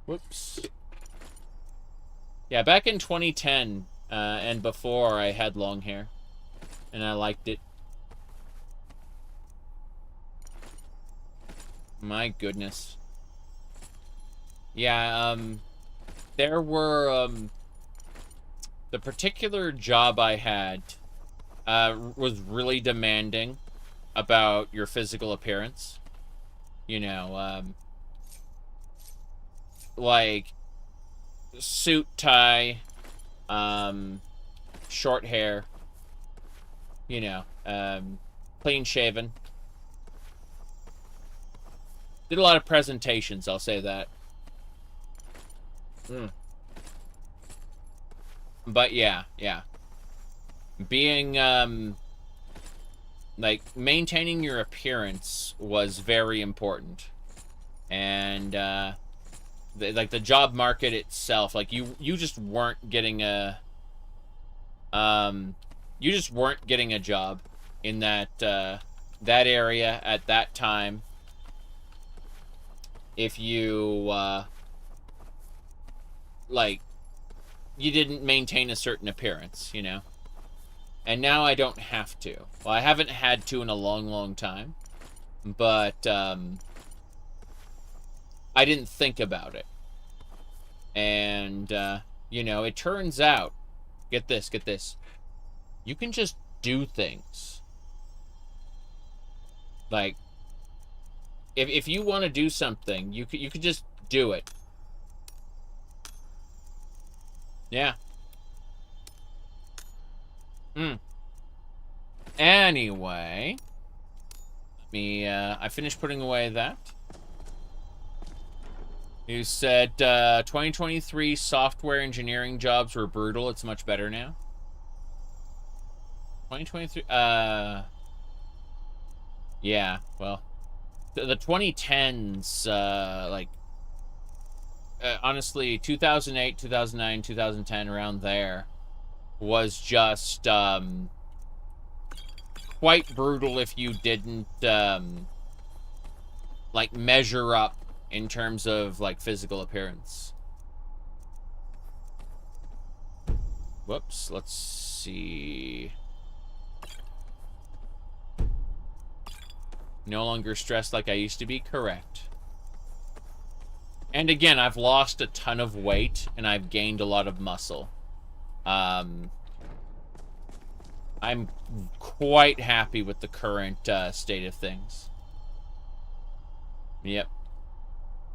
Whoops. Yeah, back in 2010 and before, I had long hair. And I liked it. My goodness. Yeah, there were, the particular job I had was really demanding about your physical appearance. You know, like, suit, tie, short hair, you know, clean shaven. Did a lot of presentations, I'll say that. But yeah. Being, like, maintaining your appearance was very important. And, like, the job market itself, like, you just weren't getting a, you you just weren't getting a job in that that area at that time if you like you didn't maintain a certain appearance, you know. And now I don't have to. Well, I haven't had to in a long time, but I didn't think about it. And you know, it turns out, get this, you can just do things. Like, if you want to do something, you could just do it. Yeah. Anyway, let me, I finished putting away that. You said 2023 software engineering jobs were brutal. It's much better now. 2023, yeah, well, the 2010s, like, honestly, 2008, 2009, 2010, around there, was just, quite brutal if you didn't, like, measure up in terms of, like, physical appearance. Whoops, let's see. No longer stressed like I used to be, correct. And again, I've lost a ton of weight, and I've gained a lot of muscle. I'm quite happy with the current state of things. Yep.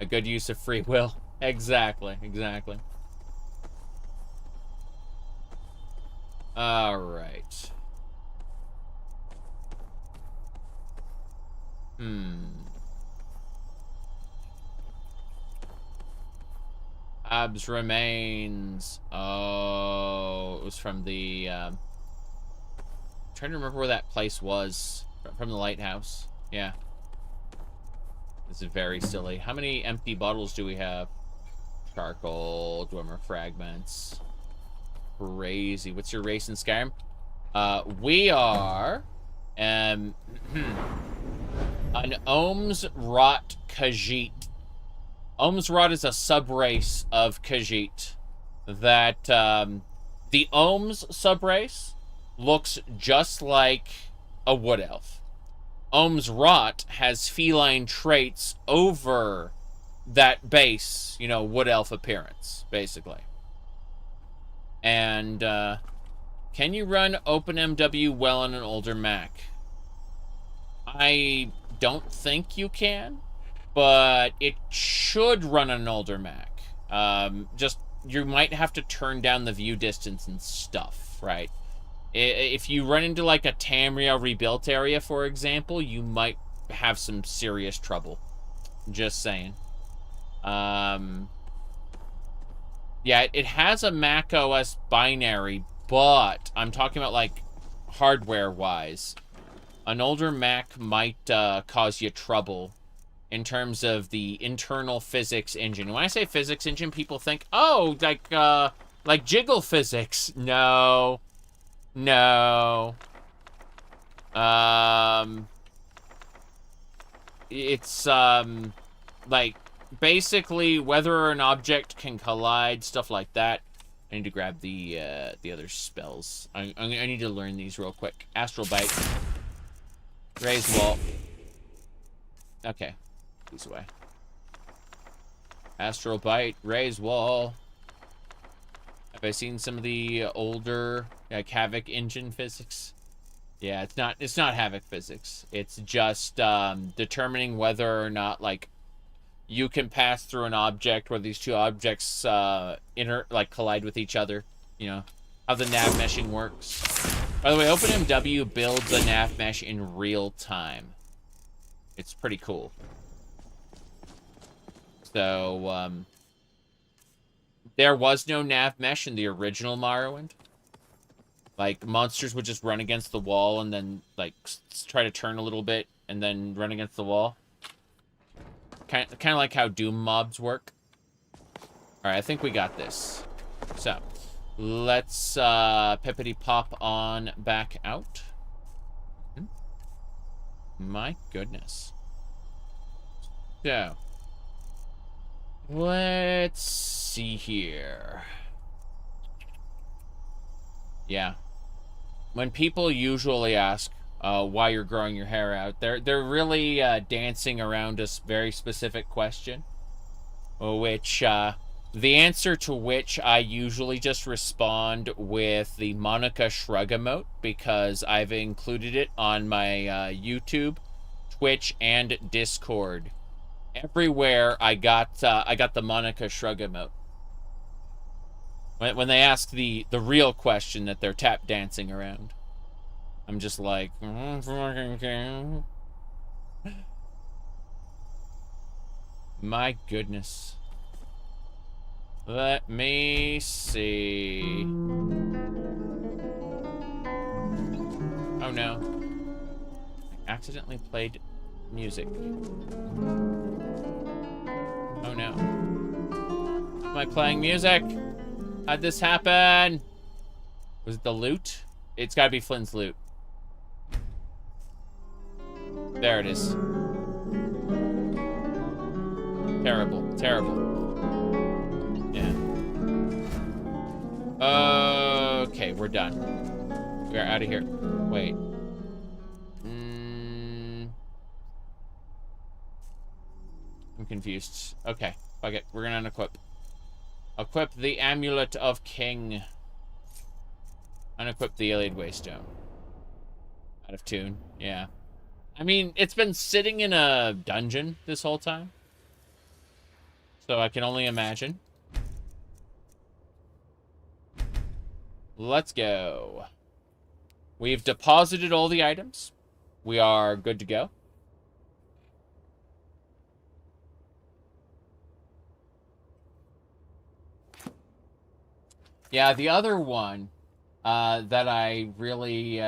A good use of free will. Exactly. Alright. Abs remains. Oh, it was from the, I'm trying to remember where that place was. From the lighthouse. Yeah. This is very silly. How many empty bottles do we have? Charcoal, Dwemer fragments. Crazy. What's your race in Skyrim? We are, an Ohmes-raht Khajiit. Ohmes-raht is a sub-race of Khajiit that, the Ohmes sub-race looks just like a wood elf. Ohmes-raht has feline traits over that base, you know, wood elf appearance, basically. And, can you run OpenMW well on an older Mac? I don't think you can, but it should run on an older Mac. Just, you might have to turn down the view distance and stuff, right? If you run into, like, a Tamriel rebuilt area, for example, you might have some serious trouble. Just saying. Yeah, it has a Mac OS binary, but I'm talking about, like, hardware-wise. An older Mac might cause you trouble in terms of the internal physics engine. When I say physics engine, people think, oh, like jiggle physics. No. It's, like, basically whether an object can collide, stuff like that. I need to grab the other spells. I need to learn these real quick. Astral Bite. Raise Wall. Okay. These away. Astral Bite, Raise Wall. Have I seen some of the older, like, Havoc engine physics? Yeah, it's not Havoc physics. It's just determining whether or not, like, you can pass through an object where these two objects collide with each other. You know, how the nav meshing works. By the way, OpenMW builds the nav mesh in real time. It's pretty cool. So, there was no nav mesh in the original Morrowind. Like, monsters would just run against the wall and then, like, try to turn a little bit and then run against the wall. Kind of like how Doom mobs work. Alright, I think we got this. So, Let's peppity pop on back out. My goodness. So, let's see here. Yeah. When people usually ask why you're growing your hair out, they're really dancing around a very specific question, which the answer to which I usually just respond with the Monica Shrug emote, because I've included it on my YouTube, Twitch, and Discord. Everywhere I got the Monica Shrug emote. When they ask the real question that they're tap dancing around, I'm just like, my goodness. Let me see. Oh no. I accidentally played music. Oh no. Am I playing music? How'd this happen? Was it the loot? It's gotta be Flynn's loot. There it is. Terrible, terrible. Yeah. Okay, we're done. We're out of here. Wait. I'm confused. Okay, fuck it. We're gonna unequip. Equip the Amulet of King. Unequip the Iliad Waystone. Out of tune, yeah. I mean, it's been sitting in a dungeon this whole time. So I can only imagine. Let's go. We've deposited all the items. We are good to go. Yeah, the other one that I really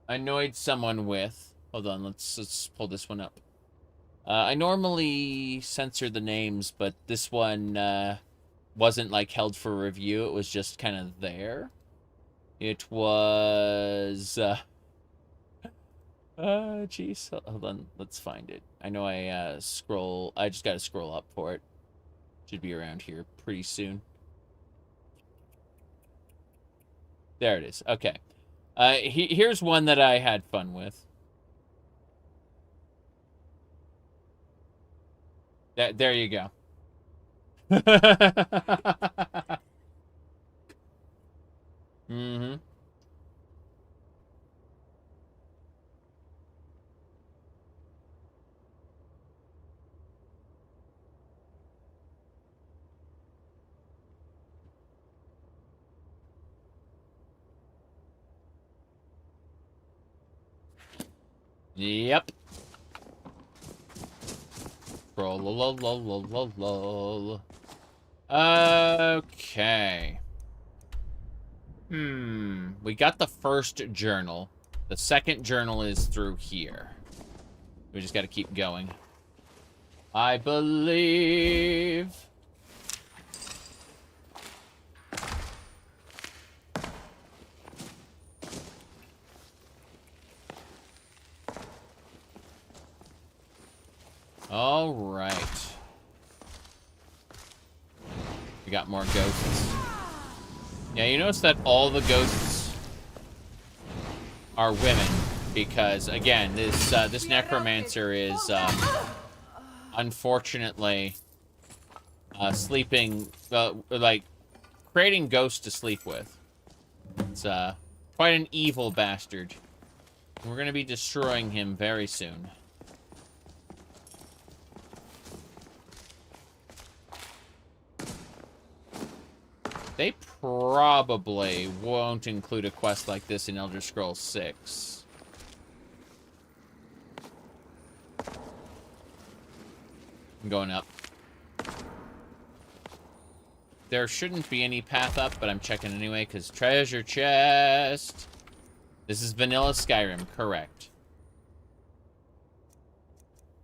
annoyed someone with. Hold on, let's pull this one up. I normally censor the names, but this one wasn't like held for review. It was just kind of there. It was jeez, hold on, let's find it. I know I just gotta scroll up for it. Should be around here pretty soon. There it is. Okay. Here's one that I had fun with. There you go. Mm-hmm. Yep. Lol. Okay. We got the first journal. The second journal is through here. We just got to keep going. I believe. All right. We got more ghosts. Yeah, you notice that all the ghosts are women because, again, this necromancer is unfortunately sleeping, like creating ghosts to sleep with. It's quite an evil bastard. We're gonna be destroying him very soon. They probably won't include a quest like this in Elder Scrolls 6. I'm going up. There shouldn't be any path up, but I'm checking anyway, because treasure chest. This is vanilla Skyrim, correct.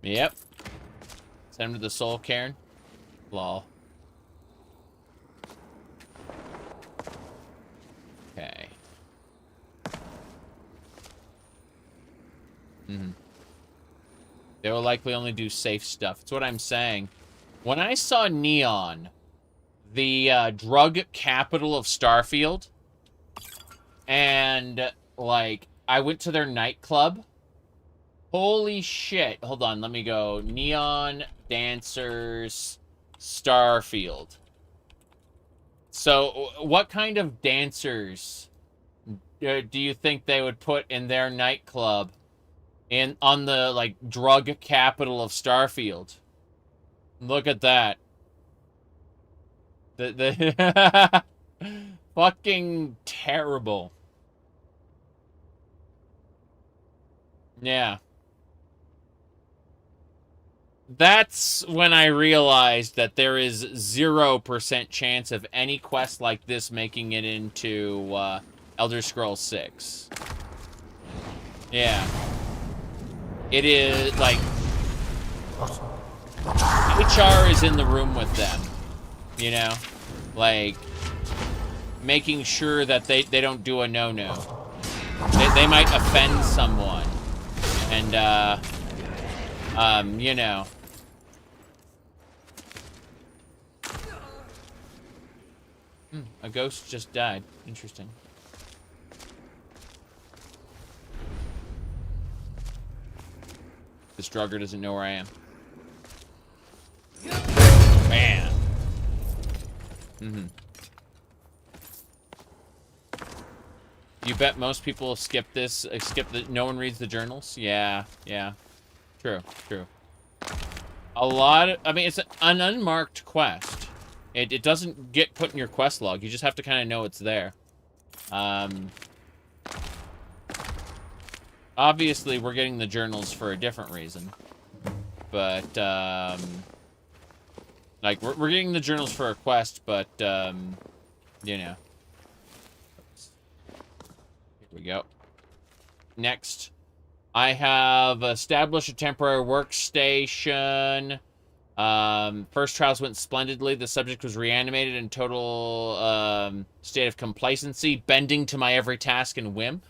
Yep. Send him to the soul cairn. Lol. They will likely only do safe stuff. That's what I'm saying. When I saw Neon, the drug capital of Starfield, and, like, I went to their nightclub. Holy shit. Hold on, let me go. Neon Dancers Starfield. So, what kind of dancers do you think they would put in their nightclub on the, like, drug capital of Starfield? Look at that. The fucking terrible. Yeah. That's when I realized that there is 0% chance of any quest like this making it into Elder Scrolls 6. Yeah. It is, like, HR is in the room with them, you know? Like, making sure that they don't do a no-no. They might offend someone. And, you know. A ghost just died. Interesting. This drugger doesn't know where I am. Man. You bet most people skip this, no one reads the journals? Yeah, yeah. True. A lot I mean, it's an unmarked quest. It doesn't get put in your quest log. You just have to kind of know it's there. Obviously, we're getting the journals for a different reason. But, like, we're getting the journals for a quest, but, you know. Here we go. Next, I have established a temporary workstation. First trials went splendidly. The subject was reanimated in total state of complacency, bending to my every task and whim.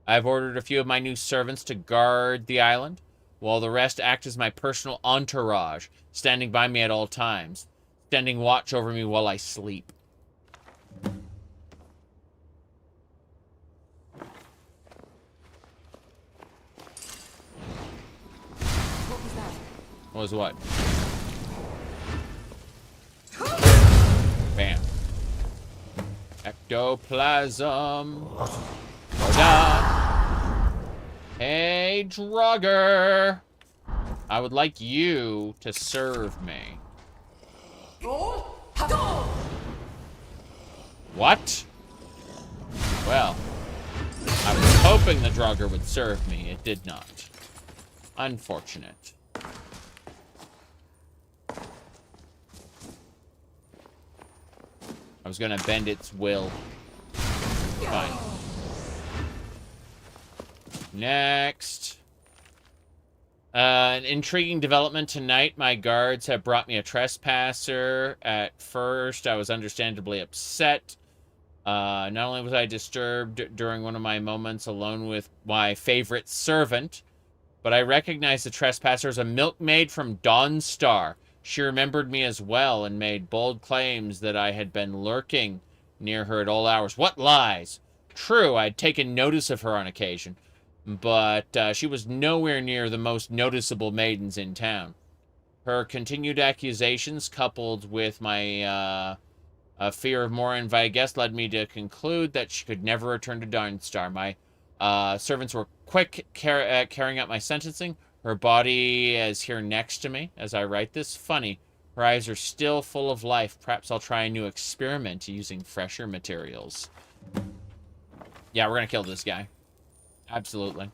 I've ordered a few of my new servants to guard the island, while the rest act as my personal entourage, standing by me at all times, standing watch over me while I sleep. What was that? What was what? Bam. Ectoplasm. Hey, drugger. I would like you to serve me. What? Well, I was hoping the drugger would serve me. It did not. Unfortunate. I was gonna bend its will. Fine. Next. An intriguing development tonight. My guards have brought me a trespasser. At first, I was understandably upset. Not only was I disturbed during one of my moments alone with my favorite servant, but I recognized the trespasser as a milkmaid from Dawnstar. She remembered me as well and made bold claims that I had been lurking near her at all hours. What lies! True, I'd taken notice of her on occasion, but she was nowhere near the most noticeable maidens in town. Her continued accusations, coupled with my fear of more invited guests, led me to conclude that she could never return to Dawnstar. My servants were quick at carrying out my sentencing. Her body is here next to me as I write this. Funny, her eyes are still full of life. Perhaps I'll try a new experiment using fresher materials. Yeah, we're gonna kill this guy. Absolutely.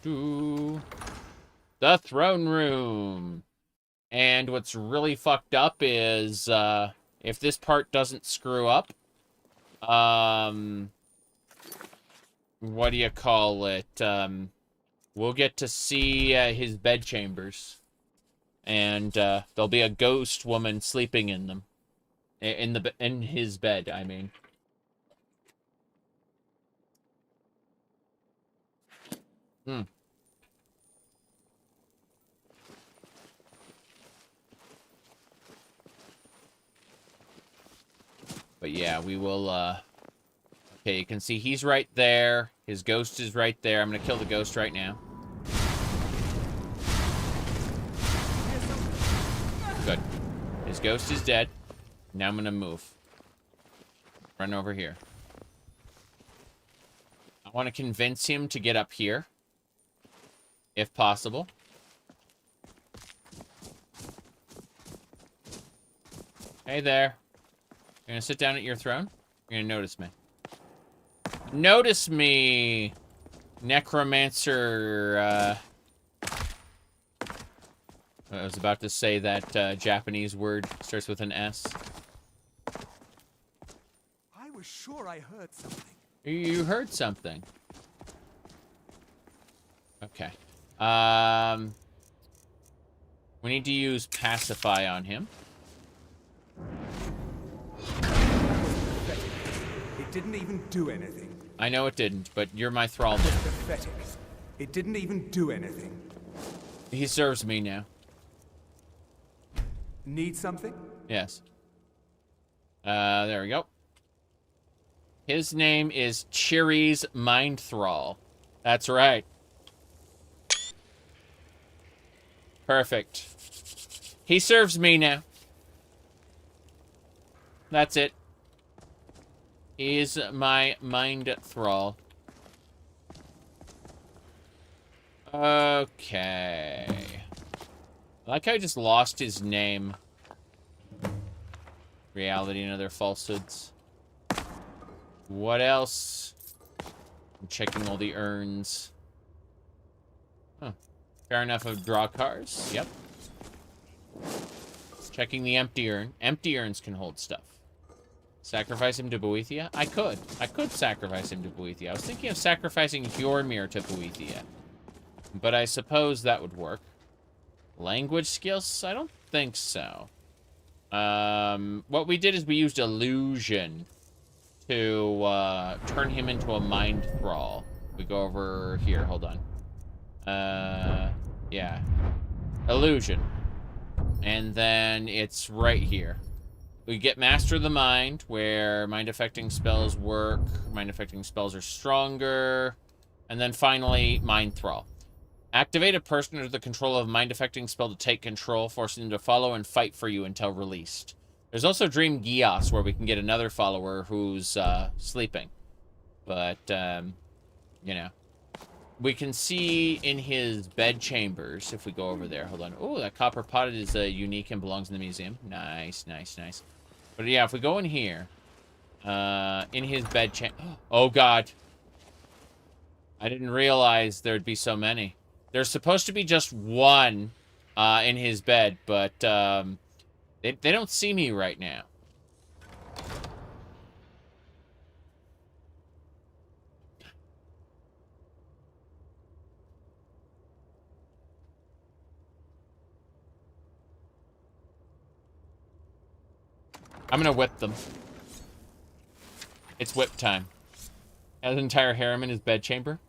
The throne room. And what's really fucked up is, if this part doesn't screw up, what do you call it? We'll get to see his bedchambers, and there'll be a ghost woman sleeping in them, in his bed. I mean, Hmm. But yeah, we will, okay, you can see he's right there. His ghost is right there. I'm gonna kill the ghost right now. Good. His ghost is dead. Now I'm gonna move. Run over here. I want to convince him to get up here. If possible. Hey there. You're gonna sit down at your throne? You're gonna notice me. Notice me! Necromancer, I was about to say that Japanese word starts with an S. I was sure I heard something. You heard something. Okay. We need to use pacify on him. It didn't even do anything. I know it didn't, but you're my thrall now. Pathetic. It didn't even do anything. He serves me now. Need something? Yes. There we go. His name is Cherry's Mind Thrall. That's right. Perfect. He serves me now. That's it. He is my mind thrall. Okay. I like how I just lost his name. Reality and other falsehoods. What else? I'm checking all the urns. Huh. Fair enough of draw cards. Yep. Checking the empty urn. Empty urns can hold stuff. Sacrifice him to Boethia? I could. I could sacrifice him to Boethia. I was thinking of sacrificing Hjormir to Boethia. But I suppose that would work. Language skills? I don't think so. What we did is we used illusion to turn him into a mind thrall. We go over here. Hold on. Yeah. Illusion. And then it's right here. We get Master of the Mind, where mind-affecting spells work. Mind-affecting spells are stronger. And then finally, Mind Thrall. Activate a person under the control of a mind-affecting spell to take control, forcing them to follow and fight for you until released. There's also Dream Gios, where we can get another follower who's sleeping. But, you know. We can see in his bed chambers, if we go over there. Hold on. Oh, that copper pot is unique and belongs in the museum. Nice, nice, nice. But yeah, if we go in here, in his bed chamber. Oh, God. I didn't realize there'd be so many. There's supposed to be just one in his bed, but they don't see me right now. I'm gonna whip them. It's whip time. Has an entire harem in his bedchamber.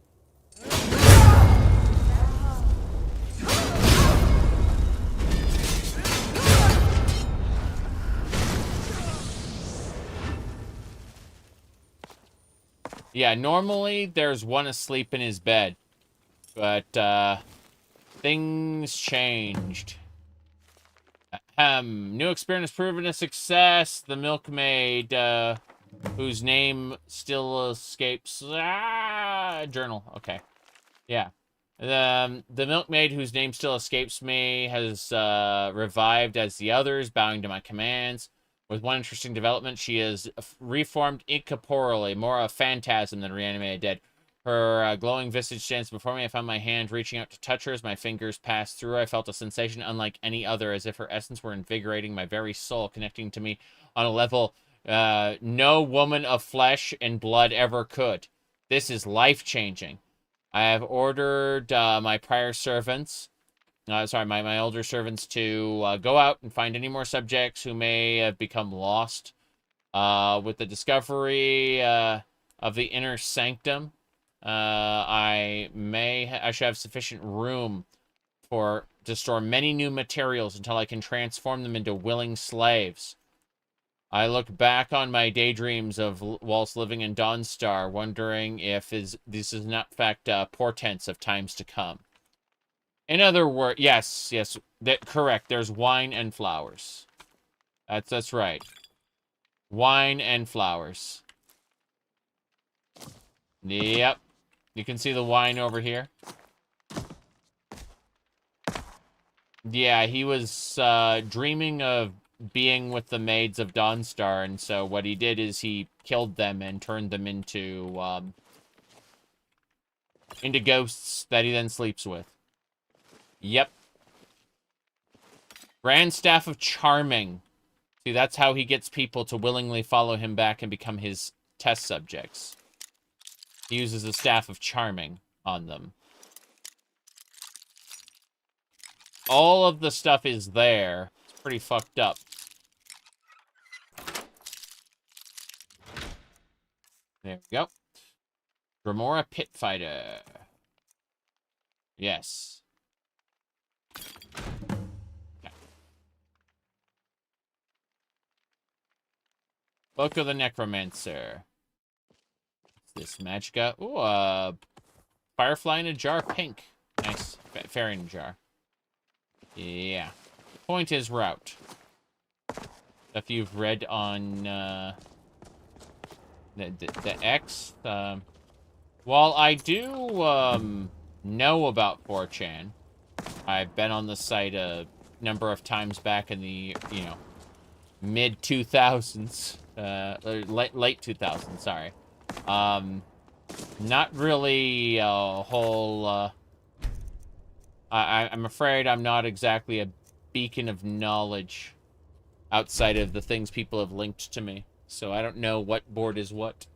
Yeah, normally there's one asleep in his bed. But, things changed. New experiment has proven a success. The milkmaid, whose name still escapes... journal. Okay. Yeah. The milkmaid whose name still escapes me has revived as the others, bowing to my commands. With one interesting development, she is reformed incorporeally, more a phantasm than reanimated dead. Her glowing visage stands before me. I found my hand reaching out to touch her as my fingers passed through. I felt a sensation unlike any other, as if her essence were invigorating my very soul, connecting to me on a level no woman of flesh and blood ever could. This is life-changing. I have ordered my prior servants, my older servants to go out and find any more subjects who may have become lost. With the discovery of the inner sanctum, I should have sufficient room to store many new materials until I can transform them into willing slaves. I look back on my daydreams of whilst living in Dawnstar, wondering if this is not in fact portents of times to come. In other words, yes, correct. There's wine and flowers. That's right. Wine and flowers. Yep. You can see the wine over here. Yeah, he was dreaming of being with the maids of Dawnstar, and so what he did is he killed them and turned them into ghosts that he then sleeps with. Yep. Grand Staff of Charming. See, that's how he gets people to willingly follow him back and become his test subjects. He uses the Staff of Charming on them. All of the stuff is there. It's pretty fucked up. There we go. Remora Pit Fighter. Yes. Okay. Book of the Necromancer. What's this? Magica. Ooh, Firefly in a jar, pink. Nice. Fairy in a jar. Yeah. Point is route. If you've read on the X, while I do know about 4chan, I've been on the site a number of times back in the, mid 2000s, late 2000s, sorry. Not really a whole, I'm afraid I'm not exactly a beacon of knowledge outside of the things people have linked to me. So I don't know what board is what.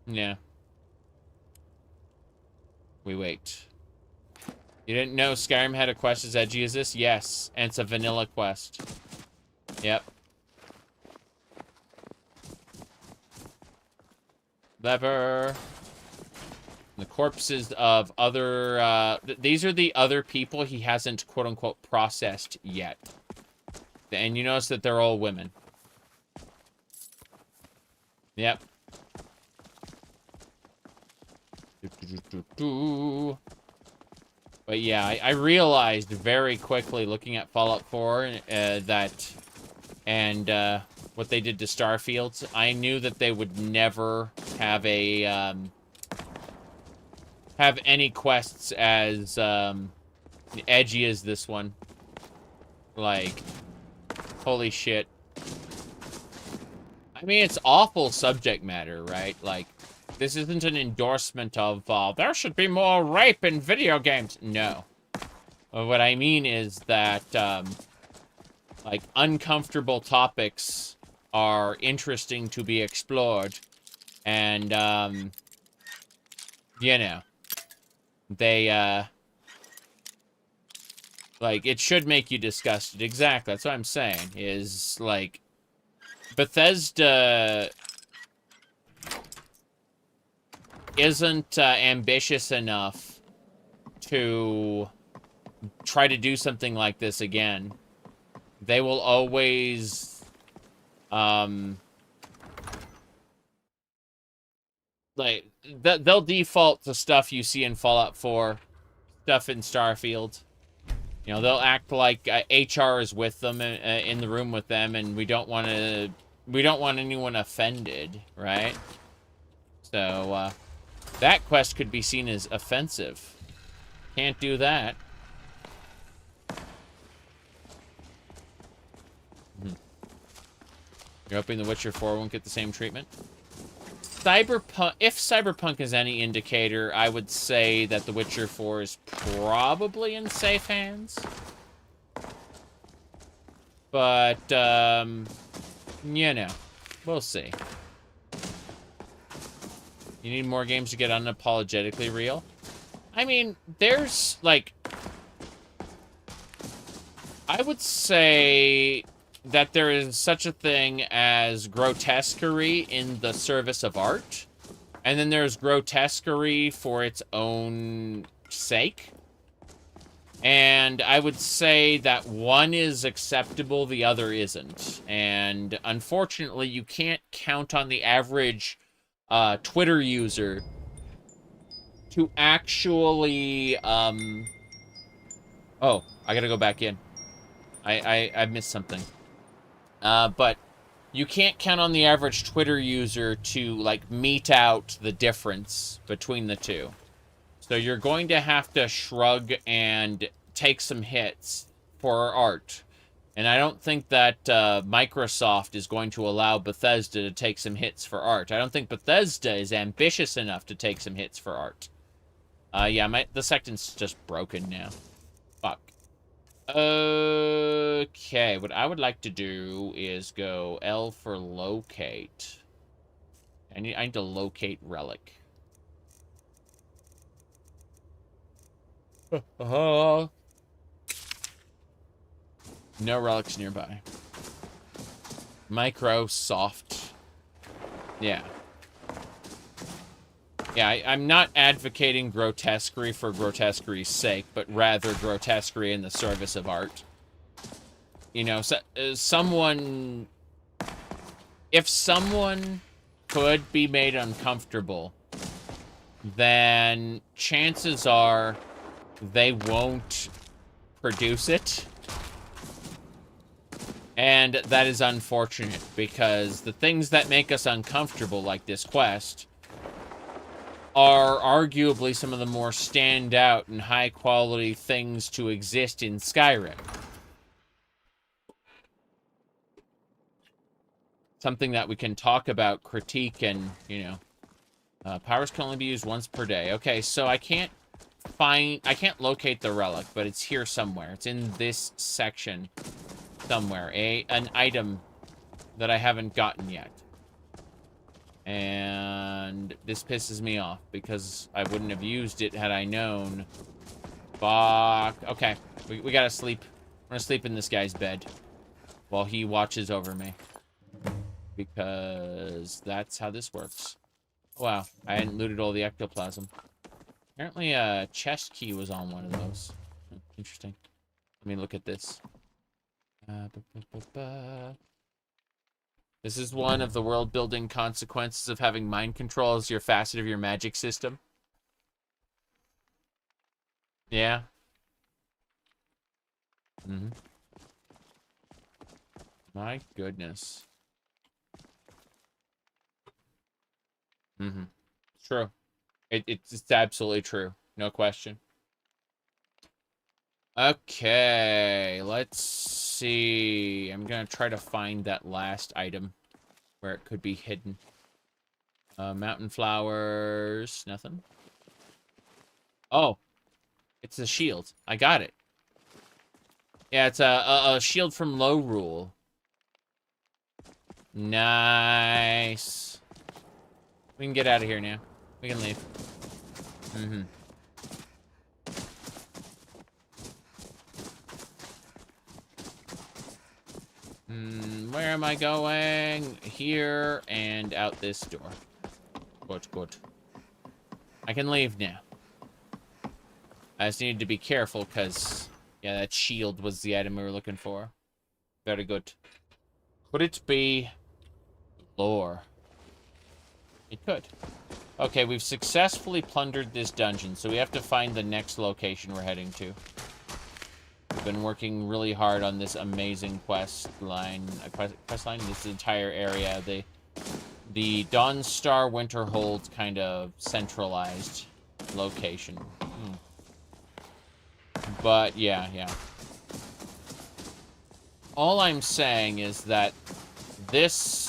Yeah. We wait. You didn't know Skyrim had a quest as edgy as this? Yes. And it's a vanilla quest. Yep. Lever. The corpses of other, these are the other people he hasn't, quote-unquote, processed yet. And you notice that they're all women. Yep. But yeah, I realized very quickly, looking at Fallout 4, that, and, what they did to Starfield, I knew that they would never have a, have any quests as edgy as this one. Like, holy shit. I mean, it's awful subject matter, right? Like, this isn't an endorsement of, there should be more rape in video games. No. What I mean is that, like, uncomfortable topics are interesting to be explored. And, you know. They, like, it should make you disgusted. Exactly, that's what I'm saying, is, like, Bethesda isn't ambitious enough to try to do something like this again. They will always, like, they'll default to stuff you see in Fallout 4, stuff in Starfield. You know, they'll act like HR is with them, in the room with them, and we don't want anyone offended, right? So, that quest could be seen as offensive. Can't do that. You're hoping The Witcher 4 won't get the same treatment? Cyberpunk, if Cyberpunk is any indicator, I would say that The Witcher 4 is probably in safe hands. But, you know, we'll see. You need more games to get unapologetically real? I mean, there's, like, I would say that there is such a thing as grotesquerie in the service of art, and then there's grotesquerie for its own sake. And I would say that one is acceptable, the other isn't. And unfortunately, you can't count on the average Twitter user to actually, oh, I gotta go back in. I missed something. But you can't count on the average Twitter user to, like, mete out the difference between the two. So you're going to have to shrug and take some hits for art. And I don't think that Microsoft is going to allow Bethesda to take some hits for art. I don't think Bethesda is ambitious enough to take some hits for art. Yeah, the section's just broken now. Fuck. Okay, what I would like to do is go L for locate. I need to locate relic. No relics nearby. Microsoft. Yeah. Yeah, I'm not advocating grotesquerie for grotesquerie's sake, but rather grotesquerie in the service of art. You know, if someone could be made uncomfortable, then chances are they won't produce it. And that is unfortunate, because the things that make us uncomfortable, like this quest, are arguably some of the more standout and high-quality things to exist in Skyrim. Something that we can talk about, critique, and, you know, powers can only be used once per day. Okay, so I can't locate the relic, but it's here somewhere. It's in this section somewhere. An item that I haven't gotten yet. And this pisses me off, because I wouldn't have used it had I known. Fuck. Okay, we gotta sleep. I'm gonna sleep in this guy's bed while he watches over me, because that's how this works. Wow, I hadn't looted all the ectoplasm. Apparently a chest key was on one of those. Interesting. Let me look at this. This is one of the world-building consequences of having mind control as your facet of your magic system. Yeah. Mm-hmm. My goodness. Mm-hmm. True. It's absolutely true. No question. Okay, let's see. I'm gonna try to find that last item where it could be hidden. Mountain flowers, nothing. Oh, it's a shield. I got it. Yeah, it's a shield from Low Rule. Nice. We can get out of here now. We can leave. Mm-hmm. Where am I going? Here and out this door. Good, good. I can leave now. I just needed to be careful because, yeah, that shield was the item we were looking for. Very good. Could it be lore? It could. Okay, we've successfully plundered this dungeon, so we have to find the next location we're heading to. We've been working really hard on this amazing quest line, this entire area. The Dawnstar Winterhold kind of centralized location. But yeah. All I'm saying is that this,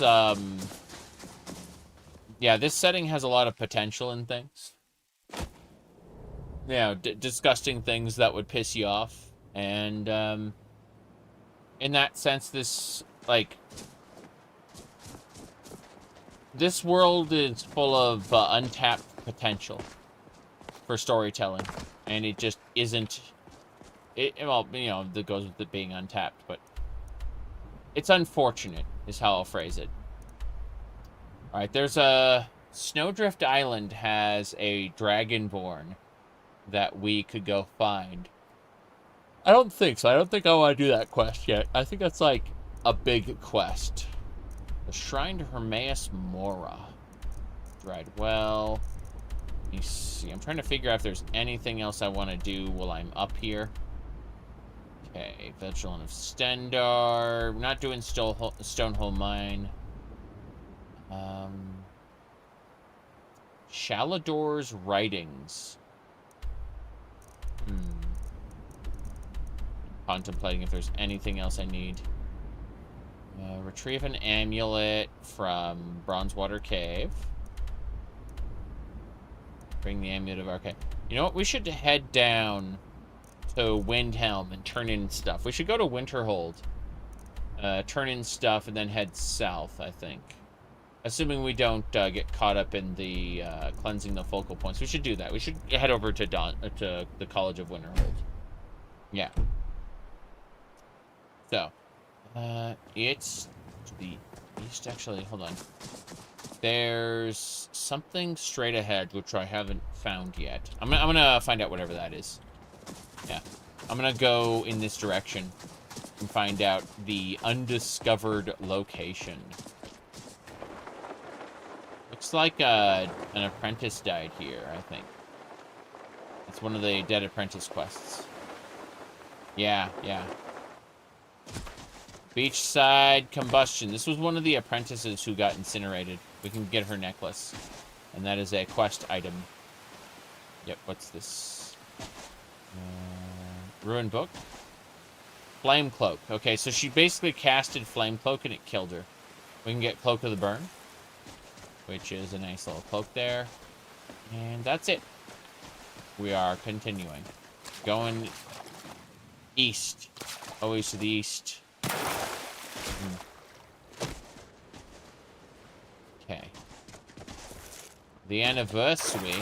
this setting has a lot of potential in things. Yeah, disgusting things that would piss you off. And, in that sense, this world is full of untapped potential for storytelling. And it just isn't... well, you know, that goes with it being untapped, but... It's unfortunate, is how I'll phrase it. Alright, there's a... Snowdrift Island has a Dragonborn that we could go find. I don't think so. I don't think I want to do that quest yet. I think that's like a big quest. The Shrine to Ohmes-raht. Dried well. Let me see. I'm trying to figure out if there's anything else I want to do while I'm up here. Okay, Vigilant of Stendar. We're not doing Stonehole Mine. Shalador's Writings. Contemplating if there's anything else I need. Retrieve an amulet from Bronzewater Cave. Bring the amulet of our cave. You know what? We should head down to Windhelm and turn in stuff. We should go to Winterhold. Turn in stuff and then head south, I think. Assuming we don't get caught up in the cleansing the focal points. We should do that. We should head over to the College of Winterhold. Yeah. So, it's the east, actually, hold on. There's something straight ahead, which I haven't found yet. I'm gonna find out whatever that is. Yeah. I'm gonna go in this direction and find out the undiscovered location. Looks like an apprentice died here, I think. It's one of the Dead Apprentice quests. Yeah, yeah. Beachside combustion. This was one of the apprentices who got incinerated. We can get her necklace. And that is a quest item. Yep, what's this? Ruined book? Flame cloak. Okay, so she basically casted flame cloak and it killed her. We can get cloak of the burn, which is a nice little cloak there. And that's it. We are continuing. Going east. Always to the east. Okay. The anniversary.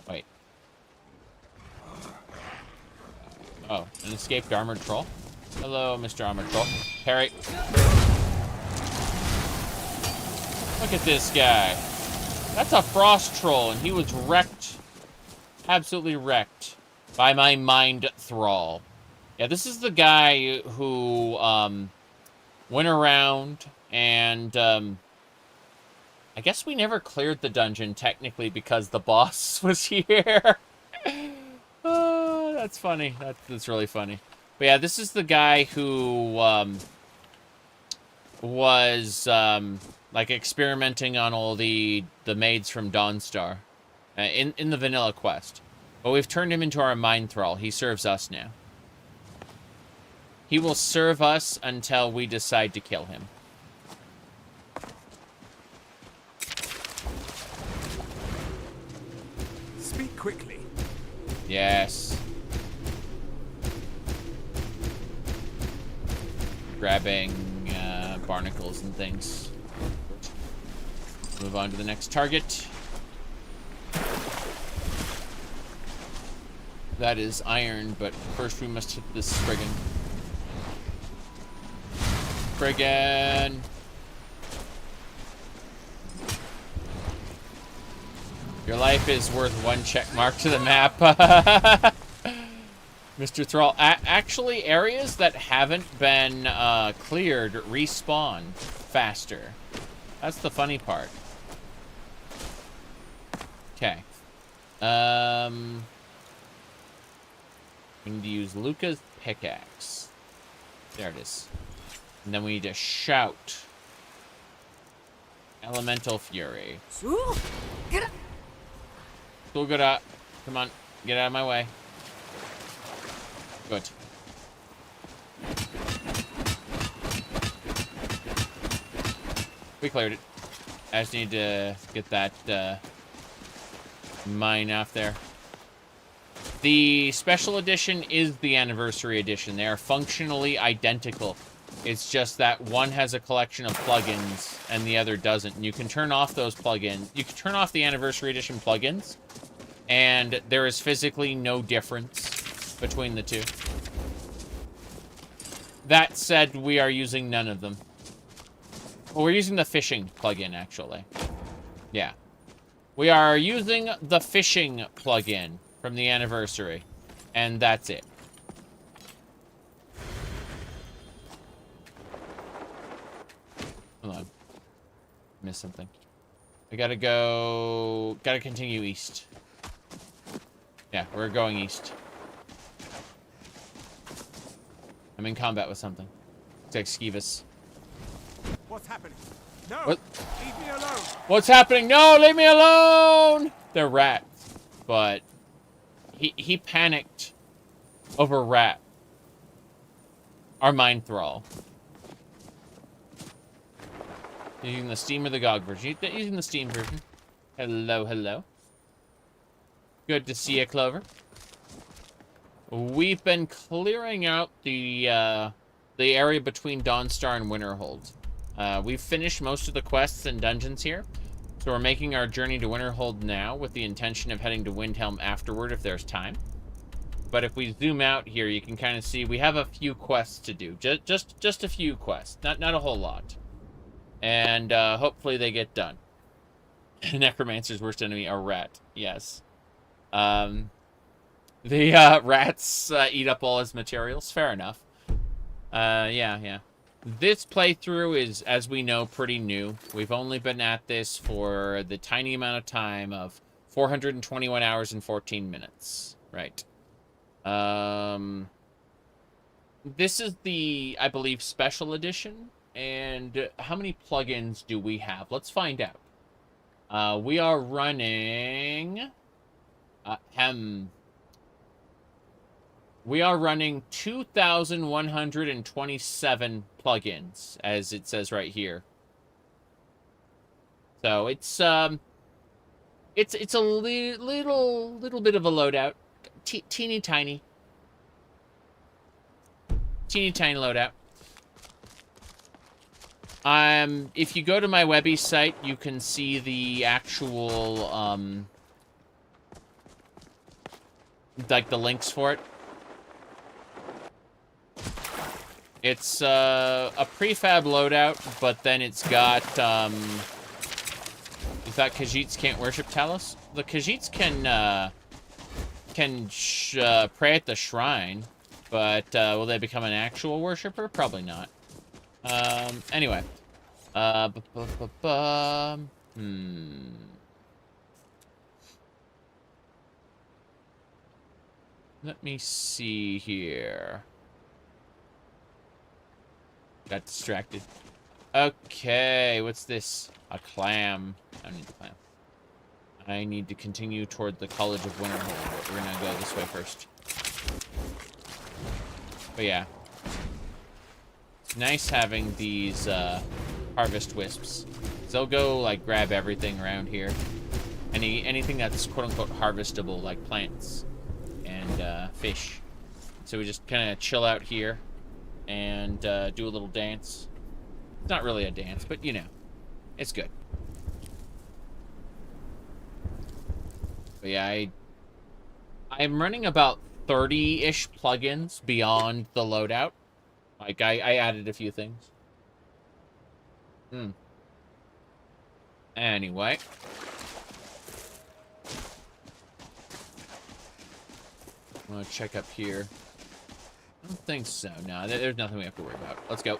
Wait. Oh, an escaped armored troll. Hello, Mr. Armored Troll. Parry. Look at this guy. That's a frost troll, and he was wrecked. Absolutely wrecked by my mind thrall. Yeah, this is the guy who went around and I guess we never cleared the dungeon technically because the boss was here. Oh, that's funny. That's really funny. But yeah, this is the guy who was like experimenting on all the maids from Dawnstar in the vanilla quest. But we've turned him into our mind thrall. He serves us now. He will serve us until we decide to kill him. Speak quickly. Yes. Grabbing barnacles and things. Move on to the next target. That is iron, but first we must hit this Spriggan. Spriggan! Your life is worth one check mark to the map. Mr. Thrall. Actually, areas that haven't been cleared respawn faster. That's the funny part. Okay. We need to use Luca's pickaxe. There it is. And then we need to shout. Elemental Fury. Dac0da. Come on. Get out of my way. Good. We cleared it. I just need to get that mine off there. The special edition is the anniversary edition. They are functionally identical. It's just that one has a collection of plugins and the other doesn't. And you can turn off those plugins. You can turn off the anniversary edition plugins, and there is physically no difference between the two. That said, we are using none of them. Well, we're using the fishing plugin, actually. Yeah. We are using the fishing plugin from the anniversary. And that's it. Hold on. Missed something. I gotta go... Gotta continue east. Yeah, we're going east. I'm in combat with something. It's like Skivus. What's happening? No! What? Leave me alone! What's happening? No, leave me alone! They're rats. But he panicked over rat. Our mind thrall. Using the Steam or the GOG version? Using the Steam version. Hello, hello. Good to see you, Clover. We've been clearing out the area between Dawnstar and Winterhold. We've finished most of the quests and dungeons here, so we're making our journey to Winterhold now with the intention of heading to Windhelm afterward if there's time. But if we zoom out here, you can kind of see we have a few quests to do. Just a few quests, not a whole lot. And hopefully they get done. Necromancer's worst enemy, a rat. Yes. The rats eat up all his materials. Fair enough. Yeah. This playthrough is, as we know, pretty new. We've only been at this for the tiny amount of time of 421 hours and 14 minutes. Right. This is the, I believe, special edition. And how many plugins do we have? Let's find out. We are running... We are running 2,127 plugins, as it says right here. So it's a little bit of a loadout, teeny tiny loadout. If you go to my Webby site, you can see the actual like the links for it. It's a prefab loadout, but then it's got you thought Khajiits can't worship Talos? The Khajiits can pray at the shrine, but will they become an actual worshiper? Probably not. Anyway. Let me see here. Got distracted. Okay, what's this? A clam. I don't need the clam. I need to continue toward the College of Winterhold, but we're gonna go this way first. But yeah. It's nice having these harvest wisps. They'll go like grab everything around here. Anything that's quote-unquote harvestable, like plants and fish. So we just kind of chill out here and do a little dance. It's not really a dance, but you know, it's good. But yeah, I'm running about 30-ish plugins beyond the loadout. Like, I added a few things. Anyway. I'm gonna check up here. I don't think so. No, there's nothing we have to worry about. Let's go.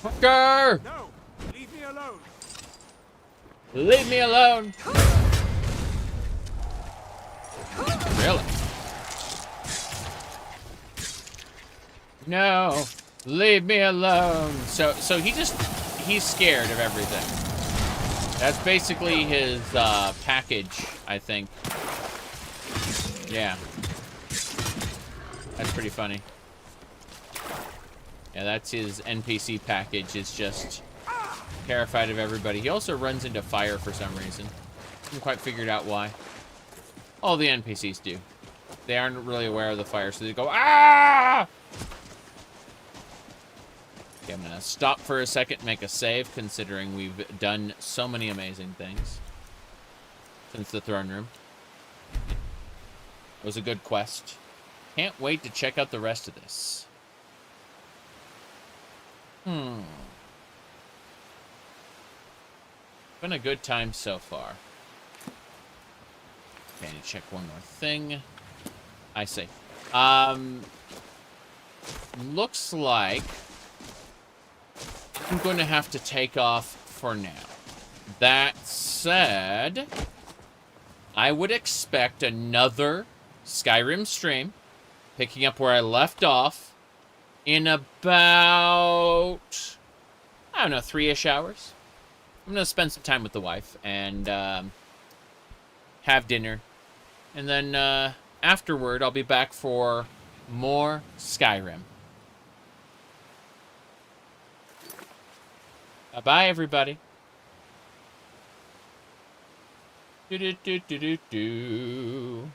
Fucker! No! Leave me alone! Leave me alone! Really? No! Leave me alone! So he's scared of everything. That's basically his package, I think. Yeah. That's pretty funny. Yeah, that's his NPC package, is just terrified of everybody. He also runs into fire for some reason. Haven't quite figured out why. All the NPCs do. They aren't really aware of the fire, so they go, ah! Okay, I'm gonna stop for a second, make a save, considering we've done so many amazing things since the throne room. It was a good quest. Can't wait to check out the rest of this. Been a good time so far. Okay, I need to check one more thing. I see. Looks like I'm going to have to take off for now. That said, I would expect another Skyrim stream, picking up where I left off, in about, I don't know, 3-ish hours. I'm going to spend some time with the wife and have dinner. And then afterward, I'll be back for more Skyrim. Bye-bye, everybody. Do-do-do-do-do-do.